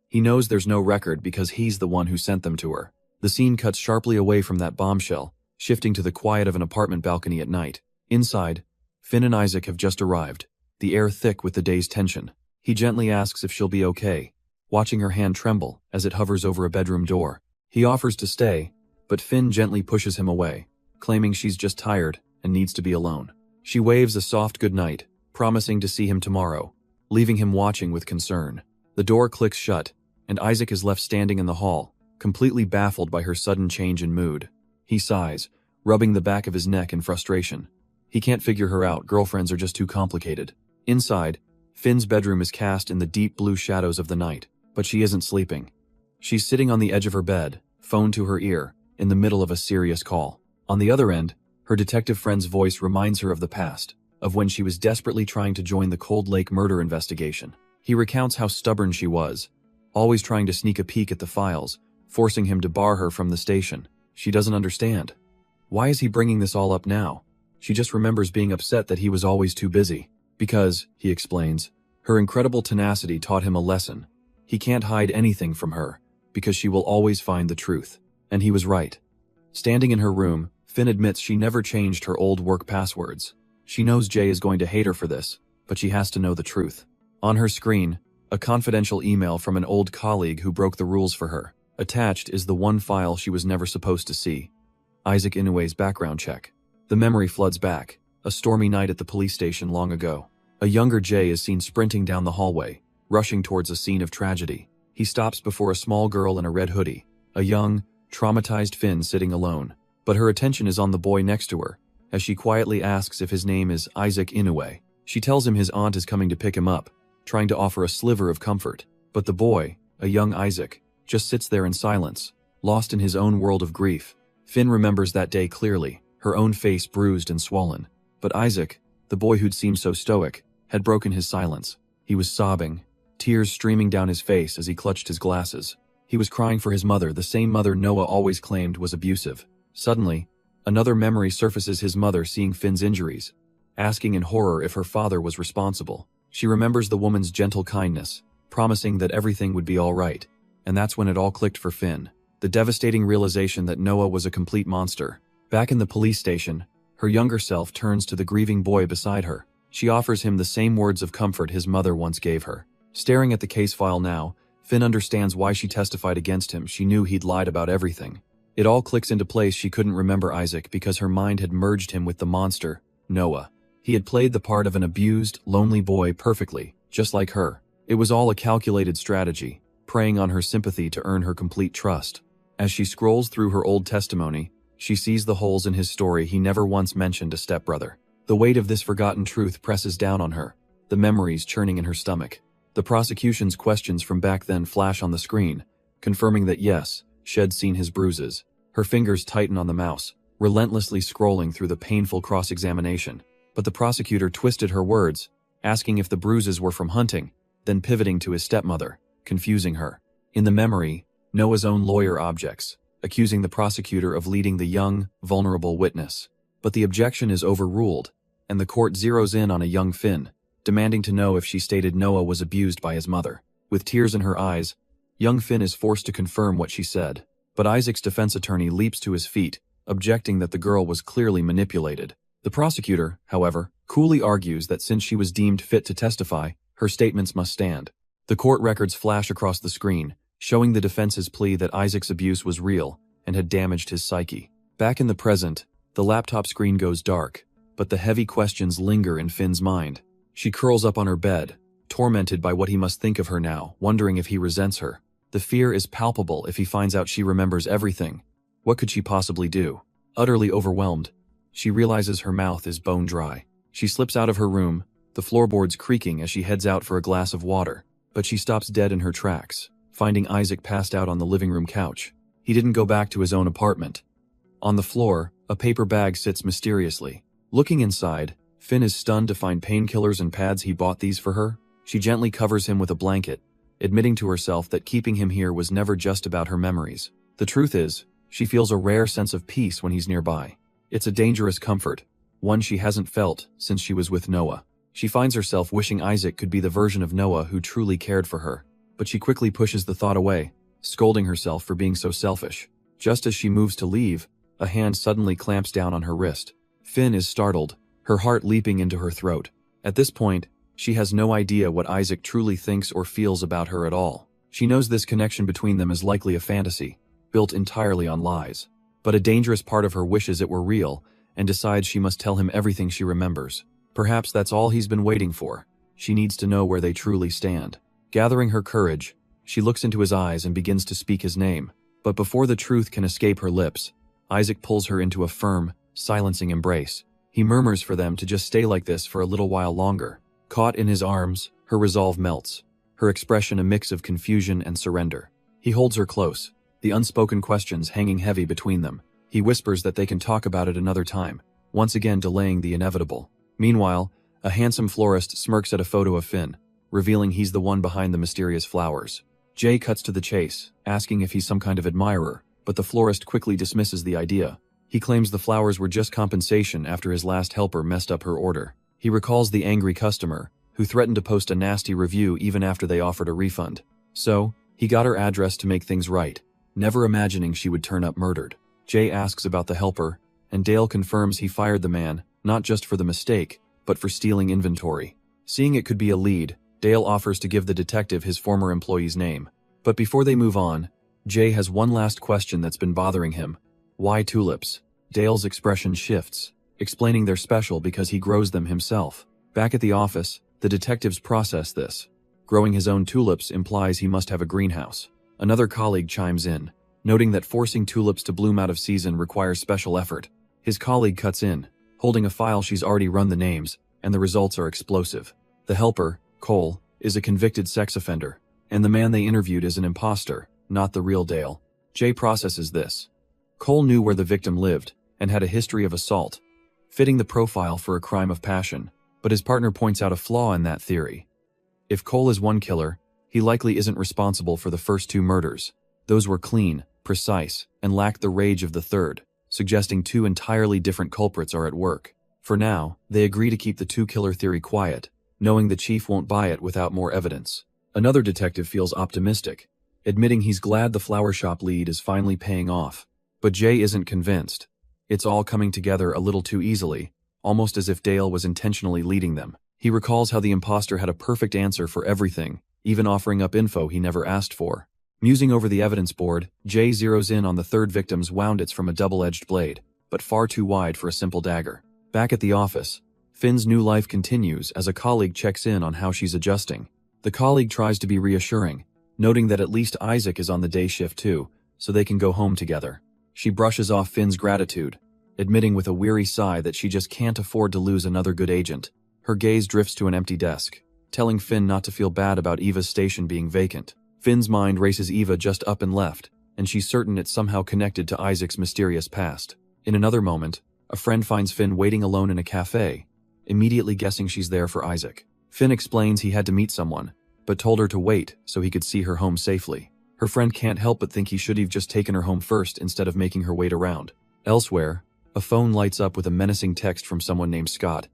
He knows there's no record because he's the one who sent them to her. The scene cuts sharply away from that bombshell, shifting to the quiet of an apartment balcony at night. Inside, Finn and Isaac have just arrived, the air thick with the day's tension. He gently asks if she'll be okay, watching her hand tremble as it hovers over a bedroom door. He offers to stay, but Finn gently pushes him away, claiming she's just tired and needs to be alone. She waves a soft goodnight, promising to see him tomorrow, leaving him watching with concern. The door clicks shut, and Isaac is left standing in the hall, completely baffled by her sudden change in mood. He sighs, rubbing the back of his neck in frustration. He can't figure her out. Girlfriends are just too complicated. Inside, Finn's bedroom is cast in the deep blue shadows of the night, but she isn't sleeping. She's sitting on the edge of her bed, phone to her ear, in the middle of a serious call. On the other end, her detective friend's voice reminds her of the past, of when she was desperately trying to join the Cold Lake murder investigation. He recounts how stubborn she was, always trying to sneak a peek at the files, forcing him to bar her from the station. She doesn't understand. Why is he bringing this all up now? She just remembers being upset that he was always too busy. Because, he explains, her incredible tenacity taught him a lesson. He can't hide anything from her, because she will always find the truth. And he was right. Standing in her room, Finn admits she never changed her old work passwords. She knows Jay is going to hate her for this, but she has to know the truth. On her screen, a confidential email from an old colleague who broke the rules for her. Attached is the one file she was never supposed to see. Isaac Inoue's background check. The memory floods back. A stormy night at the police station long ago. A younger Jay is seen sprinting down the hallway, rushing towards a scene of tragedy. He stops before a small girl in a red hoodie, a young, traumatized Finn sitting alone. But her attention is on the boy next to her, as she quietly asks if his name is Isaac Inoue. She tells him his aunt is coming to pick him up, trying to offer a sliver of comfort. But the boy, a young Isaac, just sits there in silence, lost in his own world of grief. Finn remembers that day clearly, her own face bruised and swollen. But Isaac, the boy who'd seemed so stoic, had broken his silence. He was sobbing, tears streaming down his face as he clutched his glasses. He was crying for his mother, the same mother Noah always claimed was abusive. Suddenly, another memory surfaces: his mother seeing Finn's injuries, asking in horror if her father was responsible. She remembers the woman's gentle kindness, promising that everything would be all right. And that's when it all clicked for Finn. The devastating realization that Noah was a complete monster. Back in the police station, her younger self turns to the grieving boy beside her. She offers him the same words of comfort his mother once gave her. Staring at the case file now, Finn understands why she testified against him. She knew he'd lied about everything. It all clicks into place. She couldn't remember Isaac because her mind had merged him with the monster, Noah. He had played the part of an abused, lonely boy perfectly, just like her. It was all a calculated strategy, preying on her sympathy to earn her complete trust. As she scrolls through her old testimony, she sees the holes in his story. He never once mentioned a stepbrother. The weight of this forgotten truth presses down on her, the memories churning in her stomach. The prosecution's questions from back then flash on the screen, confirming that yes, she'd seen his bruises. Her fingers tighten on the mouse, relentlessly scrolling through the painful cross-examination. But the prosecutor twisted her words, asking if the bruises were from hunting, then pivoting to his stepmother, confusing her. In the memory, Noah's own lawyer objects, accusing the prosecutor of leading the young, vulnerable witness. But the objection is overruled, and the court zeroes in on a young Finn, demanding to know if she stated Noah was abused by his mother. With tears in her eyes, young Finn is forced to confirm what she said. But Isaac's defense attorney leaps to his feet, objecting that the girl was clearly manipulated. The prosecutor, however, coolly argues that since she was deemed fit to testify, her statements must stand. The court records flash across the screen, showing the defense's plea that Isaac's abuse was real, and had damaged his psyche. Back in the present, the laptop screen goes dark, but the heavy questions linger in Finn's mind. She curls up on her bed, tormented by what he must think of her now, wondering if he resents her. The fear is palpable if he finds out she remembers everything. What could she possibly do? Utterly overwhelmed, she realizes her mouth is bone dry. She slips out of her room, the floorboards creaking as she heads out for a glass of water. But she stops dead in her tracks, finding Isaac passed out on the living room couch. He didn't go back to his own apartment. On the floor, a paper bag sits mysteriously. Looking inside, Finn is stunned to find painkillers and pads. He bought these for her. She gently covers him with a blanket, admitting to herself that keeping him here was never just about her memories. The truth is, she feels a rare sense of peace when he's nearby. It's a dangerous comfort, one she hasn't felt since she was with Noah. She finds herself wishing Isaac could be the version of Noah who truly cared for her, but she quickly pushes the thought away, scolding herself for being so selfish. Just as she moves to leave, a hand suddenly clamps down on her wrist. Finn is startled, her heart leaping into her throat. At this point, she has no idea what Isaac truly thinks or feels about her at all. She knows this connection between them is likely a fantasy, built entirely on lies. But a dangerous part of her wishes it were real, and decides she must tell him everything she remembers. Perhaps that's all he's been waiting for. She needs to know where they truly stand. Gathering her courage, she looks into his eyes and begins to speak his name. But before the truth can escape her lips, Isaac pulls her into a firm, silencing embrace. He murmurs for them to just stay like this for a little while longer. Caught in his arms, her resolve melts, her expression a mix of confusion and surrender. He holds her close, the unspoken questions hanging heavy between them. He whispers that they can talk about it another time, once again delaying the inevitable. Meanwhile, a handsome florist smirks at a photo of Finn, revealing he's the one behind the mysterious flowers. Jay cuts to the chase, asking if he's some kind of admirer, but the florist quickly dismisses the idea. He claims the flowers were just compensation after his last helper messed up her order. He recalls the angry customer, who threatened to post a nasty review even after they offered a refund. So, he got her address to make things right, never imagining she would turn up murdered. Jay asks about the helper, and Dale confirms he fired the man, not just for the mistake, but for stealing inventory. Seeing it could be a lead, Dale offers to give the detective his former employee's name. But before they move on, Jay has one last question that's been bothering him. Why tulips? Dale's expression shifts, explaining they're special because he grows them himself. Back at the office, the detectives process this. Growing his own tulips implies he must have a greenhouse. Another colleague chimes in, noting that forcing tulips to bloom out of season requires special effort. His colleague cuts in, holding a file. She's already run the names, and the results are explosive. The helper, Cole, is a convicted sex offender, and the man they interviewed is an imposter, not the real Dale. Jay processes this. Cole knew where the victim lived, and had a history of assault, fitting the profile for a crime of passion, but his partner points out a flaw in that theory. If Cole is one killer, he likely isn't responsible for the first two murders. Those were clean, precise, and lacked the rage of the third, suggesting two entirely different culprits are at work. For now, they agree to keep the two-killer theory quiet, knowing the chief won't buy it without more evidence. Another detective feels optimistic, admitting he's glad the flower shop lead is finally paying off. But Jay isn't convinced. It's all coming together a little too easily, almost as if Dale was intentionally leading them. He recalls how the imposter had a perfect answer for everything, even offering up info he never asked for. Musing over the evidence board, Jay zeroes in on the third victim's woundits from a double-edged blade, but far too wide for a simple dagger. Back at the office, Finn's new life continues as a colleague checks in on how she's adjusting. The colleague tries to be reassuring, noting that at least Isaac is on the day shift too, so they can go home together. She brushes off Finn's gratitude, admitting with a weary sigh that she just can't afford to lose another good agent. Her gaze drifts to an empty desk, telling Finn not to feel bad about Eva's station being vacant. Finn's mind races Eva just up and left, and she's certain it's somehow connected to Isaac's mysterious past. In another moment, a friend finds Finn waiting alone in a cafe, immediately guessing she's there for Isaac. Finn explains he had to meet someone, but told her to wait so he could see her home safely. Her friend can't help but think he should have just taken her home first instead of making her wait around. Elsewhere, a phone lights up with a menacing text from someone named Scott.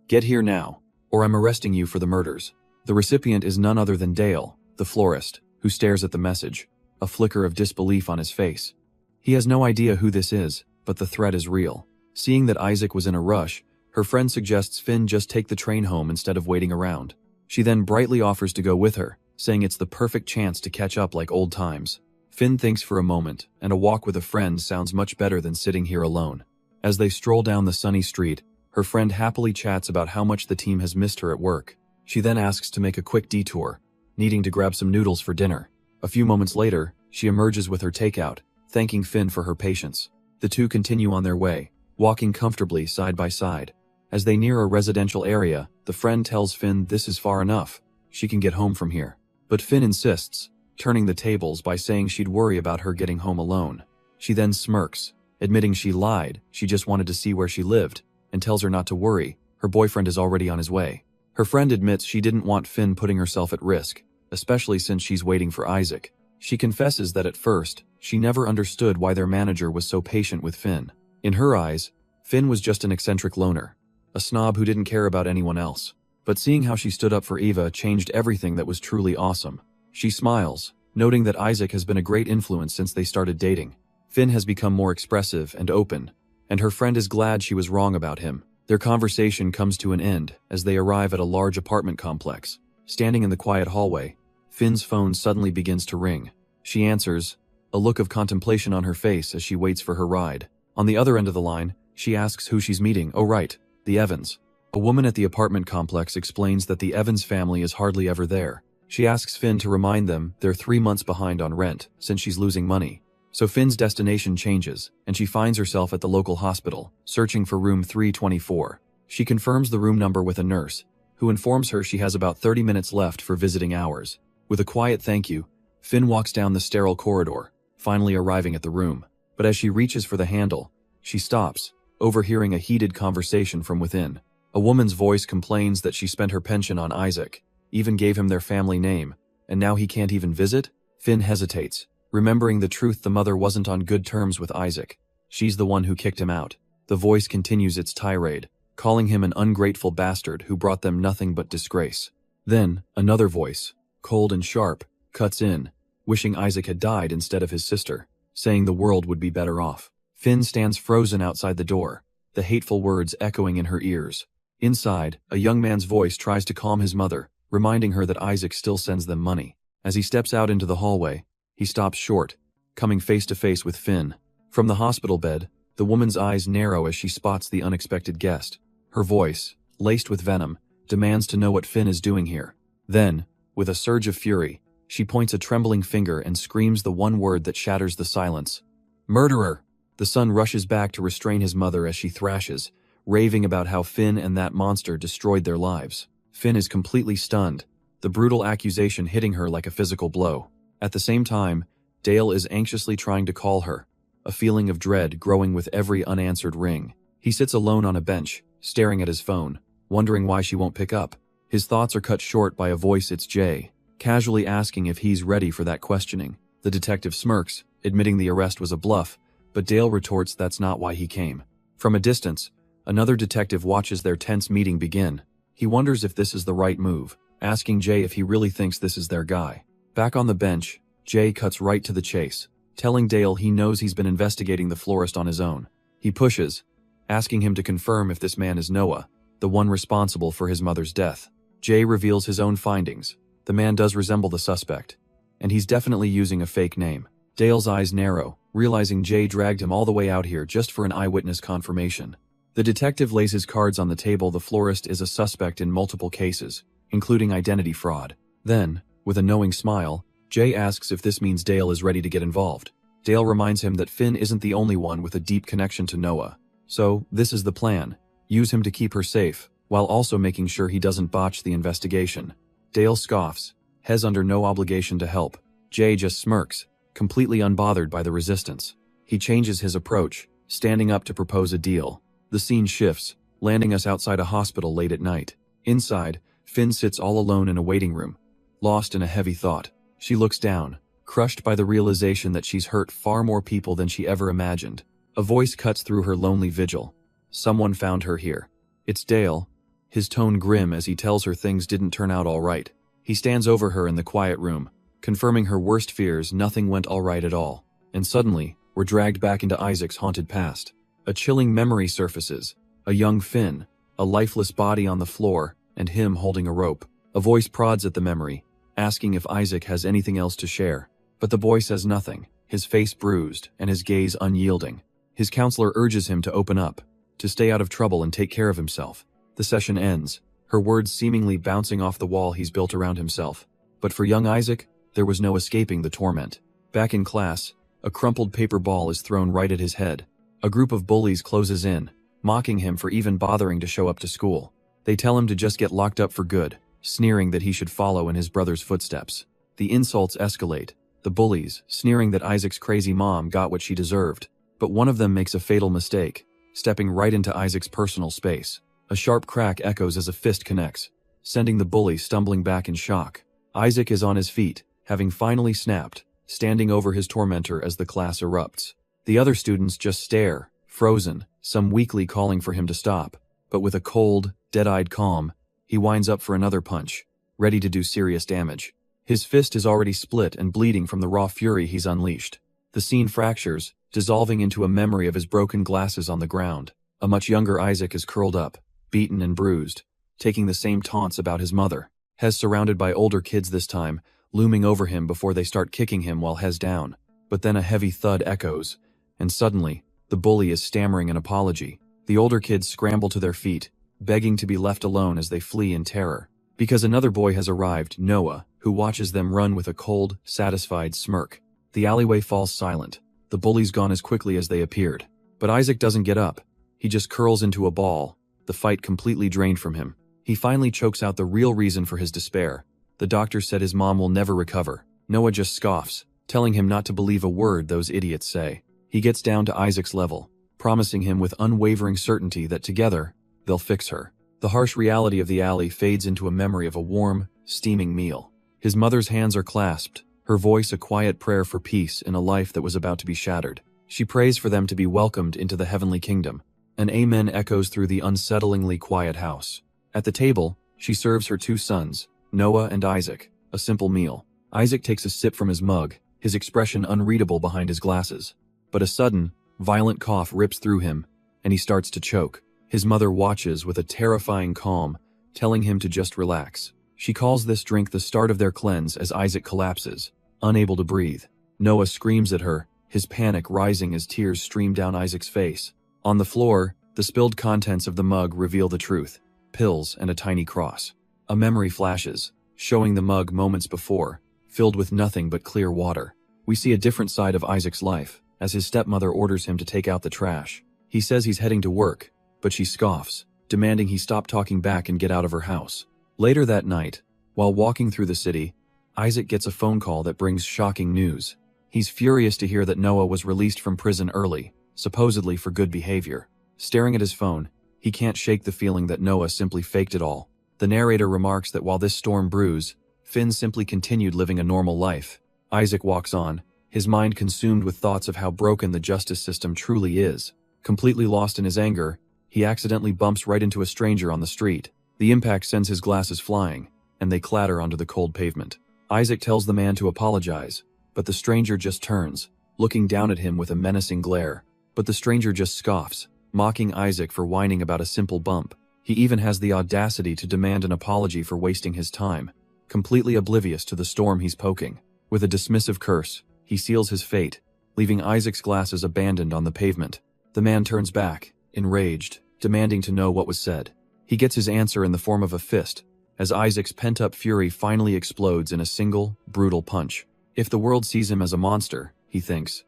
"Get here now, or I'm arresting you for the murders." The recipient is none other than Dale, the florist, who stares at the message, a flicker of disbelief on his face. He has no idea who this is, but the threat is real. Seeing that Isaac was in a rush, her friend suggests Finn just take the train home instead of waiting around. She then brightly offers to go with her, saying it's the perfect chance to catch up like old times. Finn thinks for a moment, and a walk with a friend sounds much better than sitting here alone. As they stroll down the sunny street, her friend happily chats about how much the team has missed her at work. She then asks to make a quick detour, needing to grab some noodles for dinner. A few moments later, she emerges with her takeout, thanking Finn for her patience. The two continue on their way, walking comfortably side by side. As they near a residential area, the friend tells Finn this is far enough. She can get home from here. But Finn insists, turning the tables by saying she'd worry about her getting home alone. She then smirks, admitting she lied, she just wanted to see where she lived, and tells her not to worry, her boyfriend is already on his way. Her friend admits she didn't want Finn putting herself at risk, especially since she's waiting for Isaac. She confesses that at first, she never understood why their manager was so patient with Finn. In her eyes, Finn was just an eccentric loner, a snob who didn't care about anyone else. But seeing how she stood up for Eva changed everything that was truly awesome. She smiles, noting that Isaac has been a great influence since they started dating. Finn has become more expressive and open, and her friend is glad she was wrong about him. Their conversation comes to an end as they arrive at a large apartment complex. Standing in the quiet hallway, Finn's phone suddenly begins to ring. She answers, a look of contemplation on her face as she waits for her ride. On the other end of the line, she asks who she's meeting. Oh right, the Evans. A woman at the apartment complex explains that the Evans family is hardly ever there. She asks Finn to remind them they're 3 months behind on rent since she's losing money. So Finn's destination changes, and she finds herself at the local hospital, searching for room 324. She confirms the room number with a nurse, who informs her she has about 30 minutes left for visiting hours. With a quiet thank you, Finn walks down the sterile corridor, finally arriving at the room. But as she reaches for the handle, she stops, overhearing a heated conversation from within. A woman's voice complains that she spent her pension on Isaac, even gave him their family name, and now he can't even visit? Finn hesitates, remembering the truth the mother wasn't on good terms with Isaac. She's the one who kicked him out. The voice continues its tirade, calling him an ungrateful bastard who brought them nothing but disgrace. Then, another voice, cold and sharp, cuts in, wishing Isaac had died instead of his sister, saying the world would be better off. Finn stands frozen outside the door, the hateful words echoing in her ears. Inside, a young man's voice tries to calm his mother, reminding her that Isaac still sends them money. As he steps out into the hallway, he stops short, coming face to face with Finn. From the hospital bed, the woman's eyes narrow as she spots the unexpected guest. Her voice, laced with venom, demands to know what Finn is doing here. Then, with a surge of fury, she points a trembling finger and screams the one word that shatters the silence. Murderer! The son rushes back to restrain his mother as she thrashes, raving about how Finn and that monster destroyed their lives. Finn is completely stunned, the brutal accusation hitting her like a physical blow. At the same time, Dale is anxiously trying to call her, a feeling of dread growing with every unanswered ring. He sits alone on a bench, staring at his phone, wondering why she won't pick up. His thoughts are cut short by a voice. It's Jay, casually asking if he's ready for that questioning. The detective smirks, admitting the arrest was a bluff, but Dale retorts that's not why he came. From a distance, another detective watches their tense meeting begin. He wonders if this is the right move, asking Jay if he really thinks this is their guy. Back on the bench, Jay cuts right to the chase, telling Dale he knows he's been investigating the florist on his own. He pushes, asking him to confirm if this man is Noah, the one responsible for his mother's death. Jay reveals his own findings. The man does resemble the suspect, and he's definitely using a fake name. Dale's eyes narrow, realizing Jay dragged him all the way out here just for an eyewitness confirmation. The detective lays his cards on the table. The florist is a suspect in multiple cases, including identity fraud. Then, with a knowing smile, Jay asks if this means Dale is ready to get involved. Dale reminds him that Finn isn't the only one with a deep connection to Noah. So, this is the plan. Use him to keep her safe, while also making sure he doesn't botch the investigation. Dale scoffs, has under no obligation to help. Jay just smirks, completely unbothered by the resistance. He changes his approach, standing up to propose a deal. The scene shifts, landing us outside a hospital late at night. Inside, Finn sits all alone in a waiting room, lost in a heavy thought. She looks down, crushed by the realization that she's hurt far more people than she ever imagined. A voice cuts through her lonely vigil. Someone found her here. It's Dale, his tone grim as he tells her things didn't turn out all right. He stands over her in the quiet room, confirming her worst fears. Nothing went all right at all. And suddenly, we're dragged back into Isaac's haunted past. A chilling memory surfaces. A young Finn, a lifeless body on the floor, and him holding a rope. A voice prods at the memory, asking if Isaac has anything else to share. But the boy says nothing, his face bruised and his gaze unyielding. His counselor urges him to open up, to stay out of trouble and take care of himself. The session ends, her words seemingly bouncing off the wall he's built around himself. But for young Isaac, there was no escaping the torment. Back in class, a crumpled paper ball is thrown right at his head. A group of bullies closes in, mocking him for even bothering to show up to school. They tell him to just get locked up for good, sneering that he should follow in his brother's footsteps. The insults escalate, the bullies sneering that Isaac's crazy mom got what she deserved. But one of them makes a fatal mistake, stepping right into Isaac's personal space. A sharp crack echoes as a fist connects, sending the bully stumbling back in shock. Isaac is on his feet, having finally snapped, standing over his tormentor as the class erupts. The other students just stare, frozen, some weakly calling for him to stop. But with a cold, dead-eyed calm, he winds up for another punch, ready to do serious damage. His fist is already split and bleeding from the raw fury he's unleashed. The scene fractures, dissolving into a memory of his broken glasses on the ground. A much younger Isaac is curled up, beaten and bruised, taking the same taunts about his mother. Hez surrounded by older kids this time, looming over him before they start kicking him while Hez down. But then a heavy thud echoes, and suddenly, the bully is stammering an apology. The older kids scramble to their feet, begging to be left alone as they flee in terror. Because another boy has arrived, Noah, who watches them run with a cold, satisfied smirk. The alleyway falls silent. The bullies gone as quickly as they appeared. But Isaac doesn't get up. He just curls into a ball, the fight completely drained from him. He finally chokes out the real reason for his despair. The doctor said his mom will never recover. Noah just scoffs, telling him not to believe a word those idiots say. He gets down to Isaac's level, promising him with unwavering certainty that together, they'll fix her. The harsh reality of the alley fades into a memory of a warm, steaming meal. His mother's hands are clasped, her voice a quiet prayer for peace in a life that was about to be shattered. She prays for them to be welcomed into the heavenly kingdom. An amen echoes through the unsettlingly quiet house. At the table, she serves her two sons, Noah and Isaac, a simple meal. Isaac takes a sip from his mug, his expression unreadable behind his glasses. But a sudden, violent cough rips through him, and he starts to choke. His mother watches with a terrifying calm, telling him to just relax. She calls this drink the start of their cleanse as Isaac collapses, unable to breathe. Noah screams at her, his panic rising as tears stream down Isaac's face. On the floor, the spilled contents of the mug reveal the truth: pills and a tiny cross. A memory flashes, showing the mug moments before, filled with nothing but clear water. We see a different side of Isaac's life, as his stepmother orders him to take out the trash. He says he's heading to work, but she scoffs, demanding he stop talking back and get out of her house. Later that night, while walking through the city, Isaac gets a phone call that brings shocking news. He's furious to hear that Noah was released from prison early, supposedly for good behavior. Staring at his phone, he can't shake the feeling that Noah simply faked it all. The narrator remarks that while this storm brews, Finn simply continued living a normal life. Isaac walks on, his mind consumed with thoughts of how broken the justice system truly is. Completely lost in his anger, he accidentally bumps right into a stranger on the street. The impact sends his glasses flying, and they clatter onto the cold pavement. Isaac tells the man to apologize, but the stranger just turns, looking down at him with a menacing glare. But the stranger just scoffs, mocking Isaac for whining about a simple bump. He even has the audacity to demand an apology for wasting his time, completely oblivious to the storm he's poking. With a dismissive curse, he seals his fate, leaving Isaac's glasses abandoned on the pavement. The man turns back, enraged, demanding to know what was said. He gets his answer in the form of a fist, as Isaac's pent-up fury finally explodes in a single, brutal punch. If the world sees him as a monster, he thinks,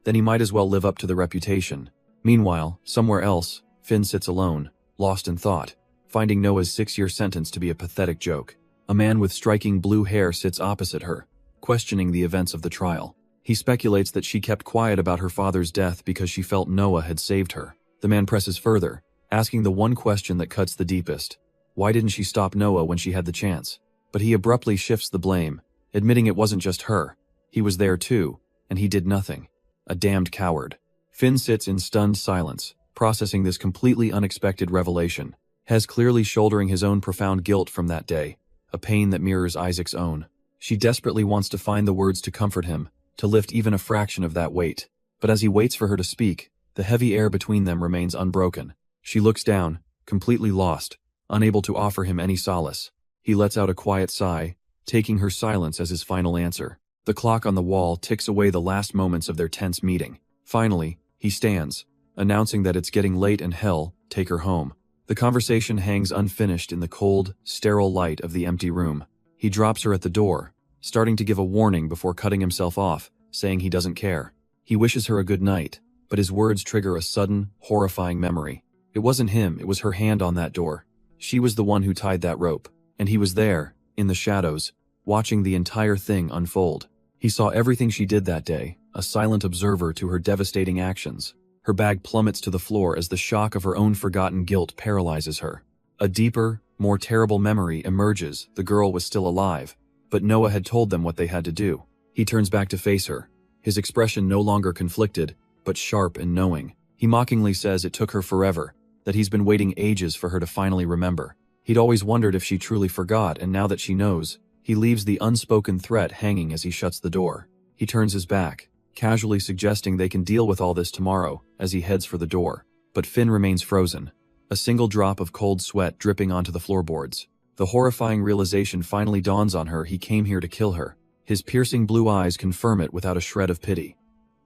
then he might as well live up to the reputation. Meanwhile, somewhere else, Finn sits alone, lost in thought, finding Noah's 6-year sentence to be a pathetic joke. A man with striking blue hair sits opposite her, questioning the events of the trial. He speculates that she kept quiet about her father's death because she felt Noah had saved her. The man presses further, asking the one question that cuts the deepest. Why didn't she stop Noah when she had the chance? But he abruptly shifts the blame, admitting it wasn't just her. He was there too, and he did nothing. A damned coward. Finn sits in stunned silence, processing this completely unexpected revelation. Hez clearly shouldering his own profound guilt from that day, a pain that mirrors Isaac's own. She desperately wants to find the words to comfort him, to lift even a fraction of that weight. But as he waits for her to speak, the heavy air between them remains unbroken. She looks down, completely lost, unable to offer him any solace. He lets out a quiet sigh, taking her silence as his final answer. The clock on the wall ticks away the last moments of their tense meeting. Finally, he stands, announcing that it's getting late and hell, take her home. The conversation hangs unfinished in the cold, sterile light of the empty room. He drops her at the door, starting to give a warning before cutting himself off, saying he doesn't care. He wishes her a good night, but his words trigger a sudden, horrifying memory. It wasn't him, it was her hand on that door. She was the one who tied that rope, and he was there, in the shadows, watching the entire thing unfold. He saw everything she did that day, a silent observer to her devastating actions. Her bag plummets to the floor as the shock of her own forgotten guilt paralyzes her. A deeper, more terrible memory emerges. The girl was still alive, but Noah had told them what they had to do. He turns back to face her, his expression no longer conflicted, but sharp and knowing. He mockingly says it took her forever, that he's been waiting ages for her to finally remember. He'd always wondered if she truly forgot, and now that she knows, he leaves the unspoken threat hanging as he shuts the door. He turns his back, casually suggesting they can deal with all this tomorrow, as he heads for the door. But Finn remains frozen, a single drop of cold sweat dripping onto the floorboards. The horrifying realization finally dawns on her: he came here to kill her. His piercing blue eyes confirm it without a shred of pity.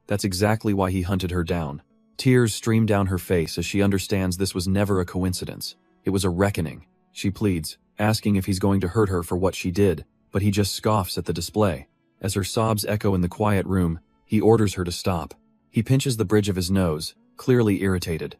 That's exactly why he hunted her down. Tears stream down her face as she understands this was never a coincidence. It was a reckoning. She pleads, asking if he's going to hurt her for what she did, but he just scoffs at the display. As her sobs echo in the quiet room, he orders her to stop. He pinches the bridge of his nose, clearly irritated.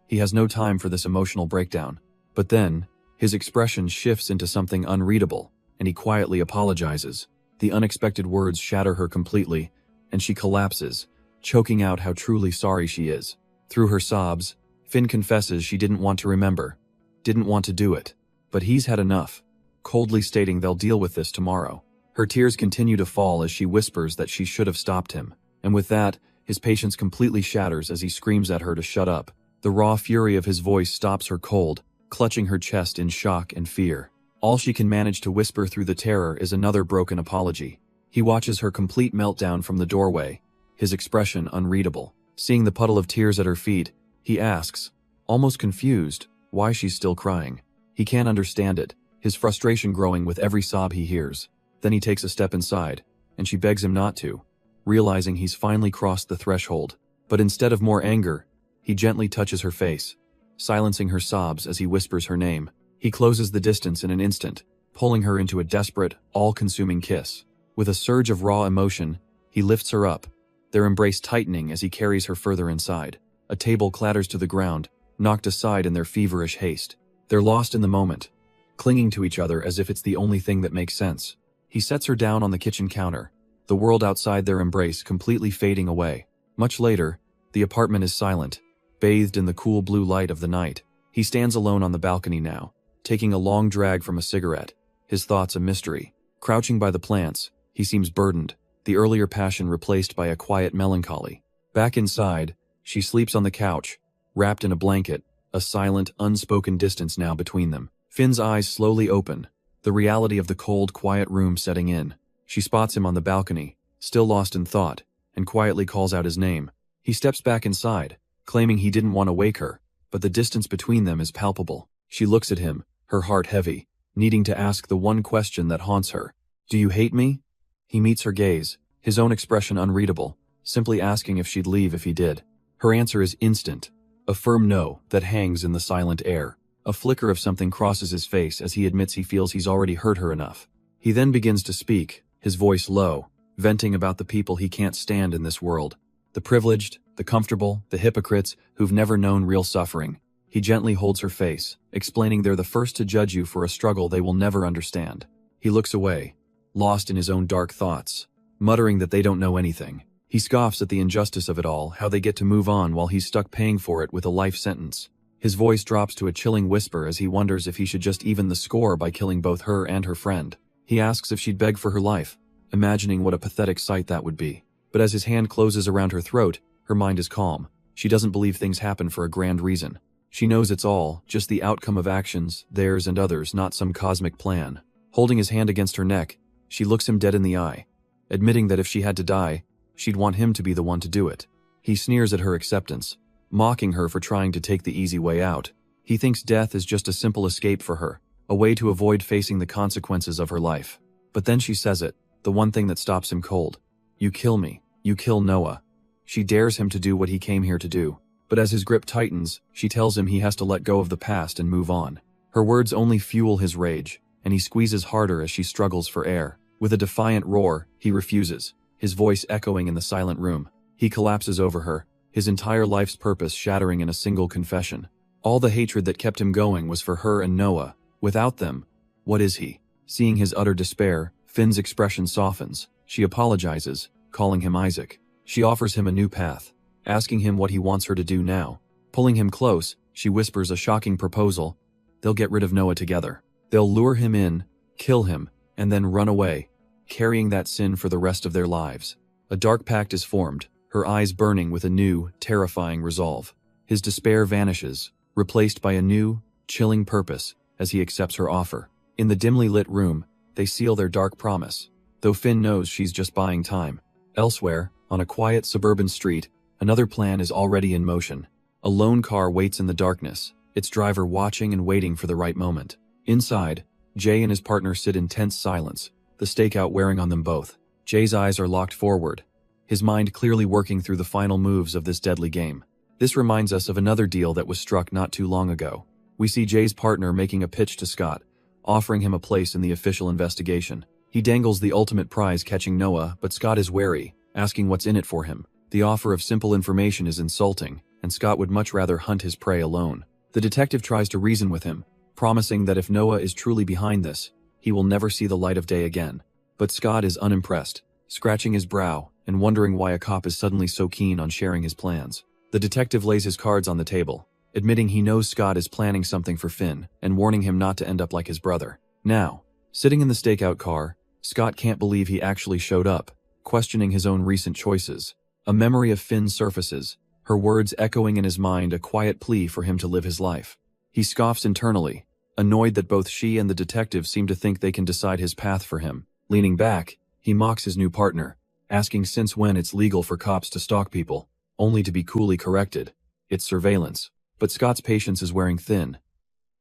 He has no time for this emotional breakdown. But then, his expression shifts into something unreadable, and he quietly apologizes. The unexpected words shatter her completely, and she collapses, choking out how truly sorry she is. Through her sobs, Finn confesses she didn't want to remember, didn't want to do it. But he's had enough, coldly stating they'll deal with this tomorrow. Her tears continue to fall as she whispers that she should have stopped him. And with that, his patience completely shatters as he screams at her to shut up. The raw fury of his voice stops her cold, clutching her chest in shock and fear. All she can manage to whisper through the terror is another broken apology. He watches her complete meltdown from the doorway, his expression unreadable. Seeing the puddle of tears at her feet, he asks, almost confused, why she's still crying. He can't understand it, his frustration growing with every sob he hears. Then he takes a step inside, and she begs him not to, realizing he's finally crossed the threshold. But instead of more anger, he gently touches her face, silencing her sobs as he whispers her name. He closes the distance in an instant, pulling her into a desperate, all-consuming kiss. With a surge of raw emotion, he lifts her up, their embrace tightening as he carries her further inside. A table clatters to the ground, knocked aside in their feverish haste. They're lost in the moment, clinging to each other as if it's the only thing that makes sense. He sets her down on the kitchen counter, the world outside their embrace completely fading away. Much later, the apartment is silent, bathed in the cool blue light of the night. He stands alone on the balcony now, taking a long drag from a cigarette, his thoughts a mystery. Crouching by the plants, he seems burdened, the earlier passion replaced by a quiet melancholy. Back inside, she sleeps on the couch, wrapped in a blanket, a silent, unspoken distance now between them. Finn's eyes slowly open, the reality of the cold, quiet room setting in. She spots him on the balcony, still lost in thought, and quietly calls out his name. He steps back inside, claiming he didn't want to wake her, but the distance between them is palpable. She looks at him, her heart heavy, needing to ask the one question that haunts her. Do you hate me? He meets her gaze, his own expression unreadable, simply asking if she'd leave if he did. Her answer is instant, a firm no that hangs in the silent air. A flicker of something crosses his face as he admits he feels he's already hurt her enough. He then begins to speak, his voice low, venting about the people he can't stand in this world. The privileged, the comfortable, the hypocrites who've never known real suffering. He gently holds her face, explaining they're the first to judge you for a struggle they will never understand. He looks away, lost in his own dark thoughts, muttering that they don't know anything. He scoffs at the injustice of it all, how they get to move on while he's stuck paying for it with a life sentence. His voice drops to a chilling whisper as he wonders if he should just even the score by killing both her and her friend. He asks if she'd beg for her life, imagining what a pathetic sight that would be. But as his hand closes around her throat, her mind is calm. She doesn't believe things happen for a grand reason. She knows it's all just the outcome of actions, theirs and others, not some cosmic plan. Holding his hand against her neck, she looks him dead in the eye, admitting that if she had to die, she'd want him to be the one to do it. He sneers at her acceptance, mocking her for trying to take the easy way out. He thinks death is just a simple escape for her, a way to avoid facing the consequences of her life. But then she says it, the one thing that stops him cold. You kill me. You kill Noah. She dares him to do what he came here to do. But as his grip tightens, she tells him he has to let go of the past and move on. Her words only fuel his rage, and he squeezes harder as she struggles for air. With a defiant roar, he refuses, his voice echoing in the silent room. He collapses over her, his entire life's purpose shattering in a single confession. All the hatred that kept him going was for her and Noah. Without them, what is he? Seeing his utter despair, Finn's expression softens. She apologizes, calling him Isaac. She offers him a new path, asking him what he wants her to do now. Pulling him close, she whispers a shocking proposal. They'll get rid of Noah together. They'll lure him in, kill him, and then run away, carrying that sin for the rest of their lives. A dark pact is formed, her eyes burning with a new, terrifying resolve. His despair vanishes, replaced by a new, chilling purpose as he accepts her offer. In the dimly lit room, they seal their dark promise, though Finn knows she's just buying time. Elsewhere, on a quiet suburban street, another plan is already in motion. A lone car waits in the darkness, its driver watching and waiting for the right moment. Inside, Jay and his partner sit in tense silence, the stakeout wearing on them both. Jay's eyes are locked forward, his mind clearly working through the final moves of this deadly game. This reminds us of another deal that was struck not too long ago. We see Jay's partner making a pitch to Scott, offering him a place in the official investigation. He dangles the ultimate prize catching Noah, but Scott is wary, asking what's in it for him. The offer of simple information is insulting, and Scott would much rather hunt his prey alone. The detective tries to reason with him, promising that if Noah is truly behind this, he will never see the light of day again. But Scott is unimpressed, scratching his brow and wondering why a cop is suddenly so keen on sharing his plans. The detective lays his cards on the table, admitting he knows Scott is planning something for Finn and warning him not to end up like his brother. Now, sitting in the stakeout car, Scott can't believe he actually showed up, questioning his own recent choices. A memory of Finn surfaces, her words echoing in his mind a quiet plea for him to live his life. He scoffs internally, annoyed that both she and the detective seem to think they can decide his path for him. Leaning back, he mocks his new partner, asking since when it's legal for cops to stalk people, only to be coolly corrected. It's surveillance. But Scott's patience is wearing thin.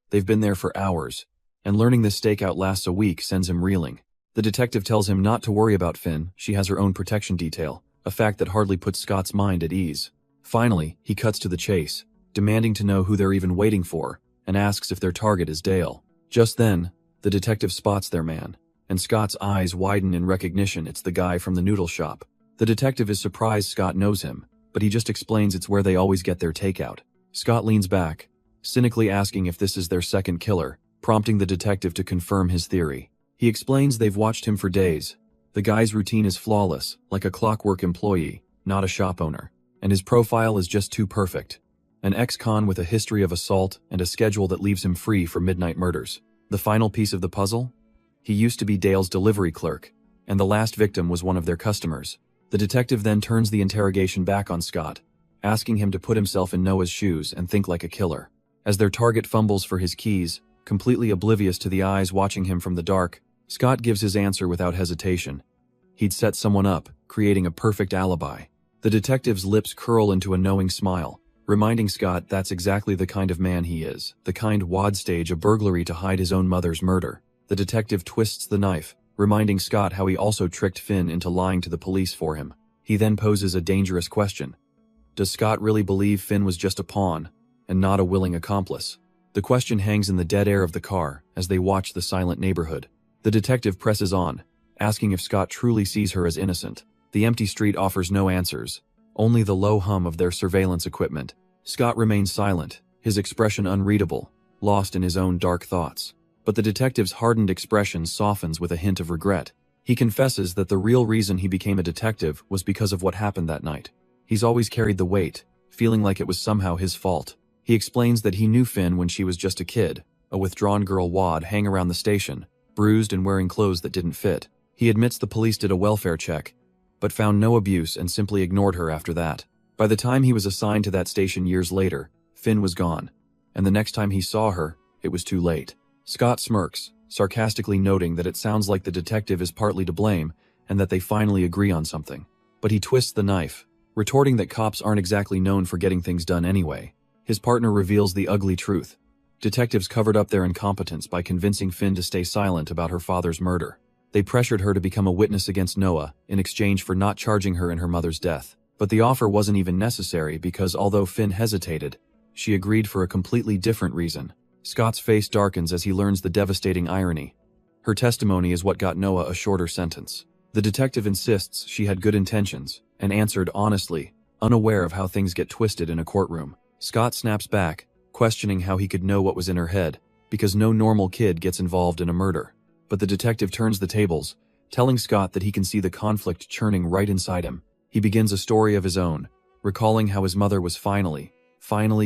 They've been there for hours, and learning this stakeout lasts a week sends him reeling. The detective tells him not to worry about Finn, she has her own protection detail, a fact that hardly puts Scott's mind at ease. Finally, he cuts to the chase, demanding to know who they're even waiting for, and asks if their target is Dale. Just then, the detective spots their man, and Scott's eyes widen in recognition it's the guy from the noodle shop. The detective is surprised Scott knows him, but he just explains it's where they always get their takeout. Scott leans back, cynically asking if this is their second killer, prompting the detective to confirm his theory. He explains they've watched him for days. The guy's routine is flawless, like a clockwork employee, not a shop owner. And his profile is just too perfect. An ex-con with a history of assault and a schedule that leaves him free for midnight murders. The final piece of the puzzle? He used to be Dale's delivery clerk, and the last victim was one of their customers. The detective then turns the interrogation back on Scott, asking him to put himself in Noah's shoes and think like a killer. As their target fumbles for his keys, completely oblivious to the eyes watching him from the dark, Scott gives his answer without hesitation. He'd set someone up, creating a perfect alibi. The detective's lips curl into a knowing smile, reminding Scott that's exactly the kind of man he is, the kind who'd stage a burglary to hide his own mother's murder. The detective twists the knife, reminding Scott how he also tricked Finn into lying to the police for him. He then poses a dangerous question. Does Scott really believe Finn was just a pawn, and not a willing accomplice? The question hangs in the dead air of the car as they watch the silent neighborhood. The detective presses on, asking if Scott truly sees her as innocent. The empty street offers no answers, only the low hum of their surveillance equipment. Scott remains silent, his expression unreadable, lost in his own dark thoughts. But the detective's hardened expression softens with a hint of regret. He confesses that the real reason he became a detective was because of what happened that night. He's always carried the weight, feeling like it was somehow his fault. He explains that he knew Finn when she was just a kid, a withdrawn girl wad hang around the station, bruised and wearing clothes that didn't fit. He admits the police did a welfare check, but found no abuse and simply ignored her after that. By the time he was assigned to that station years later, Finn was gone, and the next time he saw her, it was too late. Scott smirks, sarcastically noting that it sounds like the detective is partly to blame and that they finally agree on something. But he twists the knife, retorting that cops aren't exactly known for getting things done anyway. His partner reveals the ugly truth. Detectives covered up their incompetence by convincing Finn to stay silent about her father's murder. They pressured her to become a witness against Noah in exchange for not charging her in her mother's death. But the offer wasn't even necessary because although Finn hesitated, she agreed for a completely different reason. Scott's face darkens as he learns the devastating irony. Her testimony is what got Noah a shorter sentence. The detective insists she had good intentions and answered honestly, unaware of how things get twisted in a courtroom. Scott snaps back, questioning how he could know what was in her head, because no normal kid gets involved in a murder. But the detective turns the tables, telling Scott that he can see the conflict churning right inside him. He begins a story of his own, recalling how his mother was finally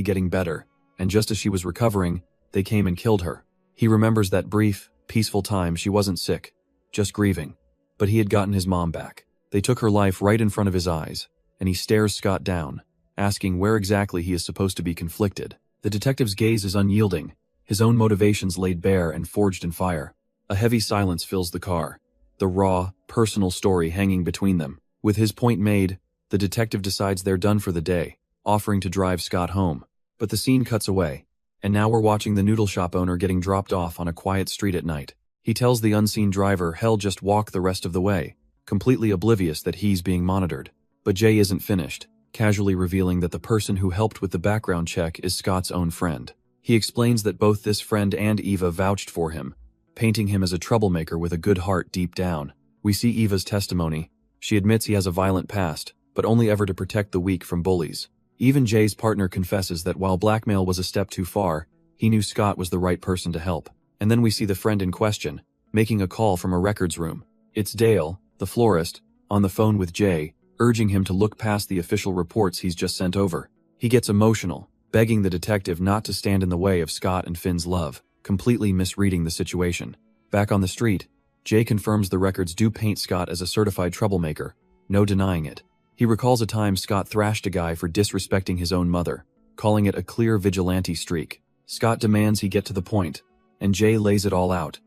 getting better, and just as she was recovering, they came and killed her. He remembers that brief, peaceful time she wasn't sick, just grieving. But he had gotten his mom back. They took her life right in front of his eyes, and he stares Scott down, asking where exactly he is supposed to be conflicted. The detective's gaze is unyielding, his own motivations laid bare and forged in fire. A heavy silence fills the car, the raw, personal story hanging between them. With his point made, the detective decides they're done for the day, offering to drive Scott home. But the scene cuts away, and now we're watching the noodle shop owner getting dropped off on a quiet street at night. He tells the unseen driver he'll just walk the rest of the way, completely oblivious that he's being monitored. But Jay isn't finished, casually revealing that the person who helped with the background check is Scott's own friend. He explains that both this friend and Eva vouched for him, painting him as a troublemaker with a good heart deep down. We see Eva's testimony. She admits he has a violent past, but only ever to protect the weak from bullies. Even Jay's partner confesses that while blackmail was a step too far, he knew Scott was the right person to help. And then we see the friend in question, making a call from a records room. It's Dale, the florist, on the phone with Jay, urging him to look past the official reports he's just sent over. He gets emotional, begging the detective not to stand in the way of Scott and Finn's love, completely misreading the situation. Back on the street, Jay confirms the records do paint Scott as a certified troublemaker, no denying it. He recalls a time Scott thrashed a guy for disrespecting his own mother, calling it a clear vigilante streak. Scott demands he get to the point, and Jay lays it all out.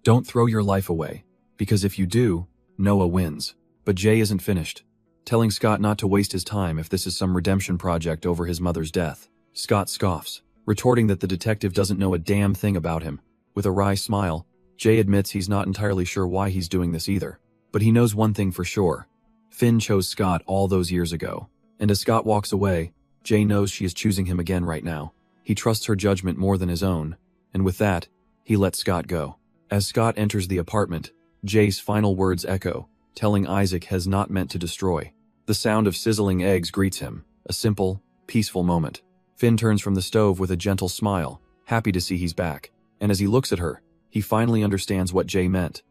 Don't throw your life away, because if you do, Noah wins. But Jay isn't finished, telling Scott not to waste his time if this is some redemption project over his mother's death. Scott scoffs, retorting that the detective doesn't know a damn thing about him. With a wry smile, Jay admits he's not entirely sure why he's doing this either. But he knows one thing for sure. Finn chose Scott all those years ago. And as Scott walks away, Jay knows she is choosing him again right now. He trusts her judgment more than his own, and with that, he lets Scott go. As Scott enters the apartment, Jay's final words echo, telling Isaac has not meant to destroy. The sound of sizzling eggs greets him, a simple, peaceful moment. Finn turns from the stove with a gentle smile, happy to see he's back. And as he looks at her, he finally understands what Jay meant.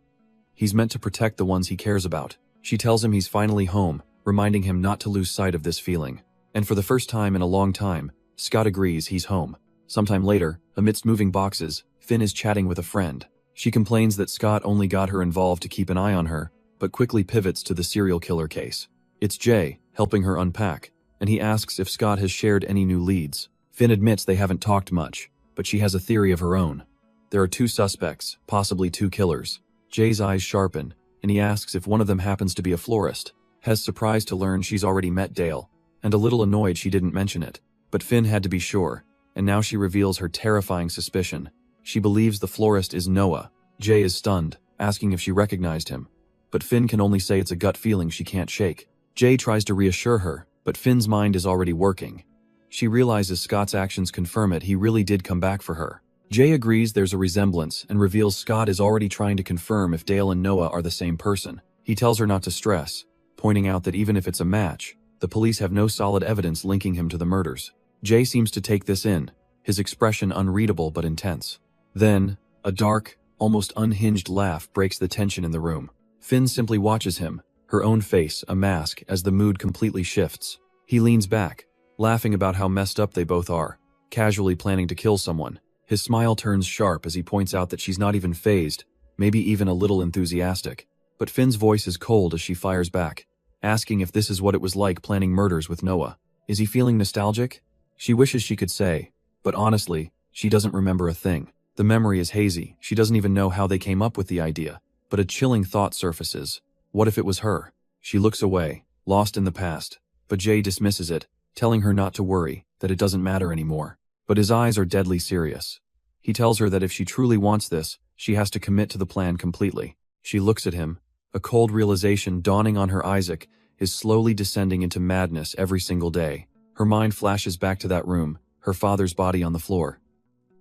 He's meant to protect the ones he cares about. She tells him he's finally home, reminding him not to lose sight of this feeling. And for the first time in a long time, Scott agrees he's home. Sometime later, amidst moving boxes, Finn is chatting with a friend. She complains that Scott only got her involved to keep an eye on her, but quickly pivots to the serial killer case. It's Jay, helping her unpack, and he asks if Scott has shared any new leads. Finn admits they haven't talked much, but she has a theory of her own. There are 2 suspects, possibly 2 killers. Jay's eyes sharpen, and he asks if one of them happens to be a florist. Hez surprised to learn she's already met Dale, and a little annoyed she didn't mention it. But Finn had to be sure, and now she reveals her terrifying suspicion. She believes the florist is Noah. Jay is stunned, asking if she recognized him. But Finn can only say it's a gut feeling she can't shake. Jay tries to reassure her, but Finn's mind is already working. She realizes Scott's actions confirm it, he really did come back for her. Jay agrees there's a resemblance and reveals Scott is already trying to confirm if Dale and Noah are the same person. He tells her not to stress, pointing out that even if it's a match, the police have no solid evidence linking him to the murders. Jay seems to take this in, his expression unreadable but intense. Then, a dark, almost unhinged laugh breaks the tension in the room. Finn simply watches him, her own face a mask as the mood completely shifts. He leans back, laughing about how messed up they both are, casually planning to kill someone. His smile turns sharp as he points out that she's not even fazed, maybe even a little enthusiastic. But Finn's voice is cold as she fires back, asking if this is what it was like planning murders with Noah. Is he feeling nostalgic? She wishes she could say, but honestly, she doesn't remember a thing. The memory is hazy, she doesn't even know how they came up with the idea. But a chilling thought surfaces. What if it was her? She looks away, lost in the past. But Jay dismisses it, telling her not to worry, that it doesn't matter anymore. But his eyes are deadly serious. He tells her that if she truly wants this, she has to commit to the plan completely. She looks at him, a cold realization dawning on her. Isaac is slowly descending into madness every single day. Her mind flashes back to that room, her father's body on the floor.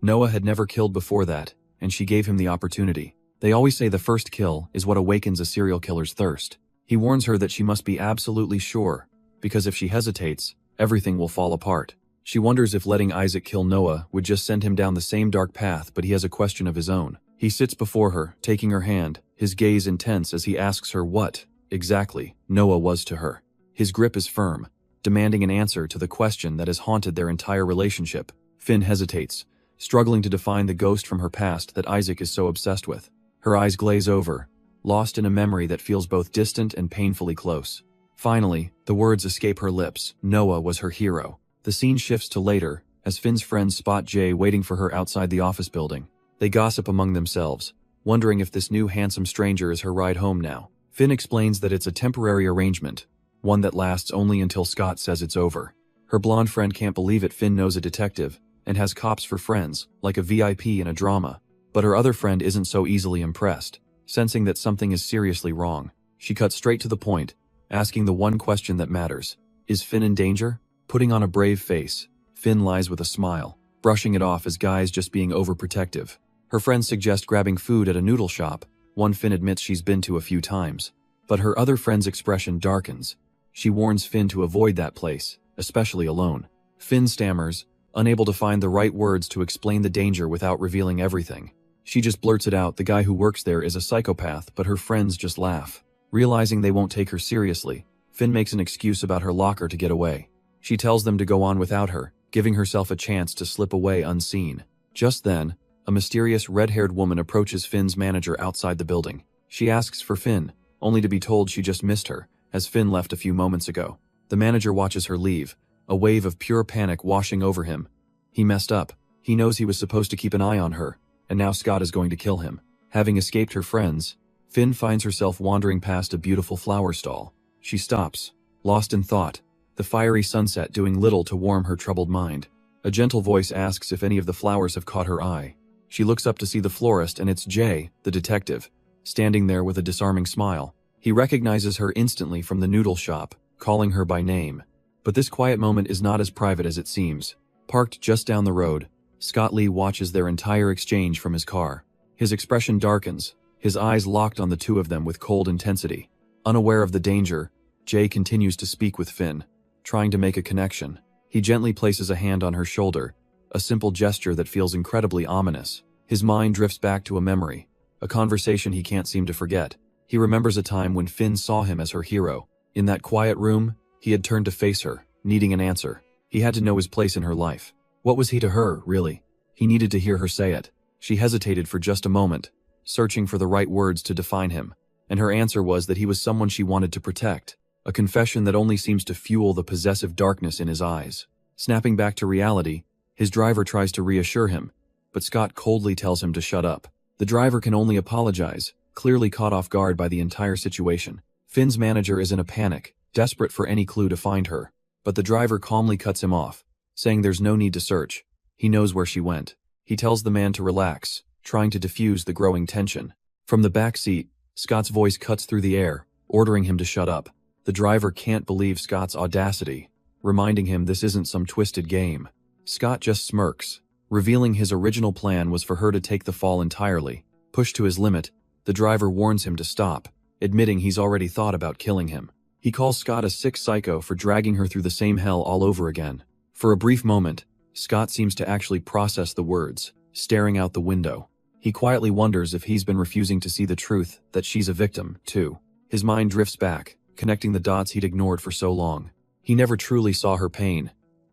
Noah had never killed before that, and she gave him the opportunity. They always say the first kill is what awakens a serial killer's thirst. He warns her that she must be absolutely sure, because if she hesitates, everything will fall apart. She wonders if letting Isaac kill Noah would just send him down the same dark path, but he has a question of his own. He sits before her, taking her hand, his gaze intense as he asks her what, exactly, Noah was to her. His grip is firm, demanding an answer to the question that has haunted their entire relationship. Finn hesitates, struggling to define the ghost from her past that Isaac is so obsessed with. Her eyes glaze over, lost in a memory that feels both distant and painfully close. Finally, the words escape her lips. Noah was her hero. The scene shifts to later, as Finn's friends spot Jay waiting for her outside the office building. They gossip among themselves, wondering if this new handsome stranger is her ride home now. Finn explains that it's a temporary arrangement, one that lasts only until Scott says it's over. Her blonde friend can't believe it. Finn knows a detective, and has cops for friends, like a VIP in a drama. But her other friend isn't so easily impressed. Sensing that something is seriously wrong, she cuts straight to the point, asking the one question that matters. Is Finn in danger? Putting on a brave face, Finn lies with a smile, brushing it off as guys just being overprotective. Her friends suggest grabbing food at a noodle shop, one Finn admits she's been to a few times. But her other friend's expression darkens. She warns Finn to avoid that place, especially alone. Finn stammers, unable to find the right words to explain the danger without revealing everything. She just blurts it out. The guy who works there is a psychopath, but her friends just laugh. Realizing they won't take her seriously, Finn makes an excuse about her locker to get away. She tells them to go on without her, giving herself a chance to slip away unseen. Just then, a mysterious red-haired woman approaches Finn's manager outside the building. She asks for Finn, only to be told she just missed her, as Finn left a few moments ago. The manager watches her leave, a wave of pure panic washing over him. He messed up. He knows he was supposed to keep an eye on her, and now Scott is going to kill him. Having escaped her friends, Finn finds herself wandering past a beautiful flower stall. She stops, lost in thought, the fiery sunset doing little to warm her troubled mind. A gentle voice asks if any of the flowers have caught her eye. She looks up to see the florist, and it's Jay, the detective, standing there with a disarming smile. He recognizes her instantly from the noodle shop, calling her by name. But this quiet moment is not as private as it seems. Parked just down the road, Scott Lee watches their entire exchange from his car. His expression darkens, his eyes locked on the two of them with cold intensity. Unaware of the danger, Jay continues to speak with Finn, trying to make a connection. He gently places a hand on her shoulder, a simple gesture that feels incredibly ominous. His mind drifts back to a memory, a conversation he can't seem to forget. He remembers a time when Finn saw him as her hero. In that quiet room, he had turned to face her, needing an answer. He had to know his place in her life. What was he to her, really? He needed to hear her say it. She hesitated for just a moment, searching for the right words to define him, and her answer was that he was someone she wanted to protect, a confession that only seems to fuel the possessive darkness in his eyes. Snapping back to reality, his driver tries to reassure him, but Scott coldly tells him to shut up. The driver can only apologize, clearly caught off guard by the entire situation. Finn's manager is in a panic, desperate for any clue to find her, but the driver calmly cuts him off, saying there's no need to search. He knows where she went. He tells the man to relax, trying to diffuse the growing tension. From the back seat, Scott's voice cuts through the air, ordering him to shut up. The driver can't believe Scott's audacity, reminding him this isn't some twisted game. Scott just smirks, revealing his original plan was for her to take the fall entirely. Pushed to his limit, the driver warns him to stop, admitting he's already thought about killing him. He calls Scott a sick psycho for dragging her through the same hell all over again. For a brief moment, Scott seems to actually process the words, staring out the window. He quietly wonders if he's been refusing to see the truth that she's a victim, too. His mind drifts back, connecting the dots he'd ignored for so long. He never truly saw her pain,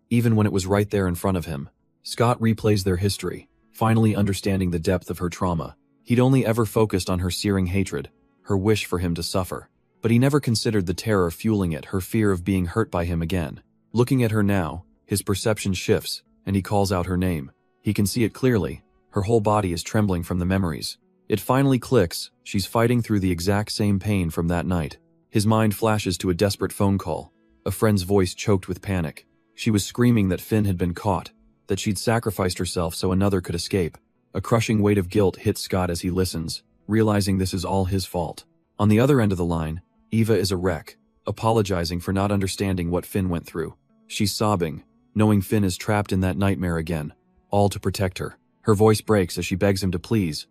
even when it was right there in front of him. Scott replays their history, finally understanding the depth of her trauma. He'd only ever focused on her searing hatred, her wish for him to suffer. But he never considered the terror fueling it, her fear of being hurt by him again. Looking at her now, his perception shifts, and he calls out her name. He can see it clearly. Her whole body is trembling from the memories. It finally clicks, she's fighting through the exact same pain from that night. His mind flashes to a desperate phone call, a friend's voice choked with panic. She was screaming that Finn had been caught, that she'd sacrificed herself so another could escape. A crushing weight of guilt hits Scott as he listens, realizing this is all his fault. On the other end of the line, Eva is a wreck, apologizing for not understanding what Finn went through. She's sobbing, knowing Finn is trapped in that nightmare again, all to protect her. Her voice breaks as she begs him to please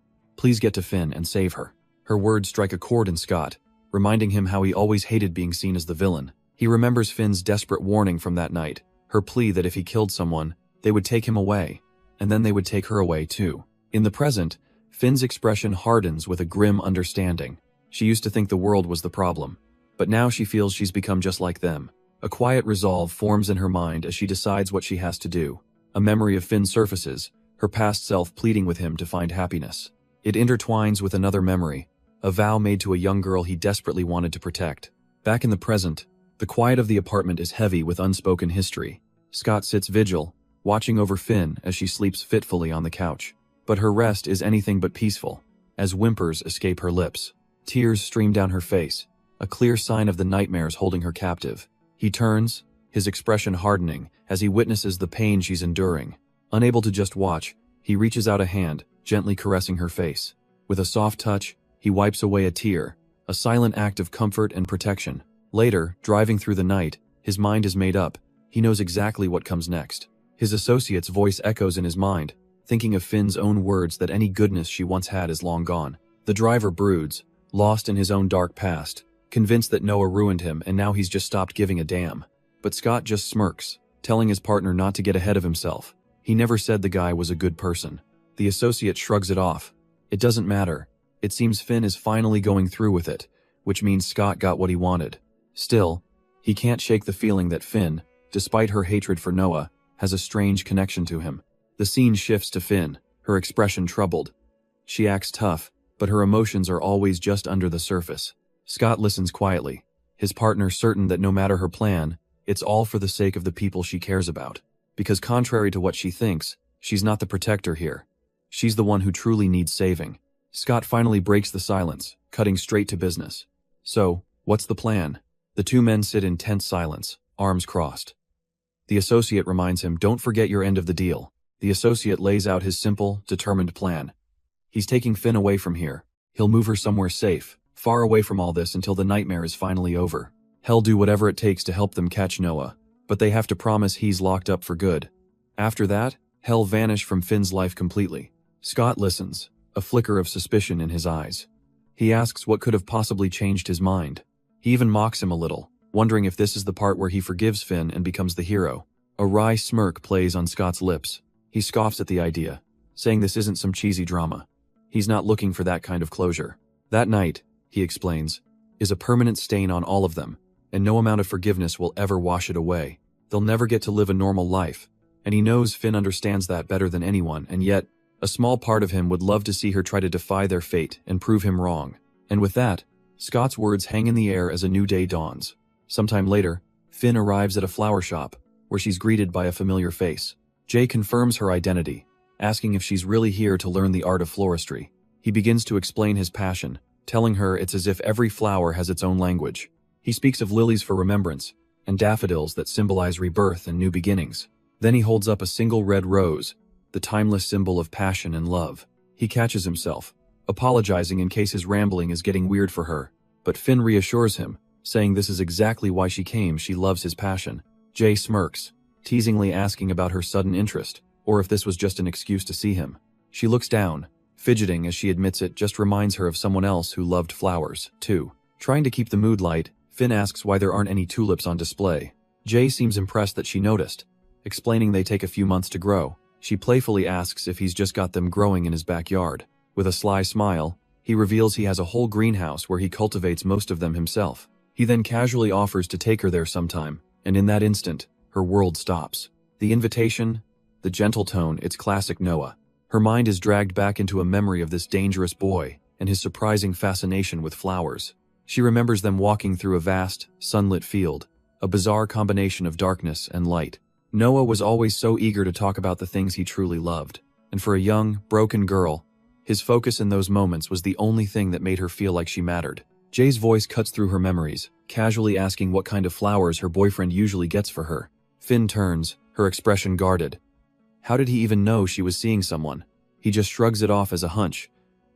get to Finn and save her. Her words strike a chord in Scott, reminding him how he always hated being seen as the villain. He remembers Finn's desperate warning from that night, her plea that if he killed someone, they would take him away, and then they would take her away too. In the present, Finn's expression hardens with a grim understanding. She used to think the world was the problem, but now she feels she's become just like them. A quiet resolve forms in her mind as she decides what she has to do. A memory of Finn surfaces, her past self pleading with him to find happiness. It intertwines with another memory, a vow made to a young girl he desperately wanted to protect. Back in the present, the quiet of the apartment is heavy with unspoken history. Scott sits vigil, watching over Finn as she sleeps fitfully on the couch. But her rest is anything but peaceful, as whimpers escape her lips. Tears stream down her face, a clear sign of the nightmares holding her captive. He turns, his expression hardening, as he witnesses the pain she's enduring. Unable to just watch, he reaches out a hand, gently caressing her face. With a soft touch, he wipes away a tear, a silent act of comfort and protection. Later, driving through the night, his mind is made up. He knows exactly what comes next. His associate's voice echoes in his mind, thinking of Finn's own words that any goodness she once had is long gone. The driver broods, lost in his own dark past, convinced that Noah ruined him and now he's just stopped giving a damn. But Scott just smirks, telling his partner not to get ahead of himself. He never said the guy was a good person. The associate shrugs it off. It doesn't matter. It seems Finn is finally going through with it, which means Scott got what he wanted. Still, he can't shake the feeling that Finn, despite her hatred for Noah, has a strange connection to him. The scene shifts to Finn, her expression troubled. She acts tough, but her emotions are always just under the surface. Scott listens quietly, his partner certain that no matter her plan, it's all for the sake of the people she cares about. Because contrary to what she thinks, she's not the protector here. She's the one who truly needs saving. Scott finally breaks the silence, cutting straight to business. So, what's the plan? The two men sit in tense silence, arms crossed. The associate reminds him, don't forget your end of the deal. The associate lays out his simple, determined plan. He's taking Finn away from here. He'll move her somewhere safe, far away from all this until the nightmare is finally over. He'll do whatever it takes to help them catch Noah, but they have to promise he's locked up for good. After that, he'll vanish from Finn's life completely. Scott listens, a flicker of suspicion in his eyes. He asks what could have possibly changed his mind. He even mocks him a little, wondering if this is the part where he forgives Finn and becomes the hero. A wry smirk plays on Scott's lips. He scoffs at the idea, saying this isn't some cheesy drama. He's not looking for that kind of closure. That night, he explains, is a permanent stain on all of them, and no amount of forgiveness will ever wash it away. They'll never get to live a normal life, and he knows Finn understands that better than anyone, and yet, a small part of him would love to see her try to defy their fate and prove him wrong. And with that, Scott's words hang in the air as a new day dawns. Sometime later, Finn arrives at a flower shop, where she's greeted by a familiar face. Jay confirms her identity, asking if she's really here to learn the art of floristry. He begins to explain his passion, telling her it's as if every flower has its own language. He speaks of lilies for remembrance, and daffodils that symbolize rebirth and new beginnings. Then he holds up a single red rose, the timeless symbol of passion and love. He catches himself, apologizing in case his rambling is getting weird for her, but Finn reassures him, saying this is exactly why she came. She loves his passion. Jay smirks, teasingly asking about her sudden interest, or if this was just an excuse to see him. She looks down, fidgeting as she admits it just reminds her of someone else who loved flowers, too. Trying to keep the mood light, Finn asks why there aren't any tulips on display. Jay seems impressed that she noticed, explaining they take a few months to grow. She playfully asks if he's just got them growing in his backyard. With a sly smile, he reveals he has a whole greenhouse where he cultivates most of them himself. He then casually offers to take her there sometime, and in that instant, her world stops. The invitation, the gentle tone, it's classic Noah. Her mind is dragged back into a memory of this dangerous boy and his surprising fascination with flowers. She remembers them walking through a vast, sunlit field, a bizarre combination of darkness and light. Noah was always so eager to talk about the things he truly loved, and for a young, broken girl, his focus in those moments was the only thing that made her feel like she mattered. Jay's voice cuts through her memories, casually asking what kind of flowers her boyfriend usually gets for her. Finn turns, her expression guarded. How did he even know she was seeing someone? He just shrugs it off as a hunch,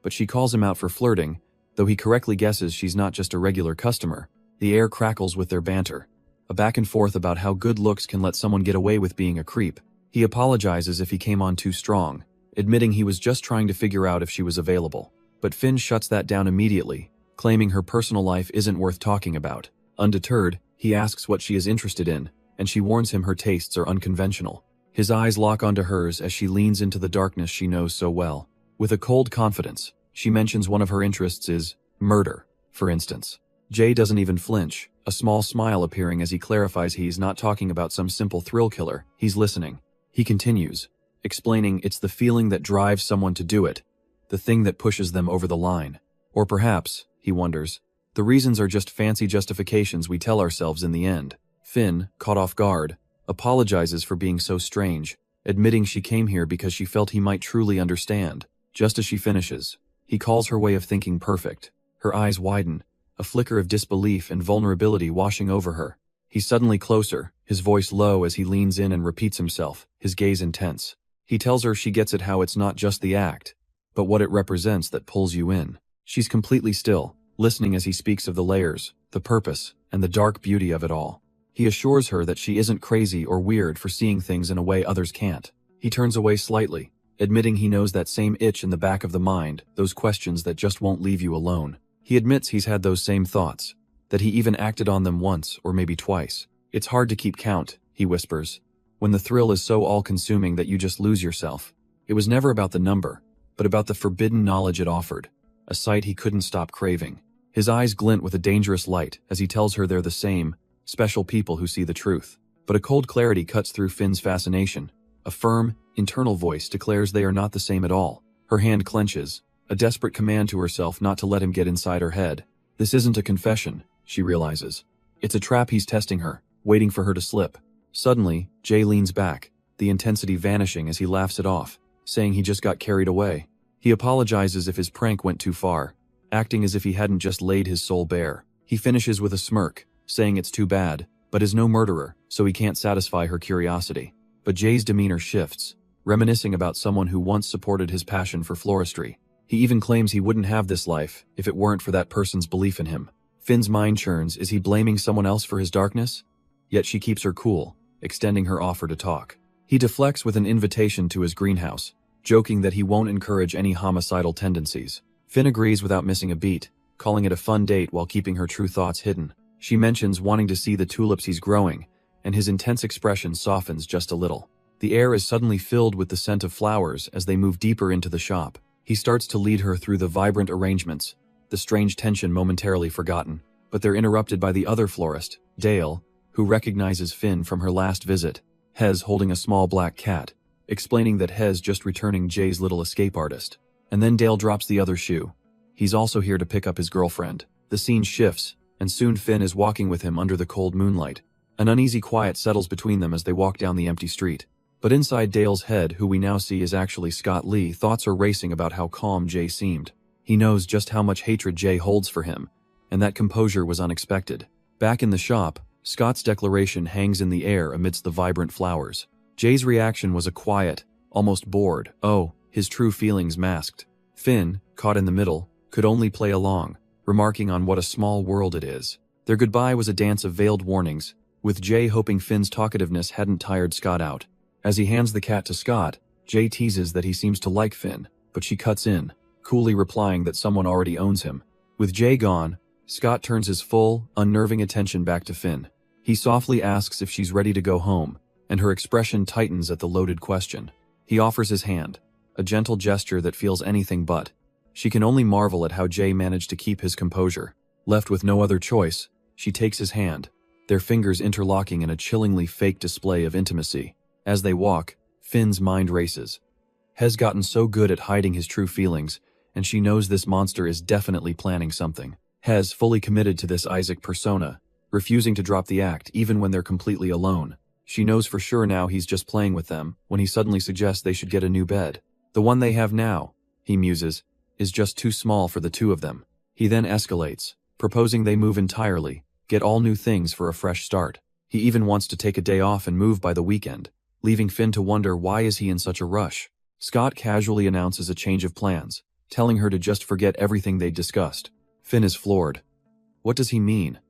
but she calls him out for flirting, though he correctly guesses she's not just a regular customer. The air crackles with their banter, a back and forth about how good looks can let someone get away with being a creep. He apologizes if he came on too strong, admitting he was just trying to figure out if she was available. But Finn shuts that down immediately, claiming her personal life isn't worth talking about. Undeterred, he asks what she is interested in, and she warns him her tastes are unconventional. His eyes lock onto hers as she leans into the darkness she knows so well. With a cold confidence, she mentions one of her interests is murder, for instance. Jay doesn't even flinch, a small smile appearing as he clarifies he's not talking about some simple thrill killer, he's listening. He continues, explaining it's the feeling that drives someone to do it, the thing that pushes them over the line. Or perhaps, he wonders, the reasons are just fancy justifications we tell ourselves in the end. Finn, caught off guard, apologizes for being so strange, admitting she came here because she felt he might truly understand. Just as she finishes, he calls her way of thinking perfect. Her eyes widen, a flicker of disbelief and vulnerability washing over her. He's suddenly closer, his voice low as he leans in and repeats himself, his gaze intense. He tells her she gets it how it's not just the act, but what it represents that pulls you in. She's completely still, listening as he speaks of the layers, the purpose, and the dark beauty of it all. He assures her that she isn't crazy or weird for seeing things in a way others can't. He turns away slightly, admitting he knows that same itch in the back of the mind, those questions that just won't leave you alone. He admits he's had those same thoughts, that he even acted on them once or maybe twice. It's hard to keep count, he whispers, when the thrill is so all-consuming that you just lose yourself. It was never about the number, but about the forbidden knowledge it offered, a sight he couldn't stop craving. His eyes glint with a dangerous light as he tells her they're the same, special people who see the truth. But a cold clarity cuts through Finn's fascination. A firm, internal voice declares they are not the same at all. Her hand clenches, a desperate command to herself not to let him get inside her head. This isn't a confession, she realizes. It's a trap he's testing her, waiting for her to slip. Suddenly, Jay leans back, the intensity vanishing as he laughs it off, saying he just got carried away. He apologizes if his prank went too far, acting as if he hadn't just laid his soul bare. He finishes with a smirk, saying it's too bad, but is no murderer, so he can't satisfy her curiosity. But Jay's demeanor shifts, reminiscing about someone who once supported his passion for floristry. He even claims he wouldn't have this life if it weren't for that person's belief in him. Finn's mind churns. Is he blaming someone else for his darkness? Yet she keeps her cool, extending her offer to talk. He deflects with an invitation to his greenhouse, joking that he won't encourage any homicidal tendencies. Finn agrees without missing a beat, calling it a fun date while keeping her true thoughts hidden. She mentions wanting to see the tulips he's growing, and his intense expression softens just a little. The air is suddenly filled with the scent of flowers as they move deeper into the shop. He starts to lead her through the vibrant arrangements, the strange tension momentarily forgotten, but they're interrupted by the other florist, Dale, who recognizes Finn from her last visit, Hez holding a small black cat, explaining that Hez just returning Jay's little escape artist. And then Dale drops the other shoe. He's also here to pick up his girlfriend. The scene shifts, and soon Finn is walking with him under the cold moonlight. An uneasy quiet settles between them as they walk down the empty street. But inside Dale's head, who we now see is actually Scott Lee, thoughts are racing about how calm Jay seemed. He knows just how much hatred Jay holds for him, and that composure was unexpected. Back in the shop, Scott's declaration hangs in the air amidst the vibrant flowers. Jay's reaction was a quiet, almost bored, "Oh," his true feelings masked. Finn, caught in the middle, could only play along, remarking on what a small world it is. Their goodbye was a dance of veiled warnings, with Jay hoping Finn's talkativeness hadn't tired Scott out. As he hands the cat to Scott, Jay teases that he seems to like Finn, but she cuts in, coolly replying that someone already owns him. With Jay gone, Scott turns his full, unnerving attention back to Finn. He softly asks if she's ready to go home, and her expression tightens at the loaded question. He offers his hand, a gentle gesture that feels anything but. She can only marvel at how Jay managed to keep his composure. Left with no other choice, she takes his hand, their fingers interlocking in a chillingly fake display of intimacy. As they walk, Finn's mind races. Hez gotten so good at hiding his true feelings, and she knows this monster is definitely planning something. Hez fully committed to this Isaac persona, refusing to drop the act even when they're completely alone. She knows for sure now he's just playing with them when he suddenly suggests they should get a new bed. The one they have now, he muses, is just too small for the two of them. He then escalates, proposing they move entirely, get all new things for a fresh start. He even wants to take a day off and move by the weekend, leaving Finn to wonder why is he in such a rush. Scott casually announces a change of plans, telling her to just forget everything they'd discussed. Finn is floored. What does he mean?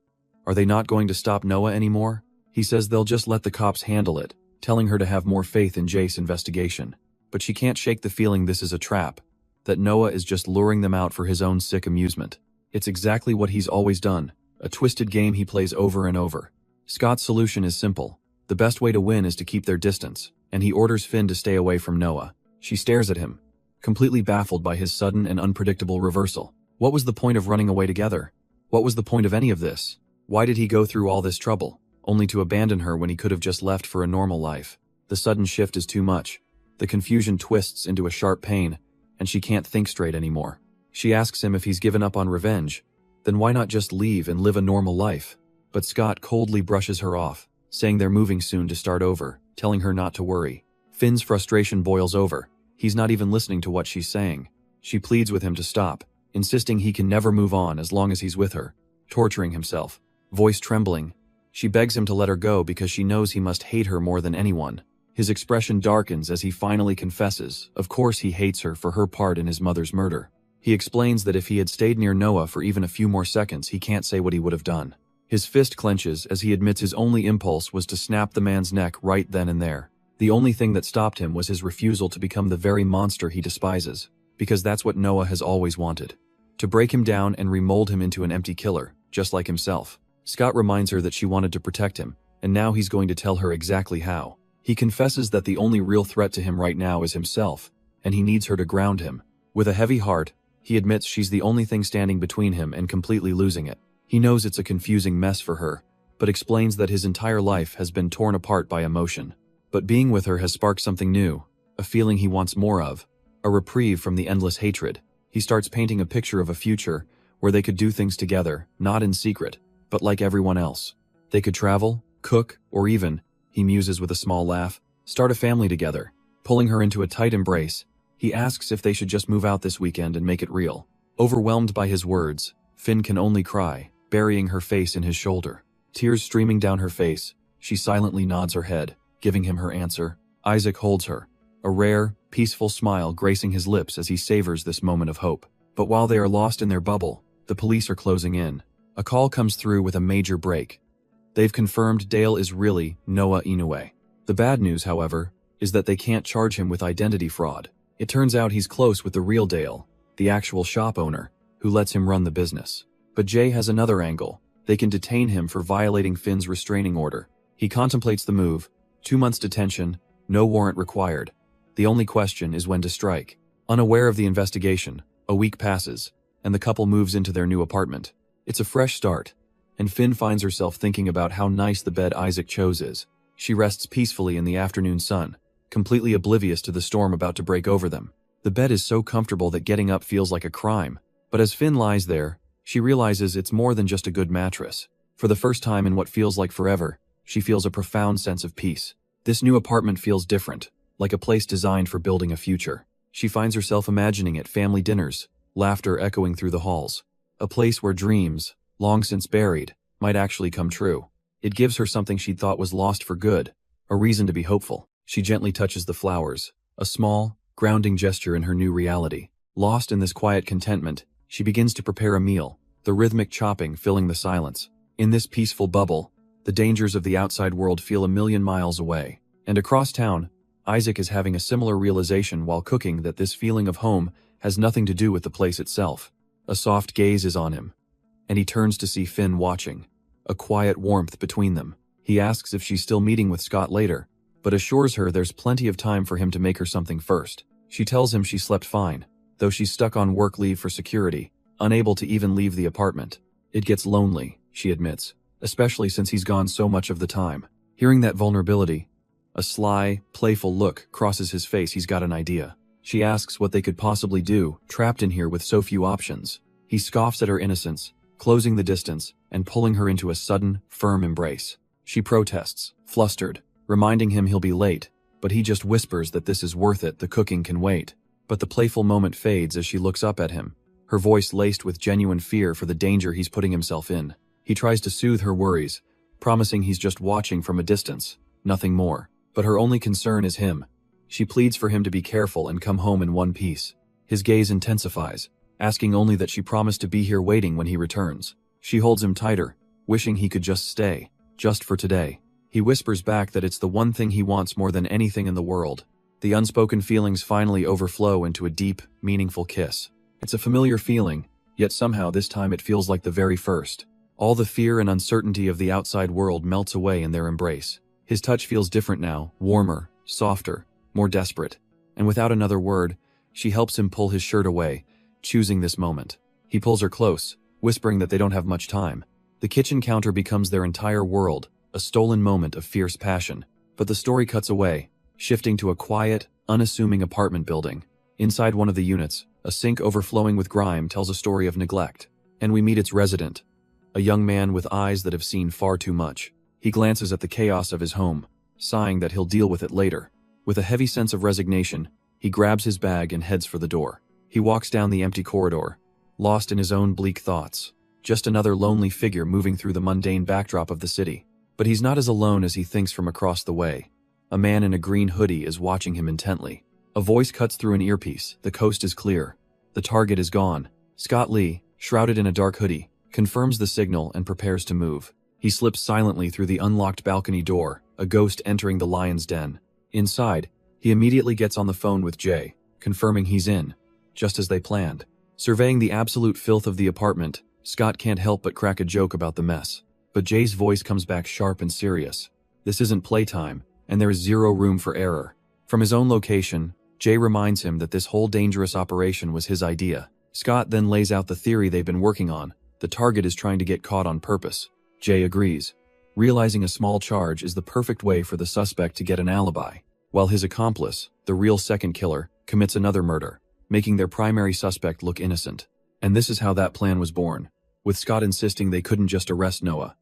Are they not going to stop Noah anymore? He says they'll just let the cops handle it, telling her to have more faith in Jace's investigation. But she can't shake the feeling this is a trap, that Noah is just luring them out for his own sick amusement. It's exactly what he's always done, a twisted game he plays over and over. Scott's solution is simple. The best way to win is to keep their distance, and he orders Finn to stay away from Noah. She stares at him, completely baffled by his sudden and unpredictable reversal. What was the point of running away together? What was the point of any of this? Why did he go through all this trouble, only to abandon her when he could have just left for a normal life? The sudden shift is too much. The confusion twists into a sharp pain, and she can't think straight anymore. She asks him if he's given up on revenge. Then why not just leave and live a normal life? But Scott coldly brushes her off, saying they're moving soon to start over, telling her not to worry. Finn's frustration boils over. He's not even listening to what she's saying. She pleads with him to stop, insisting he can never move on as long as he's with her, torturing himself. Voice trembling, she begs him to let her go because she knows he must hate her more than anyone. His expression darkens as he finally confesses. Of course he hates her for her part in his mother's murder. He explains that if he had stayed near Noah for even a few more seconds, he can't say what he would have done. His fist clenches as he admits his only impulse was to snap the man's neck right then and there. The only thing that stopped him was his refusal to become the very monster he despises, because that's what Noah has always wanted. To break him down and remold him into an empty killer, just like himself. Scott reminds her that she wanted to protect him, and now he's going to tell her exactly how. He confesses that the only real threat to him right now is himself, and he needs her to ground him. With a heavy heart, he admits she's the only thing standing between him and completely losing it. He knows it's a confusing mess for her, but explains that his entire life has been torn apart by emotion. But being with her has sparked something new, a feeling he wants more of, a reprieve from the endless hatred. He starts painting a picture of a future where they could do things together, not in secret, but like everyone else. They could travel, cook, or even, he muses with a small laugh, start a family together. Pulling her into a tight embrace, he asks if they should just move out this weekend and make it real. Overwhelmed by his words, Finn can only cry, burying her face in his shoulder. Tears streaming down her face, she silently nods her head, giving him her answer. Isaac holds her, a rare, peaceful smile gracing his lips as he savors this moment of hope. But while they are lost in their bubble, the police are closing in. A call comes through with a major break. They've confirmed Dale is really Noah Inoue. The bad news, however, is that they can't charge him with identity fraud. It turns out he's close with the real Dale, the actual shop owner, who lets him run the business. But Jay has another angle. They can detain him for violating Finn's restraining order. He contemplates the move. 2 months detention, no warrant required. The only question is when to strike. Unaware of the investigation, a week passes, and the couple moves into their new apartment. It's a fresh start, and Finn finds herself thinking about how nice the bed Isaac chose is. She rests peacefully in the afternoon sun, completely oblivious to the storm about to break over them. The bed is so comfortable that getting up feels like a crime. But as Finn lies there, she realizes it's more than just a good mattress. For the first time in what feels like forever, she feels a profound sense of peace. This new apartment feels different, like a place designed for building a future. She finds herself imagining it: family dinners, laughter echoing through the halls. A place where dreams, long since buried, might actually come true. It gives her something she'd thought was lost for good, a reason to be hopeful. She gently touches the flowers, a small, grounding gesture in her new reality. Lost in this quiet contentment, she begins to prepare a meal, the rhythmic chopping filling the silence. In this peaceful bubble, the dangers of the outside world feel a million miles away. And across town, Isaac is having a similar realization while cooking, that this feeling of home has nothing to do with the place itself. A soft gaze is on him, and he turns to see Finn watching, a quiet warmth between them. He asks if she's still meeting with Scott later, but assures her there's plenty of time for him to make her something first. She tells him she slept fine, though she's stuck on work leave for security, unable to even leave the apartment. It gets lonely, she admits, especially since he's gone so much of the time. Hearing that vulnerability, a sly, playful look crosses his face. He's got an idea. She asks what they could possibly do, trapped in here with so few options. He scoffs at her innocence, closing the distance and pulling her into a sudden, firm embrace. She protests, flustered, reminding him he'll be late, but he just whispers that this is worth it, the cooking can wait. But the playful moment fades as she looks up at him, her voice laced with genuine fear for the danger he's putting himself in. He tries to soothe her worries, promising he's just watching from a distance, nothing more. But her only concern is him. She pleads for him to be careful and come home in one piece. His gaze intensifies, asking only that she promise to be here waiting when he returns. She holds him tighter, wishing he could just stay, just for today. He whispers back that it's the one thing he wants more than anything in the world. The unspoken feelings finally overflow into a deep, meaningful kiss. It's a familiar feeling, yet somehow this time it feels like the very first. All the fear and uncertainty of the outside world melts away in their embrace. His touch feels different now, warmer, softer, more desperate. And without another word, she helps him pull his shirt away, choosing this moment. He pulls her close, whispering that they don't have much time. The kitchen counter becomes their entire world, a stolen moment of fierce passion. But the story cuts away, shifting to a quiet, unassuming apartment building. Inside one of the units, a sink overflowing with grime tells a story of neglect. And we meet its resident, a young man with eyes that have seen far too much. He glances at the chaos of his home, sighing that he'll deal with it later. With a heavy sense of resignation, he grabs his bag and heads for the door. He walks down the empty corridor, lost in his own bleak thoughts. Just another lonely figure moving through the mundane backdrop of the city. But he's not as alone as he thinks from across the way. A man in a green hoodie is watching him intently. A voice cuts through an earpiece. The coast is clear. The target is gone. Scott Lee, shrouded in a dark hoodie, confirms the signal and prepares to move. He slips silently through the unlocked balcony door, a ghost entering the lion's den. Inside, he immediately gets on the phone with Jay, confirming he's in, just as they planned. Surveying the absolute filth of the apartment, Scott can't help but crack a joke about the mess. But Jay's voice comes back sharp and serious. This isn't playtime, and there is zero room for error. From his own location, Jay reminds him that this whole dangerous operation was his idea. Scott then lays out the theory they've been working on. The target is trying to get caught on purpose. Jay agrees, realizing a small charge is the perfect way for the suspect to get an alibi, while his accomplice, the real second killer, commits another murder, making their primary suspect look innocent. And this is how that plan was born, with Scott insisting they couldn't just arrest Noah.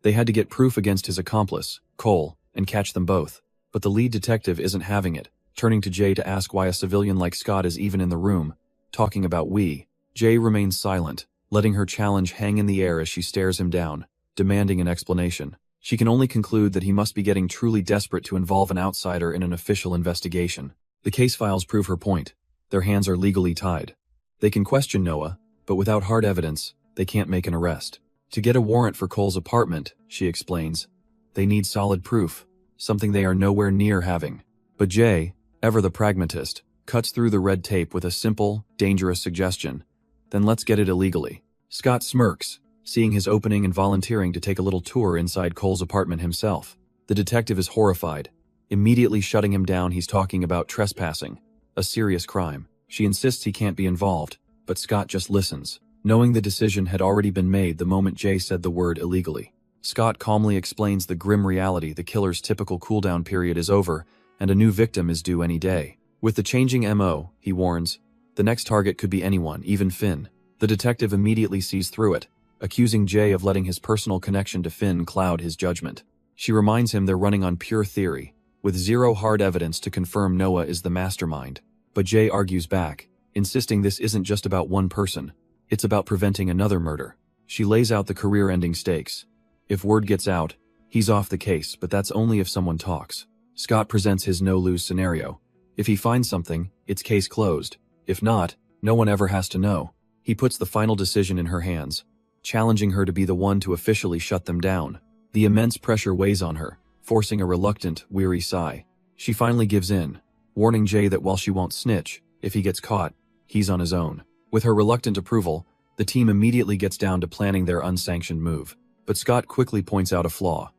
They had to get proof against his accomplice, Cole, and catch them both. But the lead detective isn't having it, turning to Jay to ask why a civilian like Scott is even in the room, talking about we. Jay remains silent, letting her challenge hang in the air as she stares him down, demanding an explanation. She can only conclude that he must be getting truly desperate to involve an outsider in an official investigation. The case files prove her point. Their hands are legally tied. They can question Noah, but without hard evidence, they can't make an arrest. To get a warrant for Cole's apartment, she explains, they need solid proof, something they are nowhere near having. But Jay, ever the pragmatist, cuts through the red tape with a simple, dangerous suggestion. Then let's get it illegally. Scott smirks, seeing his opening and volunteering to take a little tour inside Cole's apartment himself. The detective is horrified, immediately shutting him down. He's talking about trespassing, a serious crime. She insists he can't be involved, but Scott just listens, knowing the decision had already been made the moment Jay said the word illegally. Scott calmly explains the grim reality: the killer's typical cooldown period is over, and a new victim is due any day. With the changing MO, he warns, the next target could be anyone, even Finn. The detective immediately sees through it, accusing Jay of letting his personal connection to Finn cloud his judgment. She reminds him they're running on pure theory, with zero hard evidence to confirm Noah is the mastermind. But Jay argues back, insisting this isn't just about one person, it's about preventing another murder. She lays out the career-ending stakes. If word gets out, he's off the case, but that's only if someone talks. Scott presents his no-lose scenario. If he finds something, it's case closed. If not, no one ever has to know. He puts the final decision in her hands, challenging her to be the one to officially shut them down. The immense pressure weighs on her, forcing a reluctant, weary sigh. She finally gives in, warning Jay that while she won't snitch, if he gets caught, he's on his own. With her reluctant approval, the team immediately gets down to planning their unsanctioned move. But Scott quickly points out a flaw.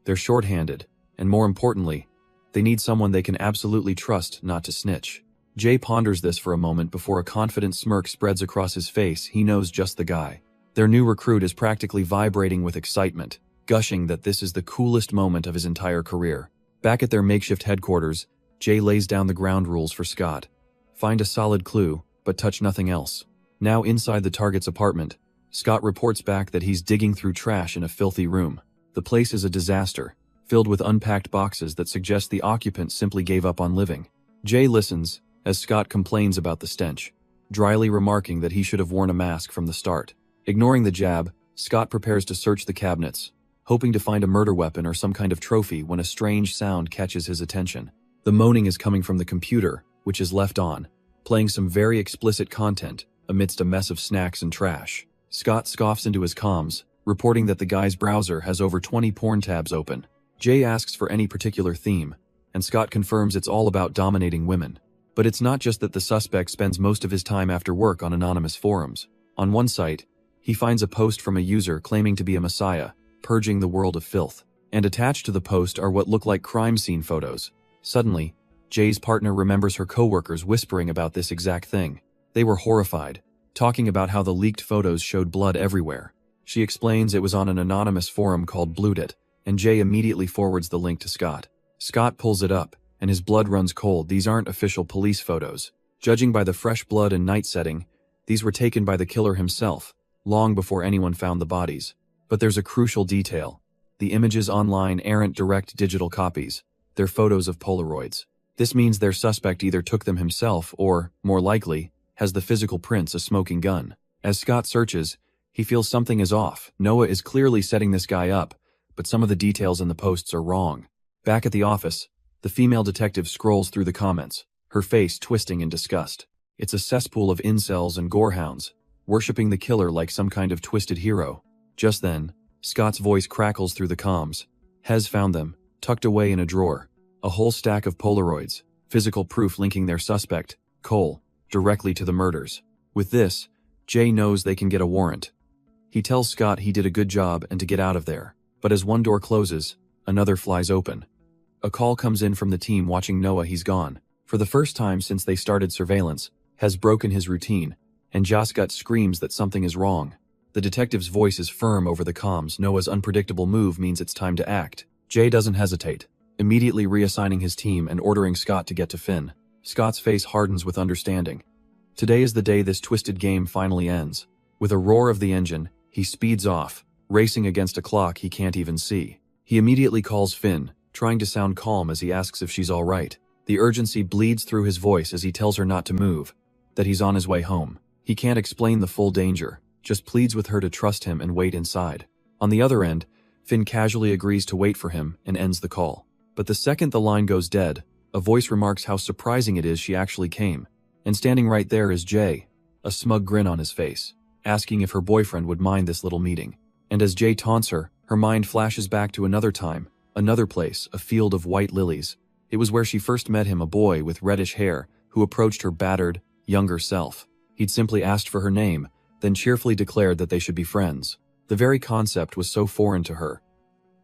They're short-handed, and more importantly, they need someone they can absolutely trust not to snitch. Jay ponders this for a moment before a confident smirk spreads across his face. He knows just the guy. Their new recruit is practically vibrating with excitement, gushing that this is the coolest moment of his entire career. Back at their makeshift headquarters, Jay lays down the ground rules for Scott. Find a solid clue, but touch nothing else. Now inside the target's apartment, Scott reports back that he's digging through trash in a filthy room. The place is a disaster, filled with unpacked boxes that suggest the occupant simply gave up on living. Jay listens, as Scott complains about the stench, dryly remarking that he should have worn a mask from the start. Ignoring the jab, Scott prepares to search the cabinets, hoping to find a murder weapon or some kind of trophy when a strange sound catches his attention. The moaning is coming from the computer, which is left on, playing some very explicit content amidst a mess of snacks and trash. Scott scoffs into his comms, reporting that the guy's browser has over 20 porn tabs open. Jay asks for any particular theme, and Scott confirms it's all about dominating women. But it's not just that the suspect spends most of his time after work on anonymous forums. On one site, he finds a post from a user claiming to be a messiah, purging the world of filth. And attached to the post are what look like crime scene photos. Suddenly, Jay's partner remembers her coworkers whispering about this exact thing. They were horrified, talking about how the leaked photos showed blood everywhere. She explains it was on an anonymous forum called Bloodit, and Jay immediately forwards the link to Scott. Scott pulls it up, and his blood runs cold. These aren't official police photos. Judging by the fresh blood and night setting, these were taken by the killer himself, long before anyone found the bodies. But there's a crucial detail. The images online aren't direct digital copies. They're photos of Polaroids. This means their suspect either took them himself or, more likely, has the physical prints, a smoking gun. As Scott searches, he feels something is off. Noah is clearly setting this guy up, but some of the details in the posts are wrong. Back at the office, the female detective scrolls through the comments, her face twisting in disgust. It's a cesspool of incels and gorehounds, worshipping the killer like some kind of twisted hero. Just then, Scott's voice crackles through the comms. Hez found them, tucked away in a drawer. A whole stack of Polaroids, physical proof linking their suspect, Cole, directly to the murders. With this, Jay knows they can get a warrant. He tells Scott he did a good job and to get out of there. But as one door closes, another flies open. A call comes in from the team watching Noah. He's gone. For the first time since they started surveillance, has broken his routine, and Jasgut screams that something is wrong. The detective's voice is firm over the comms. Noah's unpredictable move means it's time to act. Jay doesn't hesitate, immediately reassigning his team and ordering Scott to get to Finn. Scott's face hardens with understanding. Today is the day this twisted game finally ends. With a roar of the engine, he speeds off, racing against a clock he can't even see. He immediately calls Finn, trying to sound calm as he asks if she's all right. The urgency bleeds through his voice as he tells her not to move, that he's on his way home. He can't explain the full danger, just pleads with her to trust him and wait inside. On the other end, Finn casually agrees to wait for him and ends the call. But the second the line goes dead, a voice remarks how surprising it is she actually came. And standing right there is Jay, a smug grin on his face, asking if her boyfriend would mind this little meeting. And as Jay taunts her, her mind flashes back to another time, another place, a field of white lilies. It was where she first met him, a boy with reddish hair, who approached her battered, younger self. He'd simply asked for her name, then cheerfully declared that they should be friends. The very concept was so foreign to her.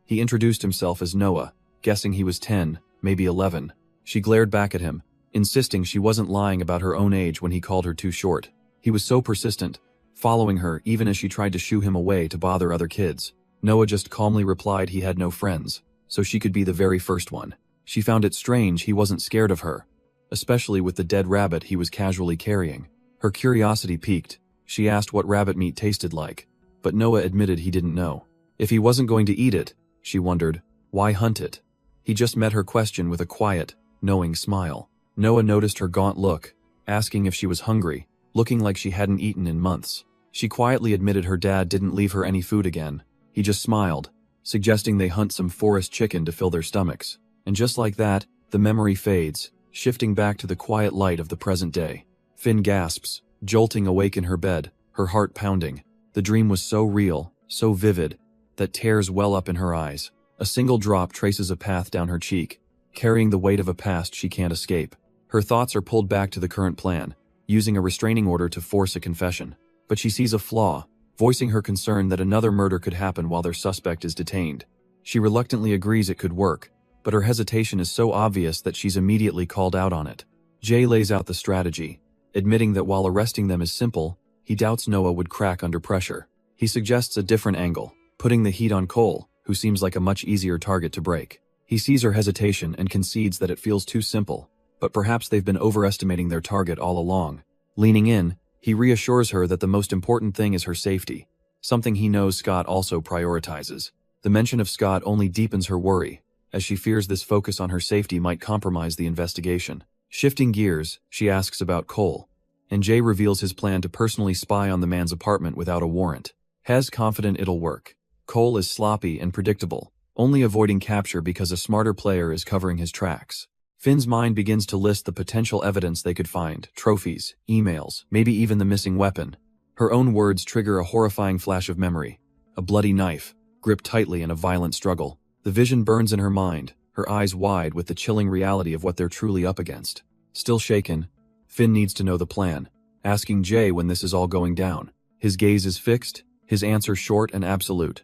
He introduced himself as Noah, guessing he was 10, maybe 11. She glared back at him, insisting she wasn't lying about her own age when he called her too short. He was so persistent, following her even as she tried to shoo him away to bother other kids. Noah just calmly replied he had no friends, so she could be the very first one. She found it strange he wasn't scared of her, especially with the dead rabbit he was casually carrying. Her curiosity piqued. She asked what rabbit meat tasted like, but Noah admitted he didn't know. If he wasn't going to eat it, she wondered, why hunt it? He just met her question with a quiet, knowing smile. Noah noticed her gaunt look, asking if she was hungry, looking like she hadn't eaten in months. She quietly admitted her dad didn't leave her any food again. He just smiled, suggesting they hunt some forest chicken to fill their stomachs. And just like that, the memory fades, shifting back to the quiet light of the present day. Finn gasps, jolting awake in her bed, her heart pounding. The dream was so real, so vivid, that tears well up in her eyes. A single drop traces a path down her cheek, carrying the weight of a past she can't escape. Her thoughts are pulled back to the current plan, using a restraining order to force a confession. But she sees a flaw, voicing her concern that another murder could happen while their suspect is detained. She reluctantly agrees it could work, but her hesitation is so obvious that she's immediately called out on it. Jay lays out the strategy, admitting that while arresting them is simple, he doubts Noah would crack under pressure. He suggests a different angle, putting the heat on Cole, who seems like a much easier target to break. He sees her hesitation and concedes that it feels too simple, but perhaps they've been overestimating their target all along. Leaning in, he reassures her that the most important thing is her safety, something he knows Scott also prioritizes. The mention of Scott only deepens her worry, as she fears this focus on her safety might compromise the investigation. Shifting gears, she asks about Cole, and Jay reveals his plan to personally spy on the man's apartment without a warrant. Hez confident it'll work. Cole is sloppy and predictable, only avoiding capture because a smarter player is covering his tracks. Finn's mind begins to list the potential evidence they could find: trophies, emails, maybe even the missing weapon. Her own words trigger a horrifying flash of memory. A bloody knife, gripped tightly in a violent struggle. The vision burns in her mind, her eyes wide with the chilling reality of what they're truly up against. Still shaken, Finn needs to know the plan, asking Jay when this is all going down. His gaze is fixed, his answer short and absolute.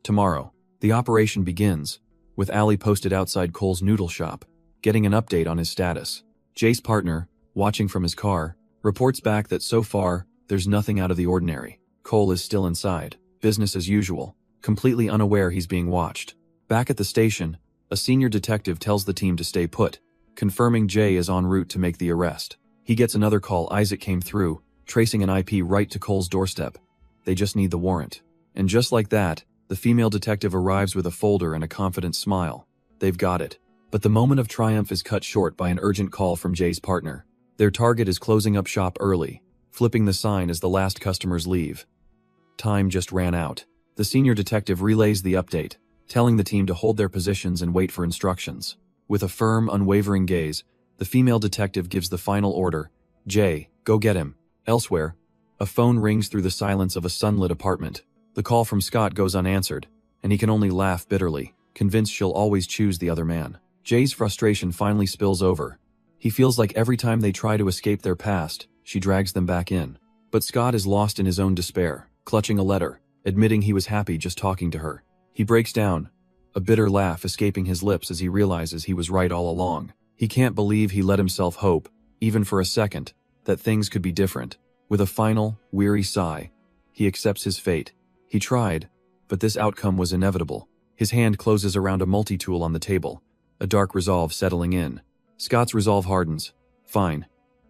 Tomorrow, the operation begins, with Ali posted outside Cole's noodle shop, getting an update on his status. Jay's partner, watching from his car, reports back that so far, there's nothing out of the ordinary. Cole is still inside, business as usual, completely unaware he's being watched. Back at the station, a senior detective tells the team to stay put, confirming Jay is en route to make the arrest. He gets another call. Isaac came through, tracing an IP right to Cole's doorstep. They just need the warrant. And just like that, the female detective arrives with a folder and a confident smile. They've got it. But the moment of triumph is cut short by an urgent call from Jay's partner. Their target is closing up shop early, flipping the sign as the last customers leave. Time just ran out. The senior detective relays the update, telling the team to hold their positions and wait for instructions. With a firm, unwavering gaze, the female detective gives the final order: Jay, go get him. Elsewhere, a phone rings through the silence of a sunlit apartment. The call from Scott goes unanswered, and he can only laugh bitterly, convinced she'll always choose the other man. Jay's frustration finally spills over. He feels like every time they try to escape their past, she drags them back in. But Scott is lost in his own despair, clutching a letter, admitting he was happy just talking to her. He breaks down, a bitter laugh escaping his lips as he realizes he was right all along. He can't believe he let himself hope, even for a second, that things could be different. With a final, weary sigh, he accepts his fate. He tried, but this outcome was inevitable. His hand closes around a multi-tool on the table, a dark resolve settling in. Scott's resolve hardens. Fine.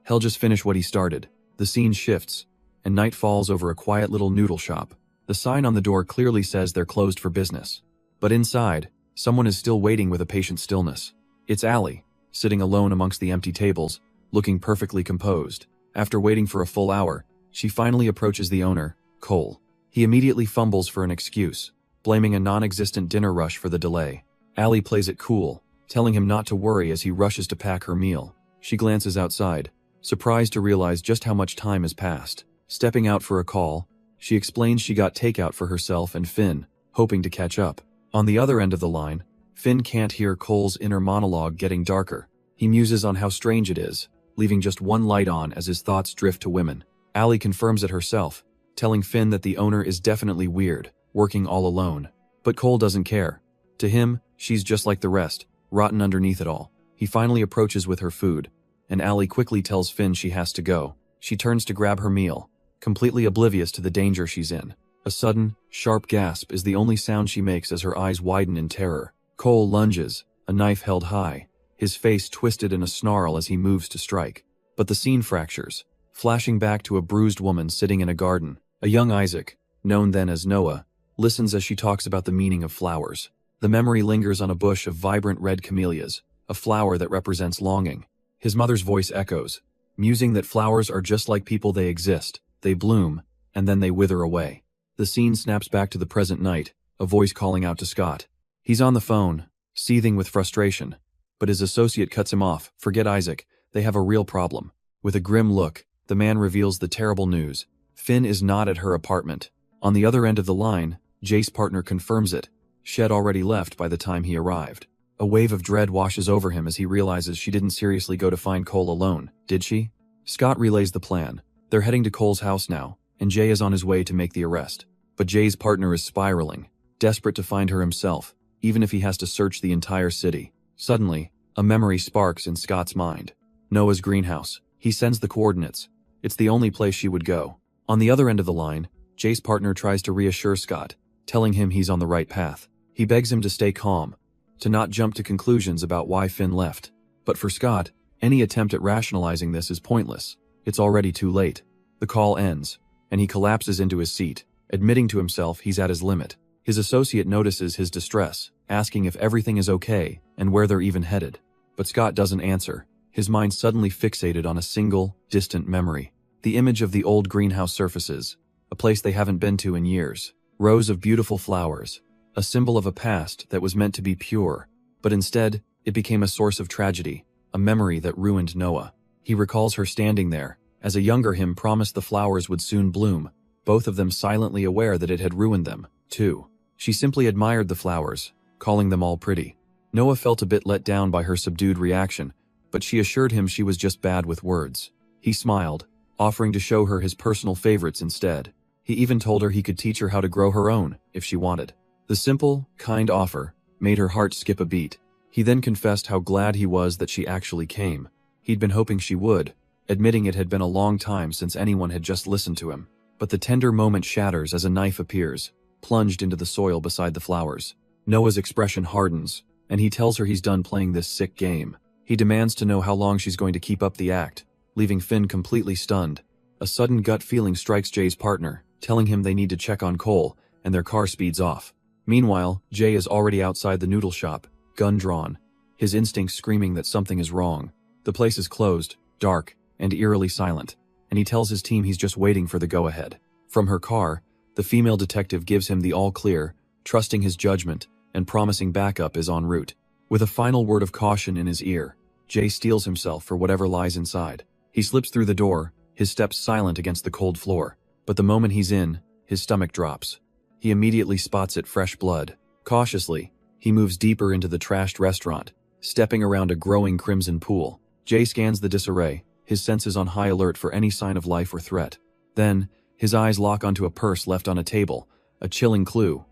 He'll just finish what he started. The scene shifts, and night falls over a quiet little noodle shop. The sign on the door clearly says they're closed for business. But inside, someone is still waiting with a patient stillness. It's Ali, sitting alone amongst the empty tables, looking perfectly composed. After waiting for a full hour, she finally approaches the owner, Cole. He immediately fumbles for an excuse, blaming a non-existent dinner rush for the delay. Ali plays it cool, telling him not to worry as he rushes to pack her meal. She glances outside, surprised to realize just how much time has passed. Stepping out for a call, she explains she got takeout for herself and Finn, hoping to catch up. On the other end of the line, Finn can't hear Cole's inner monologue getting darker. He muses on how strange it is, leaving just one light on as his thoughts drift to women. Ali confirms it herself, telling Finn that the owner is definitely weird, working all alone. But Cole doesn't care. To him, she's just like the rest, rotten underneath it all. He finally approaches with her food, and Ali quickly tells Finn she has to go. She turns to grab her meal, completely oblivious to the danger she's in. A sudden, sharp gasp is the only sound she makes as her eyes widen in terror. Cole lunges, a knife held high, his face twisted in a snarl as he moves to strike. But the scene fractures, flashing back to a bruised woman sitting in a garden. A young Isaac, known then as Noah, listens as she talks about the meaning of flowers. The memory lingers on a bush of vibrant red camellias, a flower that represents longing. His mother's voice echoes, musing that flowers are just like people: they exist, they bloom, and then they wither away. The scene snaps back to the present night, a voice calling out to Scott. He's on the phone, seething with frustration, but his associate cuts him off. Forget Isaac, they have a real problem. With a grim look, the man reveals the terrible news. Finn is not at her apartment. On the other end of the line, Jay's partner confirms it. Shed already left by the time he arrived. A wave of dread washes over him as he realizes she didn't seriously go to find Cole alone, did she? Scott relays the plan. They're heading to Cole's house now, and Jay is on his way to make the arrest. But Jay's partner is spiraling, desperate to find her himself, even if he has to search the entire city. Suddenly, a memory sparks in Scott's mind. Noah's greenhouse. He sends the coordinates. It's the only place she would go. On the other end of the line, Jay's partner tries to reassure Scott, telling him he's on the right path. He begs him to stay calm, to not jump to conclusions about why Finn left. But for Scott, any attempt at rationalizing this is pointless. It's already too late. The call ends, and he collapses into his seat, admitting to himself he's at his limit. His associate notices his distress, asking if everything is okay and where they're even headed. But Scott doesn't answer, his mind suddenly fixated on a single, distant memory. The image of the old greenhouse surfaces, a place they haven't been to in years. Rows of beautiful flowers, a symbol of a past that was meant to be pure, but instead, it became a source of tragedy. a memory that ruined Noah. He recalls her standing there, as a younger him promised the flowers would soon bloom, both of them silently aware that it had ruined them, too. She simply admired the flowers, calling them all pretty. Noah felt a bit let down by her subdued reaction, but she assured him she was just bad with words. He smiled, offering to show her his personal favorites instead. He even told her he could teach her how to grow her own, if she wanted. The simple, kind offer made her heart skip a beat. He then confessed how glad he was that she actually came. He'd been hoping she would, admitting it had been a long time since anyone had just listened to him. But the tender moment shatters as a knife appears, plunged into the soil beside the flowers. Noah's expression hardens, and he tells her he's done playing this sick game. He demands to know how long she's going to keep up the act, leaving Finn completely stunned. A sudden gut feeling strikes Jay's partner, telling him they need to check on Cole, and their car speeds off. Meanwhile, Jay is already outside the noodle shop, gun drawn, his instincts screaming that something is wrong. The place is closed, dark, and eerily silent, and he tells his team he's just waiting for the go-ahead. From her car, the female detective gives him the all-clear, trusting his judgment and promising backup is en route. With a final word of caution in his ear, Jay steels himself for whatever lies inside. He slips through the door, his steps silent against the cold floor. But the moment he's in, his stomach drops. He immediately spots it fresh blood. Cautiously, he moves deeper into the trashed restaurant, stepping around a growing crimson pool. Jay scans the disarray, his senses on high alert for any sign of life or threat. Then, his eyes lock onto a purse left on a table, a chilling clue.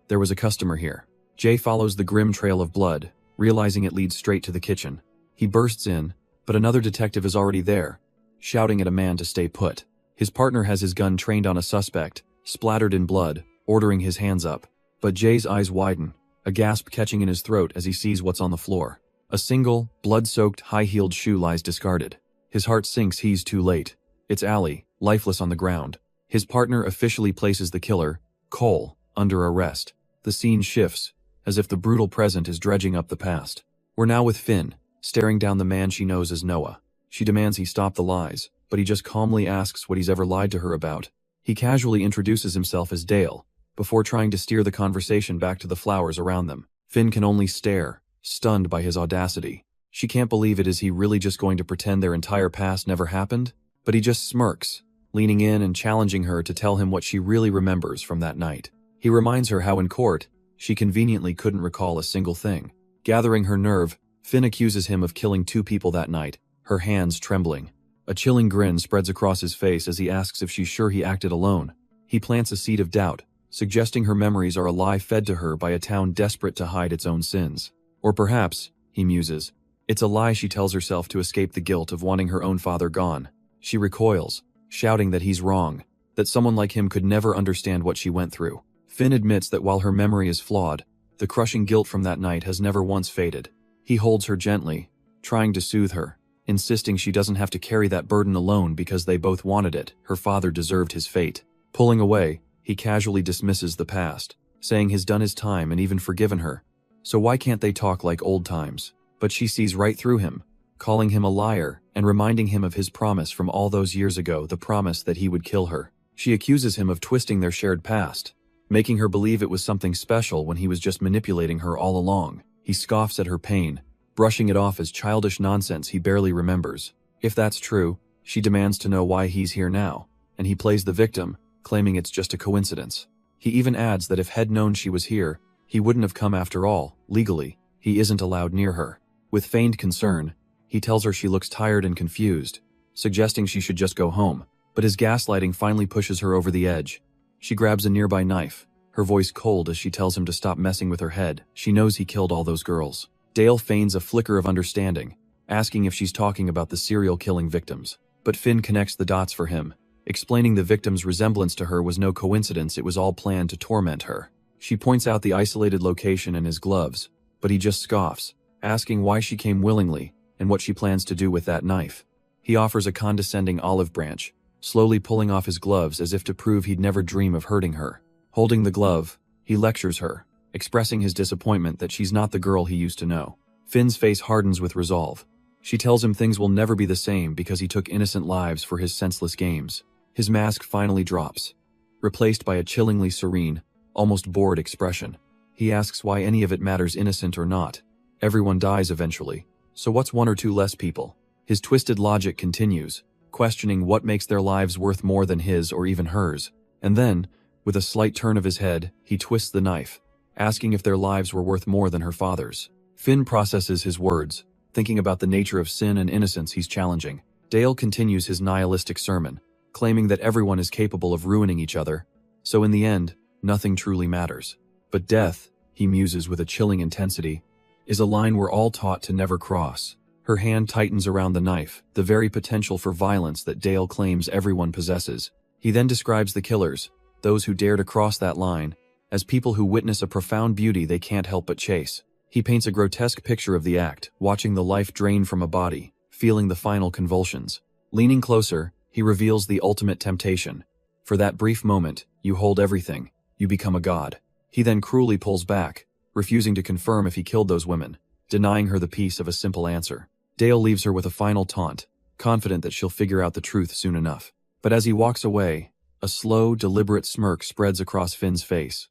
There was a customer here. Jay follows the grim trail of blood, realizing it leads straight to the kitchen. He bursts in, but another detective is already there, shouting at a man to stay put. His partner has his gun trained on a suspect, splattered in blood, ordering his hands up. But Jay's eyes widen, a gasp catching in his throat as he sees what's on the floor. A single, blood-soaked, high-heeled shoe lies discarded. His heart sinks he's too late. It's Allie, lifeless on the ground. His partner officially places the killer, Cole, under arrest. The scene shifts, as if the brutal present is dredging up the past. We're now with Finn, staring down the man she knows as Noah. She demands he stop the lies, but he just calmly asks what he's ever lied to her about. He casually introduces himself as Dale, before trying to steer the conversation back to the flowers around them. Finn can only stare, stunned by his audacity. She can't believe it. Is he really just going to pretend their entire past never happened? But he just smirks, leaning in and challenging her to tell him what she really remembers from that night. He reminds her how in court, she conveniently couldn't recall a single thing. Gathering her nerve, Finn accuses him of killing 2 people that night, her hands trembling. A chilling grin spreads across his face as he asks if she's sure he acted alone. He plants a seed of doubt, suggesting her memories are a lie fed to her by a town desperate to hide its own sins. Or perhaps, he muses, it's a lie she tells herself to escape the guilt of wanting her own father gone. She recoils, shouting that he's wrong, that someone like him could never understand what she went through. Finn admits that while her memory is flawed, the crushing guilt from that night has never once faded. He holds her gently, trying to soothe her, insisting she doesn't have to carry that burden alone because they both wanted it. Her father deserved his fate. Pulling away, he casually dismisses the past, saying he's done his time and even forgiven her. So why can't they talk like old times? But she sees right through him, calling him a liar and reminding him of his promise from all those years ago, the promise that he would kill her. She accuses him of twisting their shared past, making her believe it was something special when he was just manipulating her all along. He scoffs at her pain, brushing it off as childish nonsense he barely remembers. If that's true, she demands to know why he's here now, and he plays the victim, claiming it's just a coincidence. He even adds that if he'd known she was here, he wouldn't have come after all. Legally, he isn't allowed near her. With feigned concern, he tells her she looks tired and confused, suggesting she should just go home. But his gaslighting finally pushes her over the edge. She grabs a nearby knife, her voice cold as she tells him to stop messing with her head. She knows he killed all those girls. Dale feigns a flicker of understanding, asking if she's talking about the serial killing victims. But Finn connects the dots for him, explaining the victim's resemblance to her was no coincidence, it was all planned to torment her. She points out the isolated location and his gloves, but he just scoffs, asking why she came willingly and what she plans to do with that knife. He offers a condescending olive branch, slowly pulling off his gloves as if to prove he'd never dream of hurting her. Holding the glove, he lectures her, expressing his disappointment that she's not the girl he used to know. Finn's face hardens with resolve. She tells him things will never be the same because he took innocent lives for his senseless games. His mask finally drops, replaced by a chillingly serene, almost bored expression. He asks why any of it matters, innocent or not. Everyone dies eventually, So what's one or two less people? His twisted logic continues, questioning what makes their lives worth more than his or even hers. And then, with a slight turn of his head, he twists the knife, asking if their lives were worth more than her father's. Finn processes his words, thinking about the nature of sin and innocence he's challenging. Dale continues his nihilistic sermon, claiming that everyone is capable of ruining each other, so in the end, nothing truly matters. But death, he muses with a chilling intensity, is a line we're all taught to never cross. Her hand tightens around the knife, the very potential for violence that Dale claims everyone possesses. He then describes the killers, those who dare to cross that line, as people who witness a profound beauty they can't help but chase. He paints a grotesque picture of the act, watching the life drain from a body, feeling the final convulsions. Leaning closer, he reveals the ultimate temptation. For that brief moment, you hold everything, you become a god. He then cruelly pulls back, refusing to confirm if he killed those women, denying her the peace of a simple answer. Dale leaves her with a final taunt, confident that she'll figure out the truth soon enough. But as he walks away, a slow, deliberate smirk spreads across Finn's face.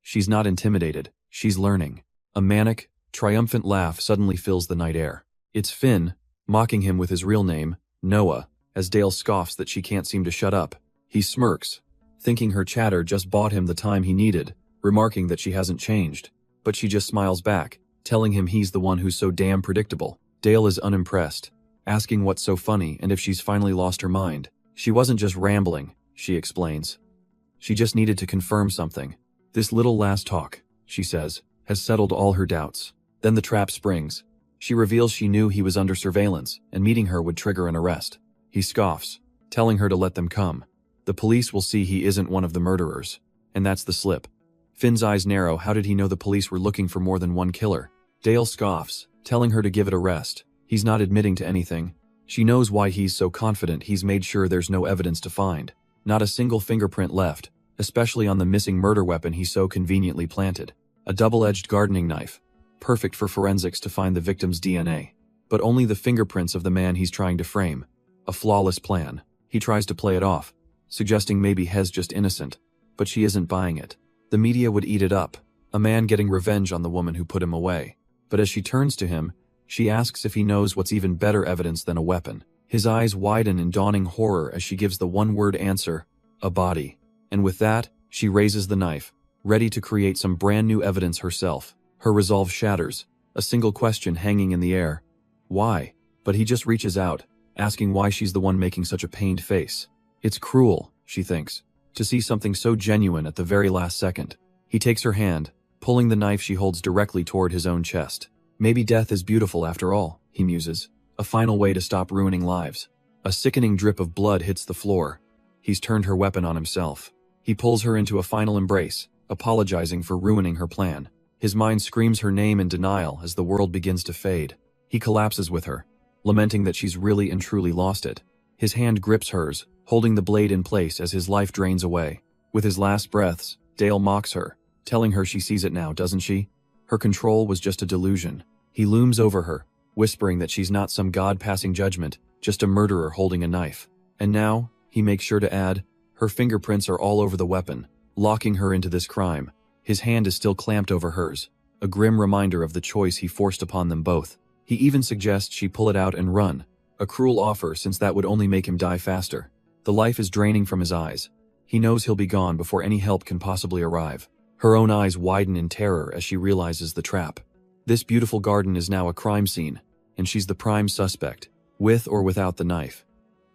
She's not intimidated, she's learning. A manic, triumphant laugh suddenly fills the night air. It's Finn, mocking him with his real name, Noah, as Dale scoffs that she can't seem to shut up. He smirks, thinking her chatter just bought him the time he needed, remarking that she hasn't changed. But she just smiles back, telling him he's the one who's so damn predictable. Dale is unimpressed, asking what's so funny and if she's finally lost her mind. She wasn't just rambling, she explains. She just needed to confirm something. This little last talk, she says, has settled all her doubts. Then the trap springs. She reveals she knew he was under surveillance, and meeting her would trigger an arrest. He scoffs, telling her to let them come. The police will see he isn't one of the murderers. And that's the slip. Finn's eyes narrow. How did he know the police were looking for more than one killer? Dale scoffs, telling her to give it a rest. He's not admitting to anything. She knows why he's so confident. He's made sure there's no evidence to find. Not a single fingerprint left, especially on the missing murder weapon he so conveniently planted. A double-edged gardening knife, perfect for forensics to find the victim's DNA. But only the fingerprints of the man he's trying to frame. A flawless plan. He tries to play it off, suggesting maybe Hez just innocent, but she isn't buying it. The media would eat it up, a man getting revenge on the woman who put him away. But as she turns to him, she asks if he knows what's even better evidence than a weapon. His eyes widen in dawning horror as she gives the one-word answer, a body. And with that, she raises the knife, ready to create some brand new evidence herself. Her resolve shatters, a single question hanging in the air. Why? But he just reaches out, asking why she's the one making such a pained face. It's cruel, she thinks, to see something so genuine at the very last second. He takes her hand, pulling the knife she holds directly toward his own chest. Maybe death is beautiful after all, he muses. A final way to stop ruining lives. A sickening drip of blood hits the floor. He's turned her weapon on himself. He pulls her into a final embrace, apologizing for ruining her plan. His mind screams her name in denial as the world begins to fade. He collapses with her, lamenting that she's really and truly lost it. His hand grips hers, holding the blade in place as his life drains away. With his last breaths, Dale mocks her, telling her she sees it now, doesn't she? Her control was just a delusion. He looms over her, whispering that she's not some god passing judgment, just a murderer holding a knife. And now, he makes sure to add, her fingerprints are all over the weapon, locking her into this crime. His hand is still clamped over hers, a grim reminder of the choice he forced upon them both. He even suggests she pull it out and run, a cruel offer since that would only make him die faster. The life is draining from his eyes. He knows he'll be gone before any help can possibly arrive. Her own eyes widen in terror as she realizes the trap. This beautiful garden is now a crime scene, and she's the prime suspect, with or without the knife.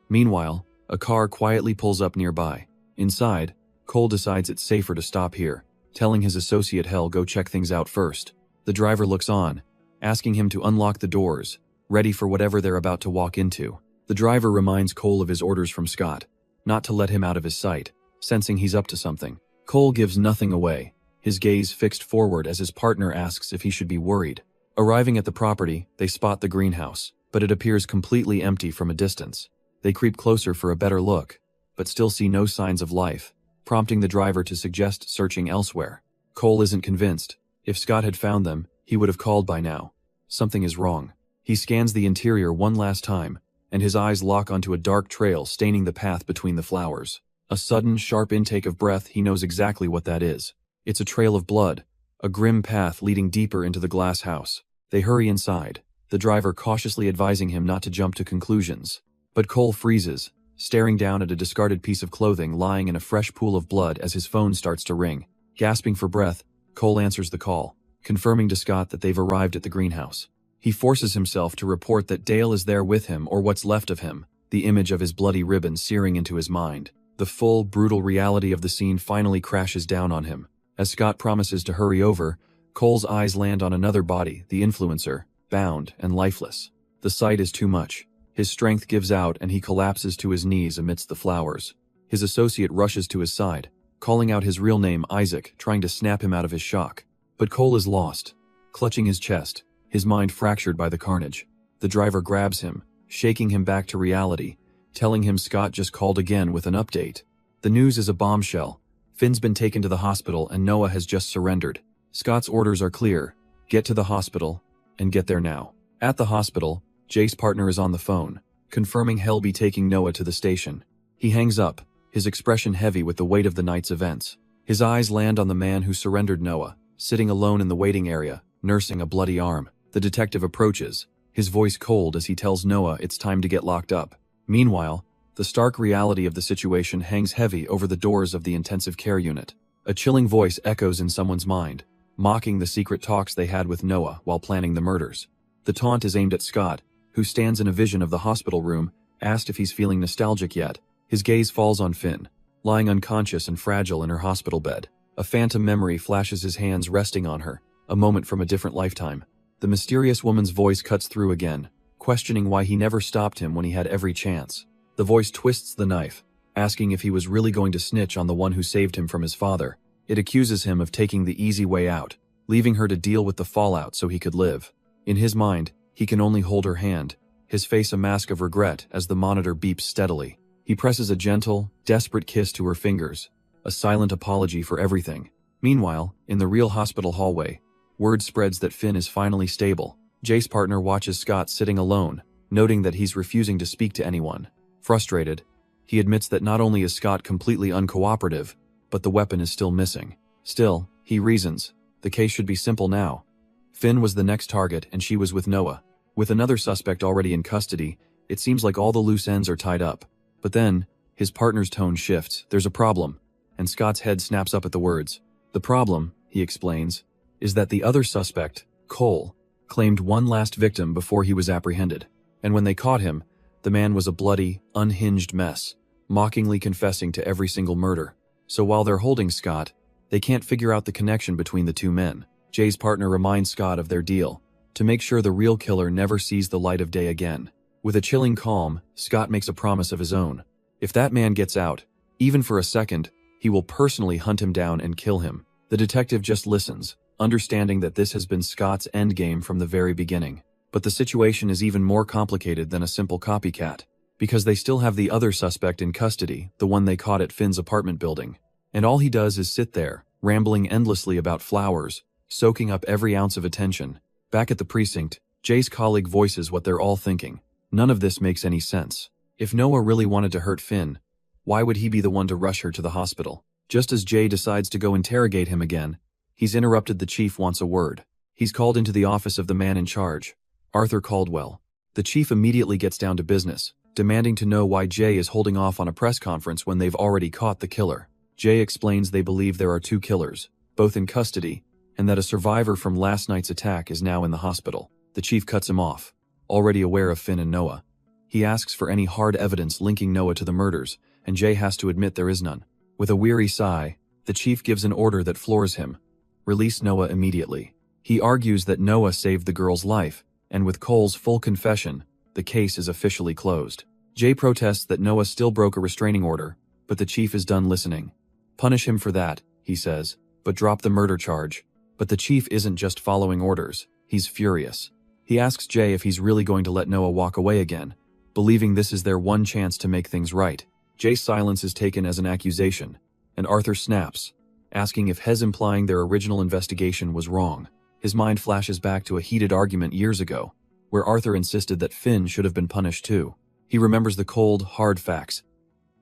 Meanwhile, a car quietly pulls up nearby. Inside, Cole decides it's safer to stop here, telling his associate Hell go check things out first. The driver looks on, asking him to unlock the doors, ready for whatever they're about to walk into. The driver reminds Cole of his orders from Scott, not to let him out of his sight, sensing he's up to something. Cole gives nothing away, his gaze fixed forward as his partner asks if he should be worried. Arriving at the property, they spot the greenhouse, but it appears completely empty from a distance. They creep closer for a better look, but still see no signs of life, prompting the driver to suggest searching elsewhere. Cole isn't convinced. If Scott had found them, he would have called by now. Something is wrong. He scans the interior one last time, and his eyes lock onto a dark trail staining the path between the flowers. A sudden, sharp intake of breath, he knows exactly what that is. It's a trail of blood, a grim path leading deeper into the glass house. They hurry inside, the driver cautiously advising him not to jump to conclusions. But Cole freezes, staring down at a discarded piece of clothing lying in a fresh pool of blood as his phone starts to ring. Gasping for breath, Cole answers the call, confirming to Scott that they've arrived at the greenhouse. He forces himself to report that Dale is there with him or what's left of him, the image of his bloody ribbon searing into his mind. The full, brutal reality of the scene finally crashes down on him. As Scott promises to hurry over, Cole's eyes land on another body, the influencer, bound and lifeless. The sight is too much. His strength gives out and he collapses to his knees amidst the flowers. His associate rushes to his side, calling out his real name, Isaac, trying to snap him out of his shock. But Cole is lost, clutching his chest, his mind fractured by the carnage. The driver grabs him, shaking him back to reality, telling him Scott just called again with an update. The news is a bombshell. Finn's been taken to the hospital and Noah has just surrendered. Scott's orders are clear: get to the hospital, and get there now. At the hospital, Jay's partner is on the phone, confirming he'll be taking Noah to the station. He hangs up, his expression heavy with the weight of the night's events. His eyes land on the man who surrendered Noah, sitting alone in the waiting area, nursing a bloody arm. The detective approaches, his voice cold as he tells Noah it's time to get locked up. Meanwhile, the stark reality of the situation hangs heavy over the doors of the intensive care unit. A chilling voice echoes in someone's mind, mocking the secret talks they had with Noah while planning the murders. The taunt is aimed at Scott, who stands in a vision of the hospital room, asked if he's feeling nostalgic yet. His gaze falls on Finn, lying unconscious and fragile in her hospital bed. A phantom memory flashes his hands resting on her, a moment from a different lifetime. The mysterious woman's voice cuts through again, questioning why he never stopped him when he had every chance. The voice twists the knife, asking if he was really going to snitch on the one who saved him from his father. It accuses him of taking the easy way out, leaving her to deal with the fallout so he could live. In his mind, he can only hold her hand, his face a mask of regret as the monitor beeps steadily. He presses a gentle, desperate kiss to her fingers, a silent apology for everything. Meanwhile, in the real hospital hallway, word spreads that Finn is finally stable. Jay's partner watches Scott sitting alone, noting that he's refusing to speak to anyone. Frustrated, he admits that not only is Scott completely uncooperative, but the weapon is still missing. Still, he reasons, the case should be simple now. Finn was the next target and she was with Noah. With another suspect already in custody, it seems like all the loose ends are tied up. But then, his partner's tone shifts. There's a problem, and Scott's head snaps up at the words. The problem, he explains, is that the other suspect, Cole, claimed one last victim before he was apprehended. And when they caught him, the man was a bloody, unhinged mess, mockingly confessing to every single murder. So while they're holding Scott, they can't figure out the connection between the two men. Jay's partner reminds Scott of their deal, to make sure the real killer never sees the light of day again. With a chilling calm, Scott makes a promise of his own. If that man gets out, even for a second, he will personally hunt him down and kill him. The detective just listens, understanding that this has been Scott's endgame from the very beginning. But the situation is even more complicated than a simple copycat, because they still have the other suspect in custody, the one they caught at Finn's apartment building. And all he does is sit there, rambling endlessly about flowers, soaking up every ounce of attention. Back at the precinct, Jay's colleague voices what they're all thinking. None of this makes any sense. If Noah really wanted to hurt Finn, why would he be the one to rush her to the hospital? Just as Jay decides to go interrogate him again, he's interrupted. The chief wants a word. He's called into the office of the man in charge, Arthur Caldwell. The chief immediately gets down to business, demanding to know why Jay is holding off on a press conference when they've already caught the killer. Jay explains they believe there are two killers, both in custody, and that a survivor from last night's attack is now in the hospital. The chief cuts him off, already aware of Finn and Noah. He asks for any hard evidence linking Noah to the murders, and Jay has to admit there is none. With a weary sigh, the chief gives an order that floors him. Release Noah immediately. He argues that Noah saved the girl's life, and with Cole's full confession, the case is officially closed. Jay protests that Noah still broke a restraining order, but the chief is done listening. Punish him for that, he says, but drop the murder charge. But the chief isn't just following orders, he's furious. He asks Jay if he's really going to let Noah walk away again, believing this is their one chance to make things right. Jay's silence is taken as an accusation, and Arthur snaps, asking if Hez implying their original investigation was wrong. His mind flashes back to a heated argument years ago, where Arthur insisted that Finn should have been punished too. He remembers the cold, hard facts.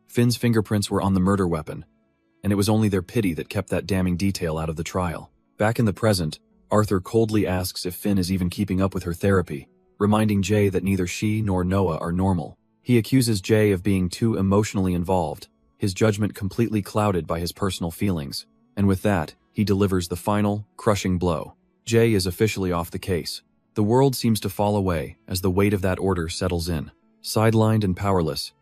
Finn's fingerprints were on the murder weapon, and it was only their pity that kept that damning detail out of the trial. Back in the present, Arthur coldly asks if Finn is even keeping up with her therapy, reminding Jay that neither she nor Noah are normal. He accuses Jay of being too emotionally involved, his judgment completely clouded by his personal feelings. And with that, he delivers the final, crushing blow. Jay is officially off the case. The world seems to fall away as the weight of that order settles in. Sidelined and powerless,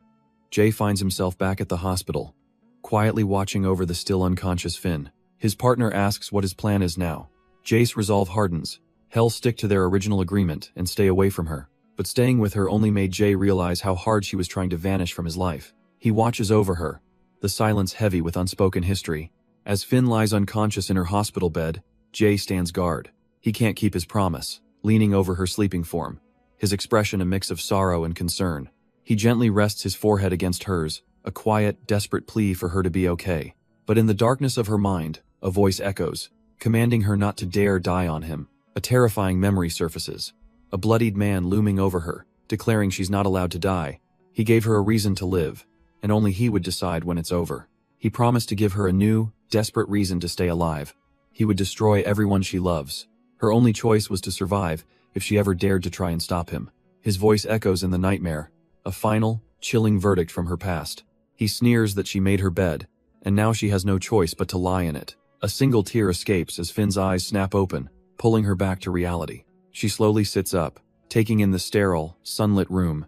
Jay finds himself back at the hospital, quietly watching over the still unconscious Finn. His partner asks what his plan is now. Jay's resolve hardens. He'll stick to their original agreement and stay away from her. But staying with her only made Jay realize how hard she was trying to vanish from his life. He watches over her, the silence heavy with unspoken history. As Finn lies unconscious in her hospital bed, Jay stands guard. He can't keep his promise, leaning over her sleeping form, his expression a mix of sorrow and concern. He gently rests his forehead against hers, a quiet, desperate plea for her to be okay. But in the darkness of her mind, a voice echoes, commanding her not to dare die on him. A terrifying memory surfaces, a bloodied man looming over her, declaring she's not allowed to die. He gave her a reason to live, and only he would decide when it's over. He promised to give her a new, desperate reason to stay alive. He would destroy everyone she loves. Her only choice was to survive if she ever dared to try and stop him. His voice echoes in the nightmare, a final, chilling verdict from her past. He sneers that she made her bed, and now she has no choice but to lie in it. A single tear escapes as Finn's eyes snap open, pulling her back to reality. She slowly sits up, taking in the sterile, sunlit room.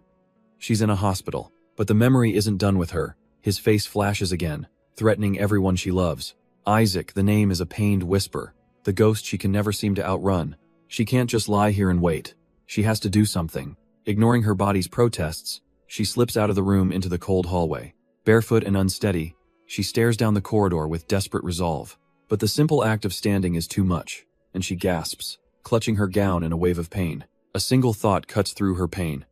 She's in a hospital, but the memory isn't done with her. His face flashes again, threatening everyone she loves. Isaac, the name is a pained whisper, the ghost she can never seem to outrun. She can't just lie here and wait. She has to do something. Ignoring her body's protests, she slips out of the room into the cold hallway. Barefoot and unsteady, she stares down the corridor with desperate resolve. But the simple act of standing is too much, and she gasps, clutching her gown in a wave of pain. A single thought cuts through her pain.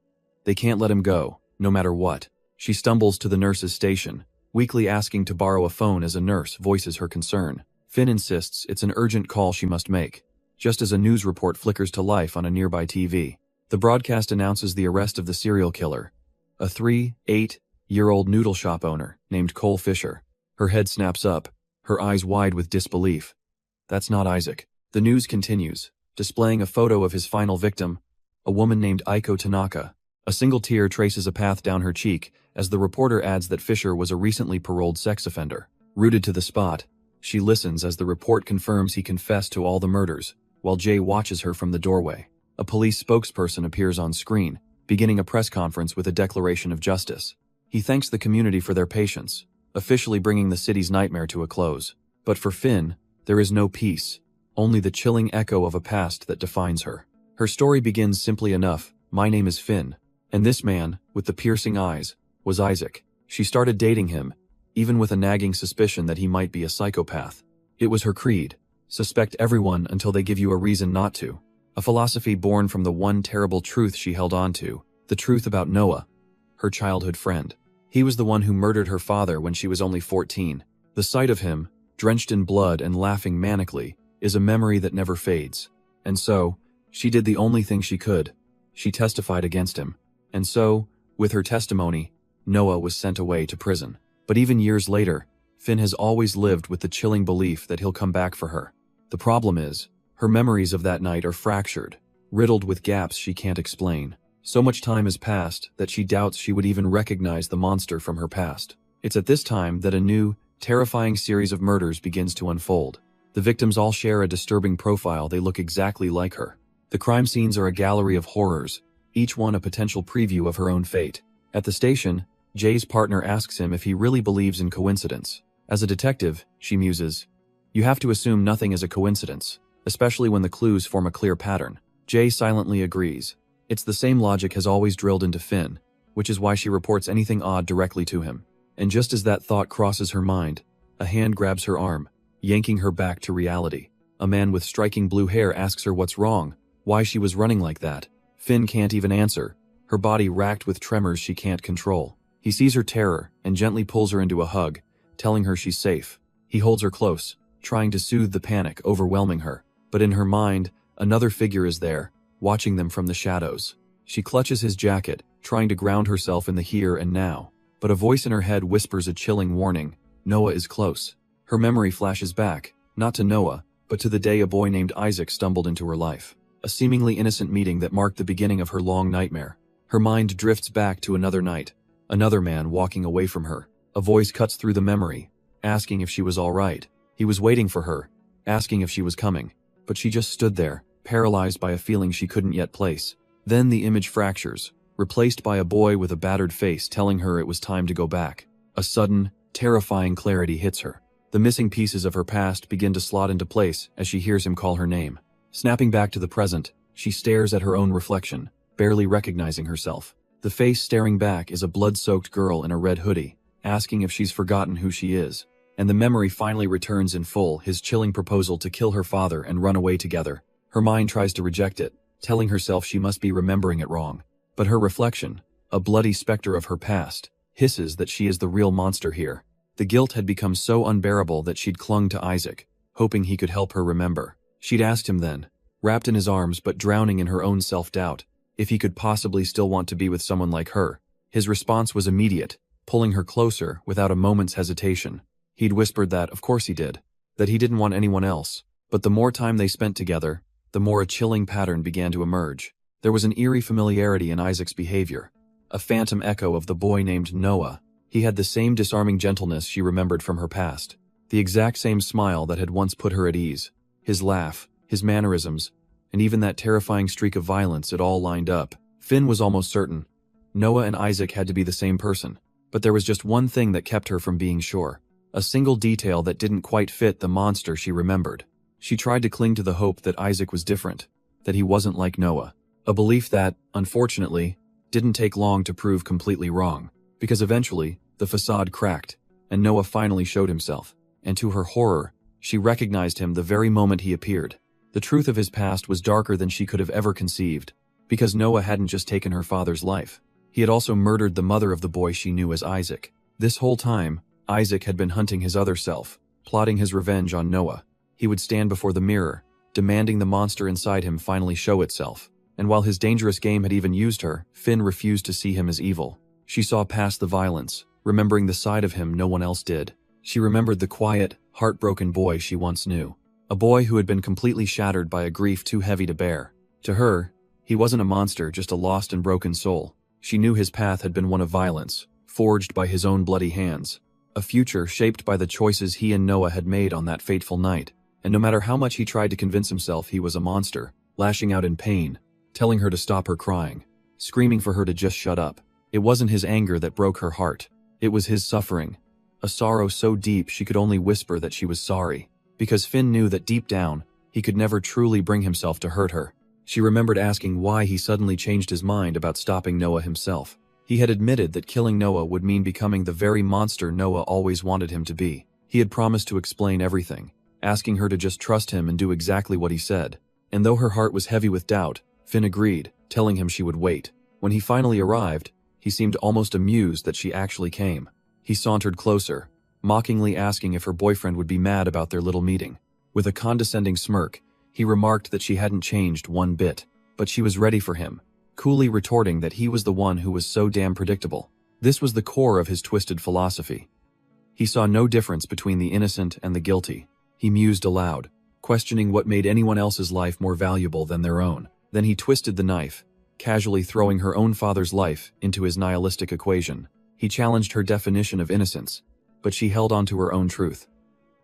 They can't let him go, no matter what. She stumbles to the nurse's station, weakly asking to borrow a phone as a nurse voices her concern. Finn insists it's an urgent call she must make, just as a news report flickers to life on a nearby TV. The broadcast announces the arrest of the serial killer, a 8-year-old noodle shop owner named Cole Fisher. Her head snaps up, her eyes wide with disbelief. That's not Isaac. The news continues, displaying a photo of his final victim, a woman named Aiko Tanaka. A single tear traces a path down her cheek as the reporter adds that Fisher was a recently paroled sex offender. Rooted to the spot, she listens as the report confirms he confessed to all the murders, while Jay watches her from the doorway. A police spokesperson appears on screen, beginning a press conference with a declaration of justice. He thanks the community for their patience, officially bringing the city's nightmare to a close. But for Finn, there is no peace, only the chilling echo of a past that defines her. Her story begins simply enough: my name is Finn, and this man, with the piercing eyes, was Isaac. She started dating him, even with a nagging suspicion that he might be a psychopath. It was her creed: suspect everyone until they give you a reason not to. A philosophy born from the one terrible truth she held on to, the truth about Noah, her childhood friend. He was the one who murdered her father when she was only 14. The sight of him, drenched in blood and laughing manically, is a memory that never fades. And so, she did the only thing she could. She testified against him. And so, with her testimony, Noah was sent away to prison. But even years later, Finn has always lived with the chilling belief that he'll come back for her. The problem is, her memories of that night are fractured, riddled with gaps she can't explain. So much time has passed that she doubts she would even recognize the monster from her past. It's at this time that a new, terrifying series of murders begins to unfold. The victims all share a disturbing profile. They look exactly like her. The crime scenes are a gallery of horrors, each one a potential preview of her own fate. At the station, Jay's partner asks him if he really believes in coincidence. As a detective, she muses, you have to assume nothing is a coincidence, especially when the clues form a clear pattern. Jay silently agrees. It's the same logic has always drilled into Finn, which is why she reports anything odd directly to him. And just as that thought crosses her mind, a hand grabs her arm, yanking her back to reality. A man with striking blue hair asks her what's wrong, why she was running like that. Finn can't even answer, her body racked with tremors she can't control. He sees her terror and gently pulls her into a hug, telling her she's safe. He holds her close, trying to soothe the panic overwhelming her. But in her mind, another figure is there, watching them from the shadows. She clutches his jacket, trying to ground herself in the here and now. But a voice in her head whispers a chilling warning: Noah is close. Her memory flashes back, not to Noah, but to the day a boy named Isaac stumbled into her life. a seemingly innocent meeting that marked the beginning of her long nightmare. Her mind drifts back to another night, another man walking away from her. A voice cuts through the memory, asking if she was all right. He was waiting for her, asking if she was coming, but she just stood there, paralyzed by a feeling she couldn't yet place. Then the image fractures, replaced by a boy with a battered face telling her it was time to go back. A sudden, terrifying clarity hits her. The missing pieces of her past begin to slot into place as she hears him call her name. Snapping back to the present, she stares at her own reflection, barely recognizing herself. The face staring back is a blood-soaked girl in a red hoodie, asking if she's forgotten who she is. And the memory finally returns in full, his chilling proposal to kill her father and run away together. Her mind tries to reject it, telling herself she must be remembering it wrong. But her reflection, a bloody specter of her past, hisses that she is the real monster here. The guilt had become so unbearable that she'd clung to Isaac, hoping he could help her remember. She'd asked him then, wrapped in his arms but drowning in her own self-doubt, if he could possibly still want to be with someone like her. His response was immediate, pulling her closer without a moment's hesitation. He'd whispered that, of course he did, that he didn't want anyone else. But the more time they spent together, the more a chilling pattern began to emerge. There was an eerie familiarity in Isaac's behavior, a phantom echo of the boy named Noah. He had the same disarming gentleness she remembered from her past, the exact same smile that had once put her at ease. His laugh, his mannerisms, and even that terrifying streak of violence, it all lined up. Finn was almost certain. Noah and Isaac had to be the same person. But there was just one thing that kept her from being sure. A single detail that didn't quite fit the monster she remembered. She tried to cling to the hope that Isaac was different, that he wasn't like Noah. A belief that, unfortunately, didn't take long to prove completely wrong. Because eventually, the facade cracked, and Noah finally showed himself. And to her horror, she recognized him the very moment he appeared. The truth of his past was darker than she could have ever conceived. Because Noah hadn't just taken her father's life. He had also murdered the mother of the boy she knew as Isaac. This whole time, Isaac had been hunting his other self, plotting his revenge on Noah. He would stand before the mirror, demanding the monster inside him finally show itself. And while his dangerous game had even used her, Finn refused to see him as evil. She saw past the violence, remembering the side of him no one else did. She remembered the quiet, heartbroken boy she once knew. A boy who had been completely shattered by a grief too heavy to bear. To her, he wasn't a monster, just a lost and broken soul. She knew his path had been one of violence, forged by his own bloody hands. A future shaped by the choices he and Noah had made on that fateful night. And no matter how much he tried to convince himself he was a monster, lashing out in pain, telling her to stop her crying, screaming for her to just shut up, it wasn't his anger that broke her heart. It was his suffering. A sorrow so deep she could only whisper that she was sorry. Because Finn knew that deep down, he could never truly bring himself to hurt her. She remembered asking why he suddenly changed his mind about stopping Noah himself. He had admitted that killing Noah would mean becoming the very monster Noah always wanted him to be. He had promised to explain everything, asking her to just trust him and do exactly what he said. And though her heart was heavy with doubt, Finn agreed, telling him she would wait. When he finally arrived, he seemed almost amused that she actually came. He sauntered closer, mockingly asking if her boyfriend would be mad about their little meeting. With a condescending smirk, he remarked that she hadn't changed one bit, but she was ready for him, coolly retorting that he was the one who was so damn predictable. This was the core of his twisted philosophy. He saw no difference between the innocent and the guilty. He mused aloud, questioning what made anyone else's life more valuable than their own. Then he twisted the knife, casually throwing her own father's life into his nihilistic equation. He challenged her definition of innocence, but she held on to her own truth.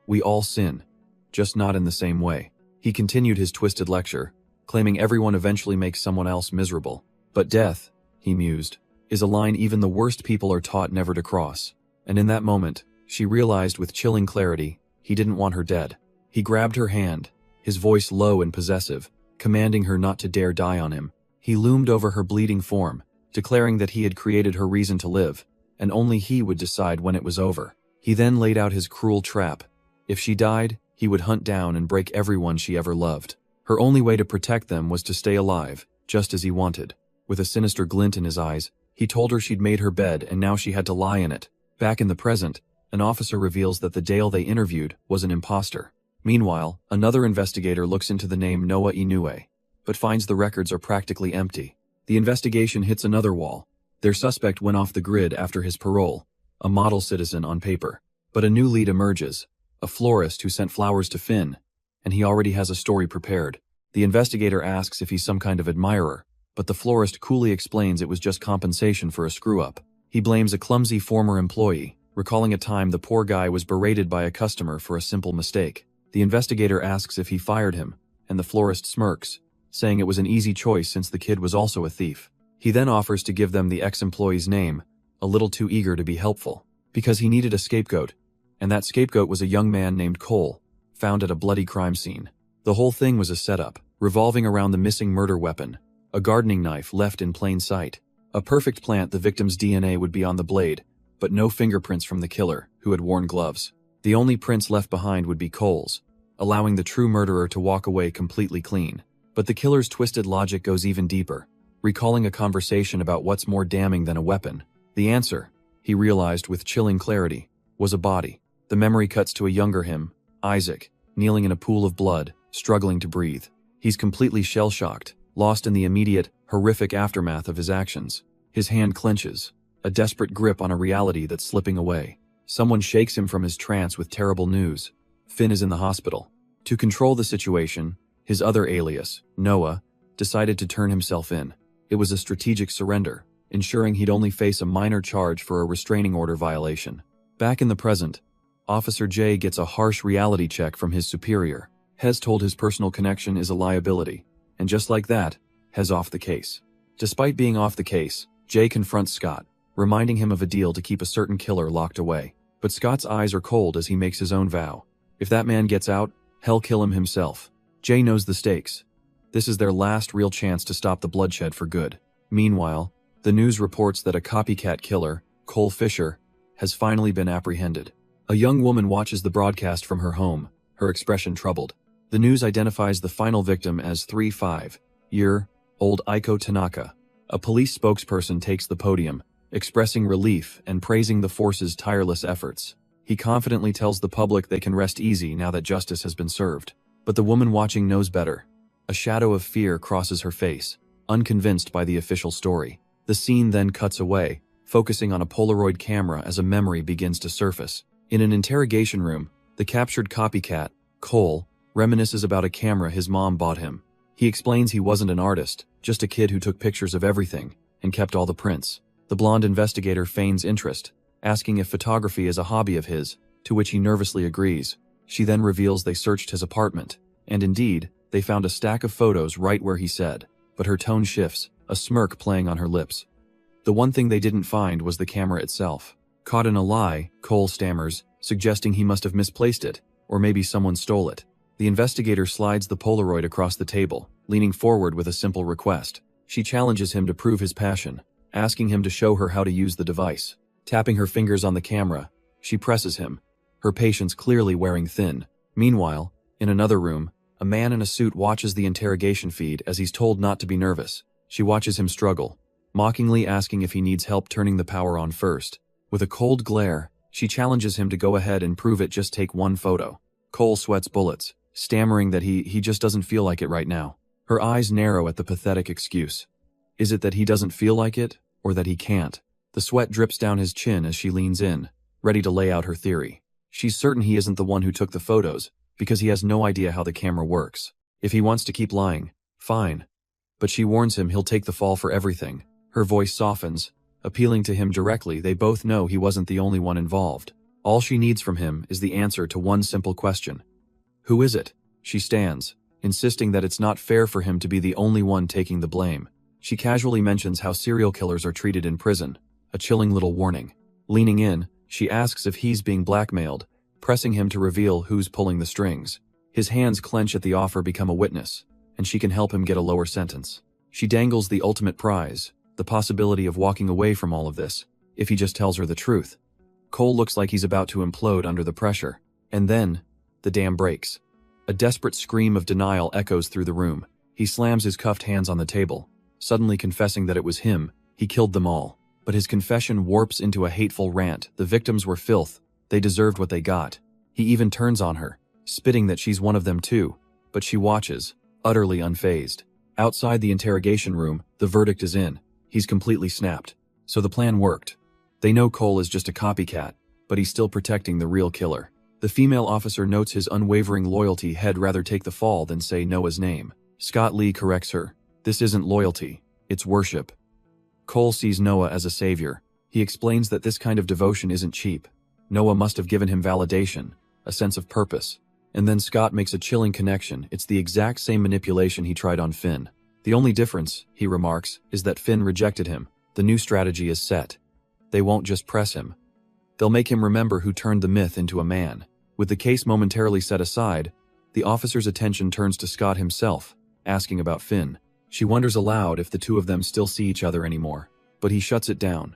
We all sin, just not in the same way. He continued his twisted lecture, claiming everyone eventually makes someone else miserable. But death, he mused, is a line even the worst people are taught never to cross. And in that moment, she realized with chilling clarity, he didn't want her dead. He grabbed her hand, his voice low and possessive, commanding her not to dare die on him. He loomed over her bleeding form, declaring that he had created her reason to live, and only he would decide when it was over. He then laid out his cruel trap. If she died, he would hunt down and break everyone she ever loved. Her only way to protect them was to stay alive, just as he wanted. With a sinister glint in his eyes, he told her she'd made her bed and now she had to lie in it. Back in the present, an officer reveals that the Dale they interviewed was an imposter. Meanwhile, another investigator looks into the name Noah Inoue, but finds the records are practically empty. The investigation hits another wall. Their suspect went off the grid after his parole, a model citizen on paper. But a new lead emerges, a florist who sent flowers to Finn, and he already has a story prepared. The investigator asks if he's some kind of admirer, but the florist coolly explains it was just compensation for a screw-up. He blames a clumsy former employee, recalling a time the poor guy was berated by a customer for a simple mistake. The investigator asks if he fired him, and the florist smirks, saying it was an easy choice since the kid was also a thief. He then offers to give them the ex-employee's name, a little too eager to be helpful, because he needed a scapegoat, and that scapegoat was a young man named Cole, found at a bloody crime scene. The whole thing was a setup, revolving around the missing murder weapon, a gardening knife left in plain sight. A perfect plant, the victim's DNA would be on the blade, but no fingerprints from the killer, who had worn gloves. The only prints left behind would be Cole's, allowing the true murderer to walk away completely clean. But the killer's twisted logic goes even deeper, recalling a conversation about what's more damning than a weapon. The answer, he realized with chilling clarity, was a body. The memory cuts to a younger him, Isaac, kneeling in a pool of blood, struggling to breathe. He's completely shell-shocked, lost in the immediate, horrific aftermath of his actions. His hand clenches, a desperate grip on a reality that's slipping away. Someone shakes him from his trance with terrible news. Finn is in the hospital. To control the situation, his other alias, Noah, decided to turn himself in. It was a strategic surrender, ensuring he'd only face a minor charge for a restraining order violation. Back in the present, Officer J gets a harsh reality check from his superior. Hez told his personal connection is a liability, and just like that, Hez off the case. Despite being off the case, Jay confronts Scott, reminding him of a deal to keep a certain killer locked away. But Scott's eyes are cold as he makes his own vow. If that man gets out, he'll kill him himself. Jay knows the stakes. This is their last real chance to stop the bloodshed for good. Meanwhile, the news reports that a copycat killer, Cole Fisher, has finally been apprehended. A young woman watches the broadcast from her home, her expression troubled. The news identifies the final victim as 35-year-old Aiko Tanaka. A police spokesperson takes the podium, expressing relief and praising the force's tireless efforts. He confidently tells the public they can rest easy now that justice has been served. But the woman watching knows better. A shadow of fear crosses her face, unconvinced by the official story. The scene then cuts away, focusing on a Polaroid camera as a memory begins to surface. In an interrogation room, the captured copycat, Cole, reminisces about a camera his mom bought him. He explains he wasn't an artist, just a kid who took pictures of everything and kept all the prints. The blonde investigator feigns interest, asking if photography is a hobby of his, to which he nervously agrees. She then reveals they searched his apartment, and indeed, they found a stack of photos right where he said, but her tone shifts, a smirk playing on her lips. The one thing they didn't find was the camera itself. Caught in a lie, Cole stammers, suggesting he must have misplaced it, or maybe someone stole it. The investigator slides the Polaroid across the table, leaning forward with a simple request. She challenges him to prove his passion, asking him to show her how to use the device. Tapping her fingers on the camera, she presses him, her patience clearly wearing thin. Meanwhile, in another room, a man in a suit watches the interrogation feed as he's told not to be nervous. She watches him struggle, mockingly asking if he needs help turning the power on first. With a cold glare, she challenges him to go ahead and prove it, just take one photo. Cole sweats bullets, stammering that he just doesn't feel like it right now. Her eyes narrow at the pathetic excuse. Is it that he doesn't feel like it, or that he can't? The sweat drips down his chin as she leans in, ready to lay out her theory. She's certain he isn't the one who took the photos, because he has no idea how the camera works. If he wants to keep lying, fine. But she warns him he'll take the fall for everything. Her voice softens, appealing to him directly. They both know he wasn't the only one involved. All she needs from him is the answer to one simple question. Who is it? She stands, insisting that it's not fair for him to be the only one taking the blame. She casually mentions how serial killers are treated in prison, a chilling little warning. Leaning in, she asks if he's being blackmailed, pressing him to reveal who's pulling the strings. His hands clench at the offer become a witness, and she can help him get a lower sentence. She dangles the ultimate prize, the possibility of walking away from all of this, if he just tells her the truth. Cole looks like he's about to implode under the pressure. And then, the dam breaks. A desperate scream of denial echoes through the room. He slams his cuffed hands on the table, suddenly confessing that it was him. He killed them all. But his confession warps into a hateful rant. The victims were filth. They deserved what they got. He even turns on her, spitting that she's one of them too. But she watches, utterly unfazed. Outside the interrogation room, the verdict is in. He's completely snapped. So the plan worked. They know Cole is just a copycat, but he's still protecting the real killer. The female officer notes his unwavering loyalty. He'd rather take the fall than say Noah's name. Scott Lee corrects her. This isn't loyalty, it's worship. Cole sees Noah as a savior. He explains that this kind of devotion isn't cheap. Noah must have given him validation, a sense of purpose. And then Scott makes a chilling connection. It's the exact same manipulation he tried on Finn. The only difference, he remarks, is that Finn rejected him. The new strategy is set. They won't just press him. They'll make him remember who turned the myth into a man. With the case momentarily set aside, the officer's attention turns to Scott himself, asking about Finn. She wonders aloud if the two of them still see each other anymore. But he shuts it down.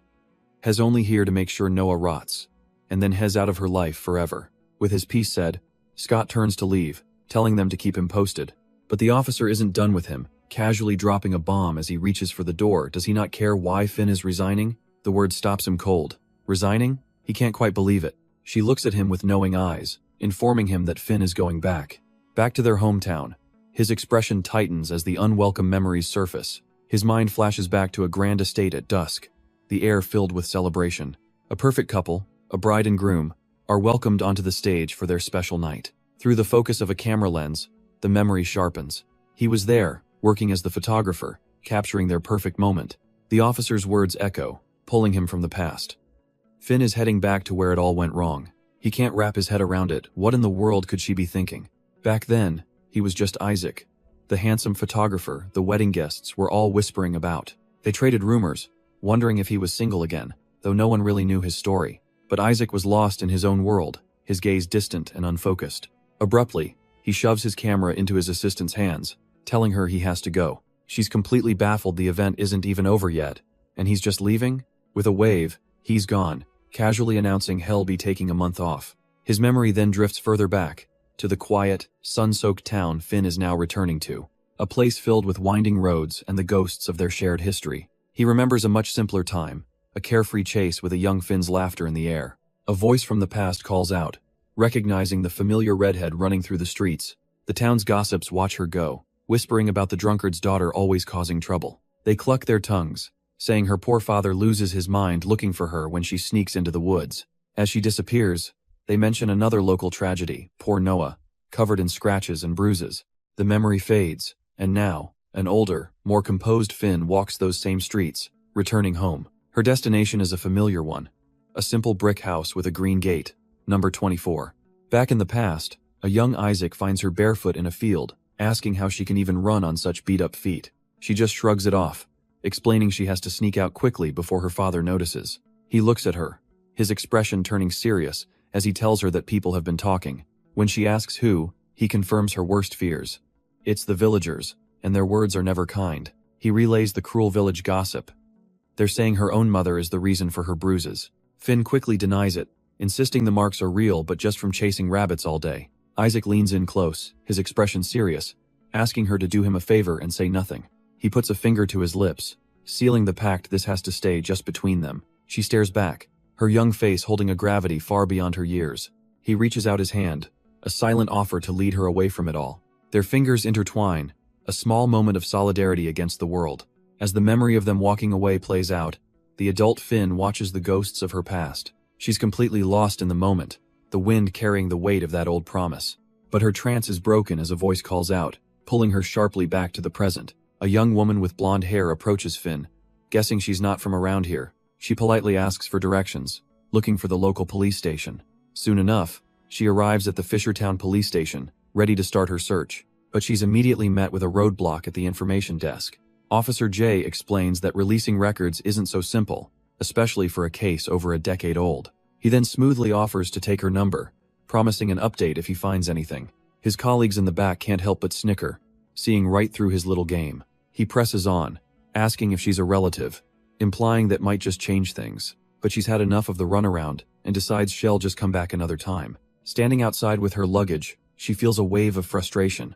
Hez only here to make sure Noah rots, and then Hez out of her life forever. With his piece said, Scott turns to leave, telling them to keep him posted. But the officer isn't done with him, casually dropping a bomb as he reaches for the door. Does he not care why Finn is resigning? The word stops him cold. Resigning? He can't quite believe it. She looks at him with knowing eyes, informing him that Finn is going back. Back to their hometown. His expression tightens as the unwelcome memories surface. His mind flashes back to a grand estate at dusk, the air filled with celebration. A perfect couple, a bride and groom, are welcomed onto the stage for their special night. Through the focus of a camera lens, the memory sharpens. He was there, working as the photographer, capturing their perfect moment. The officer's words echo, pulling him from the past. Finn is heading back to where it all went wrong. He can't wrap his head around it. What in the world could she be thinking? Back then, he was just Isaac. The handsome photographer, the wedding guests were all whispering about. They traded rumors, wondering if he was single again, though no one really knew his story. But Isaac was lost in his own world, his gaze distant and unfocused. Abruptly, he shoves his camera into his assistant's hands, telling her he has to go. She's completely baffled. The event isn't even over yet, and he's just leaving? With a wave, he's gone, casually announcing he'll be taking a month off. His memory then drifts further back, to the quiet, sun-soaked town Finn is now returning to, a place filled with winding roads and the ghosts of their shared history. He remembers a much simpler time, a carefree chase with a young Finn's laughter in the air. A voice from the past calls out, recognizing the familiar redhead running through the streets. The town's gossips watch her go, whispering about the drunkard's daughter always causing trouble. They cluck their tongues, saying her poor father loses his mind looking for her when she sneaks into the woods. As she disappears, they mention another local tragedy, poor Noah, covered in scratches and bruises. The memory fades, and now, an older, more composed Finn walks those same streets, returning home. Her destination is a familiar one, a simple brick house with a green gate, number 24. Back in the past, a young Isaac finds her barefoot in a field, asking how she can even run on such beat-up feet. She just shrugs it off, explaining she has to sneak out quickly before her father notices. He looks at her, his expression turning serious, as he tells her that people have been talking. When she asks who, he confirms her worst fears. It's the villagers, and their words are never kind. He relays the cruel village gossip. They're saying her own mother is the reason for her bruises. Finn quickly denies it, insisting the marks are real but just from chasing rabbits all day. Isaac leans in close, his expression serious, asking her to do him a favor and say nothing. He puts a finger to his lips, sealing the pact this has to stay just between them. She stares back, her young face holding a gravity far beyond her years. He reaches out his hand, a silent offer to lead her away from it all. Their fingers intertwine, a small moment of solidarity against the world. As the memory of them walking away plays out, the adult Finn watches the ghosts of her past. She's completely lost in the moment, the wind carrying the weight of that old promise. But her trance is broken as a voice calls out, pulling her sharply back to the present. A young woman with blonde hair approaches Finn. Guessing she's not from around here, she politely asks for directions, looking for the local police station. Soon enough, she arrives at the Fishertown police station, ready to start her search. But she's immediately met with a roadblock at the information desk. Officer J explains that releasing records isn't so simple, especially for a case over a decade old. He then smoothly offers to take her number, promising an update if he finds anything. His colleagues in the back can't help but snicker, seeing right through his little game. He presses on, asking if she's a relative, implying that might just change things. But she's had enough of the runaround and decides she'll just come back another time. Standing outside with her luggage, she feels a wave of frustration.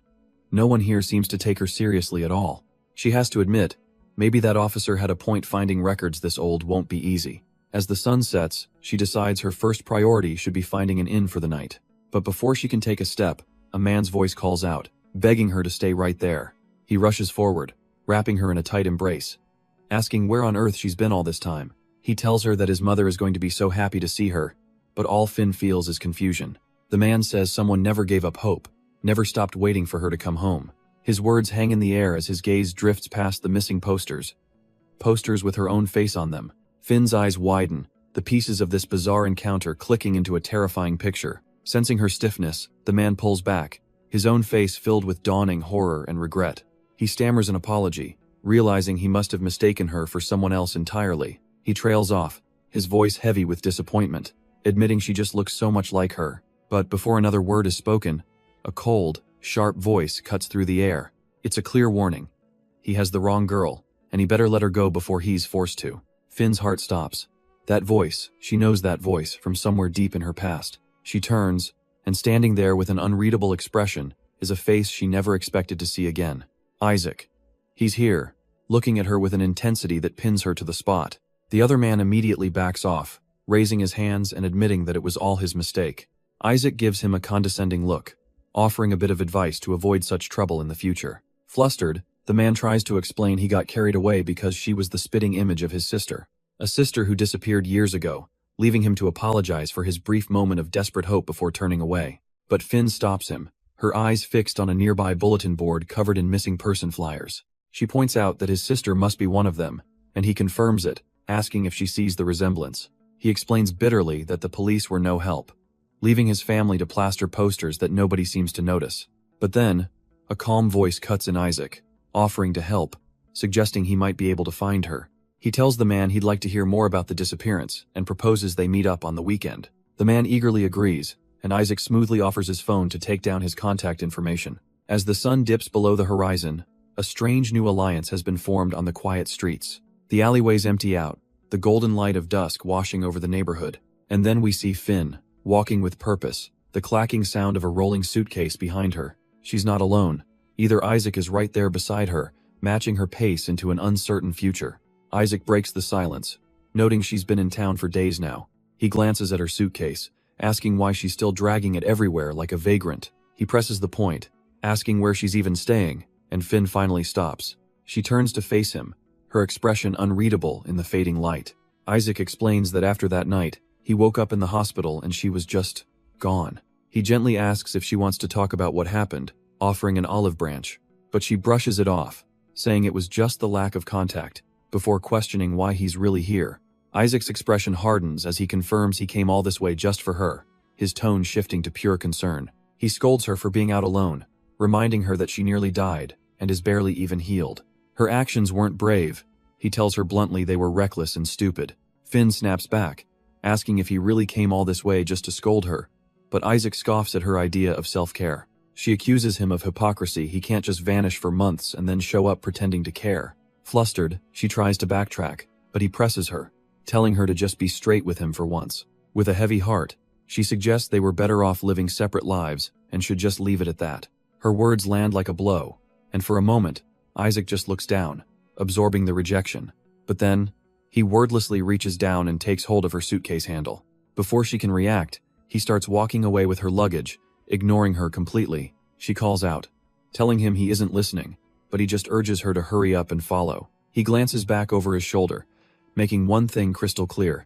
No one here seems to take her seriously at all. She has to admit, maybe that officer had a point. Finding records this old won't be easy. As the sun sets, she decides her first priority should be finding an inn for the night. But before she can take a step, a man's voice calls out, begging her to stay right there. He rushes forward, wrapping her in a tight embrace, asking where on earth she's been all this time. He tells her that his mother is going to be so happy to see her, but all Finn feels is confusion. The man says someone never gave up hope, never stopped waiting for her to come home. His words hang in the air as his gaze drifts past the missing posters. Posters with her own face on them. Finn's eyes widen, the pieces of this bizarre encounter clicking into a terrifying picture. Sensing her stiffness, the man pulls back, his own face filled with dawning horror and regret. He stammers an apology, realizing he must have mistaken her for someone else entirely. He trails off, his voice heavy with disappointment, admitting she just looks so much like her. But before another word is spoken, a cold, sharp voice cuts through the air. It's a clear warning. He has the wrong girl, and he better let her go before he's forced to. Finn's heart stops. That voice, she knows that voice from somewhere deep in her past. She turns, and standing there with an unreadable expression is a face she never expected to see again. Isaac. He's here, looking at her with an intensity that pins her to the spot. The other man immediately backs off, raising his hands and admitting that it was all his mistake. Isaac gives him a condescending look, offering a bit of advice to avoid such trouble in the future. Flustered, the man tries to explain he got carried away because she was the spitting image of his sister. A sister who disappeared years ago, leaving him to apologize for his brief moment of desperate hope before turning away. But Finn stops him, her eyes fixed on a nearby bulletin board covered in missing person flyers. She points out that his sister must be one of them, and he confirms it, asking if she sees the resemblance. He explains bitterly that the police were no help, leaving his family to plaster posters that nobody seems to notice. But then, a calm voice cuts in Isaac, offering to help, suggesting he might be able to find her. He tells the man he'd like to hear more about the disappearance and proposes they meet up on the weekend. The man eagerly agrees, and Isaac smoothly offers his phone to take down his contact information. As the sun dips below the horizon, a strange new alliance has been formed on the quiet streets. The alleyways empty out, the golden light of dusk washing over the neighborhood. And then we see Finn, walking with purpose, the clacking sound of a rolling suitcase behind her. She's not alone. Either Isaac is right there beside her, matching her pace into an uncertain future. Isaac breaks the silence, noting she's been in town for days now. He glances at her suitcase, asking why she's still dragging it everywhere like a vagrant. He presses the point, asking where she's even staying, and Finn finally stops. She turns to face him, her expression unreadable in the fading light. Isaac explains that after that night, he woke up in the hospital and she was just gone. He gently asks if she wants to talk about what happened, offering an olive branch, but she brushes it off, saying it was just the lack of contact, before questioning why he's really here. Isaac's expression hardens as he confirms he came all this way just for her, his tone shifting to pure concern. He scolds her for being out alone, reminding her that she nearly died and is barely even healed. Her actions weren't brave. He tells her bluntly they were reckless and stupid. Finn snaps back, asking if he really came all this way just to scold her, but Isaac scoffs at her idea of self-care. She accuses him of hypocrisy. He can't just vanish for months and then show up pretending to care. Flustered, she tries to backtrack, but he presses her, telling her to just be straight with him for once. With a heavy heart, she suggests they were better off living separate lives and should just leave it at that. Her words land like a blow, and for a moment, Isaac just looks down, absorbing the rejection. But then, he wordlessly reaches down and takes hold of her suitcase handle. Before she can react, he starts walking away with her luggage, ignoring her completely. She calls out, telling him he isn't listening, but he just urges her to hurry up and follow. He glances back over his shoulder, making one thing crystal clear.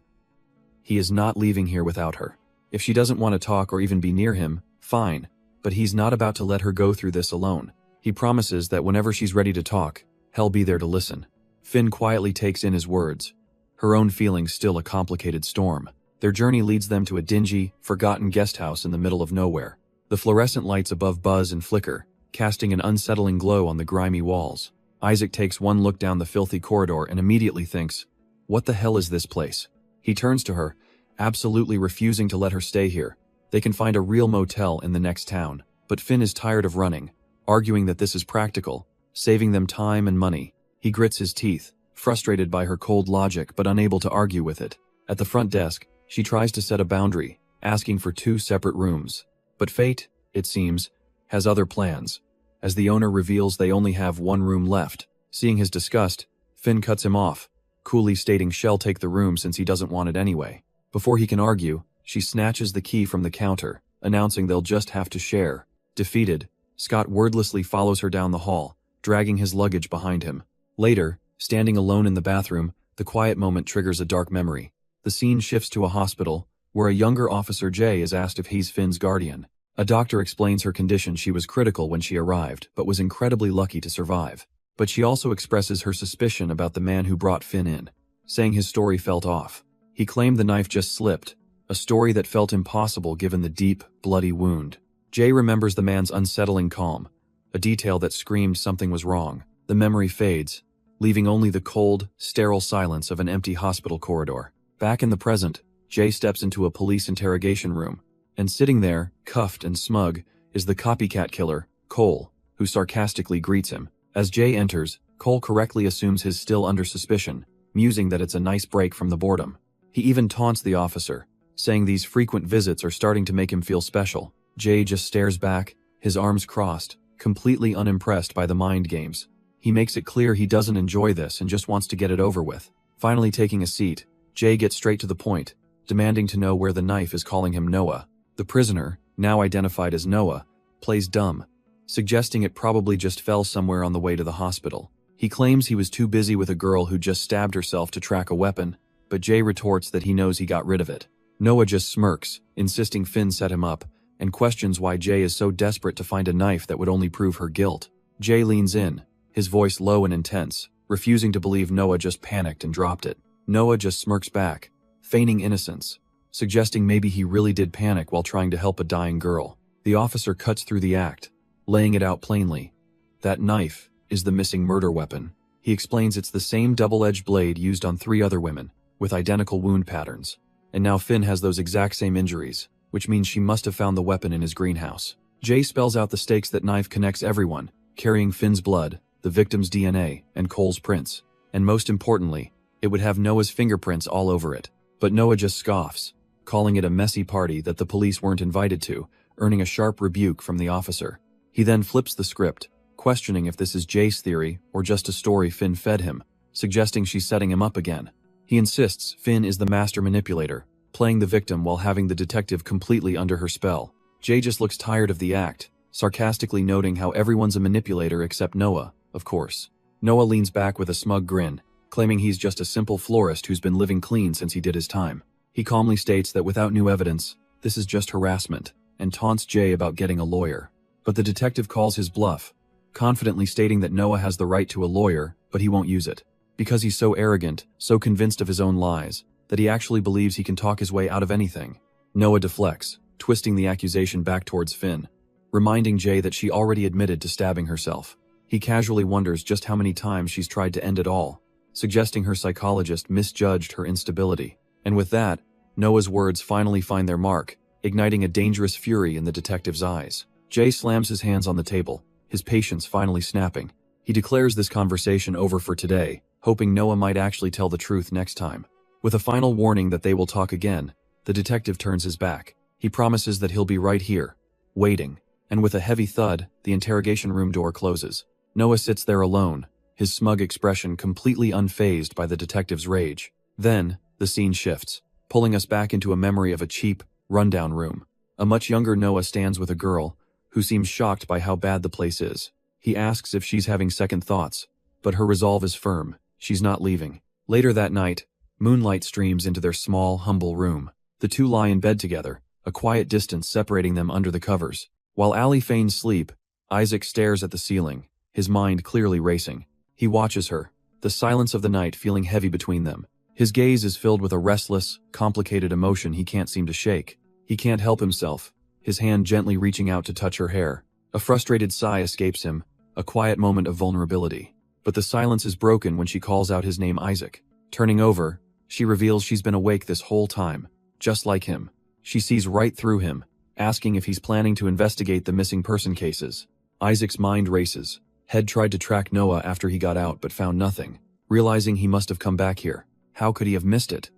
He is not leaving here without her. If she doesn't want to talk or even be near him, fine, but he's not about to let her go through this alone. He promises that whenever she's ready to talk, he'll be there to listen. Finn quietly takes in his words, her own feelings still a complicated storm. Their journey leads them to a dingy, forgotten guest house in the middle of nowhere. The fluorescent lights above buzz and flicker, casting an unsettling glow on the grimy walls. Isaac takes one look down the filthy corridor and immediately thinks, what the hell is this place? He turns to her, absolutely refusing to let her stay here. They can find a real motel in the next town, but Finn is tired of running, arguing that this is practical, saving them time and money. He grits his teeth, frustrated by her cold logic but unable to argue with it. At the front desk, she tries to set a boundary, asking for 2 separate rooms. But fate, it seems, has other plans. As the owner reveals they only have 1 room left. Seeing his disgust, Finn cuts him off, coolly stating she'll take the room since he doesn't want it anyway. Before he can argue, she snatches the key from the counter, announcing they'll just have to share. Defeated, Scott wordlessly follows her down the hall, dragging his luggage behind him. Later, standing alone in the bathroom, the quiet moment triggers a dark memory. The scene shifts to a hospital, where a younger Officer J is asked if he's Finn's guardian. A doctor explains her condition. She was critical when she arrived, but was incredibly lucky to survive. But she also expresses her suspicion about the man who brought Finn in, saying his story felt off. He claimed the knife just slipped, a story that felt impossible given the deep, bloody wound. Jay remembers the man's unsettling calm, a detail that screamed something was wrong. The memory fades, leaving only the cold, sterile silence of an empty hospital corridor. Back in the present, Jay steps into a police interrogation room, and sitting there, cuffed and smug, is the copycat killer, Cole, who sarcastically greets him. As Jay enters, Cole correctly assumes he's still under suspicion, musing that it's a nice break from the boredom. He even taunts the officer, saying these frequent visits are starting to make him feel special. Jay just stares back, his arms crossed, completely unimpressed by the mind games. He makes it clear he doesn't enjoy this and just wants to get it over with. Finally taking a seat, Jay gets straight to the point, demanding to know where the knife is, calling him Noah. The prisoner, now identified as Noah, plays dumb, suggesting it probably just fell somewhere on the way to the hospital. He claims he was too busy with a girl who just stabbed herself to track a weapon, but Jay retorts that he knows he got rid of it. Noah just smirks, insisting Finn set him up, and questions why Jay is so desperate to find a knife that would only prove her guilt. Jay leans in, his voice low and intense, refusing to believe Noah just panicked and dropped it. Noah just smirks back, feigning innocence, suggesting maybe he really did panic while trying to help a dying girl. The officer cuts through the act, laying it out plainly. That knife is the missing murder weapon. He explains it's the same double-edged blade used on 3 other women, with identical wound patterns. And now Finn has those exact same injuries, which means she must have found the weapon in his greenhouse. Jay spells out the stakes. That knife connects everyone, carrying Finn's blood, the victim's DNA, and Cole's prints. And most importantly, it would have Noah's fingerprints all over it. But Noah just scoffs, calling it a messy party that the police weren't invited to, earning a sharp rebuke from the officer. He then flips the script, questioning if this is Jay's theory or just a story Finn fed him, suggesting she's setting him up again. He insists Finn is the master manipulator, playing the victim while having the detective completely under her spell. Jay just looks tired of the act, sarcastically noting how everyone's a manipulator except Noah, of course. Noah leans back with a smug grin, claiming he's just a simple florist who's been living clean since he did his time. He calmly states that without new evidence, this is just harassment, and taunts Jay about getting a lawyer. But the detective calls his bluff, confidently stating that Noah has the right to a lawyer, but he won't use it, because he's so arrogant, so convinced of his own lies, that he actually believes he can talk his way out of anything. Noah deflects, twisting the accusation back towards Finn, reminding Jay that she already admitted to stabbing herself. He casually wonders just how many times she's tried to end it all, suggesting her psychologist misjudged her instability. And with that, Noah's words finally find their mark, igniting a dangerous fury in the detective's eyes. Jay slams his hands on the table, his patience finally snapping. He declares this conversation over for today, hoping Noah might actually tell the truth next time. With a final warning that they will talk again, the detective turns his back. He promises that he'll be right here, waiting, and with a heavy thud, the interrogation room door closes. Noah sits there alone, his smug expression completely unfazed by the detective's rage. Then, the scene shifts, pulling us back into a memory of a cheap, rundown room. A much younger Noah stands with a girl, who seems shocked by how bad the place is. He asks if she's having second thoughts, but her resolve is firm. She's not leaving. Later that night, moonlight streams into their small, humble room. The two lie in bed together, a quiet distance separating them under the covers. While Allie feigns sleep, Isaac stares at the ceiling, his mind clearly racing. He watches her, the silence of the night feeling heavy between them. His gaze is filled with a restless, complicated emotion he can't seem to shake. He can't help himself, his hand gently reaching out to touch her hair. A frustrated sigh escapes him, a quiet moment of vulnerability. But the silence is broken when she calls out his name, Isaac. Turning over, she reveals she's been awake this whole time, just like him. She sees right through him, asking if he's planning to investigate the missing person cases. Isaac's mind races. Head tried to track Noah after he got out but found nothing. Realizing he must have come back here, how could he have missed it?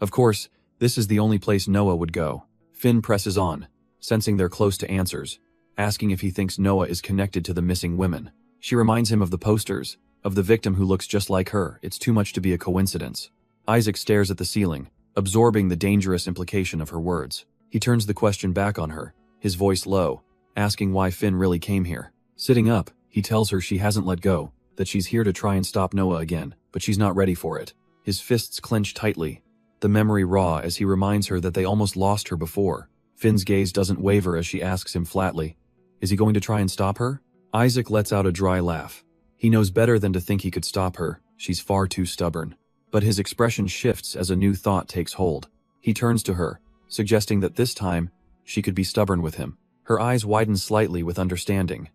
Of course, this is the only place Noah would go. Finn presses on, sensing they're close to answers, asking if he thinks Noah is connected to the missing women. She reminds him of the posters, of the victim who looks just like her. It's too much to be a coincidence. Isaac stares at the ceiling, absorbing the dangerous implication of her words. He turns the question back on her, his voice low, asking why Finn really came here. Sitting up, he tells her she hasn't let go, that she's here to try and stop Noah again, but she's not ready for it. His fists clench tightly, the memory raw as he reminds her that they almost lost her before. Finn's gaze doesn't waver as she asks him flatly, is he going to try and stop her? Isaac lets out a dry laugh. He knows better than to think he could stop her, she's far too stubborn. But his expression shifts as a new thought takes hold. He turns to her, suggesting that this time, she could be stubborn with him. Her eyes widen slightly with understanding.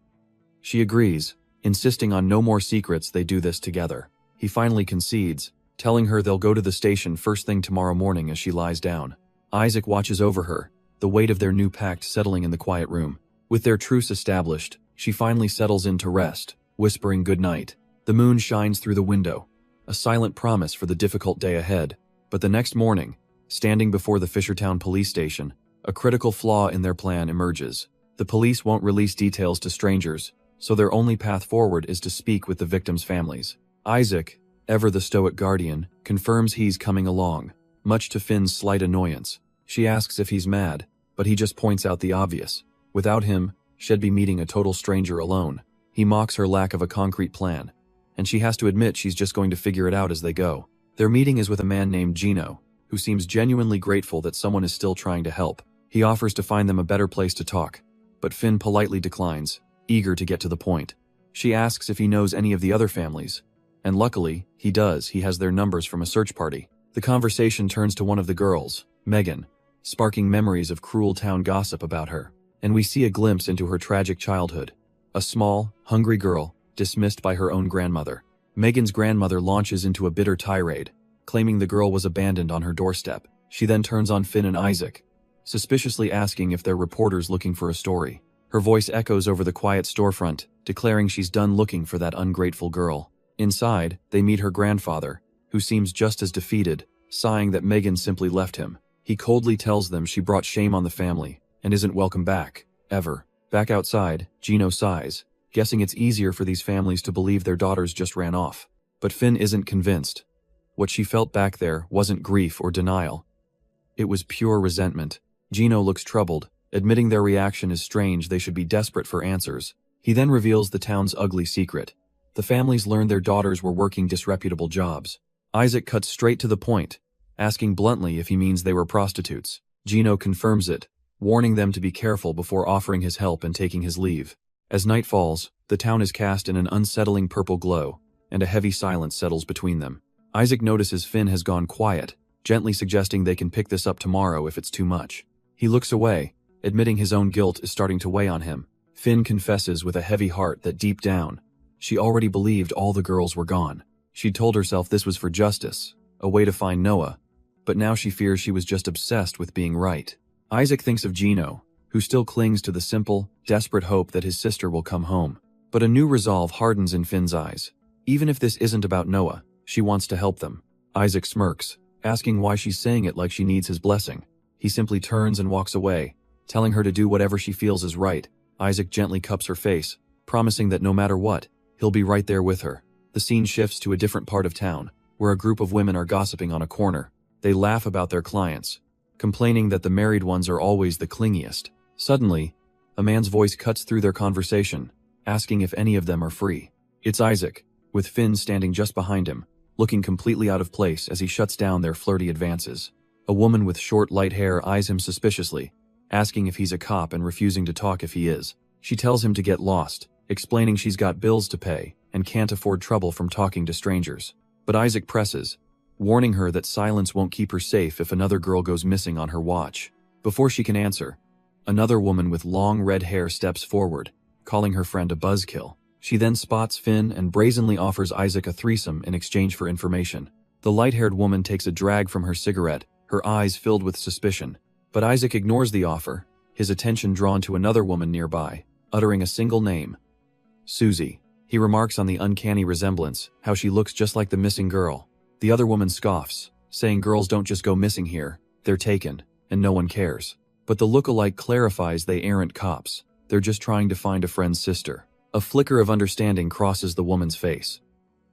She agrees, insisting on no more secrets. They do this together. He finally concedes, telling her they'll go to the station first thing tomorrow morning as she lies down. Isaac watches over her, the weight of their new pact settling in the quiet room. With their truce established, she finally settles in to rest, whispering good night. The moon shines through the window, a silent promise for the difficult day ahead. But the next morning, standing before the Fishertown police station, a critical flaw in their plan emerges. The police won't release details to strangers, so their only path forward is to speak with the victims' families. Isaac, ever the stoic guardian, confirms he's coming along, much to Finn's slight annoyance. She asks if he's mad, but he just points out the obvious. Without him, she'd be meeting a total stranger alone. He mocks her lack of a concrete plan, and she has to admit she's just going to figure it out as they go. Their meeting is with a man named Gino, who seems genuinely grateful that someone is still trying to help. He offers to find them a better place to talk, but Finn politely declines, eager to get to the point. She asks if he knows any of the other families, and luckily, he does. He has their numbers from a search party. The conversation turns to one of the girls, Megan, sparking memories of cruel town gossip about her, and we see a glimpse into her tragic childhood. A small, hungry girl, dismissed by her own grandmother. Megan's grandmother launches into a bitter tirade, claiming the girl was abandoned on her doorstep. She then turns on Finn and Isaac, suspiciously asking if they're reporters looking for a story. Her voice echoes over the quiet storefront, declaring she's done looking for that ungrateful girl. Inside, they meet her grandfather, who seems just as defeated, sighing that Megan simply left him. He coldly tells them she brought shame on the family, and isn't welcome back, ever. Back outside, Gino sighs, guessing it's easier for these families to believe their daughters just ran off. But Finn isn't convinced. What she felt back there wasn't grief or denial. It was pure resentment. Gino looks troubled, admitting their reaction is strange. They should be desperate for answers. He then reveals the town's ugly secret. The families learned their daughters were working disreputable jobs. Isaac cuts straight to the point, asking bluntly if he means they were prostitutes. Gino confirms it, warning them to be careful before offering his help and taking his leave. As night falls, the town is cast in an unsettling purple glow, and a heavy silence settles between them. Isaac notices Finn has gone quiet, gently suggesting they can pick this up tomorrow if it's too much. He looks away, admitting his own guilt is starting to weigh on him. Finn confesses with a heavy heart that deep down, she already believed all the girls were gone. She'd told herself this was for justice, a way to find Noah, but now she fears she was just obsessed with being right. Isaac thinks of Gino, who still clings to the simple, desperate hope that his sister will come home. But a new resolve hardens in Finn's eyes. Even if this isn't about Noah, she wants to help them. Isaac smirks, asking why she's saying it like she needs his blessing. He simply turns and walks away, telling her to do whatever she feels is right. Isaac gently cups her face, promising that no matter what, he'll be right there with her. The scene shifts to a different part of town, where a group of women are gossiping on a corner. They laugh about their clients, complaining that the married ones are always the clingiest. Suddenly, a man's voice cuts through their conversation, asking if any of them are free. It's Isaac, with Finn standing just behind him, looking completely out of place as he shuts down their flirty advances. A woman with short, light hair eyes him suspiciously, asking if he's a cop and refusing to talk if he is. She tells him to get lost, explaining she's got bills to pay and can't afford trouble from talking to strangers. But Isaac presses, warning her that silence won't keep her safe if another girl goes missing on her watch. Before she can answer, another woman with long red hair steps forward, calling her friend a buzzkill. She then spots Finn and brazenly offers Isaac a threesome in exchange for information. The light-haired woman takes a drag from her cigarette, her eyes filled with suspicion. But Isaac ignores the offer, his attention drawn to another woman nearby, uttering a single name. Susie. He remarks on the uncanny resemblance, how she looks just like the missing girl. The other woman scoffs, saying girls don't just go missing here, they're taken, and no one cares. But the look-alike clarifies they aren't cops, they're just trying to find a friend's sister. A flicker of understanding crosses the woman's face.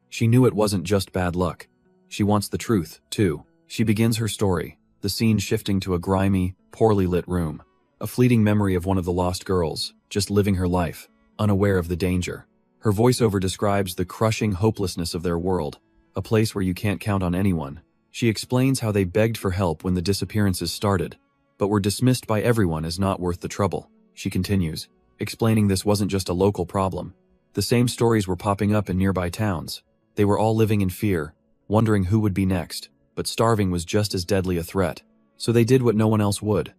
She knew it wasn't just bad luck. She wants the truth, too. She begins her story, the scene shifting to a grimy, poorly lit room. A fleeting memory of one of the lost girls, just living her life, unaware of the danger. Her voiceover describes the crushing hopelessness of their world, a place where you can't count on anyone. She explains how they begged for help when the disappearances started, but were dismissed by everyone as not worth the trouble. She continues, explaining this wasn't just a local problem. The same stories were popping up in nearby towns. They were all living in fear, wondering who would be next, but starving was just as deadly a threat. So they did what no one else would.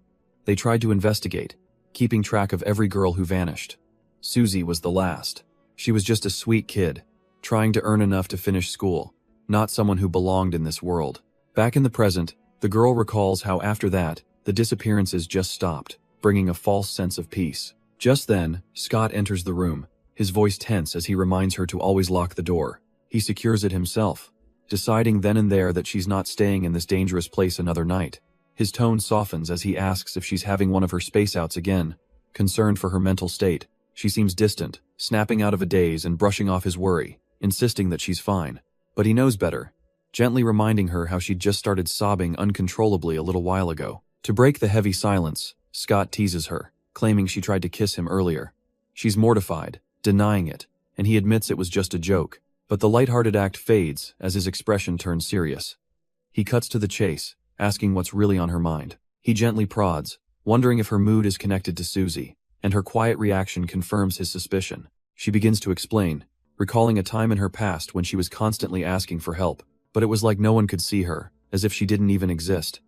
They tried to investigate, keeping track of every girl who vanished. Susie was the last. She was just a sweet kid, trying to earn enough to finish school, not someone who belonged in this world. Back in the present, the girl recalls how after that, the disappearances just stopped, bringing a false sense of peace. Just then, Scott enters the room, his voice tense as he reminds her to always lock the door. He secures it himself, deciding then and there that she's not staying in this dangerous place another night. His tone softens as he asks if she's having one of her space outs again. Concerned for her mental state, she seems distant, snapping out of a daze and brushing off his worry, insisting that she's fine. But he knows better, gently reminding her how she'd just started sobbing uncontrollably a little while ago. To break the heavy silence, Scott teases her, claiming she tried to kiss him earlier. She's mortified, denying it, and he admits it was just a joke. But the lighthearted act fades as his expression turns serious. He cuts to the chase, asking what's really on her mind. He gently prods, wondering if her mood is connected to Susie, and her quiet reaction confirms his suspicion. She begins to explain, recalling a time in her past when she was constantly asking for help, but it was like no one could see her, as if she didn't even exist.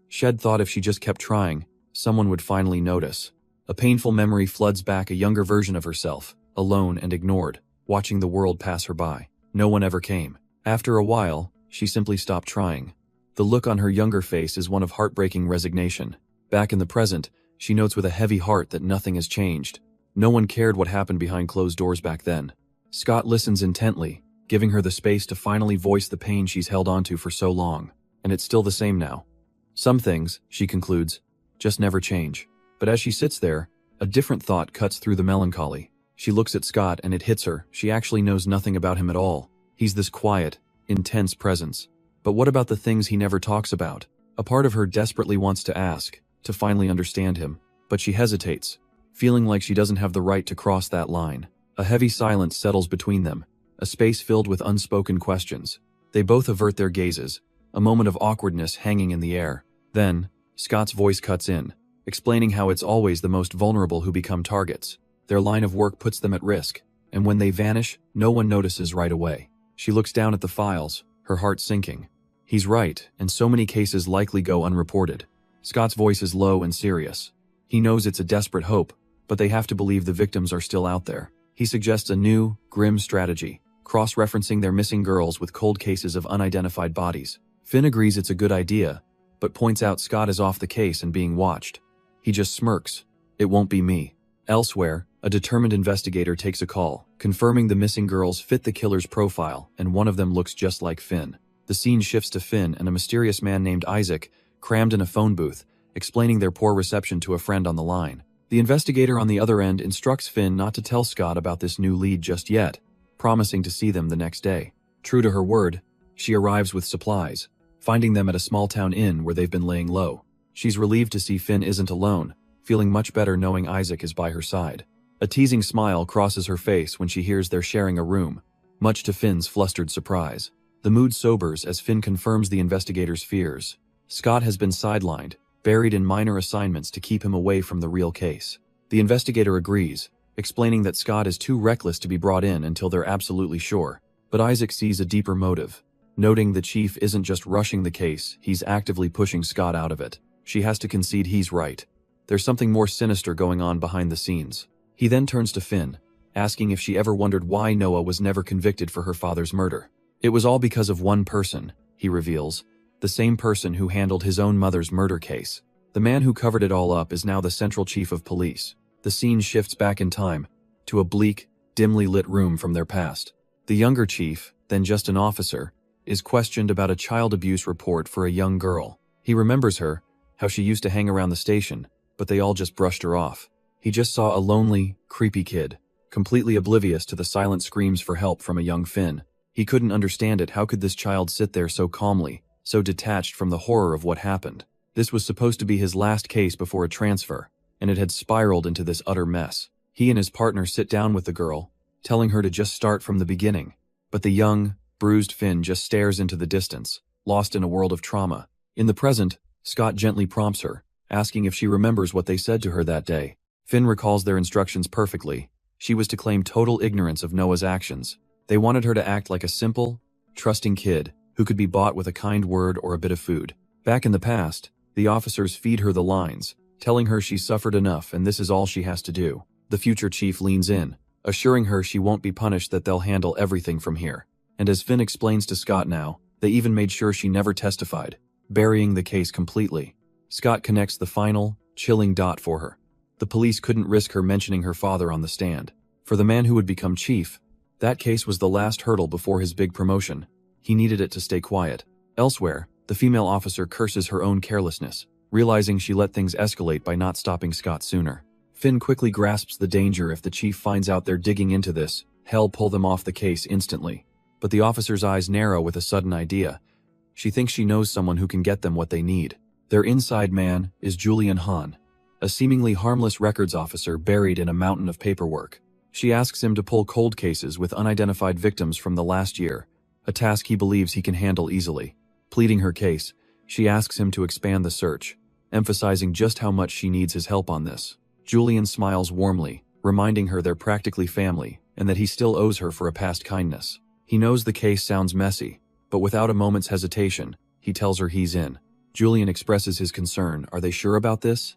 Shed thought if she just kept trying, someone would finally notice. A painful memory floods back a younger version of herself, alone and ignored, watching the world pass her by. No one ever came. After a while, she simply stopped trying. The look on her younger face is one of heartbreaking resignation. Back in the present, she notes with a heavy heart that nothing has changed. No one cared what happened behind closed doors back then. Scott listens intently, giving her the space to finally voice the pain she's held onto for so long. And it's still the same now. Some things, she concludes, just never change. But as she sits there, a different thought cuts through the melancholy. She looks at Scott and it hits her. She actually knows nothing about him at all. He's this quiet, intense presence. But what about the things he never talks about? A part of her desperately wants to ask, to finally understand him. But she hesitates, feeling like she doesn't have the right to cross that line. A heavy silence settles between them, a space filled with unspoken questions. They both avert their gazes, a moment of awkwardness hanging in the air. Then, Scott's voice cuts in, explaining how it's always the most vulnerable who become targets. Their line of work puts them at risk, and when they vanish, no one notices right away. She looks down at the files, her heart sinking. He's right, and so many cases likely go unreported. Scott's voice is low and serious. He knows it's a desperate hope, but they have to believe the victims are still out there. He suggests a new, grim strategy, cross-referencing their missing girls with cold cases of unidentified bodies. Finn agrees it's a good idea, but points out Scott is off the case and being watched. He just smirks. It won't be me. Elsewhere, a determined investigator takes a call, confirming the missing girls fit the killer's profile, and one of them looks just like Finn. The scene shifts to Finn and a mysterious man named Isaac, crammed in a phone booth, explaining their poor reception to a friend on the line. The investigator on the other end instructs Finn not to tell Scott about this new lead just yet, promising to see them the next day. True to her word, she arrives with supplies, finding them at a small-town inn where they've been laying low. She's relieved to see Finn isn't alone, feeling much better knowing Isaac is by her side. A teasing smile crosses her face when she hears they're sharing a room, much to Finn's flustered surprise. The mood sobers as Finn confirms the investigator's fears. Scott has been sidelined, buried in minor assignments to keep him away from the real case. The investigator agrees, explaining that Scott is too reckless to be brought in until they're absolutely sure. But Isaac sees a deeper motive, noting the chief isn't just rushing the case, he's actively pushing Scott out of it. She has to concede he's right. There's something more sinister going on behind the scenes. He then turns to Finn, asking if she ever wondered why Noah was never convicted for her father's murder. It was all because of one person, he reveals, the same person who handled his own mother's murder case. The man who covered it all up is now the central chief of police. The scene shifts back in time, to a bleak, dimly lit room from their past. The younger chief, then just an officer, is questioned about a child abuse report for a young girl. He remembers her, how she used to hang around the station, but they all just brushed her off. He just saw a lonely, creepy kid, completely oblivious to the silent screams for help from a young Finn. He couldn't understand it. How could this child sit there so calmly, so detached from the horror of what happened? This was supposed to be his last case before a transfer, and it had spiraled into this utter mess. He and his partner sit down with the girl, telling her to just start from the beginning. But the young, bruised Finn just stares into the distance, lost in a world of trauma. In the present, Scott gently prompts her, asking if she remembers what they said to her that day. Finn recalls their instructions perfectly. She was to claim total ignorance of Noah's actions. They wanted her to act like a simple, trusting kid who could be bought with a kind word or a bit of food. Back in the past, the officers feed her the lines, telling her she suffered enough and this is all she has to do. The future chief leans in, assuring her she won't be punished, that they'll handle everything from here. And as Finn explains to Scott now, they even made sure she never testified, burying the case completely. Scott connects the final, chilling dot for her. The police couldn't risk her mentioning her father on the stand. For the man who would become chief, that case was the last hurdle before his big promotion. He needed it to stay quiet. Elsewhere, the female officer curses her own carelessness, realizing she let things escalate by not stopping Scott sooner. Finn quickly grasps the danger. If the chief finds out they're digging into this, hell, pull them off the case instantly. But the officer's eyes narrow with a sudden idea. She thinks she knows someone who can get them what they need. Their inside man is Julian Hahn, a seemingly harmless records officer buried in a mountain of paperwork. She asks him to pull cold cases with unidentified victims from the last year, a task he believes he can handle easily. Pleading her case, she asks him to expand the search, emphasizing just how much she needs his help on this. Julian smiles warmly, reminding her they're practically family and that he still owes her for a past kindness. He knows the case sounds messy, but without a moment's hesitation, he tells her he's in. Julian expresses his concern. Are they sure about this?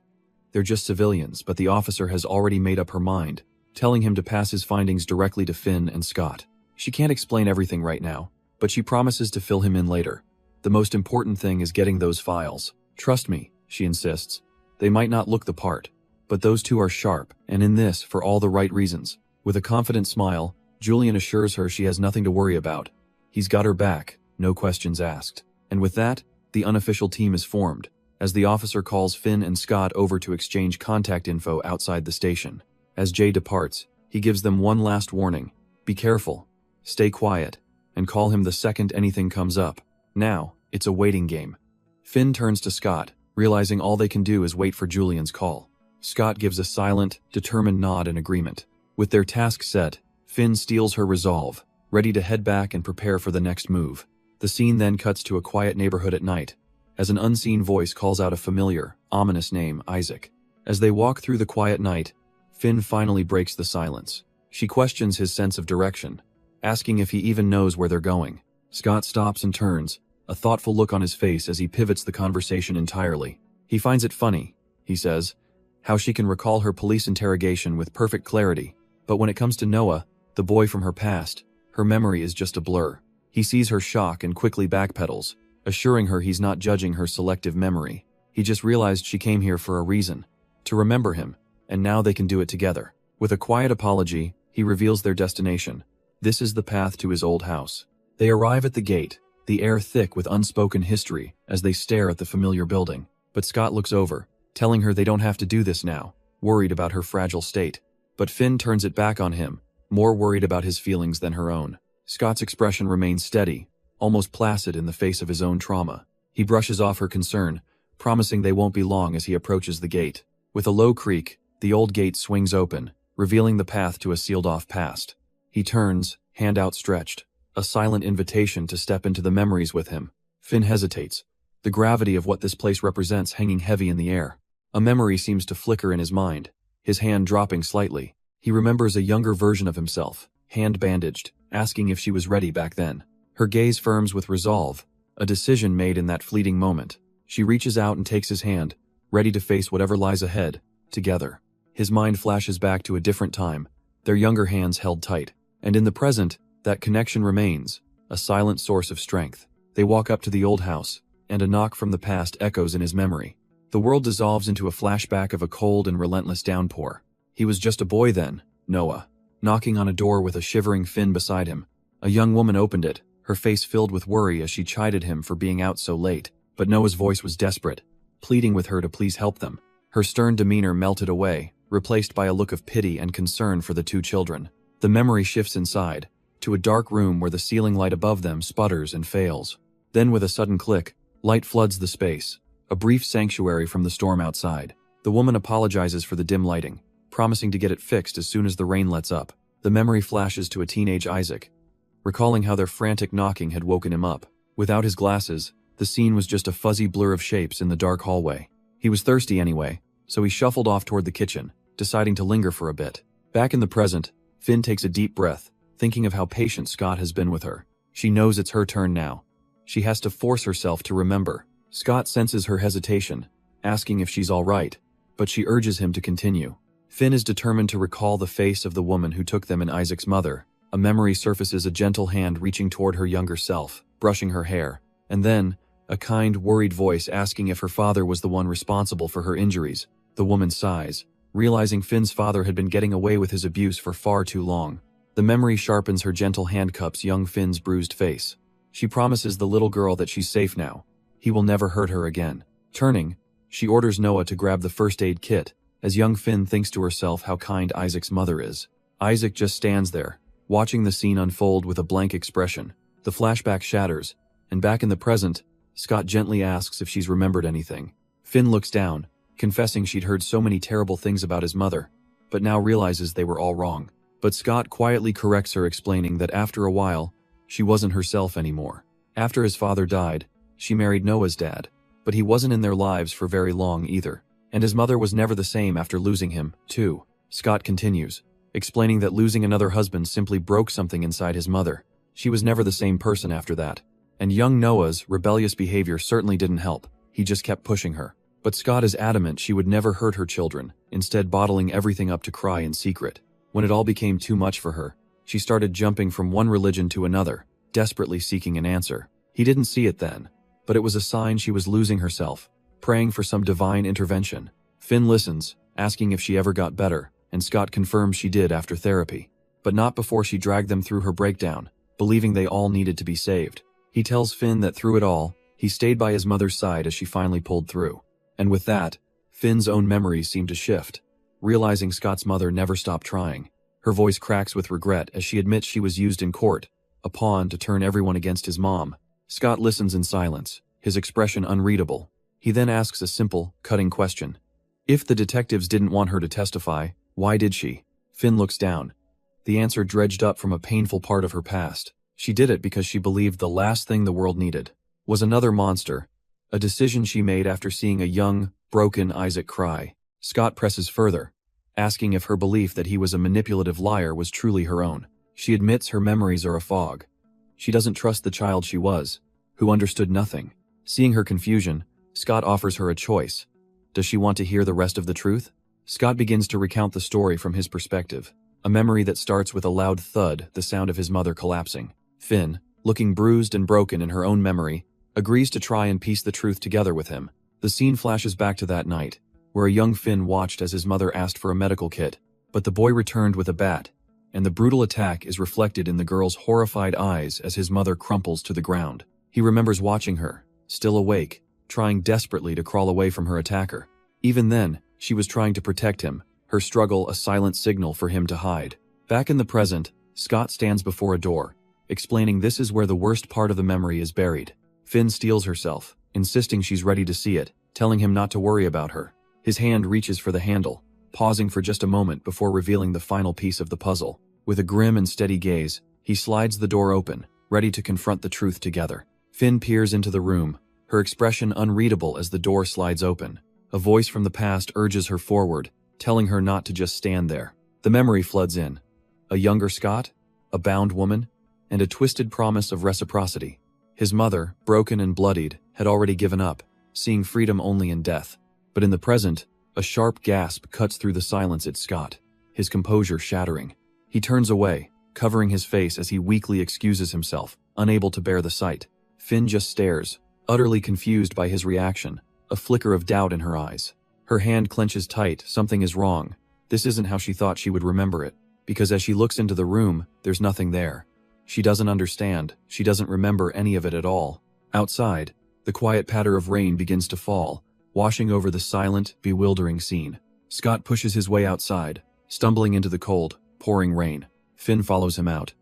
They're just civilians, but the officer has already made up her mind, telling him to pass his findings directly to Finn and Scott. She can't explain everything right now, but she promises to fill him in later. The most important thing is getting those files. Trust me, she insists. They might not look the part, but those two are sharp, and in this for all the right reasons. With a confident smile, Julian assures her she has nothing to worry about. He's got her back, no questions asked. And with that, the unofficial team is formed, as the officer calls Finn and Scott over to exchange contact info outside the station. As Jay departs, he gives them one last warning. Be careful, stay quiet, and call him the second anything comes up. Now, it's a waiting game. Finn turns to Scott, realizing all they can do is wait for Julian's call. Scott gives a silent, determined nod in agreement. With their task set, Finn steals her resolve, ready to head back and prepare for the next move. The scene then cuts to a quiet neighborhood at night, as an unseen voice calls out a familiar, ominous name, Isaac. As they walk through the quiet night, Finn finally breaks the silence. She questions his sense of direction, asking if he even knows where they're going. Scott stops and turns, a thoughtful look on his face as he pivots the conversation entirely. He finds it funny, he says, how she can recall her police interrogation with perfect clarity, but when it comes to Noah, the boy from her past, her memory is just a blur. He sees her shock and quickly backpedals, assuring her he's not judging her selective memory. He just realized she came here for a reason, to remember him, and now they can do it together. With a quiet apology, he reveals their destination. This is the path to his old house. They arrive at the gate, the air thick with unspoken history as they stare at the familiar building. But Scott looks over, telling her they don't have to do this now, worried about her fragile state. But Finn turns it back on him, more worried about his feelings than her own. Scott's expression remains steady, almost placid in the face of his own trauma. He brushes off her concern, promising they won't be long as he approaches the gate. With a low creak, the old gate swings open, revealing the path to a sealed-off past. He turns, hand outstretched, a silent invitation to step into the memories with him. Finn hesitates, the gravity of what this place represents hanging heavy in the air. A memory seems to flicker in his mind, his hand dropping slightly. He remembers a younger version of himself, hand bandaged, asking if she was ready back then. Her gaze firms with resolve, a decision made in that fleeting moment. She reaches out and takes his hand, ready to face whatever lies ahead, together. His mind flashes back to a different time, their younger hands held tight. And in the present, that connection remains, a silent source of strength. They walk up to the old house, and a knock from the past echoes in his memory. The world dissolves into a flashback of a cold and relentless downpour. He was just a boy then, Noah, knocking on a door with a shivering Finn beside him. A young woman opened it, her face filled with worry as she chided him for being out so late. But Noah's voice was desperate, pleading with her to please help them. Her stern demeanor melted away, replaced by a look of pity and concern for the two children. The memory shifts inside, to a dark room where the ceiling light above them sputters and fails. Then with a sudden click, light floods the space, a brief sanctuary from the storm outside. The woman apologizes for the dim lighting, promising to get it fixed as soon as the rain lets up. The memory flashes to a teenage Isaac, recalling how their frantic knocking had woken him up. Without his glasses, the scene was just a fuzzy blur of shapes in the dark hallway. He was thirsty anyway, so he shuffled off toward the kitchen, deciding to linger for a bit. Back in the present, Finn takes a deep breath, thinking of how patient Scott has been with her. She knows it's her turn now. She has to force herself to remember. Scott senses her hesitation, asking if she's all right, but she urges him to continue. Finn is determined to recall the face of the woman who took them and Isaac's mother. A memory surfaces, a gentle hand reaching toward her younger self, brushing her hair, and then a kind, worried voice asking if her father was the one responsible for her injuries. The woman sighs, realizing Finn's father had been getting away with his abuse for far too long. The memory sharpens her gentle hand cups young Finn's bruised face. She promises the little girl that she's safe now. He will never hurt her again. Turning, she orders Noah to grab the first aid kit, as young Finn thinks to herself how kind Isaac's mother is. Isaac just stands there, watching the scene unfold with a blank expression. The flashback shatters, and back in the present, Scott gently asks if she's remembered anything. Finn looks down, confessing she'd heard so many terrible things about his mother, but now realizes they were all wrong. But Scott quietly corrects her, explaining that after a while, she wasn't herself anymore. After his father died, she married Noah's dad, but he wasn't in their lives for very long either. And his mother was never the same after losing him, too. Scott continues, explaining that losing another husband simply broke something inside his mother. She was never the same person after that. And young Noah's rebellious behavior certainly didn't help. He just kept pushing her. But Scott is adamant she would never hurt her children, instead bottling everything up to cry in secret. When it all became too much for her, she started jumping from one religion to another, desperately seeking an answer. He didn't see it then, but it was a sign she was losing herself, praying for some divine intervention. Finn listens, asking if she ever got better, and Scott confirms she did after therapy, but not before she dragged them through her breakdown, believing they all needed to be saved. He tells Finn that through it all, he stayed by his mother's side as she finally pulled through. And with that, Finn's own memories seem to shift, realizing Scott's mother never stopped trying. Her voice cracks with regret as she admits she was used in court, a pawn to turn everyone against his mom. Scott listens in silence, his expression unreadable. He then asks a simple, cutting question. If the detectives didn't want her to testify, why did she? Finn looks down. The answer dredged up from a painful part of her past. She did it because she believed the last thing the world needed was another monster, a decision she made after seeing a young, broken Isaac cry. Scott presses further, asking if her belief that he was a manipulative liar was truly her own. She admits her memories are a fog. She doesn't trust the child she was, who understood nothing. Seeing her confusion, Scott offers her a choice. Does she want to hear the rest of the truth? Scott begins to recount the story from his perspective, a memory that starts with a loud thud, the sound of his mother collapsing. Finn, looking bruised and broken in her own memory, agrees to try and piece the truth together with him. The scene flashes back to that night, where a young Finn watched as his mother asked for a medical kit, but the boy returned with a bat, and the brutal attack is reflected in the girl's horrified eyes as his mother crumples to the ground. He remembers watching her, still awake, trying desperately to crawl away from her attacker. Even then, she was trying to protect him, her struggle a silent signal for him to hide. Back in the present, Scott stands before a door, explaining this is where the worst part of the memory is buried. Finn steels herself, insisting she's ready to see it, telling him not to worry about her. His hand reaches for the handle, pausing for just a moment before revealing the final piece of the puzzle. With a grim and steady gaze, he slides the door open, ready to confront the truth together. Finn peers into the room, her expression unreadable as the door slides open. A voice from the past urges her forward, telling her not to just stand there. The memory floods in. A younger Scott, a bound woman, and a twisted promise of reciprocity. His mother, broken and bloodied, had already given up, seeing freedom only in death. But in the present, a sharp gasp cuts through the silence at Scott, his composure shattering. He turns away, covering his face as he weakly excuses himself, unable to bear the sight. Finn just stares, utterly confused by his reaction, a flicker of doubt in her eyes. Her hand clenches tight, something is wrong. This isn't how she thought she would remember it, because as she looks into the room, there's nothing there. She doesn't understand, she doesn't remember any of it at all. Outside, the quiet patter of rain begins to fall, washing over the silent, bewildering scene. Scott pushes his way outside, stumbling into the cold, pouring rain. Finn follows him out,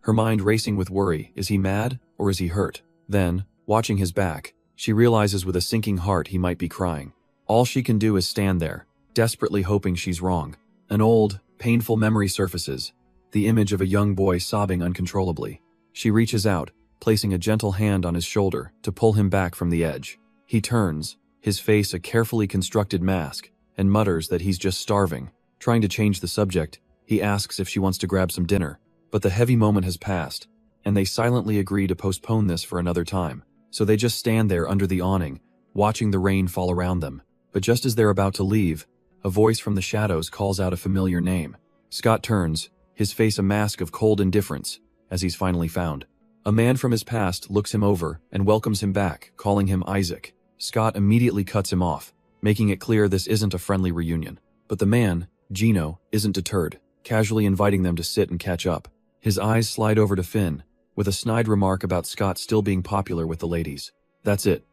her mind racing with worry. Is he mad, or is he hurt? Then, watching his back, she realizes with a sinking heart he might be crying. All she can do is stand there, desperately hoping she's wrong. An old, painful memory surfaces, the image of a young boy sobbing uncontrollably. She reaches out, placing a gentle hand on his shoulder to pull him back from the edge. He turns, his face a carefully constructed mask, and mutters that he's just starving. Trying to change the subject, he asks if she wants to grab some dinner, but the heavy moment has passed, and they silently agree to postpone this for another time. So they just stand there under the awning, watching the rain fall around them. But just as they're about to leave, a voice from the shadows calls out a familiar name. Scott turns, his face a mask of cold indifference, as he's finally found. A man from his past looks him over and welcomes him back, calling him Isaac. Scott immediately cuts him off, making it clear this isn't a friendly reunion. But the man, Gino, isn't deterred, casually inviting them to sit and catch up. His eyes slide over to Finn, with a snide remark about Scott still being popular with the ladies. That's it.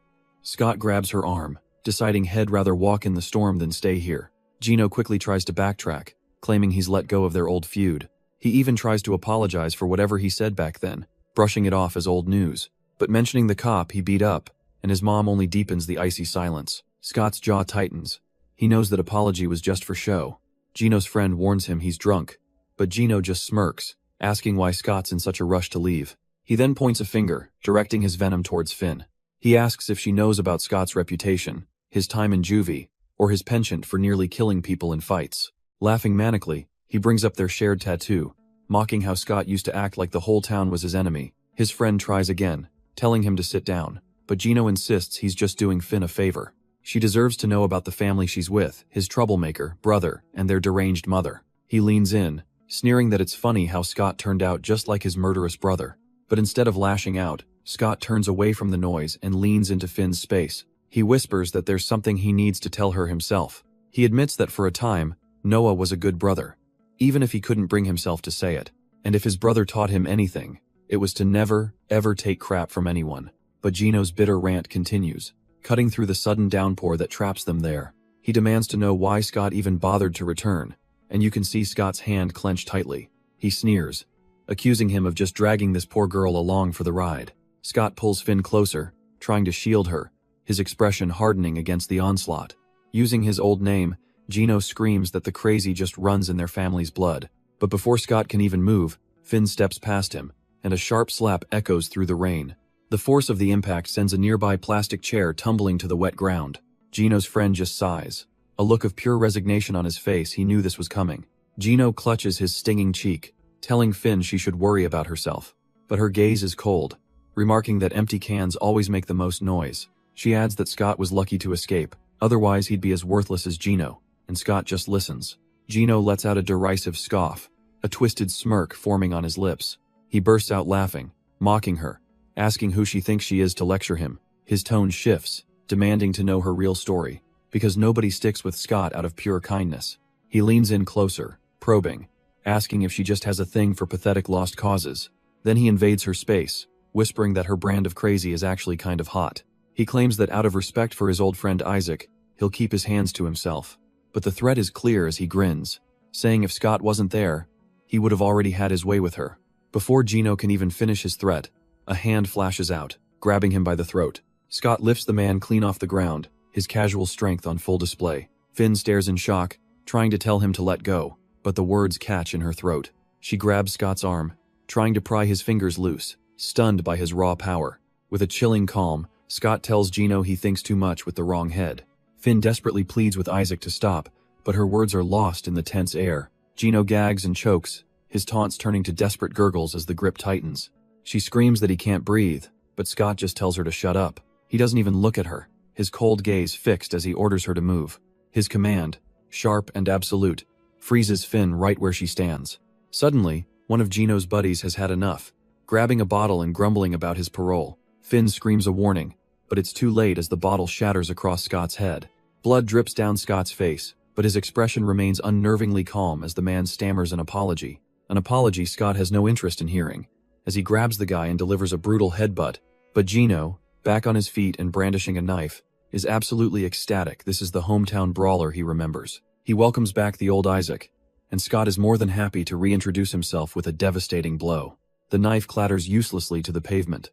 Scott grabs her arm, deciding he'd rather walk in the storm than stay here. Gino quickly tries to backtrack, claiming he's let go of their old feud. He even tries to apologize for whatever he said back then, brushing it off as old news. But mentioning the cop he beat up, and his mom only deepens the icy silence. Scott's jaw tightens. He knows that apology was just for show. Gino's friend warns him he's drunk, but Gino just smirks, asking why Scott's in such a rush to leave. He then points a finger, directing his venom towards Finn. He asks if she knows about Scott's reputation, his time in juvie, or his penchant for nearly killing people in fights. Laughing manically, he brings up their shared tattoo, mocking how Scott used to act like the whole town was his enemy. His friend tries again, telling him to sit down, but Gino insists he's just doing Finn a favor. She deserves to know about the family she's with, his troublemaker, brother, and their deranged mother. He leans in, sneering that it's funny how Scott turned out just like his murderous brother. But instead of lashing out, Scott turns away from the noise and leans into Finn's space. He whispers that there's something he needs to tell her himself. He admits that for a time, Noah was a good brother, even if he couldn't bring himself to say it. And if his brother taught him anything, it was to never, ever take crap from anyone. But Gino's bitter rant continues, cutting through the sudden downpour that traps them there. He demands to know why Scott even bothered to return, and you can see Scott's hand clench tightly. He sneers, accusing him of just dragging this poor girl along for the ride. Scott pulls Finn closer, trying to shield her, his expression hardening against the onslaught. Using his old name, Gino screams that the crazy just runs in their family's blood. But before Scott can even move, Finn steps past him, and a sharp slap echoes through the rain. The force of the impact sends a nearby plastic chair tumbling to the wet ground. Gino's friend just sighs. A look of pure resignation on his face. He knew this was coming. Gino clutches his stinging cheek, telling Finn she should worry about herself. But her gaze is cold, remarking that empty cans always make the most noise. She adds that Scott was lucky to escape, otherwise he'd be as worthless as Gino, and Scott just listens. Gino lets out a derisive scoff, a twisted smirk forming on his lips. He bursts out laughing, mocking her, asking who she thinks she is to lecture him. His tone shifts, demanding to know her real story, because nobody sticks with Scott out of pure kindness. He leans in closer, probing, asking if she just has a thing for pathetic lost causes. Then he invades her space, whispering that her brand of crazy is actually kind of hot. He claims that out of respect for his old friend Isaac, he'll keep his hands to himself. But the threat is clear as he grins, saying if Scott wasn't there, he would have already had his way with her. Before Gino can even finish his threat, a hand flashes out, grabbing him by the throat. Scott lifts the man clean off the ground, his casual strength on full display. Finn stares in shock, trying to tell him to let go, but the words catch in her throat. She grabs Scott's arm, trying to pry his fingers loose, stunned by his raw power. With a chilling calm, Scott tells Gino he thinks too much with the wrong head. Finn desperately pleads with Isaac to stop, but her words are lost in the tense air. Gino gags and chokes, his taunts turning to desperate gurgles as the grip tightens. She screams that he can't breathe, but Scott just tells her to shut up. He doesn't even look at her, his cold gaze fixed as he orders her to move. His command, sharp and absolute, freezes Finn right where she stands. Suddenly, one of Gino's buddies has had enough, grabbing a bottle and grumbling about his parole. Finn screams a warning, but it's too late as the bottle shatters across Scott's head. Blood drips down Scott's face, but his expression remains unnervingly calm as the man stammers an apology. An apology Scott has no interest in hearing, as he grabs the guy and delivers a brutal headbutt. But Gino, back on his feet and brandishing a knife, is absolutely ecstatic. This is the hometown brawler he remembers. He welcomes back the old Isaac, and Scott is more than happy to reintroduce himself with a devastating blow. The knife clatters uselessly to the pavement.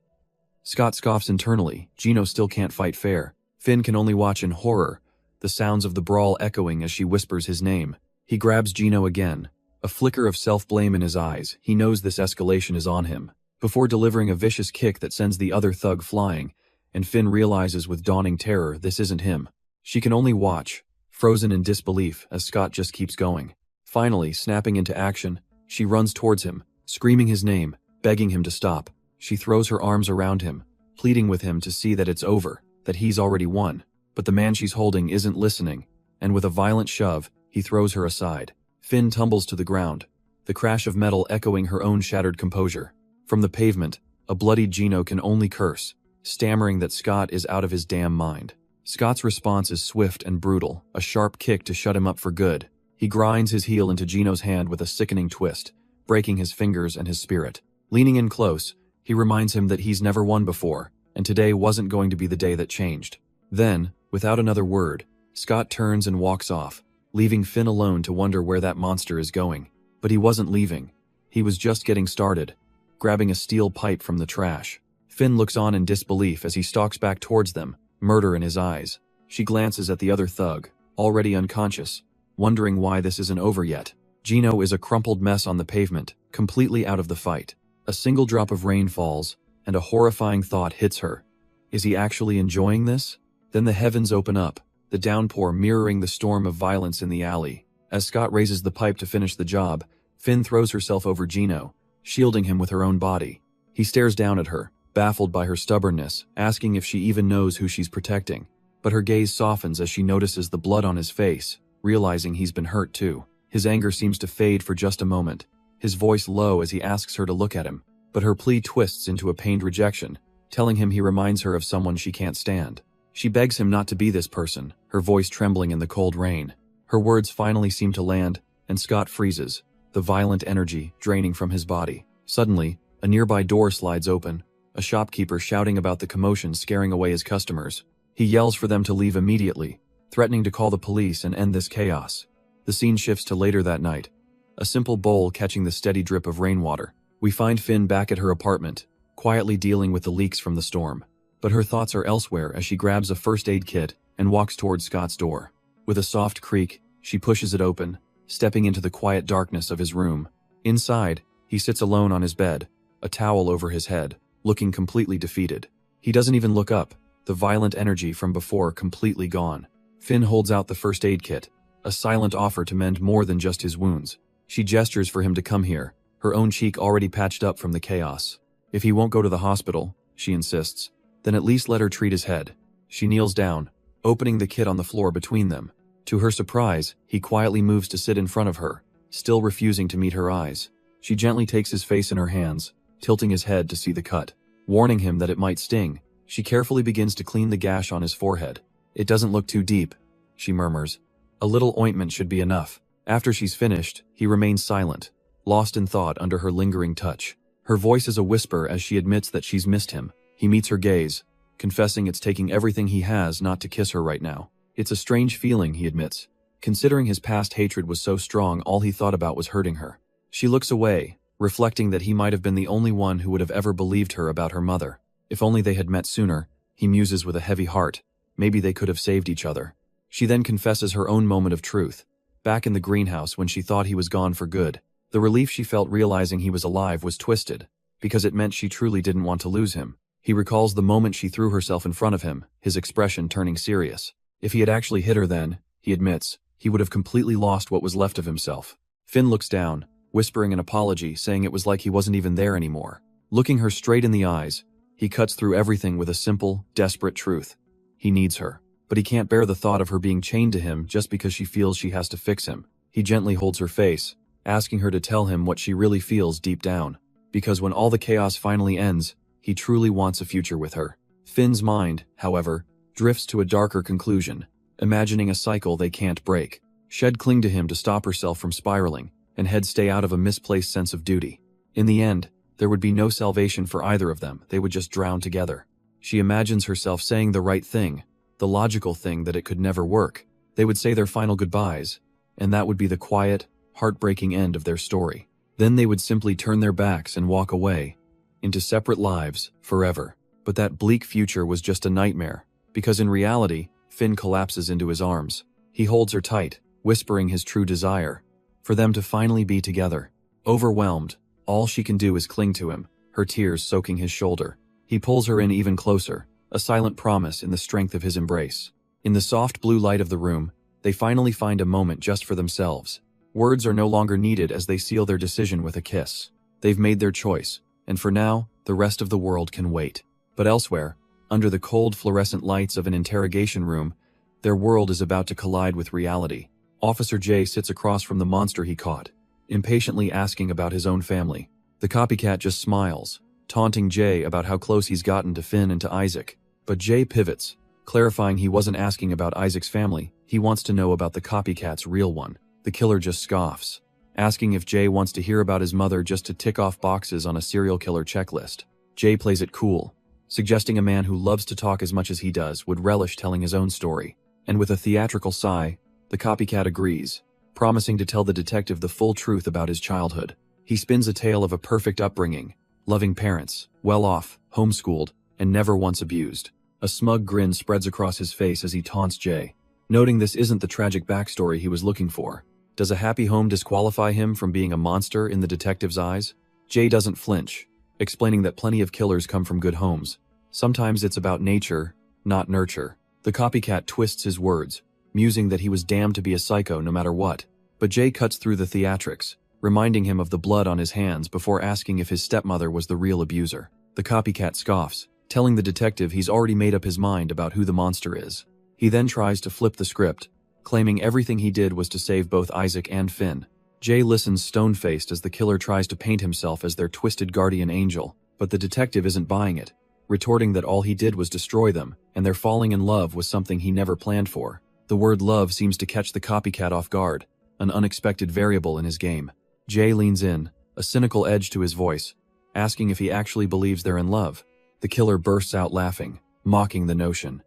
Scott scoffs internally. Gino still can't fight fair. Finn can only watch in horror, the sounds of the brawl echoing as she whispers his name. He grabs Gino again, a flicker of self-blame in his eyes. He knows this escalation is on him. Before delivering a vicious kick that sends the other thug flying, and Finn realizes with dawning terror this isn't him. She can only watch, frozen in disbelief as Scott just keeps going. Finally, snapping into action, she runs towards him, screaming his name, begging him to stop. She throws her arms around him, pleading with him to see that it's over, that he's already won. But the man she's holding isn't listening, and with a violent shove, he throws her aside. Finn tumbles to the ground, the crash of metal echoing her own shattered composure. From the pavement, a bloodied Gino can only curse, stammering that Scott is out of his damn mind. Scott's response is swift and brutal, a sharp kick to shut him up for good. He grinds his heel into Gino's hand with a sickening twist, breaking his fingers and his spirit. Leaning in close, he reminds him that he's never won before, and today wasn't going to be the day that changed. Then, without another word, Scott turns and walks off, leaving Finn alone to wonder where that monster is going. But he wasn't leaving. He was just getting started, grabbing a steel pipe from the trash. Finn looks on in disbelief as he stalks back towards them, murder in his eyes. She glances at the other thug, already unconscious, wondering why this isn't over yet. Gino is a crumpled mess on the pavement, completely out of the fight. A single drop of rain falls, and a horrifying thought hits her. Is he actually enjoying this? Then the heavens open up, the downpour mirroring the storm of violence in the alley. As Scott raises the pipe to finish the job, Finn throws herself over Gino, shielding him with her own body. He stares down at her, baffled by her stubbornness, asking if she even knows who she's protecting. But her gaze softens as she notices the blood on his face, realizing he's been hurt too. His anger seems to fade for just a moment, his voice low as he asks her to look at him. But her plea twists into a pained rejection, telling him he reminds her of someone she can't stand. She begs him not to be this person, her voice trembling in the cold rain. Her words finally seem to land, and Scott freezes, the violent energy draining from his body. Suddenly, a nearby door slides open, a shopkeeper shouting about the commotion scaring away his customers. He yells for them to leave immediately, threatening to call the police and end this chaos. The scene shifts to later that night, a simple bowl catching the steady drip of rainwater. We find Finn back at her apartment, quietly dealing with the leaks from the storm. But her thoughts are elsewhere as she grabs a first aid kit and walks towards Scott's door. With a soft creak, she pushes it open, stepping into the quiet darkness of his room. Inside, he sits alone on his bed, a towel over his head, looking completely defeated. He doesn't even look up, the violent energy from before completely gone. Finn holds out the first aid kit, a silent offer to mend more than just his wounds. She gestures for him to come here, her own cheek already patched up from the chaos. If he won't go to the hospital, she insists, then at least let her treat his head. She kneels down, opening the kit on the floor between them. To her surprise, he quietly moves to sit in front of her, still refusing to meet her eyes. She gently takes his face in her hands, tilting his head to see the cut. Warning him that it might sting, she carefully begins to clean the gash on his forehead. It doesn't look too deep, she murmurs. A little ointment should be enough. After she's finished, he remains silent, lost in thought under her lingering touch. Her voice is a whisper as she admits that she's missed him. He meets her gaze, confessing it's taking everything he has not to kiss her right now. It's a strange feeling, he admits. Considering his past hatred was so strong, all he thought about was hurting her. She looks away, reflecting that he might have been the only one who would have ever believed her about her mother. If only they had met sooner, he muses with a heavy heart. Maybe they could have saved each other. She then confesses her own moment of truth. Back in the greenhouse when she thought he was gone for good, the relief she felt realizing he was alive was twisted, because it meant she truly didn't want to lose him. He recalls the moment she threw herself in front of him, his expression turning serious. If he had actually hit her then, he admits, he would have completely lost what was left of himself. Finn looks down, whispering an apology, saying it was like he wasn't even there anymore. Looking her straight in the eyes, he cuts through everything with a simple, desperate truth. He needs her, but he can't bear the thought of her being chained to him just because she feels she has to fix him. He gently holds her face, asking her to tell him what she really feels deep down. Because when all the chaos finally ends, he truly wants a future with her. Finn's mind, however, drifts to a darker conclusion, imagining a cycle they can't break. She'd cling to him to stop herself from spiraling, and he'd stay out of a misplaced sense of duty. In the end, there would be no salvation for either of them, they would just drown together. She imagines herself saying the right thing, the logical thing that it could never work. They would say their final goodbyes, and that would be the quiet, heartbreaking end of their story. Then they would simply turn their backs and walk away, into separate lives, forever. But that bleak future was just a nightmare, because in reality, Finn collapses into his arms. He holds her tight, whispering his true desire, for them to finally be together. Overwhelmed, all she can do is cling to him, her tears soaking his shoulder. He pulls her in even closer, a silent promise in the strength of his embrace. In the soft blue light of the room, they finally find a moment just for themselves. Words are no longer needed as they seal their decision with a kiss. They've made their choice, and for now, the rest of the world can wait. But elsewhere, under the cold fluorescent lights of an interrogation room, their world is about to collide with reality. Officer J sits across from the monster he caught, impatiently asking about his own family. The copycat just smiles, taunting Jay about how close he's gotten to Finn and to Isaac. But Jay pivots, clarifying he wasn't asking about Isaac's family, he wants to know about the copycat's real one. The killer just scoffs, asking if Jay wants to hear about his mother just to tick off boxes on a serial killer checklist. Jay plays it cool, suggesting a man who loves to talk as much as he does would relish telling his own story. And with a theatrical sigh, the copycat agrees, promising to tell the detective the full truth about his childhood. He spins a tale of a perfect upbringing, loving parents, well-off, homeschooled, and never once abused. A smug grin spreads across his face as he taunts Jay, noting this isn't the tragic backstory he was looking for. Does a happy home disqualify him from being a monster in the detective's eyes? Jay doesn't flinch, explaining that plenty of killers come from good homes. Sometimes it's about nature, not nurture. The copycat twists his words, musing that he was damned to be a psycho no matter what. But Jay cuts through the theatrics, reminding him of the blood on his hands before asking if his stepmother was the real abuser. The copycat scoffs, telling the detective he's already made up his mind about who the monster is. He then tries to flip the script, claiming everything he did was to save both Isaac and Finn. Jay listens stone-faced as the killer tries to paint himself as their twisted guardian angel, but the detective isn't buying it, retorting that all he did was destroy them, and their falling in love was something he never planned for. The word love seems to catch the copycat off guard, an unexpected variable in his game. Jay leans in, a cynical edge to his voice, asking if he actually believes they're in love. The killer bursts out laughing, mocking the notion.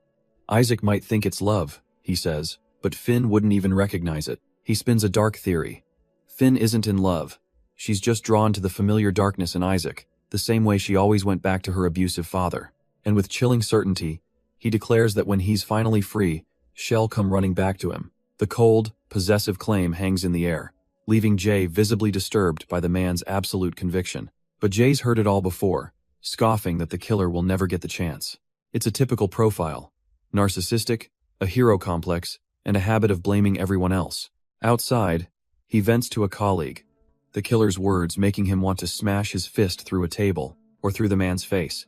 Isaac might think it's love, he says, but Finn wouldn't even recognize it. He spins a dark theory. Finn isn't in love. She's just drawn to the familiar darkness in Isaac, the same way she always went back to her abusive father. And with chilling certainty, he declares that when he's finally free, she'll come running back to him. The cold, possessive claim hangs in the air, leaving Jay visibly disturbed by the man's absolute conviction. But Jay's heard it all before, scoffing that the killer will never get the chance. It's a typical profile. Narcissistic, a hero complex, and a habit of blaming everyone else. Outside, he vents to a colleague, the killer's words making him want to smash his fist through a table, or through the man's face.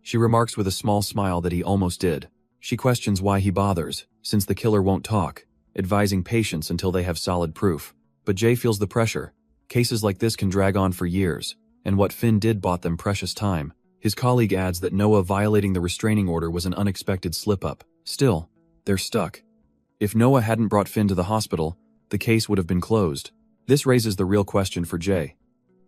She remarks with a small smile that he almost did. She questions why he bothers, since the killer won't talk, advising patience until they have solid proof. But Jay feels the pressure. Cases like this can drag on for years, and what Finn did bought them precious time. His colleague adds that Noah violating the restraining order was an unexpected slip-up. Still, they're stuck. If Noah hadn't brought Finn to the hospital, the case would have been closed. This raises the real question for Jay.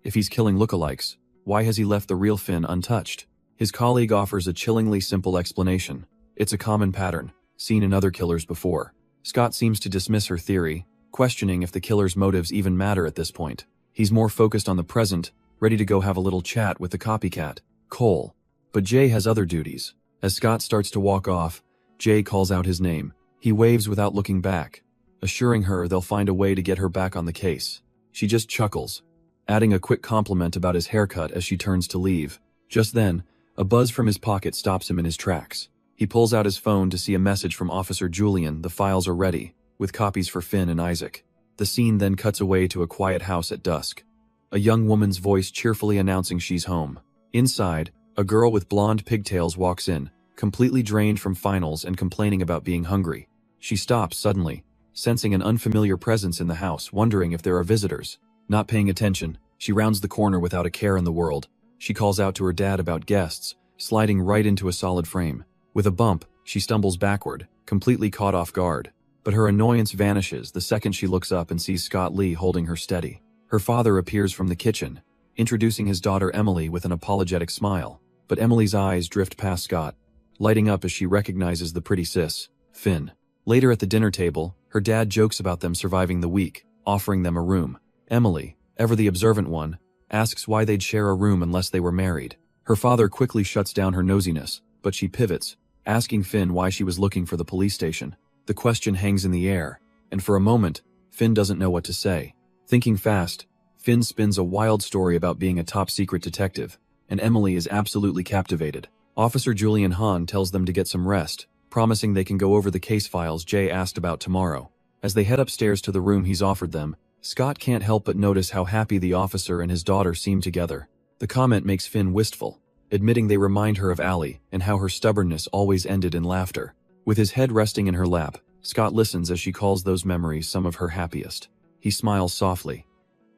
If he's killing lookalikes, why has he left the real Finn untouched? His colleague offers a chillingly simple explanation. It's a common pattern, seen in other killers before. Scott seems to dismiss her theory, questioning if the killer's motives even matter at this point. He's more focused on the present, ready to go have a little chat with the copycat, Cole. But Jay has other duties. As Scott starts to walk off, Jay calls out his name. He waves without looking back, assuring her they'll find a way to get her back on the case. She just chuckles, adding a quick compliment about his haircut as she turns to leave. Just then, a buzz from his pocket stops him in his tracks. He pulls out his phone to see a message from Officer Julian. The files are ready, with copies for Finn and Isaac. The scene then cuts away to a quiet house at dusk. A young woman's voice cheerfully announcing she's home. Inside, a girl with blonde pigtails walks in, completely drained from finals and complaining about being hungry. She stops suddenly, sensing an unfamiliar presence in the house, wondering if there are visitors. Not paying attention, she rounds the corner without a care in the world. She calls out to her dad about guests, sliding right into a solid frame. With a bump, she stumbles backward, completely caught off guard. But her annoyance vanishes the second she looks up and sees Scott Lee holding her steady. Her father appears from the kitchen, introducing his daughter Emily with an apologetic smile. But Emily's eyes drift past Scott, lighting up as she recognizes the pretty sis, Finn. Later at the dinner table, her dad jokes about them surviving the week, offering them a room. Emily, ever the observant one, asks why they'd share a room unless they were married. Her father quickly shuts down her nosiness, but she pivots, asking Finn why she was looking for the police station. The question hangs in the air, and for a moment, Finn doesn't know what to say. Thinking fast, Finn spins a wild story about being a top-secret detective, and Emily is absolutely captivated. Officer Julian Hahn tells them to get some rest, promising they can go over the case files Jay asked about tomorrow. As they head upstairs to the room he's offered them, Scott can't help but notice how happy the officer and his daughter seem together. The comment makes Finn wistful, admitting they remind her of Allie and how her stubbornness always ended in laughter. With his head resting in her lap, Scott listens as she calls those memories some of her happiest. He smiles softly,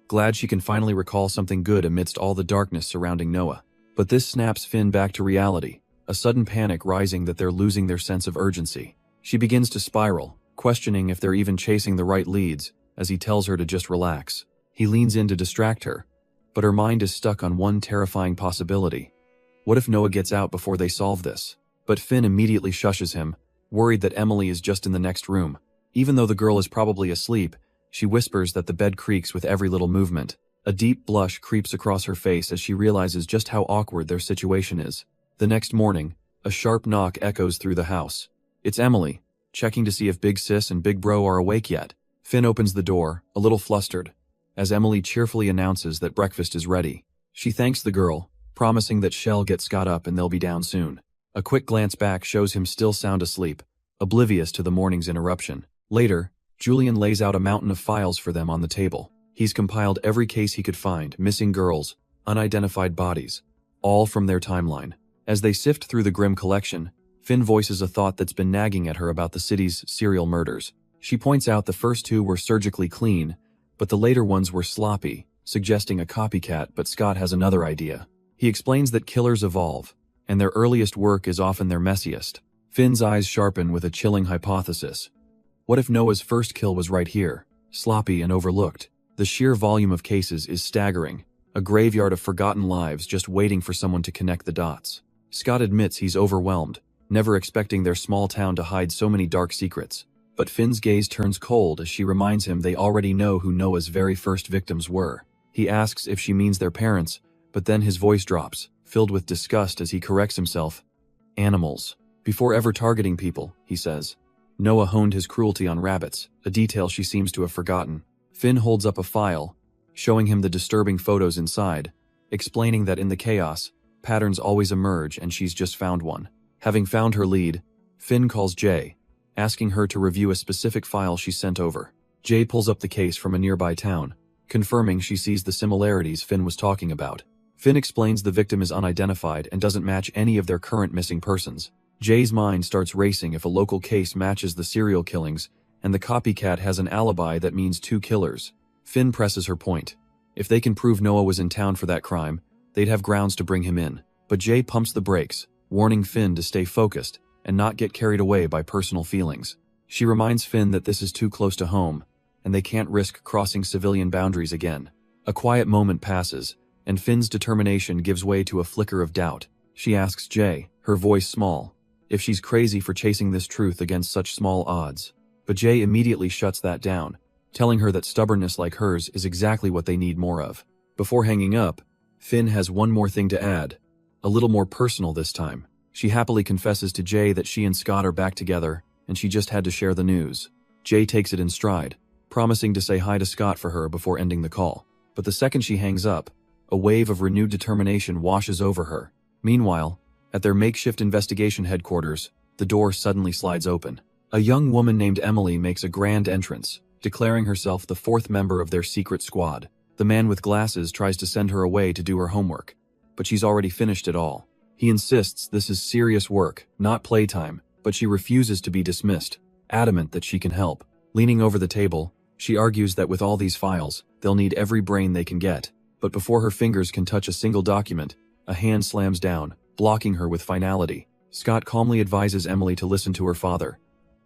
glad she can finally recall something good amidst all the darkness surrounding Noah. But this snaps Finn back to reality, a sudden panic rising that they're losing their sense of urgency. She begins to spiral, questioning if they're even chasing the right leads, as he tells her to just relax. He leans in to distract her, but her mind is stuck on one terrifying possibility. What if Noah gets out before they solve this? But Finn immediately shushes him, worried that Emily is just in the next room. Even though the girl is probably asleep, she whispers that the bed creaks with every little movement. A deep blush creeps across her face as she realizes just how awkward their situation is. The next morning, a sharp knock echoes through the house. It's Emily, checking to see if Big Sis and Big Bro are awake yet. Finn opens the door, a little flustered, as Emily cheerfully announces that breakfast is ready. She thanks the girl, promising that she'll get Scott up and they'll be down soon. A quick glance back shows him still sound asleep, oblivious to the morning's interruption. Later, Julian lays out a mountain of files for them on the table. He's compiled every case he could find, missing girls, unidentified bodies, all from their timeline. As they sift through the grim collection, Finn voices a thought that's been nagging at her about the city's serial murders. She points out the first two were surgically clean, but the later ones were sloppy, suggesting a copycat, but Scott has another idea. He explains that killers evolve, and their earliest work is often their messiest. Finn's eyes sharpen with a chilling hypothesis. What if Noah's first kill was right here, sloppy and overlooked? The sheer volume of cases is staggering, a graveyard of forgotten lives just waiting for someone to connect the dots. Scott admits he's overwhelmed, never expecting their small town to hide so many dark secrets. But Finn's gaze turns cold as she reminds him they already know who Noah's very first victims were. He asks if she means their parents, but then his voice drops, filled with disgust as he corrects himself. Animals. Before ever targeting people, he says. Noah honed his cruelty on rabbits, a detail she seems to have forgotten. Finn holds up a file, showing him the disturbing photos inside, explaining that in the chaos, patterns always emerge and she's just found one. Having found her lead, Finn calls Jay, asking her to review a specific file she sent over. Jay pulls up the case from a nearby town, confirming she sees the similarities Finn was talking about. Finn explains the victim is unidentified and doesn't match any of their current missing persons. Jay's mind starts racing if a local case matches the serial killings, and the copycat has an alibi that means two killers. Finn presses her point. If they can prove Noah was in town for that crime, they'd have grounds to bring him in. But Jay pumps the brakes, warning Finn to stay focused and not get carried away by personal feelings. She reminds Finn that this is too close to home, and they can't risk crossing civilian boundaries again. A quiet moment passes, and Finn's determination gives way to a flicker of doubt. She asks Jay, her voice small, if she's crazy for chasing this truth against such small odds. But Jay immediately shuts that down, telling her that stubbornness like hers is exactly what they need more of. Before hanging up, Finn has one more thing to add, a little more personal this time. She happily confesses to Jay that she and Scott are back together, and she just had to share the news. Jay takes it in stride, promising to say hi to Scott for her before ending the call. But the second she hangs up, a wave of renewed determination washes over her. Meanwhile, at their makeshift investigation headquarters, the door suddenly slides open. A young woman named Emily makes a grand entrance, declaring herself the fourth member of their secret squad. The man with glasses tries to send her away to do her homework, but she's already finished it all. He insists this is serious work, not playtime, but she refuses to be dismissed, adamant that she can help. Leaning over the table, she argues that with all these files, they'll need every brain they can get. But before her fingers can touch a single document, a hand slams down, blocking her with finality. Scott calmly advises Emily to listen to her father.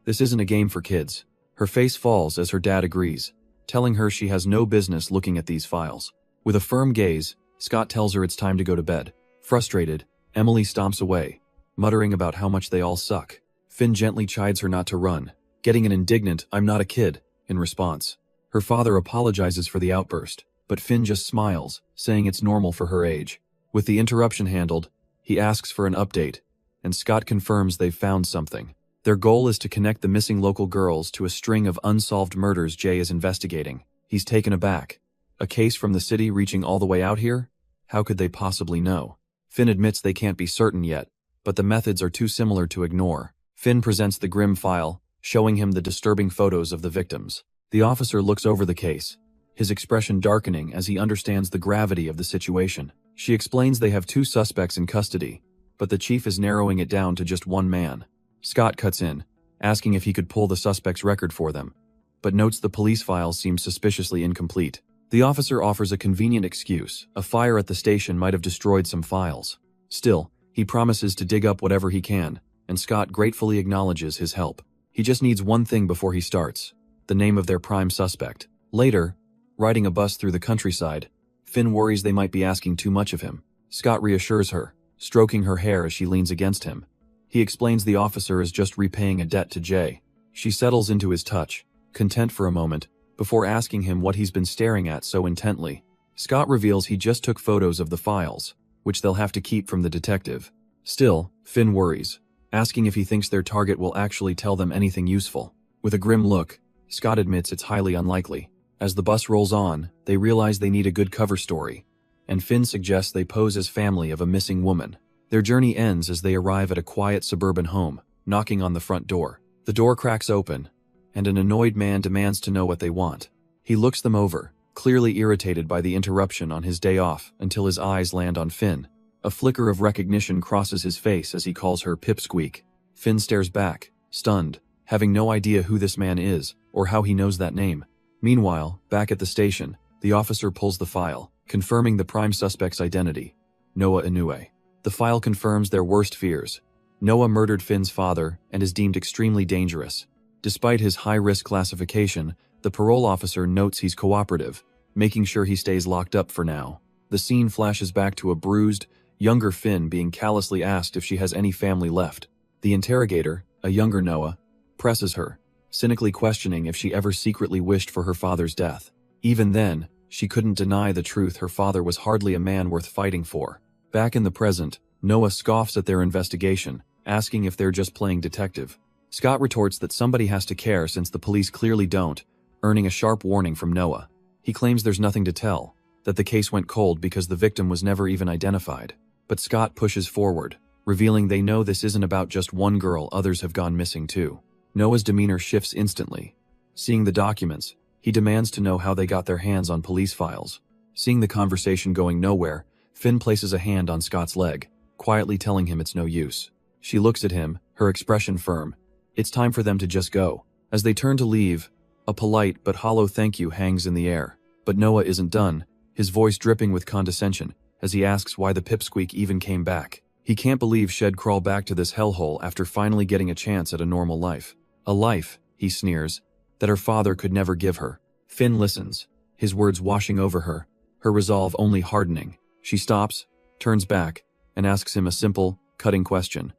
This isn't a game for kids. Her face falls as her dad agrees, telling her she has no business looking at these files. With a firm gaze, Scott tells her it's time to go to bed. Frustrated, Emily stomps away, muttering about how much they all suck. Finn gently chides her not to run, getting an indignant "I'm not a kid" in response. Her father apologizes for the outburst, but Finn just smiles, saying it's normal for her age. With the interruption handled, he asks for an update, and Scott confirms they've found something. Their goal is to connect the missing local girls to a string of unsolved murders Jay is investigating. He's taken aback. A case from the city reaching all the way out here? How could they possibly know? Finn admits they can't be certain yet, but the methods are too similar to ignore. Finn presents the grim file, showing him the disturbing photos of the victims. The officer looks over the case, his expression darkening as he understands the gravity of the situation. She explains they have 2 suspects in custody, but the chief is narrowing it down to just 1 man. Scott cuts in, asking if he could pull the suspect's record for them, but notes the police file seems suspiciously incomplete. The officer offers a convenient excuse: a fire at the station might have destroyed some files. Still, he promises to dig up whatever he can, and Scott gratefully acknowledges his help. He just needs one thing before he starts: the name of their prime suspect. Later, riding a bus through the countryside, Finn worries they might be asking too much of him. Scott reassures her, stroking her hair as she leans against him. He explains the officer is just repaying a debt to Jay. She settles into his touch, content for a moment, before asking him what he's been staring at so intently. Scott reveals he just took photos of the files, which they'll have to keep from the detective. Still, Finn worries, asking if he thinks their target will actually tell them anything useful. With a grim look, Scott admits it's highly unlikely. As the bus rolls on, they realize they need a good cover story, and Finn suggests they pose as family of a missing woman. Their journey ends as they arrive at a quiet suburban home, knocking on the front door. The door cracks open, and an annoyed man demands to know what they want. He looks them over, clearly irritated by the interruption on his day off, until his eyes land on Finn. A flicker of recognition crosses his face as he calls her Pipsqueak. Finn stares back, stunned, having no idea who this man is, or how he knows that name. Meanwhile, back at the station, the officer pulls the file, confirming the prime suspect's identity: Noah Inoue. The file confirms their worst fears. Noah murdered Finn's father and is deemed extremely dangerous. Despite his high-risk classification, the parole officer notes he's cooperative, making sure he stays locked up for now. The scene flashes back to a bruised, younger Finn being callously asked if she has any family left. The interrogator, a younger Noah, presses her, cynically questioning if she ever secretly wished for her father's death. Even then, she couldn't deny the truth: her father was hardly a man worth fighting for. Back in the present, Noah scoffs at their investigation, asking if they're just playing detective. Scott retorts that somebody has to care since the police clearly don't, earning a sharp warning from Noah. He claims there's nothing to tell, that the case went cold because the victim was never even identified. But Scott pushes forward, revealing they know this isn't about just one girl, others have gone missing too. Noah's demeanor shifts instantly. Seeing the documents, he demands to know how they got their hands on police files. Seeing the conversation going nowhere, Finn places a hand on Scott's leg, quietly telling him it's no use. She looks at him, her expression firm. It's time for them to just go. As they turn to leave, a polite but hollow thank you hangs in the air. But Noah isn't done, his voice dripping with condescension, as he asks why the Pipsqueak even came back. He can't believe she'd crawl back to this hellhole after finally getting a chance at a normal life. A life, he sneers, that her father could never give her. Finn listens, his words washing over her, her resolve only hardening. She stops, turns back, and asks him a simple, cutting question.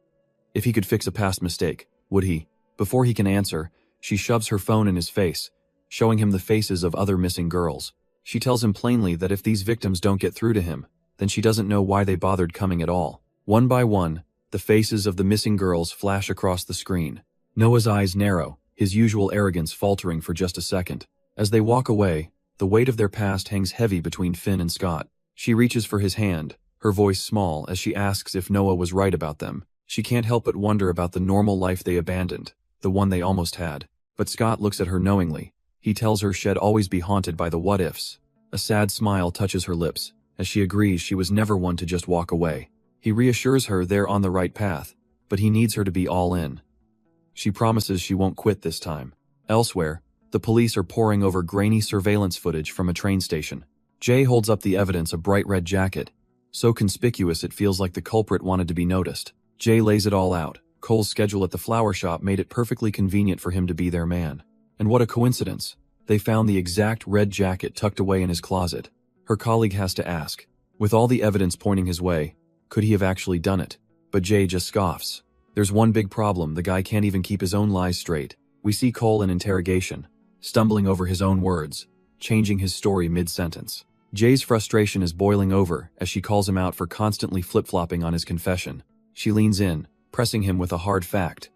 If he could fix a past mistake, would he? Before he can answer, she shoves her phone in his face, showing him the faces of other missing girls. She tells him plainly that if these victims don't get through to him, then she doesn't know why they bothered coming at all. One by one, the faces of the missing girls flash across the screen. Noah's eyes narrow, his usual arrogance faltering for just a second. As they walk away, the weight of their past hangs heavy between Finn and Scott. She reaches for his hand, her voice small as she asks if Noah was right about them. She can't help but wonder about the normal life they abandoned, the one they almost had. But Scott looks at her knowingly. He tells her she'd always be haunted by the what-ifs. A sad smile touches her lips, as she agrees she was never one to just walk away. He reassures her they're on the right path, but he needs her to be all in. She promises she won't quit this time. Elsewhere, the police are poring over grainy surveillance footage from a train station. Jay holds up the evidence: a bright red jacket, so conspicuous it feels like the culprit wanted to be noticed. Jay lays it all out. Cole's schedule at the flower shop made it perfectly convenient for him to be their man. And what a coincidence. They found the exact red jacket tucked away in his closet. Her colleague has to ask, with all the evidence pointing his way, could he have actually done it? But Jay just scoffs. There's one big problem: the guy can't even keep his own lies straight. We see Cole in interrogation, stumbling over his own words, changing his story mid-sentence. Jay's frustration is boiling over as she calls him out for constantly flip-flopping on his confession. She leans in, pressing him with a hard fact.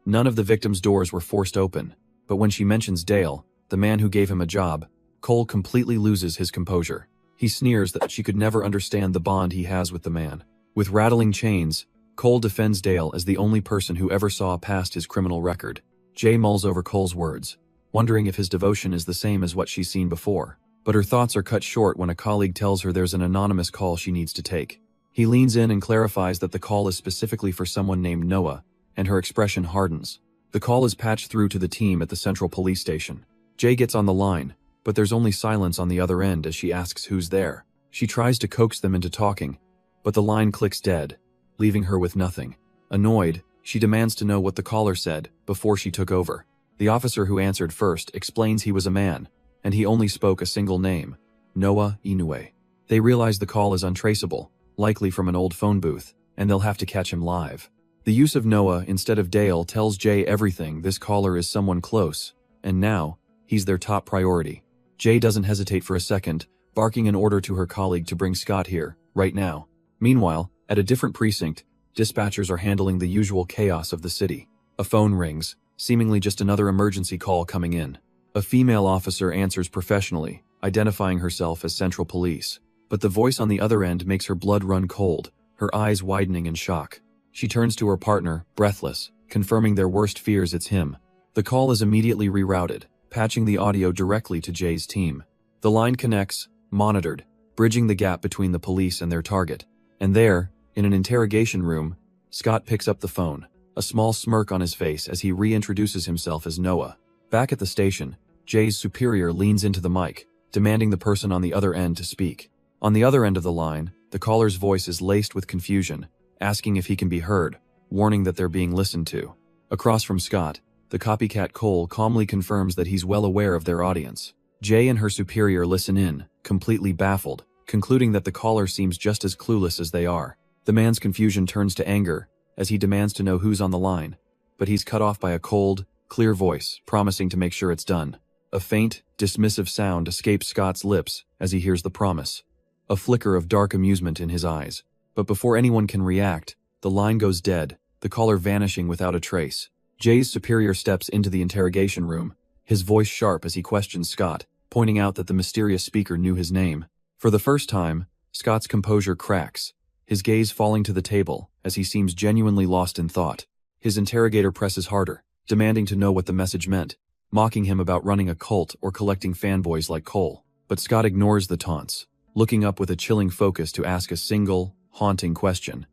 None of the victims' doors were forced open, but when she mentions Dale, the man who gave him a job, Cole completely loses his composure. He sneers that she could never understand the bond he has with the man. With rattling chains, Cole defends Dale as the only person who ever saw past his criminal record. Jay mulls over Cole's words, wondering if his devotion is the same as what she's seen before. But her thoughts are cut short when a colleague tells her there's an anonymous call she needs to take. He leans in and clarifies that the call is specifically for someone named Noah, and her expression hardens. The call is patched through to the team at the central police station. Jay gets on the line, but there's only silence on the other end as she asks who's there. She tries to coax them into talking, but the line clicks dead, leaving her with nothing. Annoyed, she demands to know what the caller said before she took over. The officer who answered first explains he was a man, and he only spoke a single name, Noah Inoue. They realize the call is untraceable, likely from an old phone booth, and they'll have to catch him live. The use of Noah instead of Dale tells Jay everything. This caller is someone close, and now, he's their top priority. Jay doesn't hesitate for a second, barking an order to her colleague to bring Scott here, right now. Meanwhile, at a different precinct, dispatchers are handling the usual chaos of the city. A phone rings, seemingly just another emergency call coming in. A female officer answers professionally, identifying herself as Central Police. But the voice on the other end makes her blood run cold, her eyes widening in shock. She turns to her partner, breathless, confirming their worst fears it's him. The call is immediately rerouted, patching the audio directly to Jay's team. The line connects, monitored, bridging the gap between the police and their target. And there, in an interrogation room, Scott picks up the phone, a small smirk on his face as he reintroduces himself as Noah. Back at the station, Jay's superior leans into the mic, demanding the person on the other end to speak. On the other end of the line, the caller's voice is laced with confusion, asking if he can be heard, warning that they're being listened to. Across from Scott, the copycat Cole calmly confirms that he's well aware of their audience. Jay and her superior listen in, completely baffled, concluding that the caller seems just as clueless as they are. The man's confusion turns to anger, as he demands to know who's on the line, but he's cut off by a cold, clear voice, promising to make sure it's done. A faint, dismissive sound escapes Scott's lips as he hears the promise. A flicker of dark amusement in his eyes. But before anyone can react, the line goes dead, the caller vanishing without a trace. Jay's superior steps into the interrogation room, his voice sharp as he questions Scott, pointing out that the mysterious speaker knew his name. For the first time, Scott's composure cracks, his gaze falling to the table as he seems genuinely lost in thought. His interrogator presses harder, demanding to know what the message meant, mocking him about running a cult or collecting fanboys like Cole. But Scott ignores the taunts, looking up with a chilling focus to ask a single, haunting question.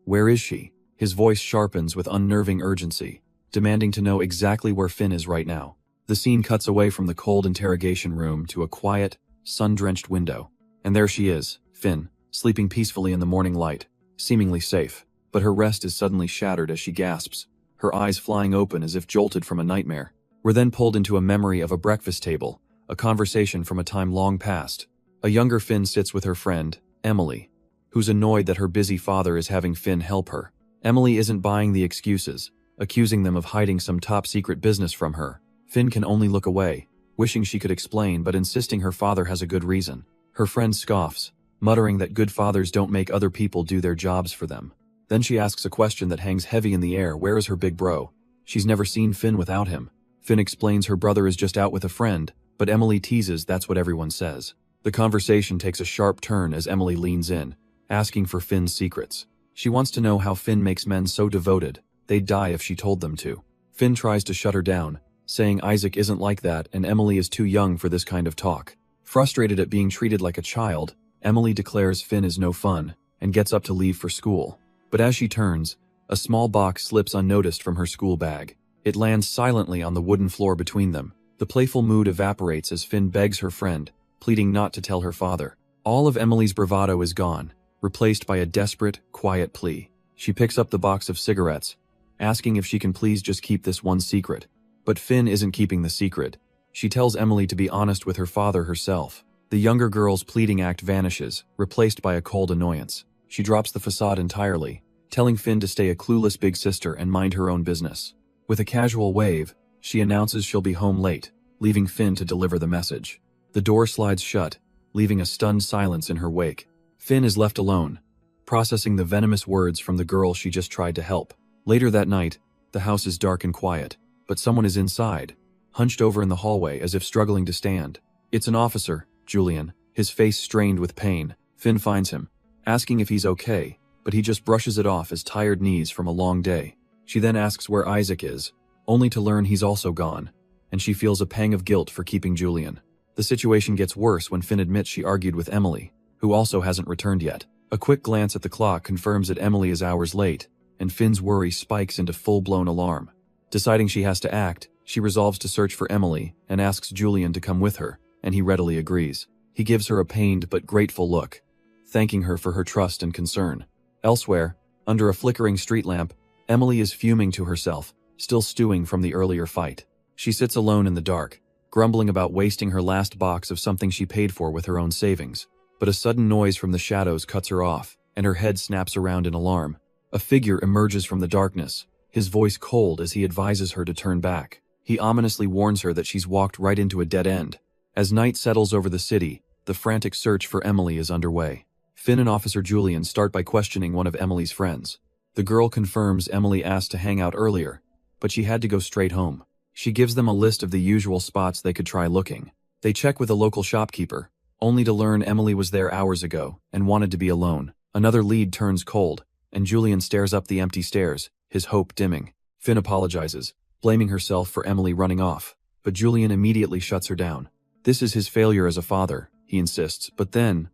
Where is she? His voice sharpens with unnerving urgency, demanding to know exactly where Finn is right now. The scene cuts away from the cold interrogation room to a quiet, sun-drenched window. And there she is, Finn, sleeping peacefully in the morning light, seemingly safe. But her rest is suddenly shattered as she gasps, her eyes flying open as if jolted from a nightmare. We're then pulled into a memory of a breakfast table, a conversation from a time long past. A younger Finn sits with her friend, Emily, who's annoyed that her busy father is having Finn help her. Emily isn't buying the excuses, accusing them of hiding some top-secret business from her. Finn can only look away, wishing she could explain but insisting her father has a good reason. Her friend scoffs, muttering that good fathers don't make other people do their jobs for them. Then she asks a question that hangs heavy in the air. Where is her big bro? She's never seen Finn without him. Finn explains her brother is just out with a friend, but Emily teases that's what everyone says. The conversation takes a sharp turn as Emily leans in, asking for Finn's secrets. She wants to know how Finn makes men so devoted, they'd die if she told them to. Finn tries to shut her down, saying Isaac isn't like that and Emily is too young for this kind of talk. Frustrated at being treated like a child, Emily declares Finn is no fun, and gets up to leave for school. But as she turns, a small box slips unnoticed from her school bag. It lands silently on the wooden floor between them. The playful mood evaporates as Finn begs her friend, pleading not to tell her father. All of Emily's bravado is gone, replaced by a desperate, quiet plea. She picks up the box of cigarettes, asking if she can please just keep this one secret. But Finn isn't keeping the secret. She tells Emily to be honest with her father herself. The younger girl's pleading act vanishes, replaced by a cold annoyance. She drops the facade entirely, telling Finn to stay a clueless big sister and mind her own business. With a casual wave, she announces she'll be home late, leaving Finn to deliver the message. The door slides shut, leaving a stunned silence in her wake. Finn is left alone, processing the venomous words from the girl she just tried to help. Later that night, the house is dark and quiet, but someone is inside, hunched over in the hallway as if struggling to stand. It's an officer, Julian, his face strained with pain. Finn finds him, asking if he's okay, but he just brushes it off as tired knees from a long day. She then asks where Isaac is, only to learn he's also gone, and she feels a pang of guilt for keeping Julian. The situation gets worse when Finn admits she argued with Emily, who also hasn't returned yet. A quick glance at the clock confirms that Emily is hours late, and Finn's worry spikes into full-blown alarm. Deciding she has to act, she resolves to search for Emily and asks Julian to come with her, and he readily agrees. He gives her a pained but grateful look, thanking her for her trust and concern. Elsewhere, under a flickering street lamp, Emily is fuming to herself, still stewing from the earlier fight. She sits alone in the dark, grumbling about wasting her last box of something she paid for with her own savings. But a sudden noise from the shadows cuts her off, and her head snaps around in alarm. A figure emerges from the darkness, his voice cold as he advises her to turn back. He ominously warns her that she's walked right into a dead end. As night settles over the city, the frantic search for Emily is underway. Finn and Officer Julian start by questioning one of Emily's friends. The girl confirms Emily asked to hang out earlier, but she had to go straight home. She gives them a list of the usual spots they could try looking. They check with a local shopkeeper, only to learn Emily was there hours ago and wanted to be alone. Another lead turns cold, and Julian stares up the empty stairs, his hope dimming. Finn apologizes, blaming herself for Emily running off, but Julian immediately shuts her down. This is his failure as a father, he insists, but then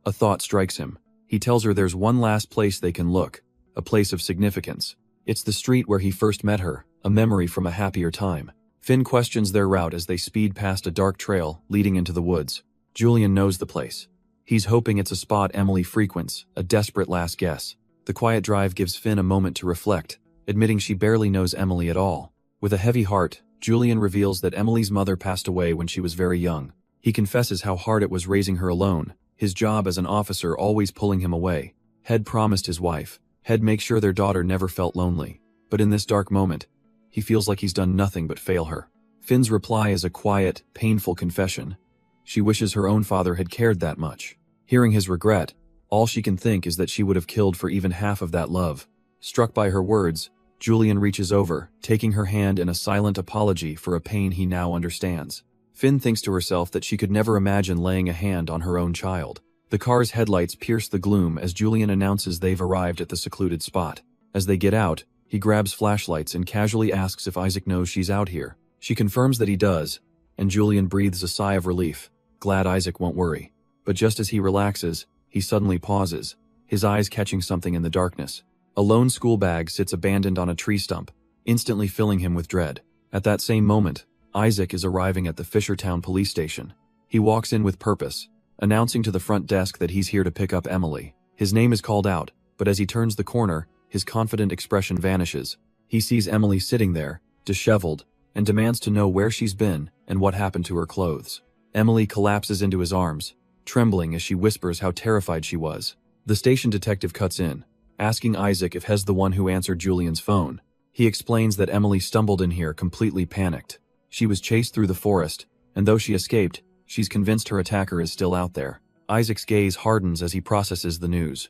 a thought strikes him. He tells her there's one last place they can look, a place of significance. It's the street where he first met her, a memory from a happier time. Finn questions their route as they speed past a dark trail leading into the woods. Julian knows the place. He's hoping it's a spot Emily frequents, a desperate last guess. The quiet drive gives Finn a moment to reflect, admitting she barely knows Emily at all. With a heavy heart, Julian reveals that Emily's mother passed away when she was very young. He confesses how hard it was raising her alone, his job as an officer always pulling him away. Head promised his wife, He'd make sure their daughter never felt lonely. But in this dark moment, he feels like he's done nothing but fail her. Finn's reply is a quiet, painful confession. She wishes her own father had cared that much. Hearing his regret, all she can think is that she would have killed for even half of that love. Struck by her words, Julian reaches over, taking her hand in a silent apology for a pain he now understands. Finn thinks to herself that she could never imagine laying a hand on her own child. The car's headlights pierce the gloom as Julian announces they've arrived at the secluded spot. As they get out, he grabs flashlights and casually asks if Isaac knows she's out here. She confirms that he does, and Julian breathes a sigh of relief, glad Isaac won't worry. But just as he relaxes, he suddenly pauses, his eyes catching something in the darkness. A lone school bag sits abandoned on a tree stump, instantly filling him with dread. At that same moment, Isaac is arriving at the Fishertown police station. He walks in with purpose, announcing to the front desk that he's here to pick up Emily. His name is called out, but as he turns the corner, his confident expression vanishes. He sees Emily sitting there, disheveled, and demands to know where she's been and what happened to her clothes. Emily collapses into his arms, trembling as she whispers how terrified she was. The station detective cuts in, asking Isaac if he's the one who answered Julian's phone. He explains that Emily stumbled in here completely panicked. She was chased through the forest, and though she escaped, she's convinced her attacker is still out there. Isaac's gaze hardens as he processes the news.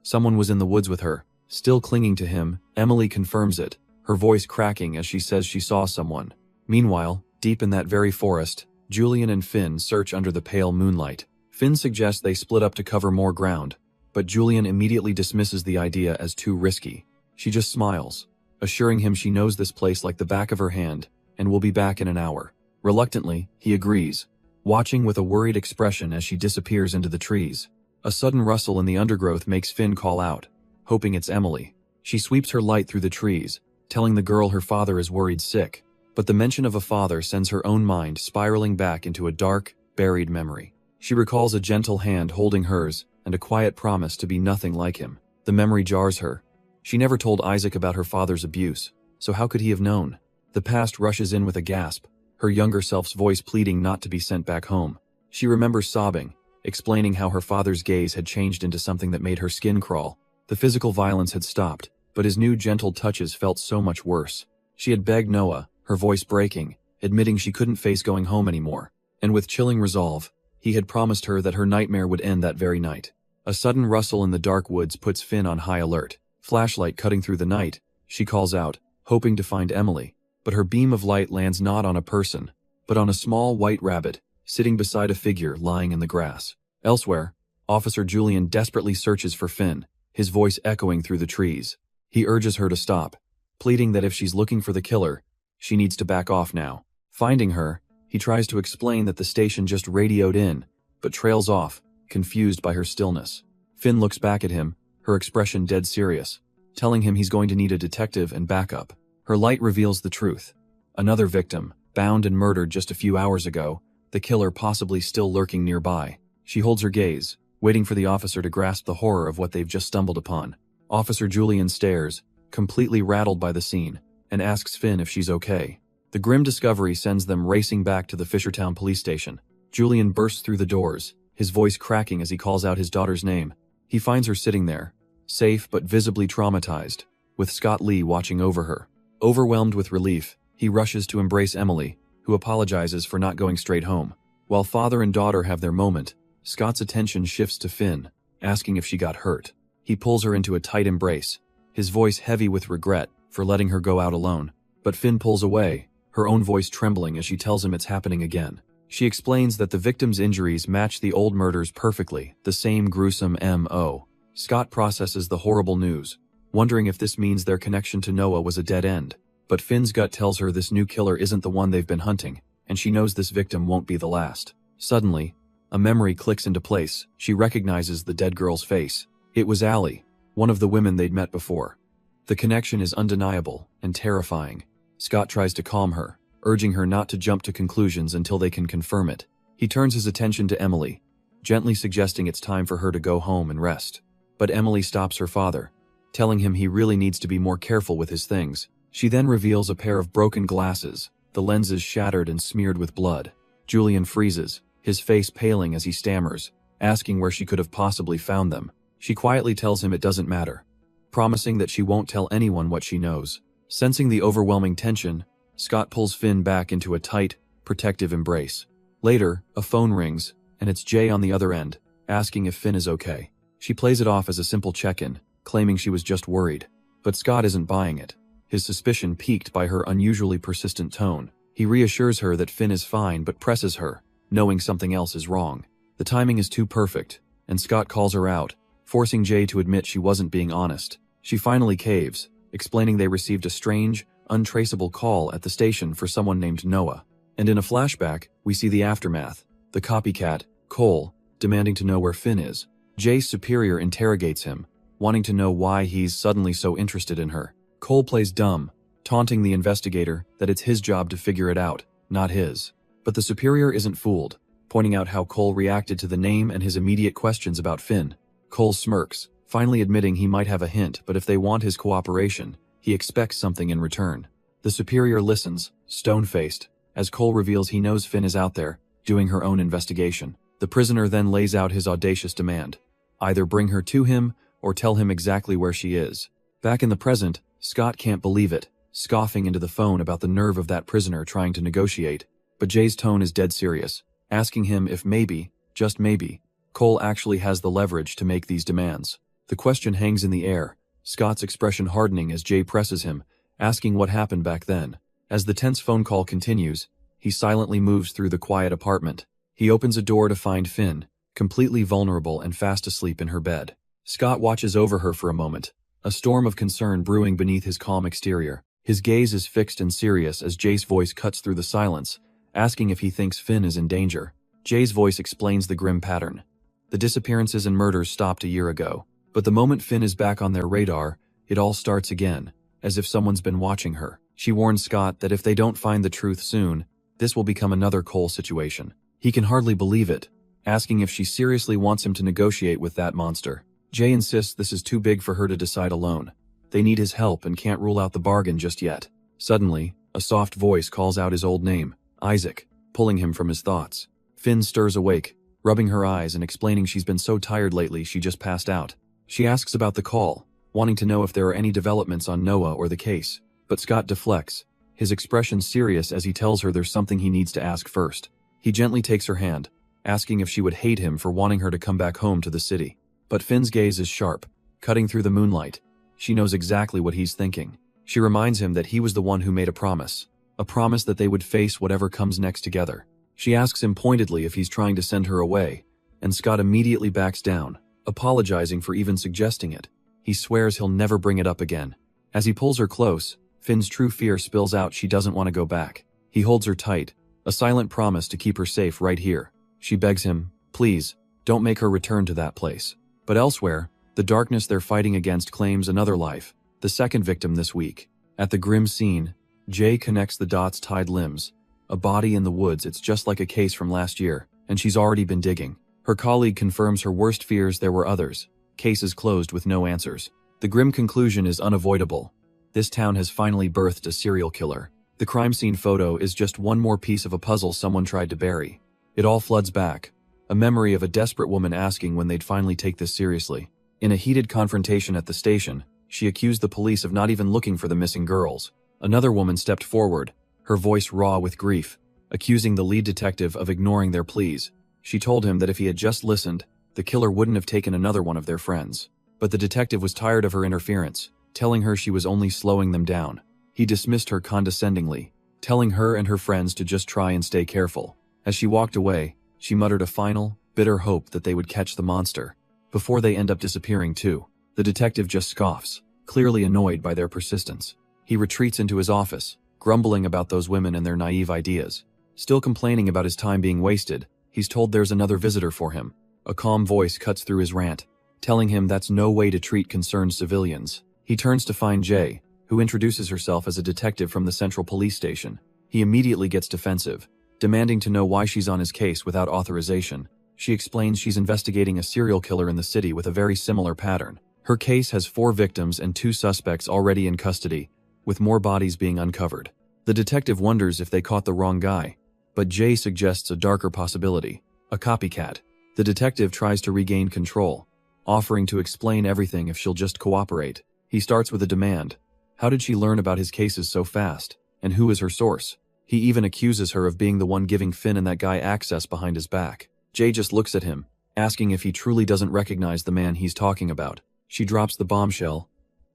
Someone was in the woods with her, still clinging to him. Emily confirms it, her voice cracking as she says she saw someone. Meanwhile, deep in that very forest, Julian and Finn search under the pale moonlight. Finn suggests they split up to cover more ground, but Julian immediately dismisses the idea as too risky. She just smiles, assuring him she knows this place like the back of her hand and will be back in an hour. Reluctantly, he agrees, watching with a worried expression as she disappears into the trees. A sudden rustle in the undergrowth makes Finn call out, hoping it's Emily. She sweeps her light through the trees, telling the girl her father is worried sick. But the mention of a father sends her own mind spiraling back into a dark, buried memory. She recalls a gentle hand holding hers and a quiet promise to be nothing like him. The memory jars her. She never told Isaac about her father's abuse, so how could he have known? The past rushes in with a gasp, her younger self's voice pleading not to be sent back home. She remembers sobbing, explaining how her father's gaze had changed into something that made her skin crawl. The physical violence had stopped, but his new gentle touches felt so much worse. She had begged Noah, her voice breaking, admitting she couldn't face going home anymore. And with chilling resolve, he had promised her that her nightmare would end that very night. A sudden rustle in the dark woods puts Finn on high alert. Flashlight cutting through the night, she calls out, hoping to find Emily. But her beam of light lands not on a person, but on a small white rabbit, sitting beside a figure lying in the grass. Elsewhere, Officer Julian desperately searches for Finn, his voice echoing through the trees. He urges her to stop, pleading that if she's looking for the killer, she needs to back off now. Finding her, he tries to explain that the station just radioed in, but trails off, confused by her stillness. Finn looks back at him, her expression dead serious, telling him he's going to need a detective and backup. Her light reveals the truth. Another victim, bound and murdered just a few hours ago, the killer possibly still lurking nearby. She holds her gaze, waiting for the officer to grasp the horror of what they've just stumbled upon. Officer Julian stares, completely rattled by the scene, and asks Finn if she's okay. The grim discovery sends them racing back to the Fishertown police station. Julian bursts through the doors, his voice cracking as he calls out his daughter's name. He finds her sitting there, safe but visibly traumatized, with Scott Lee watching over her. Overwhelmed with relief, he rushes to embrace Emily, who apologizes for not going straight home. While father and daughter have their moment, Scott's attention shifts to Finn, asking if she got hurt. He pulls her into a tight embrace, his voice heavy with regret for letting her go out alone. But Finn pulls away, her own voice trembling as she tells him it's happening again. She explains that the victim's injuries match the old murders perfectly, the same gruesome M.O. Scott processes the horrible news, wondering if this means their connection to Noah was a dead end. But Finn's gut tells her this new killer isn't the one they've been hunting, and she knows this victim won't be the last. Suddenly, a memory clicks into place. She recognizes the dead girl's face. It was Allie, one of the women they'd met before. The connection is undeniable and terrifying. Scott tries to calm her, urging her not to jump to conclusions until they can confirm it. He turns his attention to Emily, gently suggesting it's time for her to go home and rest. But Emily stops her father, telling him he really needs to be more careful with his things. She then reveals a pair of broken glasses, the lenses shattered and smeared with blood. Julian freezes, his face paling as he stammers, asking where she could have possibly found them. She quietly tells him it doesn't matter, promising that she won't tell anyone what she knows. Sensing the overwhelming tension, Scott pulls Finn back into a tight, protective embrace. Later, a phone rings, and it's Jay on the other end, asking if Finn is okay. She plays it off as a simple check-in, claiming she was just worried. But Scott isn't buying it, his suspicion piqued by her unusually persistent tone. He reassures her that Finn is fine but presses her, knowing something else is wrong. The timing is too perfect, and Scott calls her out, forcing Jay to admit she wasn't being honest. She finally caves, explaining they received a strange, untraceable call at the station for someone named Noah. And in a flashback, we see the aftermath, the copycat, Cole, demanding to know where Finn is. Jay's superior interrogates him, wanting to know why he's suddenly so interested in her. Cole plays dumb, taunting the investigator that it's his job to figure it out, not his. But the superior isn't fooled, pointing out how Cole reacted to the name and his immediate questions about Finn. Cole smirks, finally admitting he might have a hint, but if they want his cooperation, he expects something in return. The superior listens, stone-faced, as Cole reveals he knows Finn is out there, doing her own investigation. The prisoner then lays out his audacious demand: either bring her to him, or tell him exactly where she is. Back in the present, Scott can't believe it, scoffing into the phone about the nerve of that prisoner trying to negotiate. But Jay's tone is dead serious, asking him if maybe, just maybe, Cole actually has the leverage to make these demands. The question hangs in the air, Scott's expression hardening as Jay presses him, asking what happened back then. As the tense phone call continues, he silently moves through the quiet apartment. He opens a door to find Finn, completely vulnerable and fast asleep in her bed. Scott watches over her for a moment, a storm of concern brewing beneath his calm exterior. His gaze is fixed and serious as Jay's voice cuts through the silence, asking if he thinks Finn is in danger. Jay's voice explains the grim pattern. The disappearances and murders stopped a year ago, but the moment Finn is back on their radar, it all starts again, as if someone's been watching her. She warns Scott that if they don't find the truth soon, this will become another Cole situation. He can hardly believe it, asking if she seriously wants him to negotiate with that monster. Jay insists this is too big for her to decide alone. They need his help and can't rule out the bargain just yet. Suddenly, a soft voice calls out his old name, Isaac, pulling him from his thoughts. Finn stirs awake, rubbing her eyes and explaining she's been so tired lately she just passed out. She asks about the call, wanting to know if there are any developments on Noah or the case. But Scott deflects, his expression serious as he tells her there's something he needs to ask first. He gently takes her hand, asking if she would hate him for wanting her to come back home to the city. But Finn's gaze is sharp, cutting through the moonlight. She knows exactly what he's thinking. She reminds him that he was the one who made a promise that they would face whatever comes next together. She asks him pointedly if he's trying to send her away, and Scott immediately backs down, apologizing for even suggesting it. He swears he'll never bring it up again. As he pulls her close, Finn's true fear spills out. She doesn't want to go back. He holds her tight, a silent promise to keep her safe right here. She begs him, please, don't make her return to that place. But elsewhere, the darkness they're fighting against claims another life, the second victim this week. At the grim scene, Jay connects the dots. Tied limbs, a body in the woods. It's just like a case from last year, and she's already been digging. Her colleague confirms her worst fears. There were others. Cases closed with no answers. The grim conclusion is unavoidable. This town has finally birthed a serial killer. The crime scene photo is just one more piece of a puzzle someone tried to bury. It all floods back, a memory of a desperate woman asking when they'd finally take this seriously. In a heated confrontation at the station, she accused the police of not even looking for the missing girls. Another woman stepped forward, her voice raw with grief, accusing the lead detective of ignoring their pleas. She told him that if he had just listened, the killer wouldn't have taken another one of their friends. But the detective was tired of her interference, telling her she was only slowing them down. He dismissed her condescendingly, telling her and her friends to just try and stay careful. As she walked away, she muttered a final, bitter hope that they would catch the monster before they end up disappearing too. The detective just scoffs, clearly annoyed by their persistence. He retreats into his office, grumbling about those women and their naive ideas. Still complaining about his time being wasted, he's told there's another visitor for him. A calm voice cuts through his rant, telling him that's no way to treat concerned civilians. He turns to find Jay, who introduces herself as a detective from the central police station. He immediately gets defensive, demanding to know why she's on his case without authorization. She explains she's investigating a serial killer in the city with a very similar pattern. Her case has 4 victims and 2 suspects already in custody, with more bodies being uncovered. The detective wonders if they caught the wrong guy, but Jay suggests a darker possibility, a copycat. The detective tries to regain control, offering to explain everything if she'll just cooperate. He starts with a demand. How did she learn about his cases so fast? And who is her source? He even accuses her of being the one giving Finn and that guy access behind his back. Jay just looks at him, asking if he truly doesn't recognize the man he's talking about. She drops the bombshell.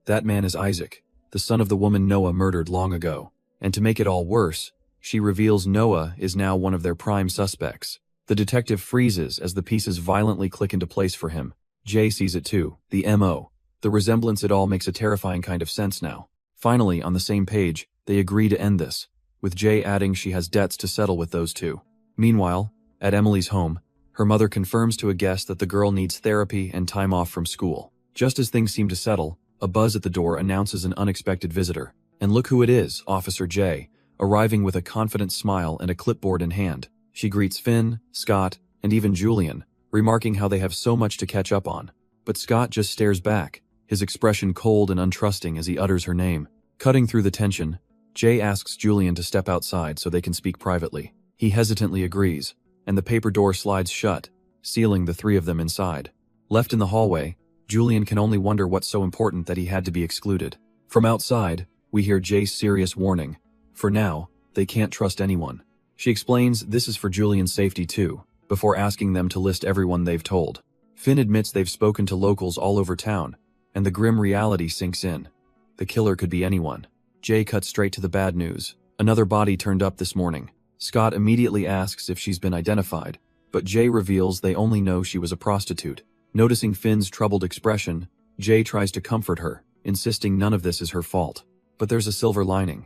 That man is Isaac, the son of the woman Noah murdered long ago. And to make it all worse, she reveals Noah is now one of their prime suspects. The detective freezes as the pieces violently click into place for him. Jay sees it too, the MO. The resemblance, it all makes a terrifying kind of sense now. Finally, on the same page, they agree to end this, with Jay adding she has debts to settle with those two. Meanwhile, at Emily's home, her mother confirms to a guest that the girl needs therapy and time off from school. Just as things seem to settle, a buzz at the door announces an unexpected visitor. And look who it is, Officer Jay, arriving with a confident smile and a clipboard in hand. She greets Finn, Scott, and even Julian, remarking how they have so much to catch up on. But Scott just stares back, his expression cold and untrusting as he utters her name. Cutting through the tension, Jay asks Julian to step outside so they can speak privately. He hesitantly agrees, and the paper door slides shut, sealing the 3 of them inside. Left in the hallway, Julian can only wonder what's so important that he had to be excluded. From outside, we hear Jay's serious warning. For now, they can't trust anyone. She explains this is for Julian's safety too, before asking them to list everyone they've told. Finn admits they've spoken to locals all over town, and the grim reality sinks in. The killer could be anyone. Jay cuts straight to the bad news. Another body turned up this morning. Scott immediately asks if she's been identified, but Jay reveals they only know she was a prostitute. Noticing Finn's troubled expression, Jay tries to comfort her, insisting none of this is her fault. But there's a silver lining.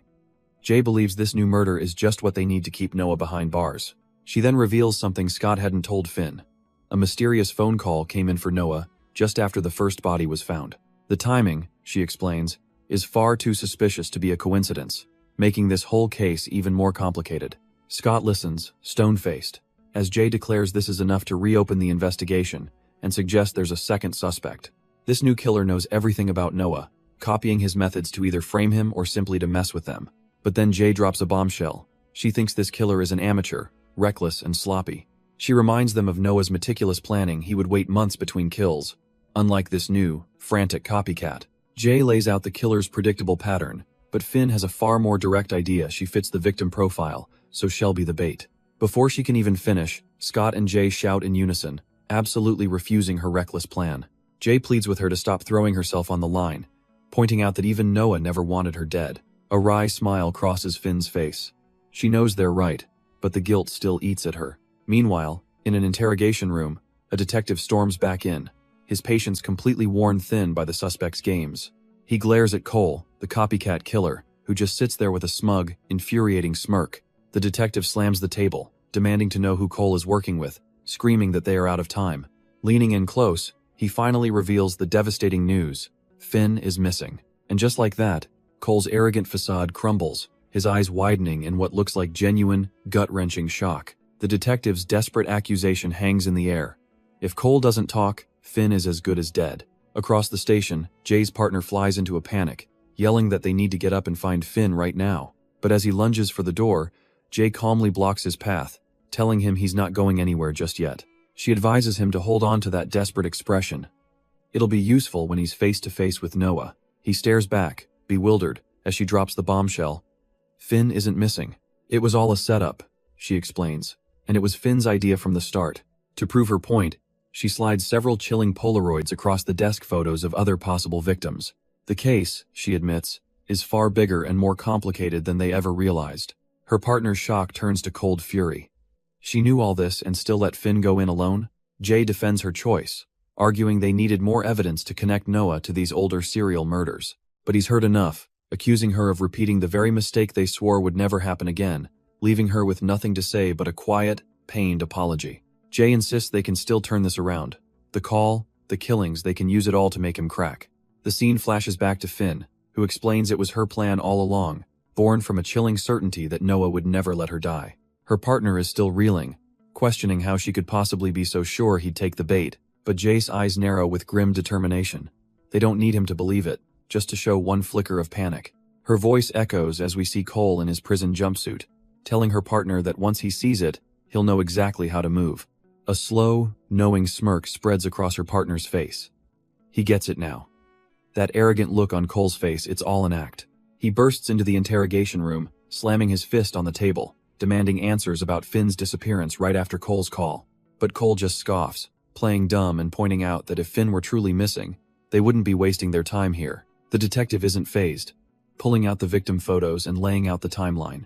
Jay believes this new murder is just what they need to keep Noah behind bars. She then reveals something Scott hadn't told Finn. A mysterious phone call came in for Noah just after the first body was found. The timing, she explains, is far too suspicious to be a coincidence, making this whole case even more complicated. Scott listens, stone-faced, as Jay declares this is enough to reopen the investigation and suggests there's a second suspect. This new killer knows everything about Noah, copying his methods to either frame him or simply to mess with them. But then Jay drops a bombshell. She thinks this killer is an amateur, reckless and sloppy. She reminds them of Noah's meticulous planning. He would wait months between kills, unlike this new, frantic copycat. Jay lays out the killer's predictable pattern, but Finn has a far more direct idea. She fits the victim profile, so she'll be the bait. Before she can even finish, Scott and Jay shout in unison, absolutely refusing her reckless plan. Jay pleads with her to stop throwing herself on the line, pointing out that even Noah never wanted her dead. A wry smile crosses Finn's face. She knows they're right, but the guilt still eats at her. Meanwhile, in an interrogation room, a detective storms back in, his patience completely worn thin by the suspect's games. He glares at Cole, the copycat killer, who just sits there with a smug, infuriating smirk. The detective slams the table, demanding to know who Cole is working with, screaming that they are out of time. Leaning in close, he finally reveals the devastating news. Finn is missing. And just like that, Cole's arrogant facade crumbles, his eyes widening in what looks like genuine, gut-wrenching shock. The detective's desperate accusation hangs in the air. If Cole doesn't talk, Finn is as good as dead. Across the station, Jay's partner flies into a panic, yelling that they need to get up and find Finn right now. But as he lunges for the door, Jay calmly blocks his path, telling him he's not going anywhere just yet. She advises him to hold on to that desperate expression. It'll be useful when he's face to face with Noah. He stares back, bewildered, as she drops the bombshell. Finn isn't missing. It was all a setup, she explains, and it was Finn's idea from the start. To prove her point, she slides several chilling Polaroids across the desk photos of other possible victims. The case, she admits, is far bigger and more complicated than they ever realized. Her partner's shock turns to cold fury. She knew all this and still let Finn go in alone? Jay defends her choice, arguing they needed more evidence to connect Noah to these older serial murders. But he's heard enough, accusing her of repeating the very mistake they swore would never happen again, leaving her with nothing to say but a quiet, pained apology. Jay insists they can still turn this around. The call, the killings, they can use it all to make him crack. The scene flashes back to Finn, who explains it was her plan all along, born from a chilling certainty that Noah would never let her die. Her partner is still reeling, questioning how she could possibly be so sure he'd take the bait, but Jay's eyes narrow with grim determination. They don't need him to believe it, just to show one flicker of panic. Her voice echoes as we see Cole in his prison jumpsuit, telling her partner that once he sees it, he'll know exactly how to move. A slow, knowing smirk spreads across her partner's face. He gets it now. That arrogant look on Cole's face, it's all an act. He bursts into the interrogation room, slamming his fist on the table, demanding answers about Finn's disappearance right after Cole's call. But Cole just scoffs, playing dumb and pointing out that if Finn were truly missing, they wouldn't be wasting their time here. The detective isn't fazed, pulling out the victim photos and laying out the timeline.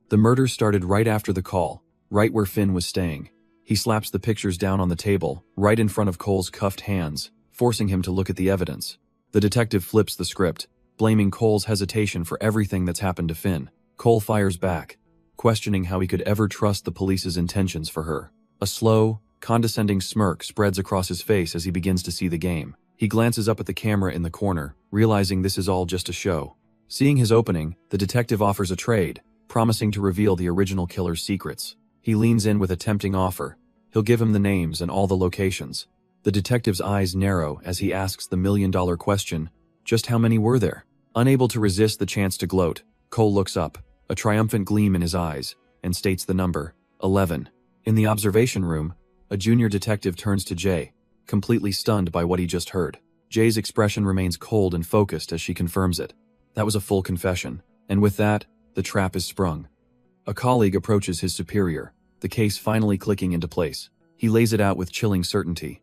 The murder started right after the call, right where Finn was staying. He slaps the pictures down on the table, right in front of Cole's cuffed hands, forcing him to look at the evidence. The detective flips the script, blaming Cole's hesitation for everything that's happened to Finn. Cole fires back, questioning how he could ever trust the police's intentions for her. A slow, condescending smirk spreads across his face as he begins to see the game. He glances up at the camera in the corner, realizing this is all just a show. Seeing his opening, the detective offers a trade, promising to reveal the original killer's secrets. He leans in with a tempting offer. He'll give him the names and all the locations. The detective's eyes narrow as he asks the million-dollar question, just how many were there? Unable to resist the chance to gloat, Cole looks up, a triumphant gleam in his eyes, and states the number, 11. In the observation room, a junior detective turns to Jay, completely stunned by what he just heard. Jay's expression remains cold and focused as she confirms it. That was a full confession, and with that, the trap is sprung. A colleague approaches his superior, the case finally clicking into place. He lays it out with chilling certainty.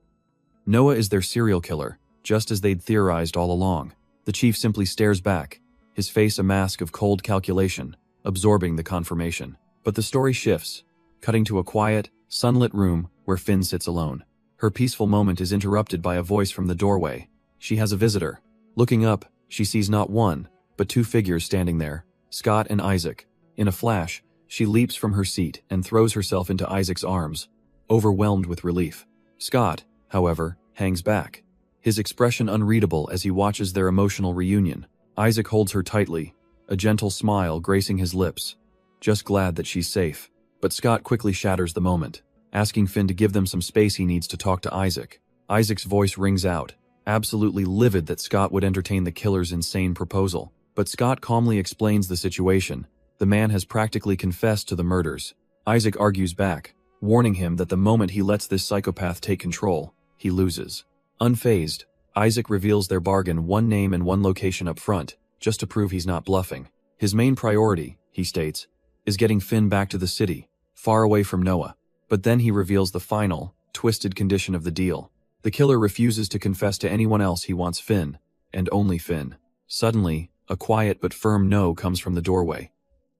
Noah is their serial killer, just as they'd theorized all along. The chief simply stares back, his face a mask of cold calculation, absorbing the confirmation. But the story shifts, cutting to a quiet, sunlit room where Finn sits alone. Her peaceful moment is interrupted by a voice from the doorway. She has a visitor. Looking up, she sees not one, but two figures standing there, Scott and Isaac. In a flash, she leaps from her seat and throws herself into Isaac's arms, overwhelmed with relief. Scott, however, hangs back, his expression unreadable as he watches their emotional reunion. Isaac holds her tightly, a gentle smile gracing his lips, just glad that she's safe. But Scott quickly shatters the moment, asking Finn to give them some space he needs to talk to Isaac. Isaac's voice rings out, absolutely livid that Scott would entertain the killer's insane proposal. But Scott calmly explains the situation. The man has practically confessed to the murders. Isaac argues back, warning him that the moment he lets this psychopath take control, he loses. Unfazed, Isaac reveals their bargain, one name and one location up front, just to prove he's not bluffing. His main priority, he states, is getting Finn back to the city, far away from Noah. But then he reveals the final, twisted condition of the deal. The killer refuses to confess to anyone else. He wants Finn, and only Finn. Suddenly, a quiet but firm no comes from the doorway.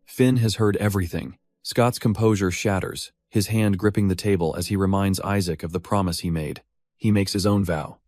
Finn has heard everything. Scott's composure shatters, his hand gripping the table as he reminds Isaac of the promise he made. He makes his own vow.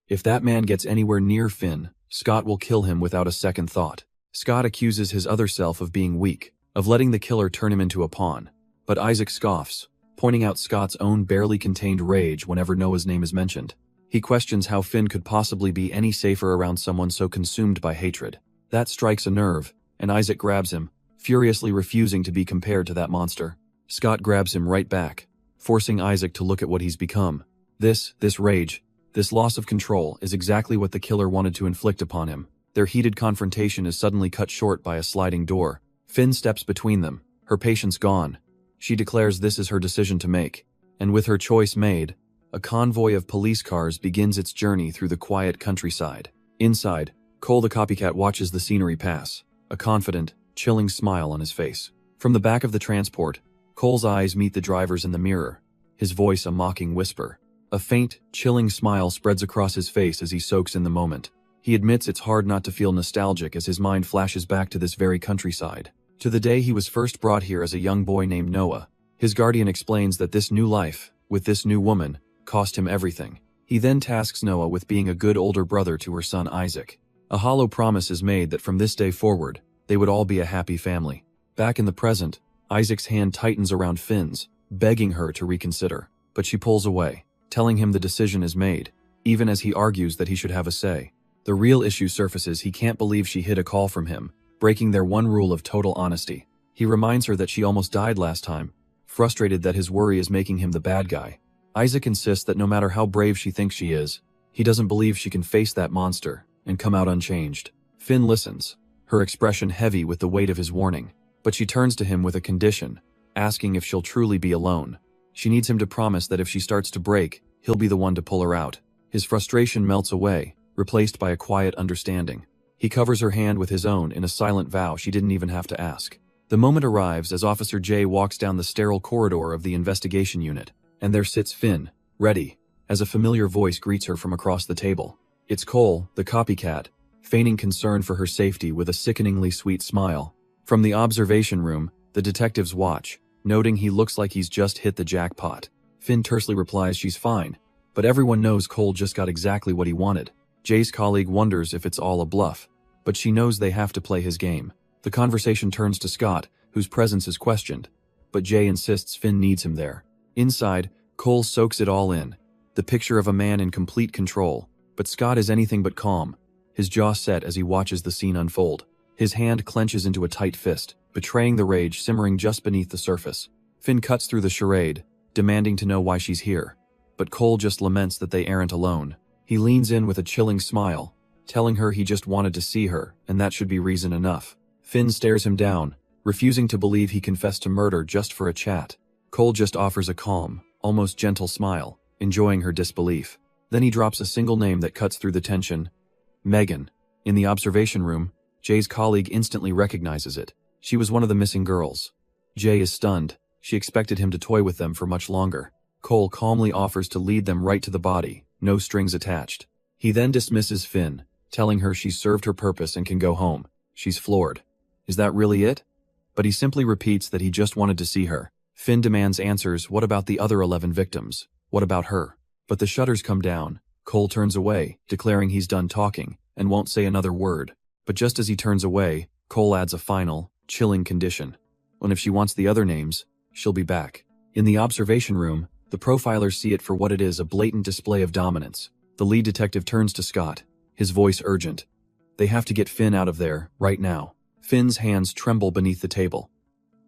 If that man gets anywhere near Finn, Scott will kill him without a second thought. Scott accuses his other self of being weak, of letting the killer turn him into a pawn. But Isaac scoffs, pointing out Scott's own barely contained rage whenever Noah's name is mentioned. He questions how Finn could possibly be any safer around someone so consumed by hatred. That strikes a nerve, and Isaac grabs him, furiously refusing to be compared to that monster. Scott grabs him right back, forcing Isaac to look at what he's become. This rage, this loss of control is exactly what the killer wanted to inflict upon him. Their heated confrontation is suddenly cut short by a sliding door. Finn steps between them, her patience gone. She declares this is her decision to make, and with her choice made, a convoy of police cars begins its journey through the quiet countryside. Inside, Cole the copycat watches the scenery pass, a confident, chilling smile on his face. From the back of the transport, Cole's eyes meet the driver's in the mirror, his voice a mocking whisper. A faint, chilling smile spreads across his face as he soaks in the moment. He admits it's hard not to feel nostalgic as his mind flashes back to this very countryside, to the day he was first brought here as a young boy named Noah. His guardian explains that this new life, with this new woman, cost him everything. He then tasks Noah with being a good older brother to her son Isaac. A hollow promise is made that from this day forward, they would all be a happy family. Back in the present, Isaac's hand tightens around Finn's, begging her to reconsider, but she pulls away, telling him the decision is made, even as he argues that he should have a say. The real issue surfaces. He can't believe she hid a call from him, breaking their one rule of total honesty. He reminds her that she almost died last time, frustrated that his worry is making him the bad guy. Isaac insists that no matter how brave she thinks she is, he doesn't believe she can face that monster and come out unchanged. Finn listens, her expression heavy with the weight of his warning, but she turns to him with a condition, asking if she'll truly be alone. She needs him to promise that if she starts to break, he'll be the one to pull her out. His frustration melts away, replaced by a quiet understanding. He covers her hand with his own in a silent vow she didn't even have to ask. The moment arrives as Officer J walks down the sterile corridor of the investigation unit, and there sits Finn, ready, as a familiar voice greets her from across the table. It's Cole, the copycat, feigning concern for her safety with a sickeningly sweet smile. From the observation room, the detectives watch, noting he looks like he's just hit the jackpot. Finn tersely replies she's fine, but everyone knows Cole just got exactly what he wanted. Jay's colleague wonders if it's all a bluff, but she knows they have to play his game. The conversation turns to Scott, whose presence is questioned, but Jay insists Finn needs him there. Inside, Cole soaks it all in, the picture of a man in complete control, but Scott is anything but calm, his jaw set as he watches the scene unfold. His hand clenches into a tight fist, betraying the rage simmering just beneath the surface. Finn cuts through the charade, demanding to know why she's here, but Cole just laments that they aren't alone. He leans in with a chilling smile, telling her he just wanted to see her, and that should be reason enough. Finn stares him down, refusing to believe he confessed to murder just for a chat. Cole just offers a calm, almost gentle smile, enjoying her disbelief. Then he drops a single name that cuts through the tension. Megan. In the observation room, Jay's colleague instantly recognizes it. She was one of the missing girls. Jay is stunned. She expected him to toy with them for much longer. Cole calmly offers to lead them right to the body, no strings attached. He then dismisses Finn, telling her she's served her purpose and can go home. She's floored. Is that really it? But he simply repeats that he just wanted to see her. Finn demands answers. What about the other 11 victims? What about her? But the shutters come down. Cole turns away, declaring he's done talking, and won't say another word. But just as he turns away, Cole adds a final, chilling condition. And if she wants the other names, she'll be back. In the observation room, the profilers see it for what it is, a blatant display of dominance. The lead detective turns to Scott, his voice urgent. They have to get Finn out of there, right now. Finn's hands tremble beneath the table.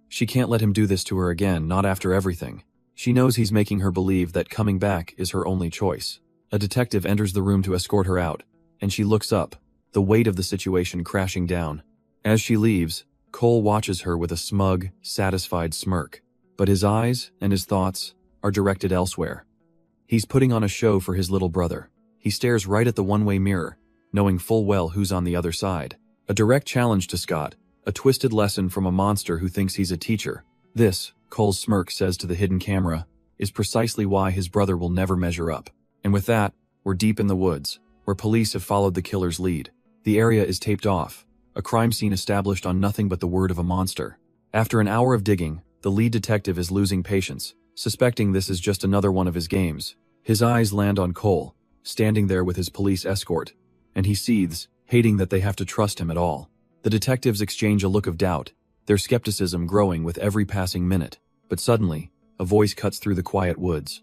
She can't let him do this to her again, not after everything. She knows he's making her believe that coming back is her only choice. A detective enters the room to escort her out, and she looks up, the weight of the situation crashing down. As she leaves, Cole watches her with a smug, satisfied smirk. But his eyes and his thoughts are directed elsewhere. He's putting on a show for his little brother. He stares right at the one-way mirror, knowing full well who's on the other side. A direct challenge to Scott, a twisted lesson from a monster who thinks he's a teacher. This, Cole's smirk says to the hidden camera, is precisely why his brother will never measure up. And with that, we're deep in the woods, where police have followed the killer's lead. The area is taped off, a crime scene established on nothing but the word of a monster. After an hour of digging, the lead detective is losing patience, suspecting this is just another one of his games. His eyes land on Cole, standing there with his police escort, and he seethes, hating that they have to trust him at all. The detectives exchange a look of doubt, their skepticism growing with every passing minute. But suddenly, a voice cuts through the quiet woods.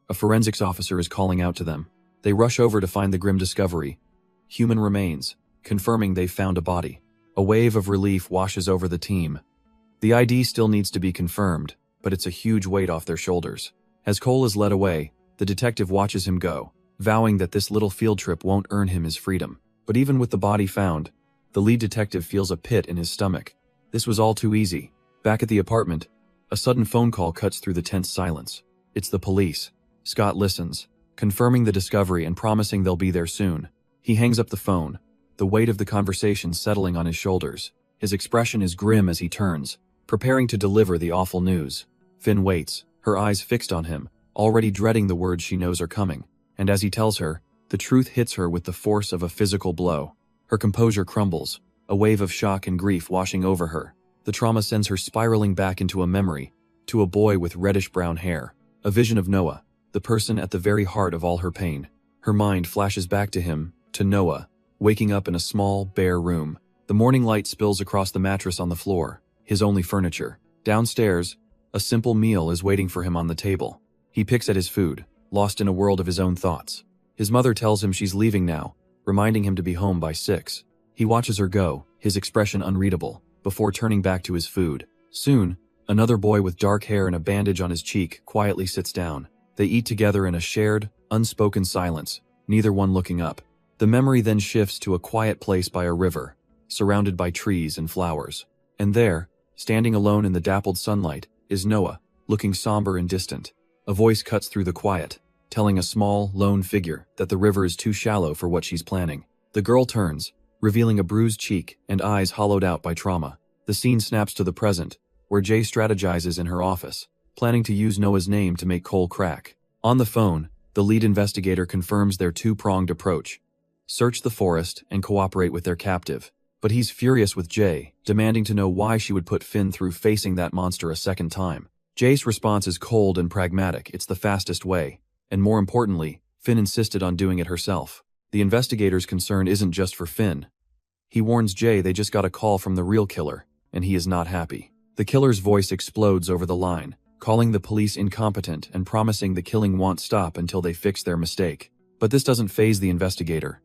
A forensics officer is calling out to them. They rush over to find the grim discovery: human remains, confirming they've found a body. A wave of relief washes over the team. The ID still needs to be confirmed, but it's a huge weight off their shoulders. As Cole is led away, the detective watches him go, vowing that this little field trip won't earn him his freedom. But even with the body found, the lead detective feels a pit in his stomach. This was all too easy. Back at the apartment, a sudden phone call cuts through the tense silence. It's the police. Scott listens, confirming the discovery and promising they'll be there soon. He hangs up the phone, the weight of the conversation settling on his shoulders. His expression is grim as he turns, preparing to deliver the awful news. Finn waits, her eyes fixed on him, already dreading the words she knows are coming. And as he tells her, the truth hits her with the force of a physical blow. Her composure crumbles, a wave of shock and grief washing over her. The trauma sends her spiraling back into a memory, to a boy with reddish-brown hair, a vision of Noah, the person at the very heart of all her pain. Her mind flashes back to him, to Noah, waking up in a small, bare room. The morning light spills across the mattress on the floor, his only furniture. Downstairs, a simple meal is waiting for him on the table. He picks at his food, lost in a world of his own thoughts. His mother tells him she's leaving now, reminding him to be home by 6. He watches her go, his expression unreadable, before turning back to his food. Soon, another boy with dark hair and a bandage on his cheek quietly sits down. They eat together in a shared, unspoken silence, neither one looking up. The memory then shifts to a quiet place by a river, surrounded by trees and flowers. And there, standing alone in the dappled sunlight, is Noah, looking somber and distant. A voice cuts through the quiet, telling a small, lone figure that the river is too shallow for what she's planning. The girl turns, revealing a bruised cheek and eyes hollowed out by trauma. The scene snaps to the present, where Jay strategizes in her office, planning to use Noah's name to make Cole crack. On the phone, the lead investigator confirms their two-pronged approach: search the forest and cooperate with their captive. But he's furious with Jay, demanding to know why she would put Finn through facing that monster a second time. Jay's response is cold and pragmatic. It's the fastest way. And more importantly, Finn insisted on doing it herself. The investigator's concern isn't just for Finn. He warns Jay they just got a call from the real killer, and he is not happy. The killer's voice explodes over the line, calling the police incompetent and promising the killing won't stop until they fix their mistake. But this doesn't faze the investigator.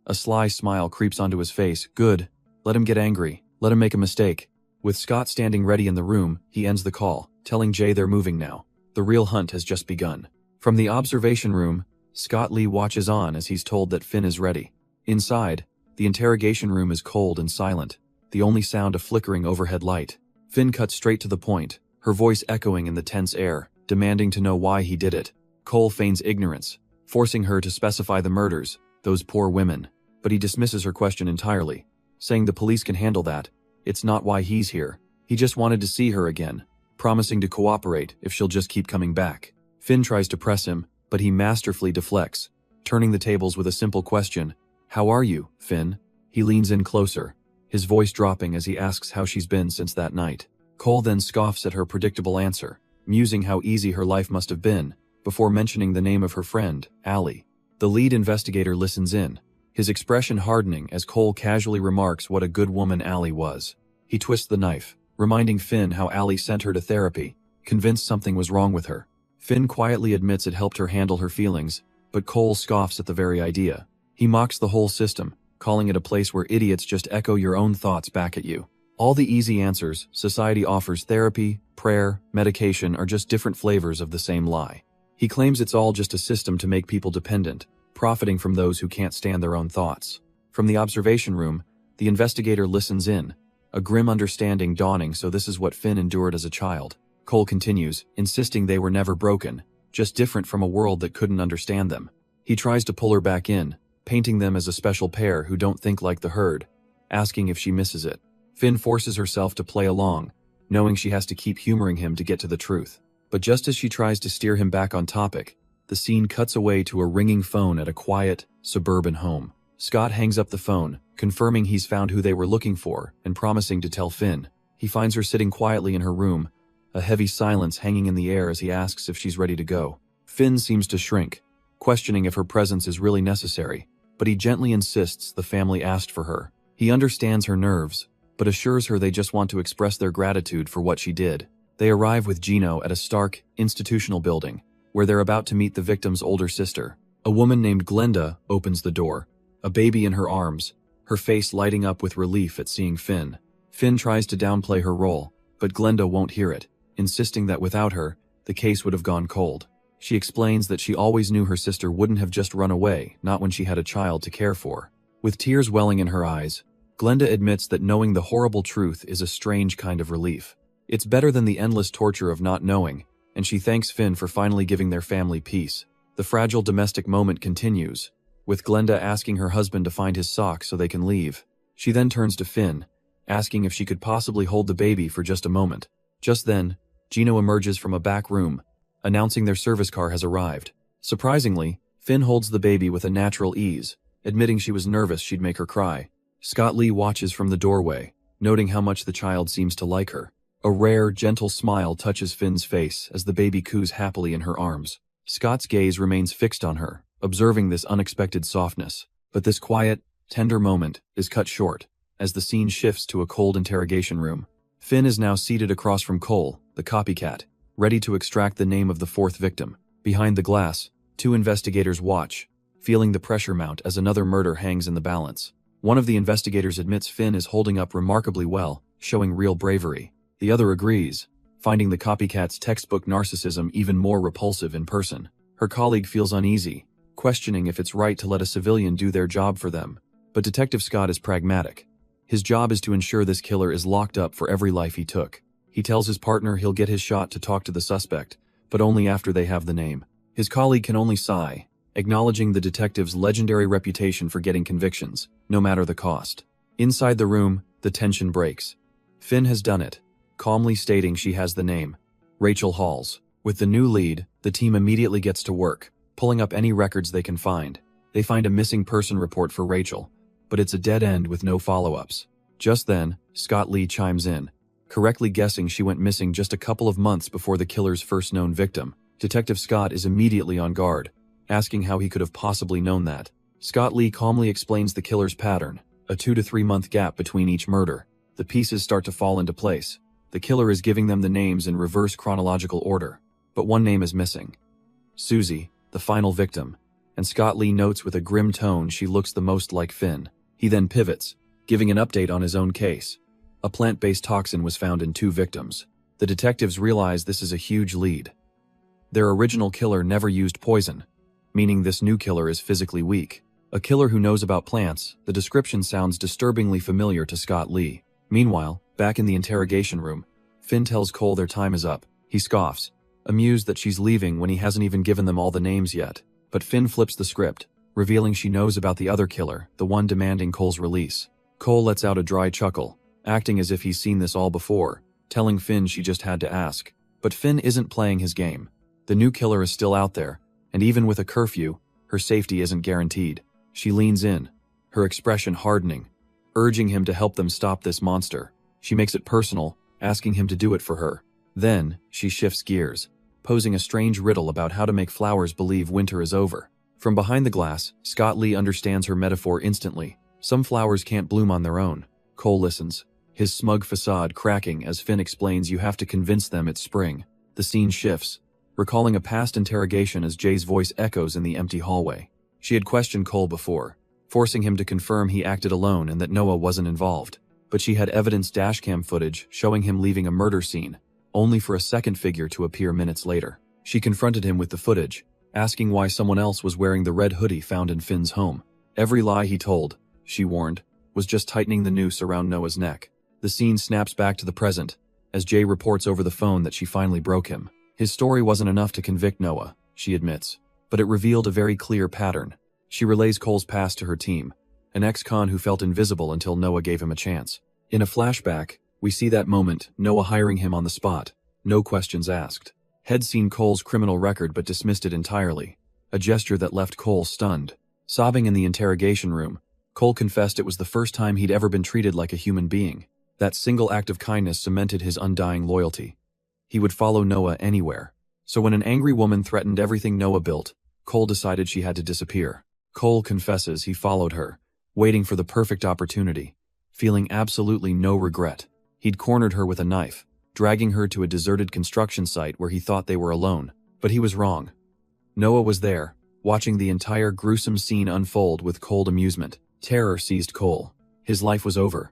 A sly smile creeps onto his face. Good. Let him get angry. Let him make a mistake. With Scott standing ready in the room, he ends the call, telling Jay they're moving now. The real hunt has just begun. From the observation room, Scott Lee watches on as he's told that Finn is ready. Inside, the interrogation room is cold and silent, the only sound a flickering overhead light. Finn cuts straight to the point, her voice echoing in the tense air, demanding to know why he did it. Cole feigns ignorance, forcing her to specify the murders, those poor women. But he dismisses her question entirely, saying the police can handle that. It's not why he's here. He just wanted to see her again, promising to cooperate if she'll just keep coming back. Finn tries to press him, but he masterfully deflects, turning the tables with a simple question. How are you, Finn? He leans in closer, his voice dropping as he asks how she's been since that night. Cole then scoffs at her predictable answer, musing how easy her life must have been, before mentioning the name of her friend, Allie. The lead investigator listens in, his expression hardening as Cole casually remarks what a good woman Allie was. He twists the knife, reminding Finn how Allie sent her to therapy, convinced something was wrong with her. Finn quietly admits it helped her handle her feelings, but Cole scoffs at the very idea. He mocks the whole system, calling it a place where idiots just echo your own thoughts back at you. All the easy answers society offers, therapy, prayer, medication, are just different flavors of the same lie. He claims it's all just a system to make people dependent, profiting from those who can't stand their own thoughts. From the observation room, the investigator listens in, a grim understanding dawning. So this is what Finn endured as a child. Cole continues, insisting they were never broken, just different from a world that couldn't understand them. He tries to pull her back in, painting them as a special pair who don't think like the herd, asking if she misses it. Finn forces herself to play along, knowing she has to keep humoring him to get to the truth. But just as she tries to steer him back on topic, the scene cuts away to a ringing phone at a quiet, suburban home. Scott hangs up the phone, confirming he's found who they were looking for and promising to tell Finn. He finds her sitting quietly in her room, a heavy silence hanging in the air as he asks if she's ready to go. Finn seems to shrink, questioning if her presence is really necessary, but he gently insists the family asked for her. He understands her nerves, but assures her they just want to express their gratitude for what she did. They arrive with Gino at a stark, institutional building, where they're about to meet the victim's older sister. A woman named Glenda opens the door, a baby in her arms, her face lighting up with relief at seeing Finn. Finn tries to downplay her role, but Glenda won't hear it, insisting that without her, the case would have gone cold. She explains that she always knew her sister wouldn't have just run away, not when she had a child to care for. With tears welling in her eyes, Glenda admits that knowing the horrible truth is a strange kind of relief. It's better than the endless torture of not knowing, and she thanks Finn for finally giving their family peace. The fragile domestic moment continues, with Glenda asking her husband to find his socks so they can leave. She then turns to Finn, asking if she could possibly hold the baby for just a moment. Just then, Gino emerges from a back room, announcing their service car has arrived. Surprisingly, Finn holds the baby with a natural ease, admitting she was nervous she'd make her cry. Scott Lee watches from the doorway, noting how much the child seems to like her. A rare, gentle smile touches Finn's face as the baby coos happily in her arms. Scott's gaze remains fixed on her, observing this unexpected softness. But this quiet, tender moment is cut short, as the scene shifts to a cold interrogation room. Finn is now seated across from Cole, the copycat, ready to extract the name of the fourth victim. Behind the glass, two investigators watch, feeling the pressure mount as another murder hangs in the balance. One of the investigators admits Finn is holding up remarkably well, showing real bravery. The other agrees, finding the copycat's textbook narcissism even more repulsive in person. Her colleague feels uneasy, questioning if it's right to let a civilian do their job for them. But Detective Scott is pragmatic. His job is to ensure this killer is locked up for every life he took. He tells his partner he'll get his shot to talk to the suspect, but only after they have the name. His colleague can only sigh, acknowledging the detective's legendary reputation for getting convictions, no matter the cost. Inside the room, the tension breaks. Finn has done it, calmly stating she has the name, Rachel Halls. With the new lead, the team immediately gets to work, pulling up any records they can find. They find a missing person report for Rachel, but it's a dead end with no follow-ups. Just then, Scott Lee chimes in, correctly guessing she went missing just a couple of months before the killer's first known victim. Detective Scott is immediately on guard, asking how he could have possibly known that. Scott Lee calmly explains the killer's pattern, a 2 to 3 month gap between each murder. The pieces start to fall into place. The killer is giving them the names in reverse chronological order, but one name is missing. Susie, the final victim, and Scott Lee notes with a grim tone she looks the most like Finn. He then pivots, giving an update on his own case. A plant-based toxin was found in 2 victims. The detectives realize this is a huge lead. Their original killer never used poison, meaning this new killer is physically weak. A killer who knows about plants, the description sounds disturbingly familiar to Scott Lee. Meanwhile, back in the interrogation room, Finn tells Cole their time is up. He scoffs, amused that she's leaving when he hasn't even given them all the names yet. But Finn flips the script, revealing she knows about the other killer, the one demanding Cole's release. Cole lets out a dry chuckle, acting as if he's seen this all before, telling Finn she just had to ask. But Finn isn't playing his game. The new killer is still out there, and even with a curfew, her safety isn't guaranteed. She leans in, her expression hardening, urging him to help them stop this monster. She makes it personal, asking him to do it for her. Then, she shifts gears, posing a strange riddle about how to make flowers believe winter is over. From behind the glass, Scott Lee understands her metaphor instantly. Some flowers can't bloom on their own. Cole listens, his smug facade cracking as Finn explains you have to convince them it's spring. The scene shifts, recalling a past interrogation as Jay's voice echoes in the empty hallway. She had questioned Cole before, forcing him to confirm he acted alone and that Noah wasn't involved. But she had evidence dashcam footage showing him leaving a murder scene, only for a second figure to appear minutes later. She confronted him with the footage, asking why someone else was wearing the red hoodie found in Finn's home. Every lie he told, she warned, was just tightening the noose around Noah's neck. The scene snaps back to the present, as Jay reports over the phone that she finally broke him. His story wasn't enough to convict Noah, she admits, but it revealed a very clear pattern. She relays Cole's past to her team, an ex-con who felt invisible until Noah gave him a chance. In a flashback, we see that moment, Noah hiring him on the spot, no questions asked. Had seen Cole's criminal record but dismissed it entirely, a gesture that left Cole stunned. Sobbing in the interrogation room, Cole confessed it was the first time he'd ever been treated like a human being. That single act of kindness cemented his undying loyalty. He would follow Noah anywhere. So when an angry woman threatened everything Noah built, Cole decided she had to disappear. Cole confesses he followed her, waiting for the perfect opportunity, feeling absolutely no regret. He'd cornered her with a knife, dragging her to a deserted construction site where he thought they were alone. But he was wrong. Noah was there, watching the entire gruesome scene unfold with cold amusement. Terror seized Cole. His life was over.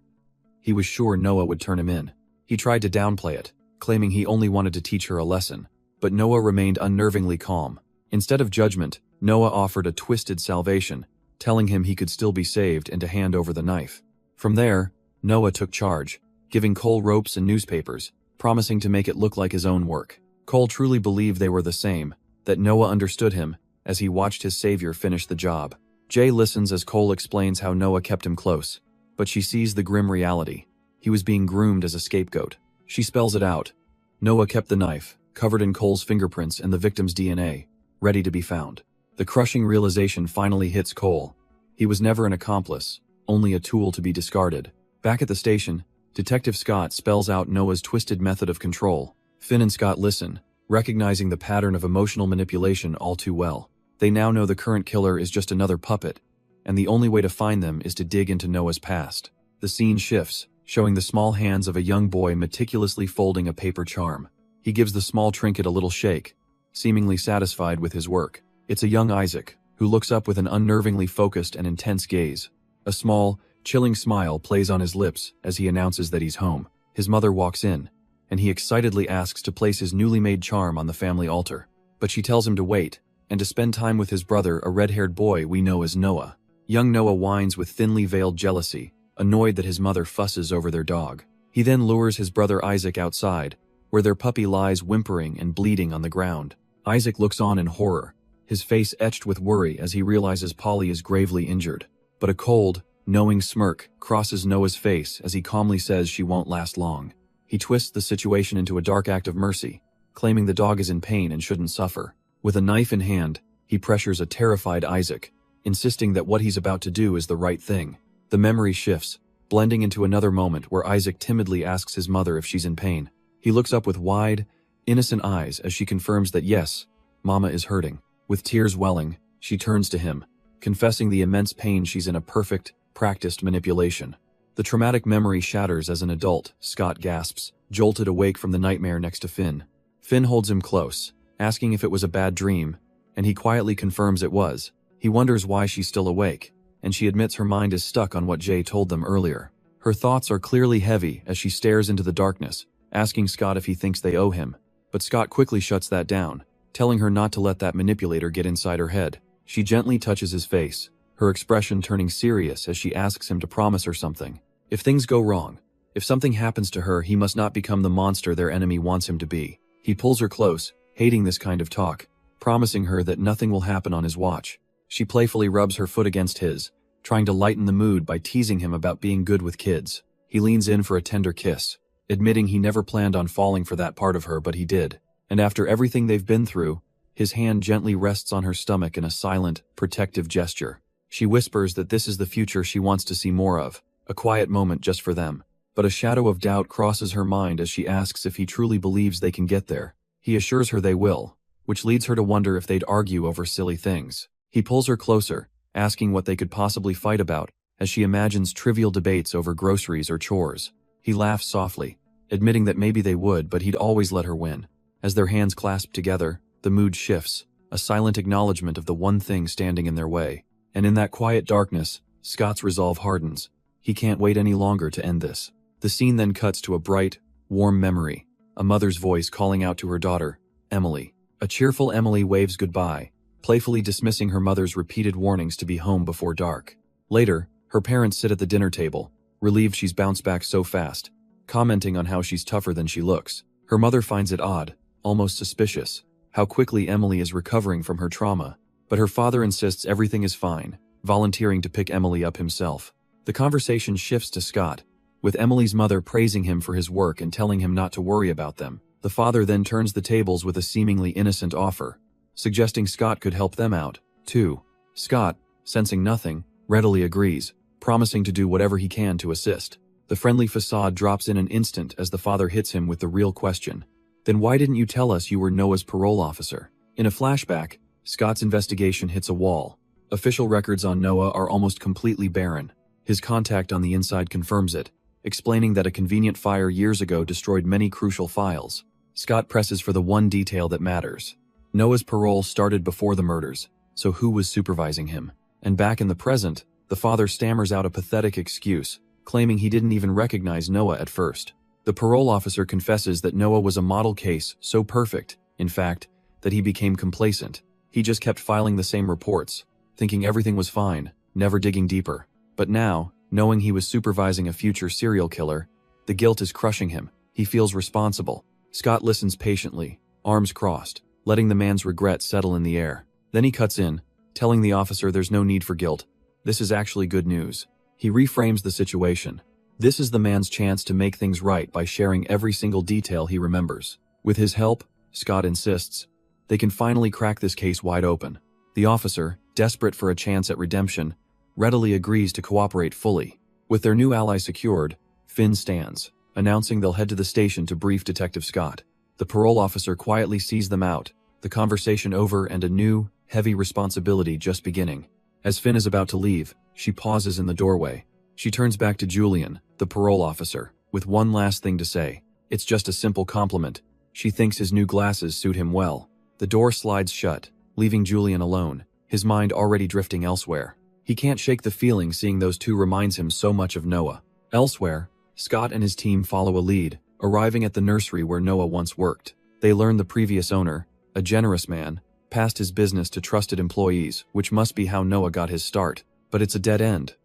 He was sure Noah would turn him in. He tried to downplay it, claiming he only wanted to teach her a lesson. But Noah remained unnervingly calm. Instead of judgment, Noah offered a twisted salvation, telling him he could still be saved and to hand over the knife. From there, Noah took charge, giving Cole ropes and newspapers, promising to make it look like his own work. Cole truly believed they were the same, that Noah understood him, as he watched his savior finish the job. Jay listens as Cole explains how Noah kept him close, but she sees the grim reality. He was being groomed as a scapegoat. She spells it out. Noah kept the knife, covered in Cole's fingerprints and the victim's DNA, ready to be found. The crushing realization finally hits Cole. He was never an accomplice, only a tool to be discarded. Back at the station, Detective Scott spells out Noah's twisted method of control. Finn and Scott listen, recognizing the pattern of emotional manipulation all too well. They now know the current killer is just another puppet, and the only way to find them is to dig into Noah's past. The scene shifts, showing the small hands of a young boy meticulously folding a paper charm. He gives the small trinket a little shake, seemingly satisfied with his work. It's a young Isaac, who looks up with an unnervingly focused and intense gaze. A small, chilling smile plays on his lips as he announces that he's home. His mother walks in, and he excitedly asks to place his newly made charm on the family altar. But she tells him to wait, and to spend time with his brother, a red-haired boy we know as Noah. Young Noah whines with thinly veiled jealousy, annoyed that his mother fusses over their dog. He then lures his brother Isaac outside, where their puppy lies whimpering and bleeding on the ground. Isaac looks on in horror, his face etched with worry as he realizes Polly is gravely injured. But a cold, knowing smirk crosses Noah's face as he calmly says she won't last long. He twists the situation into a dark act of mercy, claiming the dog is in pain and shouldn't suffer. With a knife in hand, he pressures a terrified Isaac, insisting that what he's about to do is the right thing. The memory shifts, blending into another moment where Isaac timidly asks his mother if she's in pain. He looks up with wide, innocent eyes as she confirms that yes, Mama is hurting. With tears welling, she turns to him, confessing the immense pain she's in. A perfect, practiced manipulation. The traumatic memory shatters as an adult. Scott gasps, jolted awake from the nightmare next to Finn. Finn holds him close, asking if it was a bad dream, and he quietly confirms it was. He wonders why she's still awake, and she admits her mind is stuck on what Jay told them earlier. Her thoughts are clearly heavy as she stares into the darkness, asking Scott if he thinks they owe him. But Scott quickly shuts that down, telling her not to let that manipulator get inside her head. She gently touches his face, her expression turning serious as she asks him to promise her something. If things go wrong, if something happens to her, he must not become the monster their enemy wants him to be. He pulls her close, hating this kind of talk, promising her that nothing will happen on his watch. She playfully rubs her foot against his, trying to lighten the mood by teasing him about being good with kids. He leans in for a tender kiss, admitting he never planned on falling for that part of her, but he did. And after everything they've been through, his hand gently rests on her stomach in a silent, protective gesture. She whispers that this is the future she wants to see more of, a quiet moment just for them. But a shadow of doubt crosses her mind as she asks if he truly believes they can get there. He assures her they will, which leads her to wonder if they'd argue over silly things. He pulls her closer, asking what they could possibly fight about, as she imagines trivial debates over groceries or chores. He laughs softly, admitting that maybe they would, but he'd always let her win. As their hands clasp together, the mood shifts, a silent acknowledgement of the one thing standing in their way. And in that quiet darkness, Scott's resolve hardens. He can't wait any longer to end this. The scene then cuts to a bright, warm memory, a mother's voice calling out to her daughter, Emily. A cheerful Emily waves goodbye, playfully dismissing her mother's repeated warnings to be home before dark. Later, her parents sit at the dinner table, relieved she's bounced back so fast, commenting on how she's tougher than she looks. Her mother finds it odd, almost suspicious, how quickly Emily is recovering from her trauma, but her father insists everything is fine, volunteering to pick Emily up himself. The conversation shifts to Scott, with Emily's mother praising him for his work and telling him not to worry about them. The father then turns the tables with a seemingly innocent offer, suggesting Scott could help them out, too. Scott, sensing nothing, readily agrees, promising to do whatever he can to assist. The friendly facade drops in an instant as the father hits him with the real question. Then why didn't you tell us you were Noah's parole officer? In a flashback, Scott's investigation hits a wall. Official records on Noah are almost completely barren. His contact on the inside confirms it, explaining that a convenient fire years ago destroyed many crucial files. Scott presses for the one detail that matters. Noah's parole started before the murders, so who was supervising him? And back in the present, the father stammers out a pathetic excuse, claiming he didn't even recognize Noah at first. The parole officer confesses that Noah was a model case so perfect, in fact, that he became complacent. He just kept filing the same reports, thinking everything was fine, never digging deeper. But now, knowing he was supervising a future serial killer, the guilt is crushing him. He feels responsible. Scott listens patiently, arms crossed, letting the man's regret settle in the air. Then he cuts in, telling the officer there's no need for guilt. This is actually good news. He reframes the situation. This is the man's chance to make things right by sharing every single detail he remembers. With his help, Scott insists, they can finally crack this case wide open. The officer, desperate for a chance at redemption, readily agrees to cooperate fully. With their new ally secured, Finn stands, announcing they'll head to the station to brief Detective Scott. The parole officer quietly sees them out, the conversation over and a new, heavy responsibility just beginning. As Finn is about to leave, she pauses in the doorway. She turns back to Julian, the parole officer, with one last thing to say. It's just a simple compliment. She thinks his new glasses suit him well. The door slides shut, leaving Julian alone, his mind already drifting elsewhere. He can't shake the feeling seeing those two reminds him so much of Noah. Elsewhere, Scott and his team follow a lead, arriving at the nursery where Noah once worked. They learn the previous owner, a generous man, passed his business to trusted employees, which must be how Noah got his start. But it's a dead end.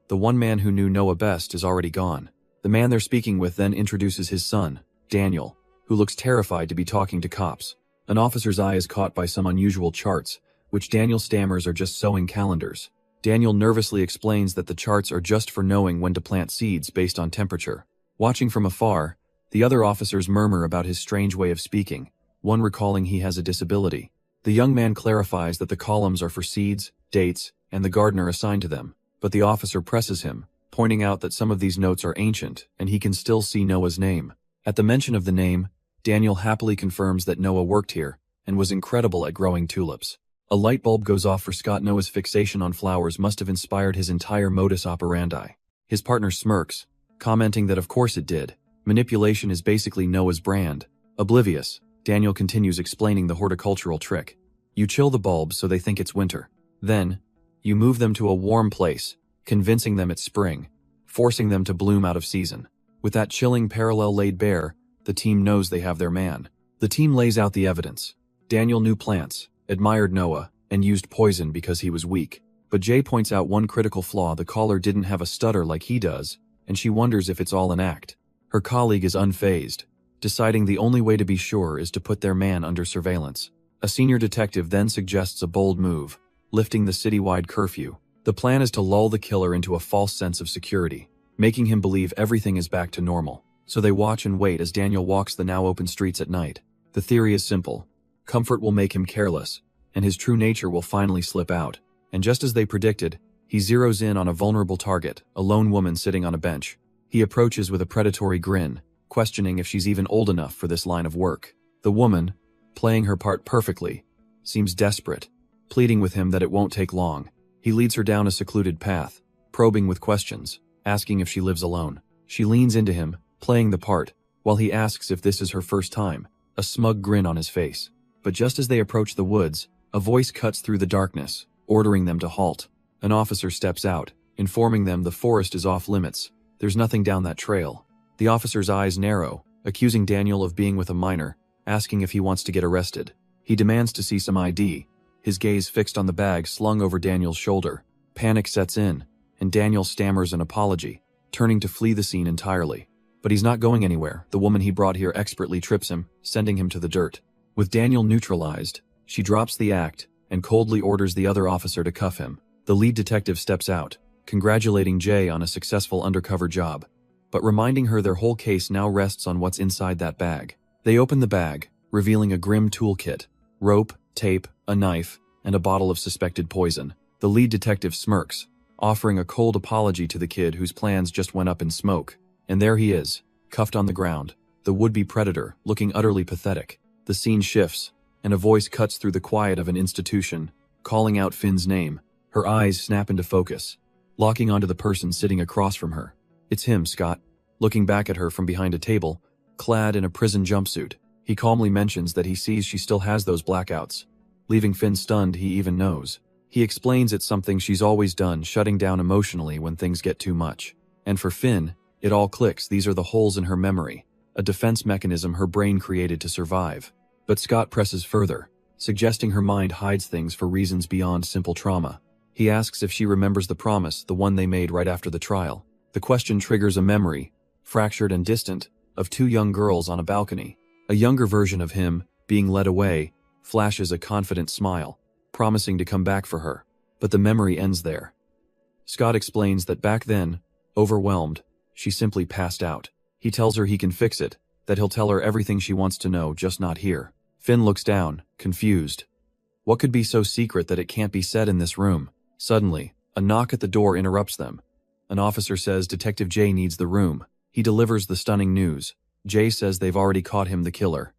The one man who knew Noah best is already gone. The man they're speaking with then introduces his son, Daniel, who looks terrified to be talking to cops. An officer's eye is caught by some unusual charts, which Daniel stammers are just sowing calendars. Daniel nervously explains that the charts are just for knowing when to plant seeds based on temperature. Watching from afar, the other officers murmur about his strange way of speaking, one recalling he has a disability. The young man clarifies that the columns are for seeds, dates, and the gardener assigned to them, but the officer presses him, pointing out that some of these notes are ancient and he can still see Noah's name. At the mention of the name, Daniel happily confirms that Noah worked here and was incredible at growing tulips. A light bulb goes off for Scott. Noah's fixation on flowers must have inspired his entire modus operandi. His partner smirks, commenting that of course it did. Manipulation is basically Noah's brand. Oblivious, Daniel continues explaining the horticultural trick. You chill the bulbs so they think it's winter. Then, you move them to a warm place, convincing them it's spring, forcing them to bloom out of season. With that chilling parallel laid bare, the team knows they have their man. The team lays out the evidence. Daniel knew plants, admired Noah, and used poison because he was weak. But Jay points out one critical flaw: the caller didn't have a stutter like he does, and she wonders if it's all an act. Her colleague is unfazed, deciding the only way to be sure is to put their man under surveillance. A senior detective then suggests a bold move, lifting the citywide curfew. The plan is to lull the killer into a false sense of security, making him believe everything is back to normal. So they watch and wait as Daniel walks the now open streets at night. The theory is simple. Comfort will make him careless, and his true nature will finally slip out. And just as they predicted, he zeroes in on a vulnerable target, a lone woman sitting on a bench. He approaches with a predatory grin, questioning if she's even old enough for this line of work. The woman, playing her part perfectly, seems desperate, pleading with him that it won't take long. He leads her down a secluded path, probing with questions, asking if she lives alone. She leans into him, playing the part, while he asks if this is her first time, a smug grin on his face. But just as they approach the woods, a voice cuts through the darkness, ordering them to halt. An officer steps out, informing them the forest is off limits. There's nothing down that trail. The officer's eyes narrow, accusing Daniel of being with a minor, asking if he wants to get arrested. He demands to see some ID, his gaze fixed on the bag slung over Daniel's shoulder. Panic sets in, and Daniel stammers an apology, turning to flee the scene entirely. But he's not going anywhere. The woman he brought here expertly trips him, sending him to the dirt. With Daniel neutralized, she drops the act and coldly orders the other officer to cuff him. The lead detective steps out, congratulating Jay on a successful undercover job, but reminding her their whole case now rests on what's inside that bag. They open the bag, revealing a grim toolkit: rope, tape, a knife, and a bottle of suspected poison. The lead detective smirks, offering a cold apology to the kid whose plans just went up in smoke. And there he is, cuffed on the ground, the would-be predator, looking utterly pathetic. The scene shifts, and a voice cuts through the quiet of an institution, calling out Finn's name. Her eyes snap into focus, locking onto the person sitting across from her. It's him, Scott, looking back at her from behind a table, clad in a prison jumpsuit. He calmly mentions that he sees she still has those blackouts. Leaving Finn stunned, he even knows. He explains it's something she's always done, shutting down emotionally when things get too much. And for Finn, it all clicks. These are the holes in her memory, a defense mechanism her brain created to survive. But Scott presses further, suggesting her mind hides things for reasons beyond simple trauma. He asks if she remembers the promise, the one they made right after the trial. The question triggers a memory, fractured and distant, of two young girls on a balcony. A younger version of him, being led away, flashes a confident smile, promising to come back for her. But the memory ends there. Scott explains that back then, overwhelmed, she simply passed out. He tells her he can fix it, that he'll tell her everything she wants to know, just not here. Finn looks down, confused. What could be so secret that it can't be said in this room? Suddenly, a knock at the door interrupts them. An officer says Detective J needs the room. He delivers the stunning news. Jay says they've already caught him, the killer.